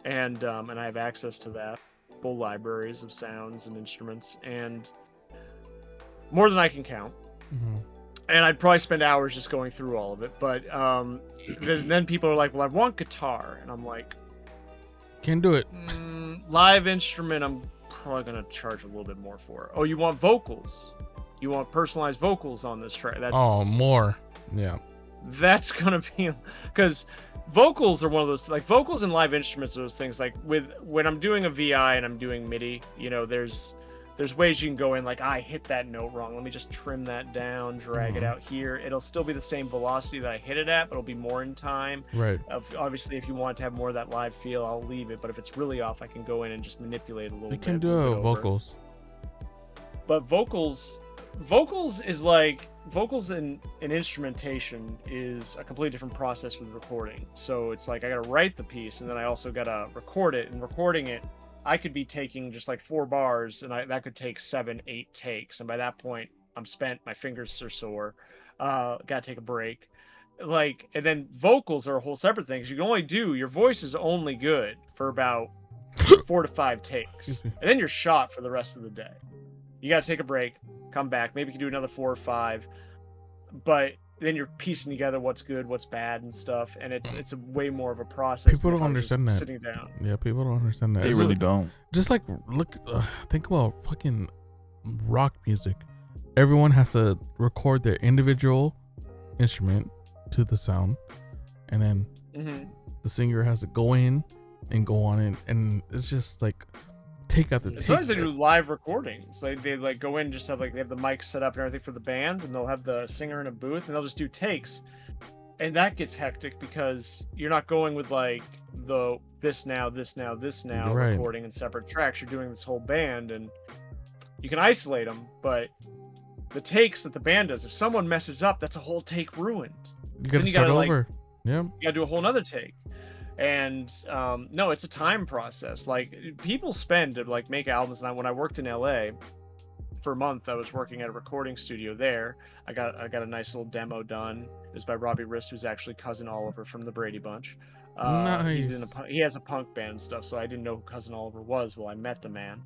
and I have access to that full libraries of sounds and instruments, and more than I can count. And I'd probably spend hours just going through all of it. But then people are like, well, I want guitar, and I'm like, Can't do it. Live instrument, I'm probably gonna charge a little bit more for. Oh, you want vocals? You want personalized vocals on this track? That's more. Yeah. That's gonna be because vocals are one of those, like, vocals and live instruments are those things. Like when I'm doing a VI and I'm doing MIDI, you know, there's ways you can go in, like, I hit that note wrong. Let me just trim that down, drag it out here. It'll still be the same velocity that I hit it at, but it'll be more in time. Right. Obviously, if you want to have more of that live feel, I'll leave it. But if it's really off, I can go in and just manipulate a little You bit. can do move it over. vocals. But vocals is like, vocals and instrumentation is a completely different process with recording. So it's like I gotta write the piece, and then I also gotta record it. And recording it, I could be taking just like 4 bars, and that could take 7-8 takes. And by that point, I'm spent. My fingers are sore. Gotta take a break. Like, and then vocals are a whole separate thing. 'Cause you can only your voice is only good for about 4 to 5 takes, and then you're shot for the rest of the day. You gotta take a break, come back. Maybe you can do another 4 or 5, but then you're piecing together what's good, what's bad, and stuff. And it's a way more of a process. People than don't if I was just understand that. Sitting down. Yeah, people don't understand that. They It's really don't. Just like think about fucking rock music. Everyone has to record their individual instrument to the sound, and then the singer has to go in and go on it, and it's just like take out the And take. sometimes they do live recordings. Like they like go in, just have like they have the mic set up and everything for the band, and they'll have the singer in a booth, and they'll just do takes. And that gets hectic because you're not going with like the this now Right. recording in separate tracks. You're doing this whole band, and you can isolate them, but the takes that the band does, if someone messes up, that's a whole take ruined. You gotta Then you start gotta, like, over. Yeah. You gotta do a whole nother take. And no, it's a time process. Like people spend to like make albums. And when I worked in LA for a month, I was working at a recording studio there. I got a nice little demo done. It was by Robbie Rist, who's actually cousin Oliver from the Brady Bunch. He's in he has a punk band and stuff, so I didn't know who cousin Oliver was. Well, I met the man.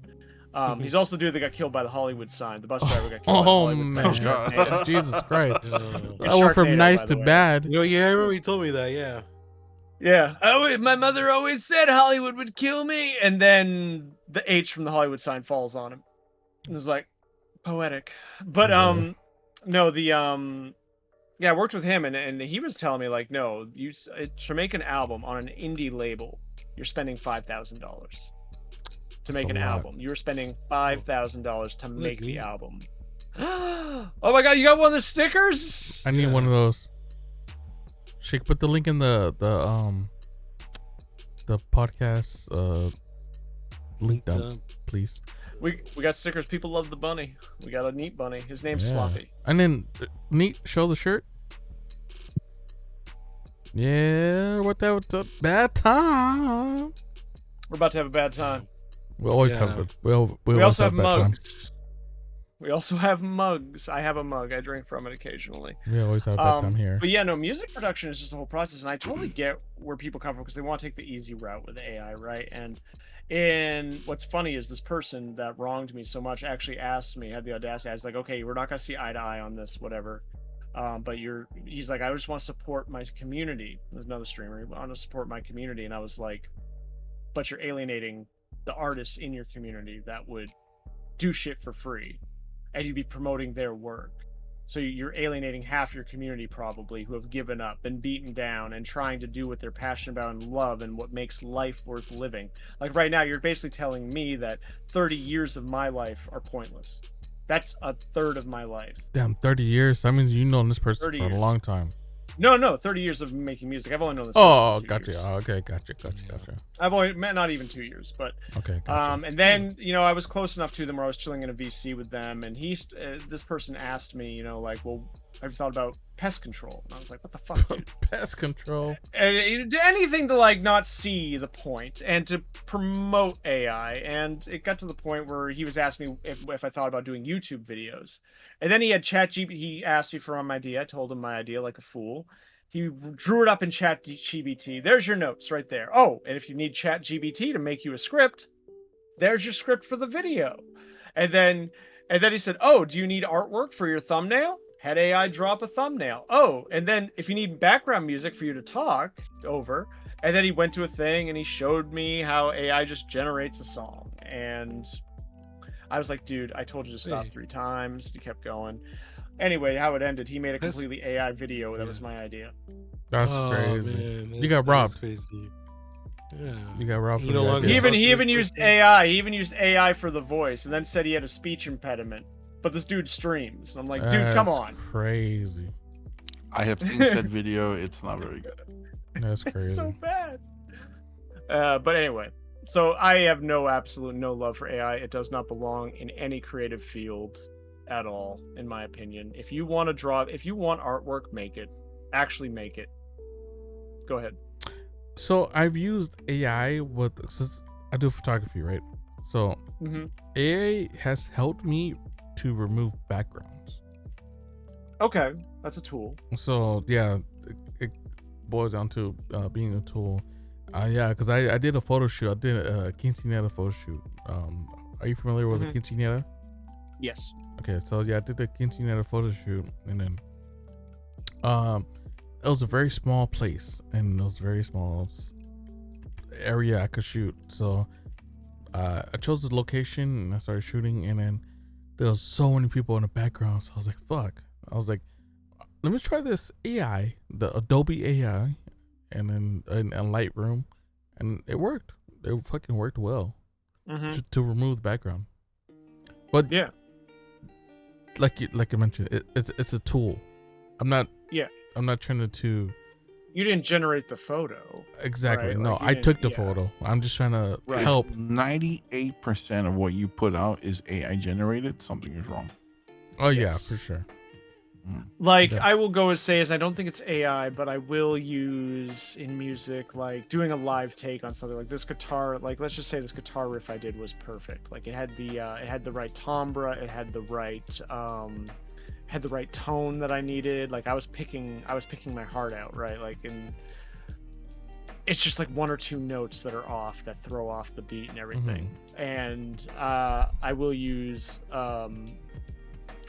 He's also the dude that got killed by the Hollywood sign. The bus driver got killed by the Hollywood man. sign. Oh, God. Jesus Christ. It's I went from Sharknado, nice by to the way. bad. yeah, I remember you told me that. Yeah. Yeah. My mother always said Hollywood would kill me, and then the H from the Hollywood sign falls on him. It's like poetic. But Yeah. no, the yeah, I worked with him, and he was telling me like, no, to make an album on an indie label, you're spending $5,000 to make That's an a lot. album. You were spending $5,000 to make the me. album. Oh my God, you got one of the stickers? I need Yeah. one of those. Shake, put the link in the podcast link down, please. We got stickers. People love the bunny. We got a neat bunny. His name's Yeah. Sloppy. And then neat, show the shirt. Yeah, what that was a bad time. We're about to have a bad time. We always Yeah. have it. We We also have bad time. mugs. We also have mugs. I have a mug. I drink from it occasionally. We always have a bad time here. But yeah, no, music production is just a whole process, and I totally get where people come from because they want to take the easy route with AI, right? And what's funny is this person that wronged me so much actually asked me, had the audacity. I was like, okay, we're not gonna see eye to eye on this, whatever. But he's like, I just want to support my community. There's another streamer. I want to support my community, and I was like, but you're alienating the artists in your community that would do shit for free, and you'd be promoting their work. So you're alienating half your community probably, who have given up, been beaten down, and trying to do what they're passionate about and love and what makes life worth living. Like right now, you're basically telling me that 30 years of my life are pointless. That's a third of my life. Damn, 30 years. That means you known this person 30 for a years. long time. No, 30 years of making music. I've only known this person Oh, for 2 gotcha. years. Oh, okay, gotcha. I've only not even 2 years, but Okay, gotcha. and then I was close enough to them where I was chilling in a VC with them, and this person asked me, like, well, have you thought about pest control? And I was like, what the fuck, dude? Pest control. And anything to like not see the point and to promote AI. And it got to the point where he was asking me if I thought about doing YouTube videos. And then he had ChatGPT. He asked me for my idea. I told him my idea like a fool. He drew it up in ChatGPT. There's your notes right there. Oh, and if you need ChatGPT to make you a script, there's your script for the video. And then he said, oh, do you need artwork for your thumbnail? Had AI drop a thumbnail. Oh, and then if you need background music for you to talk over, and then he went to a thing and he showed me how AI just generates a song. And I was like, dude, I told you to stop 3 times. He kept going. Anyway, how it ended, he made a completely AI video. That was my idea. That's Oh, crazy. man, You got that's robbed. Crazy. Yeah. You got robbed. You for no the longer idea. He even talk he to even this used person? AI. He even used AI for the voice, and then said he had a speech impediment. But this dude streams. I'm like, dude, come That's on. Crazy. I have seen said video. It's not very good. That's crazy. It's so bad. But anyway, so I have absolute no love for AI. It does not belong in any creative field at all, in my opinion. If you want artwork, make it. Actually make it. Go ahead. So I've used AI since I do photography, right? So Mm-hmm. AI has helped me to remove backgrounds. Okay, that's a tool. So yeah, it boils down to being a tool. Yeah, because I did a photo shoot. I did a quinceañera photo shoot. Are you familiar with a quinceañera? Yes. Okay, so yeah, I did the quinceañera photo shoot, and then it was a very small place, and it was a very small area I could shoot. So I chose the location, and I started shooting, and then there was so many people in the background. So I was like, fuck. I was like, let me try this AI, the Adobe AI, and then in Lightroom, and it worked. It fucking worked well to remove the background. But Yeah. like you mentioned, it's a tool. I'm not trying to You didn't generate the photo. exactly. Right? No, Like, you I didn't- took the yeah. photo. I'm just trying to Right. help. 98% of what you put out is AI generated. Something is wrong. Oh yeah, Yes. for sure. Like, Yeah. I will go and say is I don't think it's AI, but I will use in music, like doing a live take on something like this guitar. Like, let's just say this guitar riff I did was perfect. Like, it had the right timbre, it had the right tone that I needed. Like, I was picking my heart out, right? Like, and it's just like one or two notes that are off that throw off the beat and everything. And I will use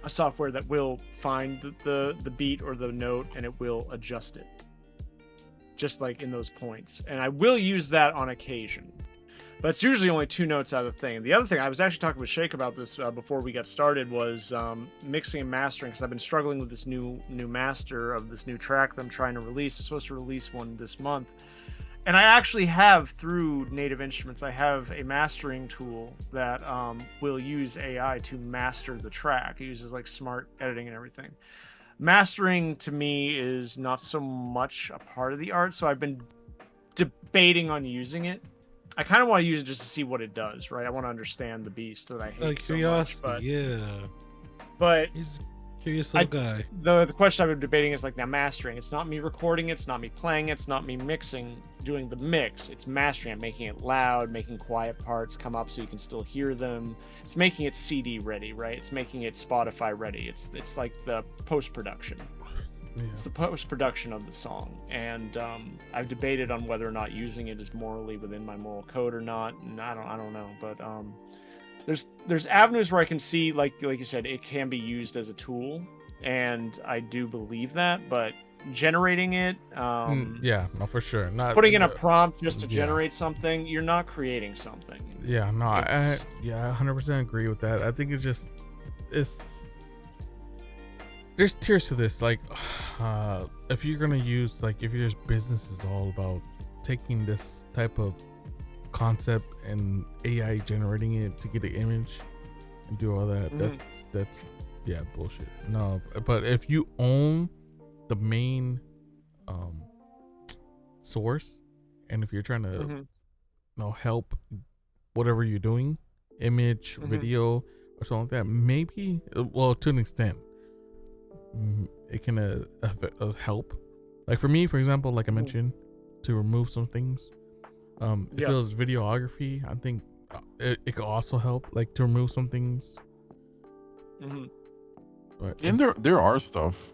a software that will find the beat or the note, and it will adjust it just like in those points. And I will use that on occasion, but it's usually only two notes out of the thing. The other thing, I was actually talking with Shake about this before we got started, was mixing and mastering, because I've been struggling with this new master of this new track that I'm trying to release. I'm supposed to release one this month. And I actually have, through Native Instruments, I have a mastering tool that will use AI to master the track. It uses like smart editing and everything. Mastering to me is not so much a part of the art, so I've been debating on using it. I kind of want to use it just to see what it does, right? I want to understand the beast that I hate Like so curiosity, much. yeah. But He's a curious little guy. the question I've been debating is like, now mastering. It's not me recording it, it's not me playing it, it's not me mixing, doing the mix. It's mastering it, making it loud, making quiet parts come up so you can still hear them. It's making it CD ready, right? It's making it Spotify ready. It's like the post-production. Yeah. It's the post-production of the song. And I've debated on whether or not using it is morally within my moral code or not. And I don't know. But there's avenues where I can see, like you said, it can be used as a tool, and I do believe that. But generating it, Yeah, no, for sure. Not putting in a prompt just to yeah. generate something, you're not creating something. Yeah, no, I 100% agree with that. I think it's there's tiers to this. Like, if you're gonna use, like, if your business is all about taking this type of concept and AI generating it to get the image and do all that, that's bullshit. No, but if you own the main source, and if you're trying to help whatever you're doing, image, video, or something like that, maybe, well, to an extent, it can help. Like for me, for example, like I mentioned, to remove some things, if it was videography, I think it could also help, like, to remove some things. But And there are stuff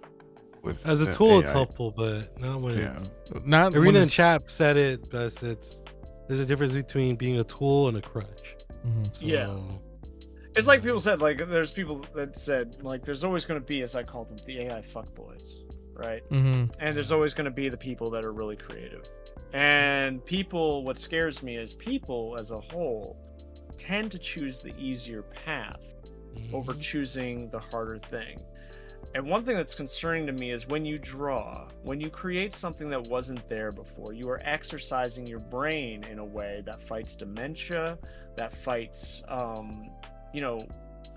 with As a tool, it's AI. helpful, but not when it's not when Arena and it's, Chap said it best. There's a difference between being a tool and a crutch. So, Yeah. It's like people said, like, there's people that said, like, there's always going to be, as I call them, the AI fuckboys, right? And there's always going to be the people that are really creative. And people, what scares me is people as a whole tend to choose the easier path over choosing the harder thing. And one thing that's concerning to me is when you draw, when you create something that wasn't there before, you are exercising your brain in a way that fights dementia, that fights,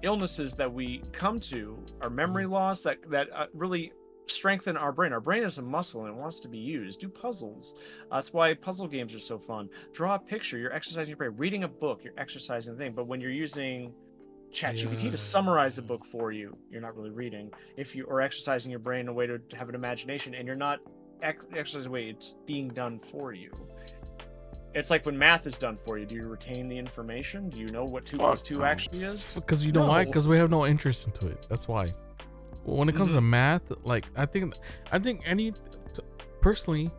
illnesses that we come to, our memory loss, that really strengthen our brain. Our brain is a muscle and it wants to be used. Do puzzles. That's why puzzle games are so fun. Draw a picture, you're exercising your brain. Reading a book, you're exercising the thing. But when you're using ChatGPT to summarize a book for you, you're not really reading. If you are exercising your brain in a way to have an imagination, and you're not exercising a way, it's being done for you. It's like when math is done for you. Do you retain the information? Do you know what 2 plus 2 actually is? Because you know why? Because we have no interest into it. That's why. When it comes to math, like, I think personally,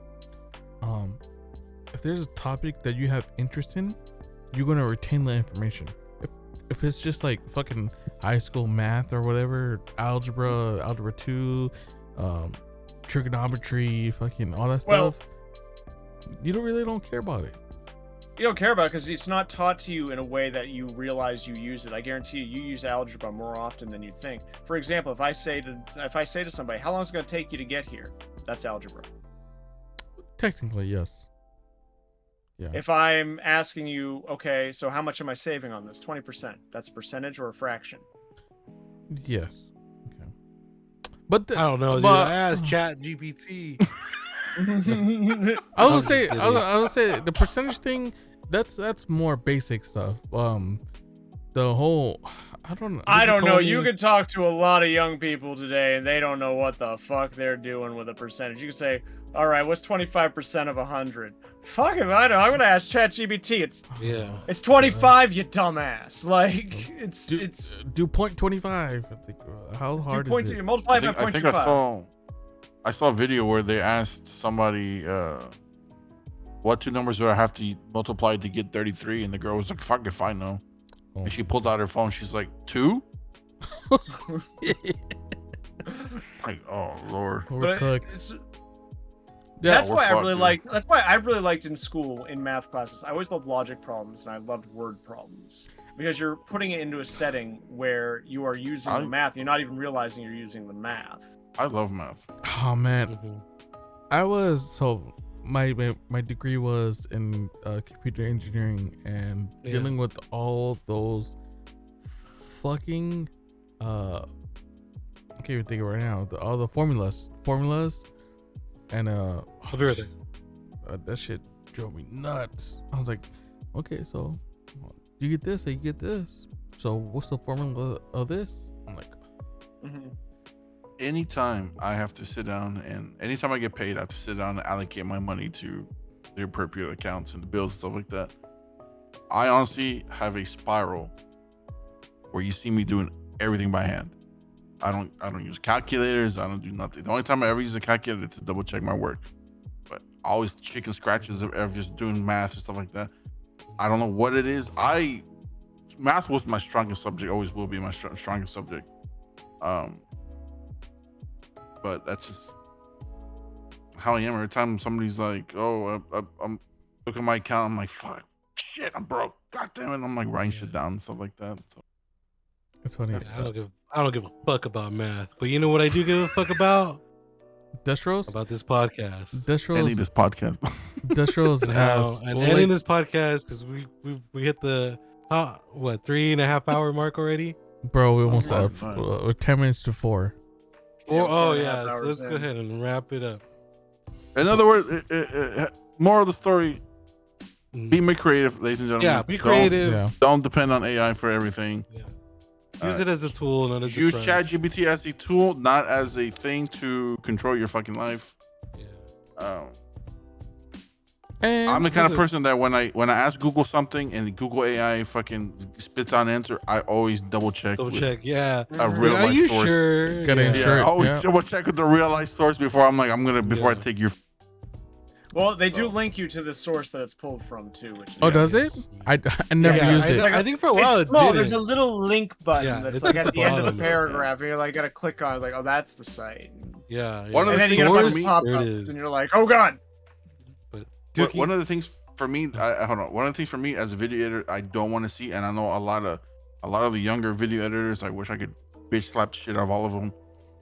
if there's a topic that you have interest in, you're gonna retain the information. If it's just like fucking high school math or whatever, algebra 2, trigonometry, fucking all that stuff, you don't care about it. You don't care about it because it's not taught to you in a way that you realize you use it. I guarantee you use algebra more often than you think. For example, if I say to somebody, how long is it going to take you to get here? That's algebra. Technically, yes. Yeah. If I'm asking you, okay, so how much am I saving on this? 20%. That's a percentage or a fraction? Yes. Okay. But I don't know, dude. but- I asked Chat GPT. I was I'm gonna say, just I was kidding. gonna say the percentage thing. That's more basic stuff. The whole, I don't know. I don't know. call You me? could talk to a lot of young people today, and they don't know what the fuck they're doing with a percentage. You can say, "All right, what's 25% of 100?" Fuck if I know. I'm gonna ask ChatGPT. Yeah. It's 25, you dumbass. Like it's do 0.25. I think, how hard you is it? multiply I it by think, I think 0.25. I saw a video where they asked somebody what two numbers do I have to multiply to get 33, and the girl was like, "Fuck if I know." Oh. And she pulled out her phone. She's like, 2? Like, oh lord. Overcooked. Yeah, That's we're why I fucked, really dude. like. That's why I really liked in school in math classes. I always loved logic problems and I loved word problems because you're putting it into a setting where you are using the math. You're not even realizing you're using the math. I love math. Oh man, Mhm. I was so my degree was in computer engineering and Yeah. dealing with all those fucking I can't even think of it right now. All the formulas, and I'll be right there. that shit drove me nuts. I was like, okay, so you get this, and you get this. So what's the formula of this? I'm like, Mhm. Anytime I have to sit down and anytime I get paid, I have to sit down and allocate my money to the appropriate accounts and the bills and stuff like that. I honestly have a spiral where you see me doing everything by hand. I don't use calculators. I don't do nothing. The only time I ever use a calculator is to double check my work. But always chicken scratches of just doing math and stuff like that. I don't know what it is. Math was my strongest subject. Always will be my strongest subject. But that's just how I am. Every time somebody's like, "Oh, I'm look at my account," I'm like, "Fuck, shit, I'm broke. God damn it!" I'm like writing shit down and stuff like that. So it's funny. I don't give a fuck about math. But you know what I do give a fuck about? Destros, About this podcast. ending Destros, this podcast. Destros Now, has and ending this podcast because we hit the 3.5 hour mark already. bro. We almost Oh, have fine. 10 minutes to 4. Oh 4.5 yeah, so hours let's go in. ahead and wrap it up. In other words, moral of the story: Mhm. be creative, ladies and gentlemen. Yeah, be creative. Yeah. Don't depend on AI for everything. Yeah. Use it as a tool, not as Use a crutch. ChatGPT as a tool, not as a thing to control your fucking life. Yeah. And I'm the kind of Listen. person that when I ask Google something and Google AI fucking spits out an answer, I always double check. Double with check. Yeah. A real Are life you source. sure? Gotta Yeah. ensure Yeah, it, I always yeah. double check with the real life source before I'm like, before I Yeah. take your. Well, they do So- link you to the source that it's pulled from too. Which is oh, does nice. it? I never Yeah, used I, it. I think for a while It's it small. did. There's a little link button Yeah, that's it's like at at the the end of the bottom. paragraph, and you're like, gotta click on it, like, oh, that's the site. Yeah. One of And the then you get a things bunch for of me- pop There it ups, is. and you're like, oh god. But One of the things for me, hold on. One of the things for me as a video editor, I don't want to see, and I know a lot of the younger video editors, I wish I could bitch slap the shit out of all of them.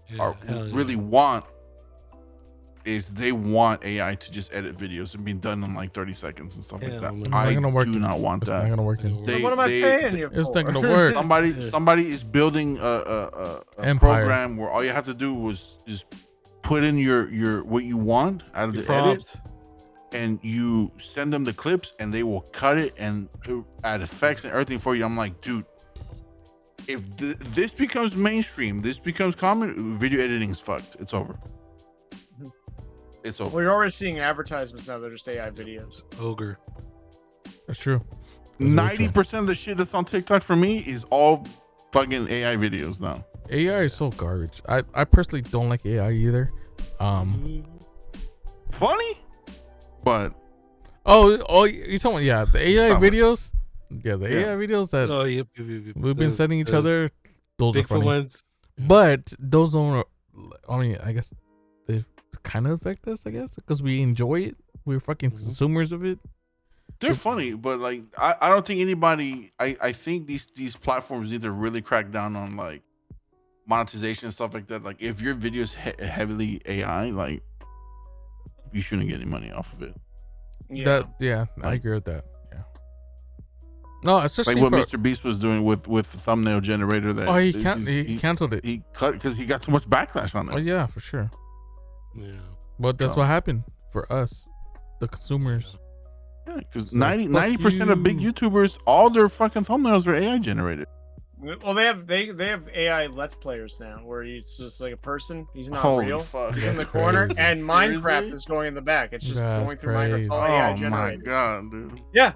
yeah, hell yeah. Really want is they want AI to just edit videos and be done in like 30 seconds and stuff Hell like that. no. It's not I gonna work. do not want It's not that. gonna work. They- What am I paying you It's for? not gonna work. Somebody is building a Empire. program where all you have to do was just put in your what you want out of Your the edit, prompts. and you send them the clips, and they will cut it and add effects and everything for you. I'm like, dude, if this becomes mainstream, this becomes common, video editing is fucked. It's over. It's over. Well, you're already seeing advertisements now. They're just AI videos. Ogre. That's true. That's very true. 90% of the shit that's on TikTok for me is all fucking AI videos now. AI is so garbage. I personally don't like AI either. Funny, but Oh, you talking about, yeah, the AI Stop it. videos? Yeah, the Yeah. AI videos that Oh, yep. we've been sending each other, those are Bigfoot funny. ones. But those don't, I mean, I guess they kind of affect us, I guess, because we enjoy it. We're fucking Mhm. consumers of it. they're funny. But like, I don't think anybody. I think these platforms need to really crack down on like monetization and stuff like that. Like, if your videos heavily AI, like, you shouldn't get any money off of it. Yeah. I agree with that. Yeah. No, especially Like what for, Mr. Beast was doing with the thumbnail generator. That he canceled it. He cut because he got too much backlash on it. Oh yeah, for sure. Yeah. But that's So- what happened for us, the consumers. Yeah, because So, 90% of big you. YouTubers, all their fucking thumbnails are AI generated. Well, they have AI Let's Players now, where it's just like a person. He's not Holy real. fuck! He's in the That's corner, crazy. and Minecraft Seriously? is going in the back. It's just That's going through Minecraft. It's all crazy. AI Oh my generated. god, dude! Yeah.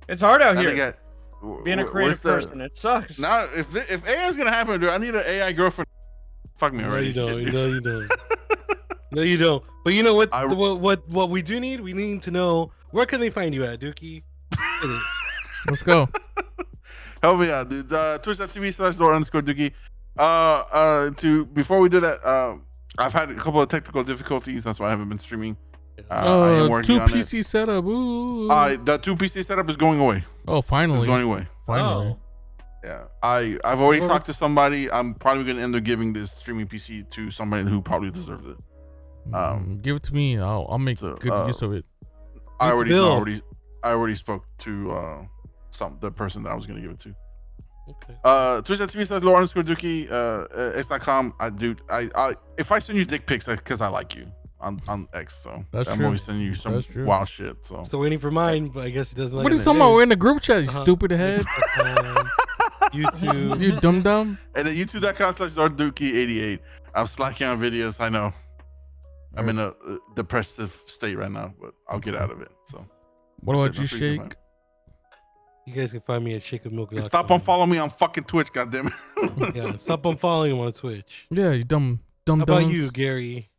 It's hard out Now they here got- being a wh- creative where's the- person. It sucks. Now, if AI is gonna happen, dude, I need an AI girlfriend. Fuck me No, already. you don't. shit, dude. No, you don't. No, you don't. But you know what? I- What we do need? We need to know where can they find you at, Dookie? Let's go. Help me out, dude. Twitch.tv/Lore_Dookie. Before we do that, I've had a couple of technical difficulties. That's why I haven't been streaming. I am working Two on PC setup. Ooh. The 2 PC setup is going away. Oh, It's finally. going away. Finally. Oh. Yeah, I've already talked to somebody. I'm probably gonna end up giving this streaming PC to somebody who probably deserves it. Give it to me. I'll make so, good use of it. I It's already, Bill. I already spoke to the person that I was gonna give it to. Okay. Twitch.tv/Lore_Dookie. X.com. If I send you dick pics, because I like you on X, so That's I'm true. always sending you some That's true. wild shit. So Still waiting for mine, but I guess he doesn't like What are you it. talking about? We're in the group chat, you Uh-huh. stupid head. YouTube. You dumb dumb. and then youtube.com/LordDookie88. I'm slacking on videos. I know. I'm in a depressive state right now, but I'll get out of it. So What about That's you, what you Shake? can You guys can find me at shakeofmilk.com. stop unfollowing me on fucking Twitch, goddammit. Yeah, stop unfollowing him on Twitch. Yeah, you dumb How about dumbs. you, Gary?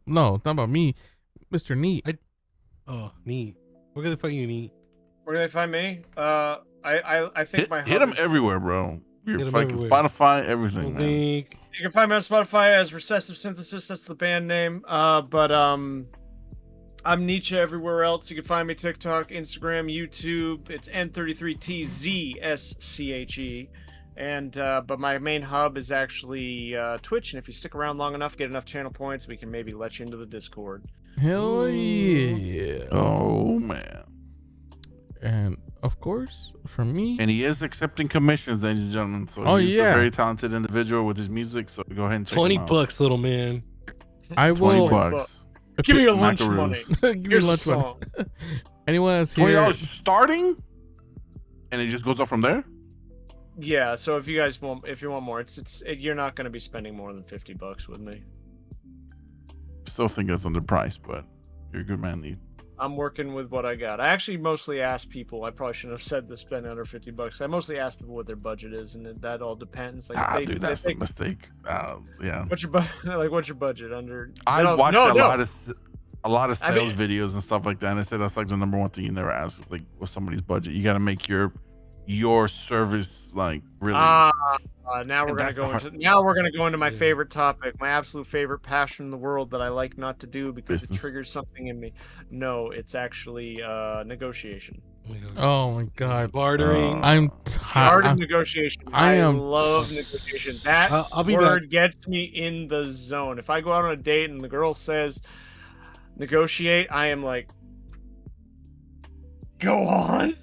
No, it's not about me, Mr. Neat. Oh, neat. Where can they find you, neat? Where do they find me? I think my hit hub them is- everywhere, bro. Your Hit 'em fucking everywhere. Spotify, everything, man. Link. You can find me on Spotify as Recessive Synthesis. That's the band name. But I'm N33tzche everywhere else. You can find me TikTok, Instagram, YouTube. It's N33tzche. And but my main hub is actually Twitch. And if you stick around long enough, get enough channel points, we can maybe let you into the Discord. Hell yeah. Oh man. And of course, for me, And he is accepting commissions, ladies and gentlemen. So Oh, he's yeah. a very talented individual with his music. So go ahead and check 20 him out. bucks, little man. I 20 will bucks. Give me your lunch Macaroons. money. Give me Here's a lunch money. song. Anyone else $20 here? starting, and it just goes up from there. Yeah, so if you guys want, if you want more, you're not going to be spending more than $50 with me. Still think it's underpriced, but you're a good man, Need. I'm working with what I got. I actually mostly ask people. I probably shouldn't have said to spend under $50. I mostly ask people what their budget is, and that all depends. Like, Dude, that's a mistake. Yeah. What's your what's your budget under? I No, watch no, a no. lot of I mean- sales videos and stuff like that, and I said that's like the number one thing you never ask, like, what's somebody's budget? You got to make your service like really. Now we're And gonna that's the go hard- into my Yeah. favorite topic, my absolute favorite passion in the world that I like not to do because Business. it triggers something in me. No, it's actually negotiation. Oh my god. Bartering. I'm Art of tired. negotiation. I am- love negotiation. That I'll be word gets me in the zone. If I go out on a date and the girl says negotiate, I am like, go on.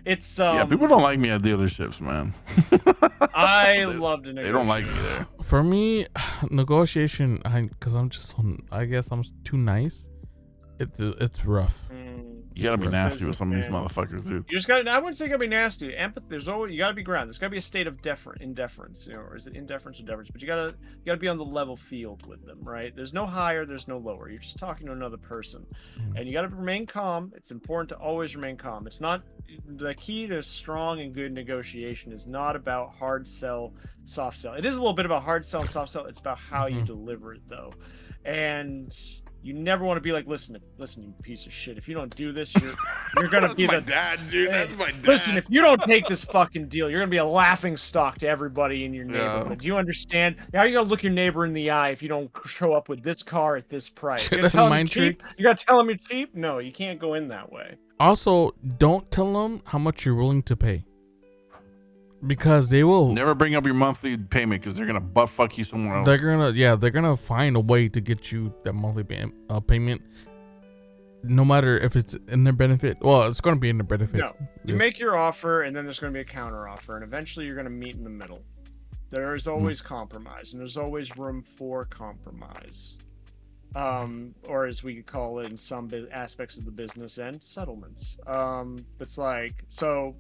It's yeah, people don't like me at dealerships, man. I They- love to negotiate. They don't like me there. For me, negotiation. Because I'm just. I guess I'm too nice. It's rough. You gotta be nasty with some of these Man. motherfuckers, dude. You just gotta. I wouldn't say you gotta be nasty. Empathy. There's always you gotta be grounded. There's gotta be a state of indifference. You know, or is it indifference or deference? But you gotta be on the level field with them, right? There's no higher. There's no lower. You're just talking to another person, and you gotta remain calm. It's important to always remain calm. It's not the key to strong and good negotiation is not about hard sell, soft sell. It is a little bit about hard sell and soft sell. It's about how you Mhm. deliver it, though, and. You never want to be like, listen, you piece of shit. If you don't do this, you're gonna That's be my the dad, dude. Hey, That's my dad. listen. If you don't take this fucking deal, you're gonna be a laughing stock to everybody in your Yeah. neighborhood. Do you understand? How are you gonna look your neighbor in the eye if you don't show up with this car at this price? You're gonna That's tell him mind you're cheap? trick. You gotta tell him you're cheap? No, you can't go in that way. Also, don't tell them how much you're willing to pay. Because they will. Never bring up your monthly payment because they're gonna butt fuck you somewhere else. They're gonna find a way to get you that monthly payment, no matter if it's in their benefit. Well, it's gonna be in their benefit. No, you make your offer, and then there's gonna be a counter offer, and eventually you're gonna meet in the middle. There is always compromise, and there's always room for compromise. Or as we call it in some aspects of the business end, settlements. It's like, so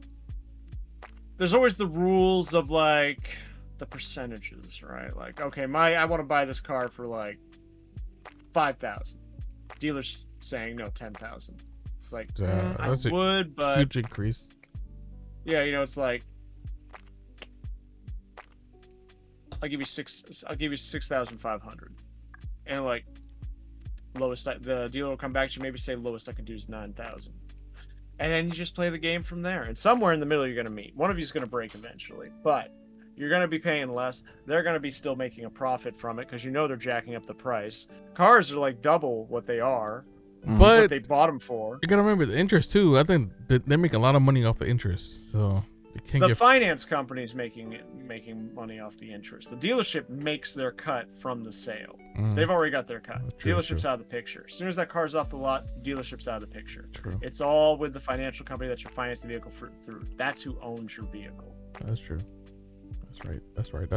there's always the rules of like the percentages, right? Like, okay, I want to buy this car for like 5,000. Dealer's saying no, 10,000. It's like I would, but huge increase. Yeah, it's like I'll give you 6,500, and like lowest the dealer will come back to you, maybe say lowest I can do is 9,000, and then you just play the game from there. And somewhere in the middle you're gonna meet. One of you's gonna break eventually, but you're gonna be paying less. They're gonna be still making a profit from it because they're jacking up the price. Cars are like double what they are, but what they bought them for. You gotta remember the interest too. I think they make a lot of money off the interest, so they can't the finance company's making money off the interest. The dealership makes their cut from the sale. They've already got their cut. Dealership's out of the picture. As soon as that car's off the lot, dealership's out of the picture. True. It's all with the financial company that you finance the vehicle through. That's who owns your vehicle. That's true. That's right.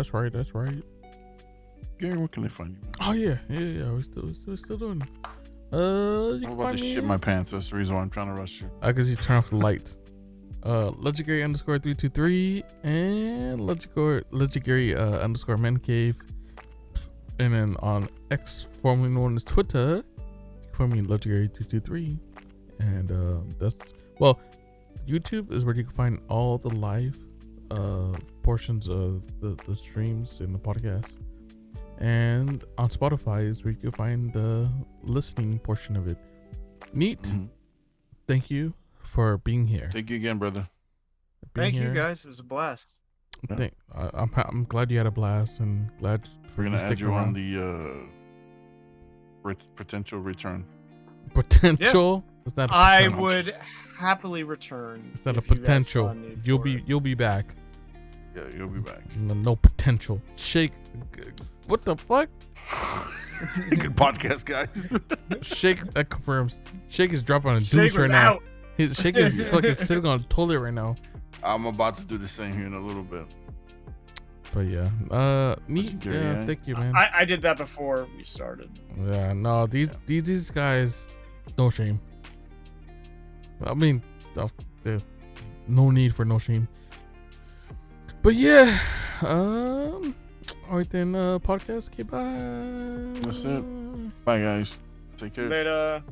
Gary, where can they find you, man? Oh yeah. We're still doing it. I'm about to shit my pants. That's the reason why I'm trying to rush you. Because you turn off the lights. LegendGary _323 and LegendGary _man cave. And then on X, formerly known as Twitter, you can find me LegendGary223. And YouTube is where you can find all the live portions of the streams and the podcast. And on Spotify is where you can find the listening portion of it. Neat. Thank you for being here. Thank you again, brother. Thank you, guys. It was a blast. I'm glad you had a blast, and glad we're gonna add you around. on the potential return. Potential? Yeah. It's not. I would happily return. It's not a potential. You'll be back. Yeah, you'll be back. No potential. Shake. What the fuck? Good podcast, guys. Shake, that confirms. Shake is dropping on a Shake deuce right out. now. Shake is fucking sitting on a toilet right now. I'm about to do the same here in a little bit. But yeah, neat. Yeah, thank you, man. I did that before we started. Yeah, no, these guys, no shame. I mean, no need for no shame. But yeah, all right then, podcast. Okay, bye. That's it. Bye, guys. Take care. Later.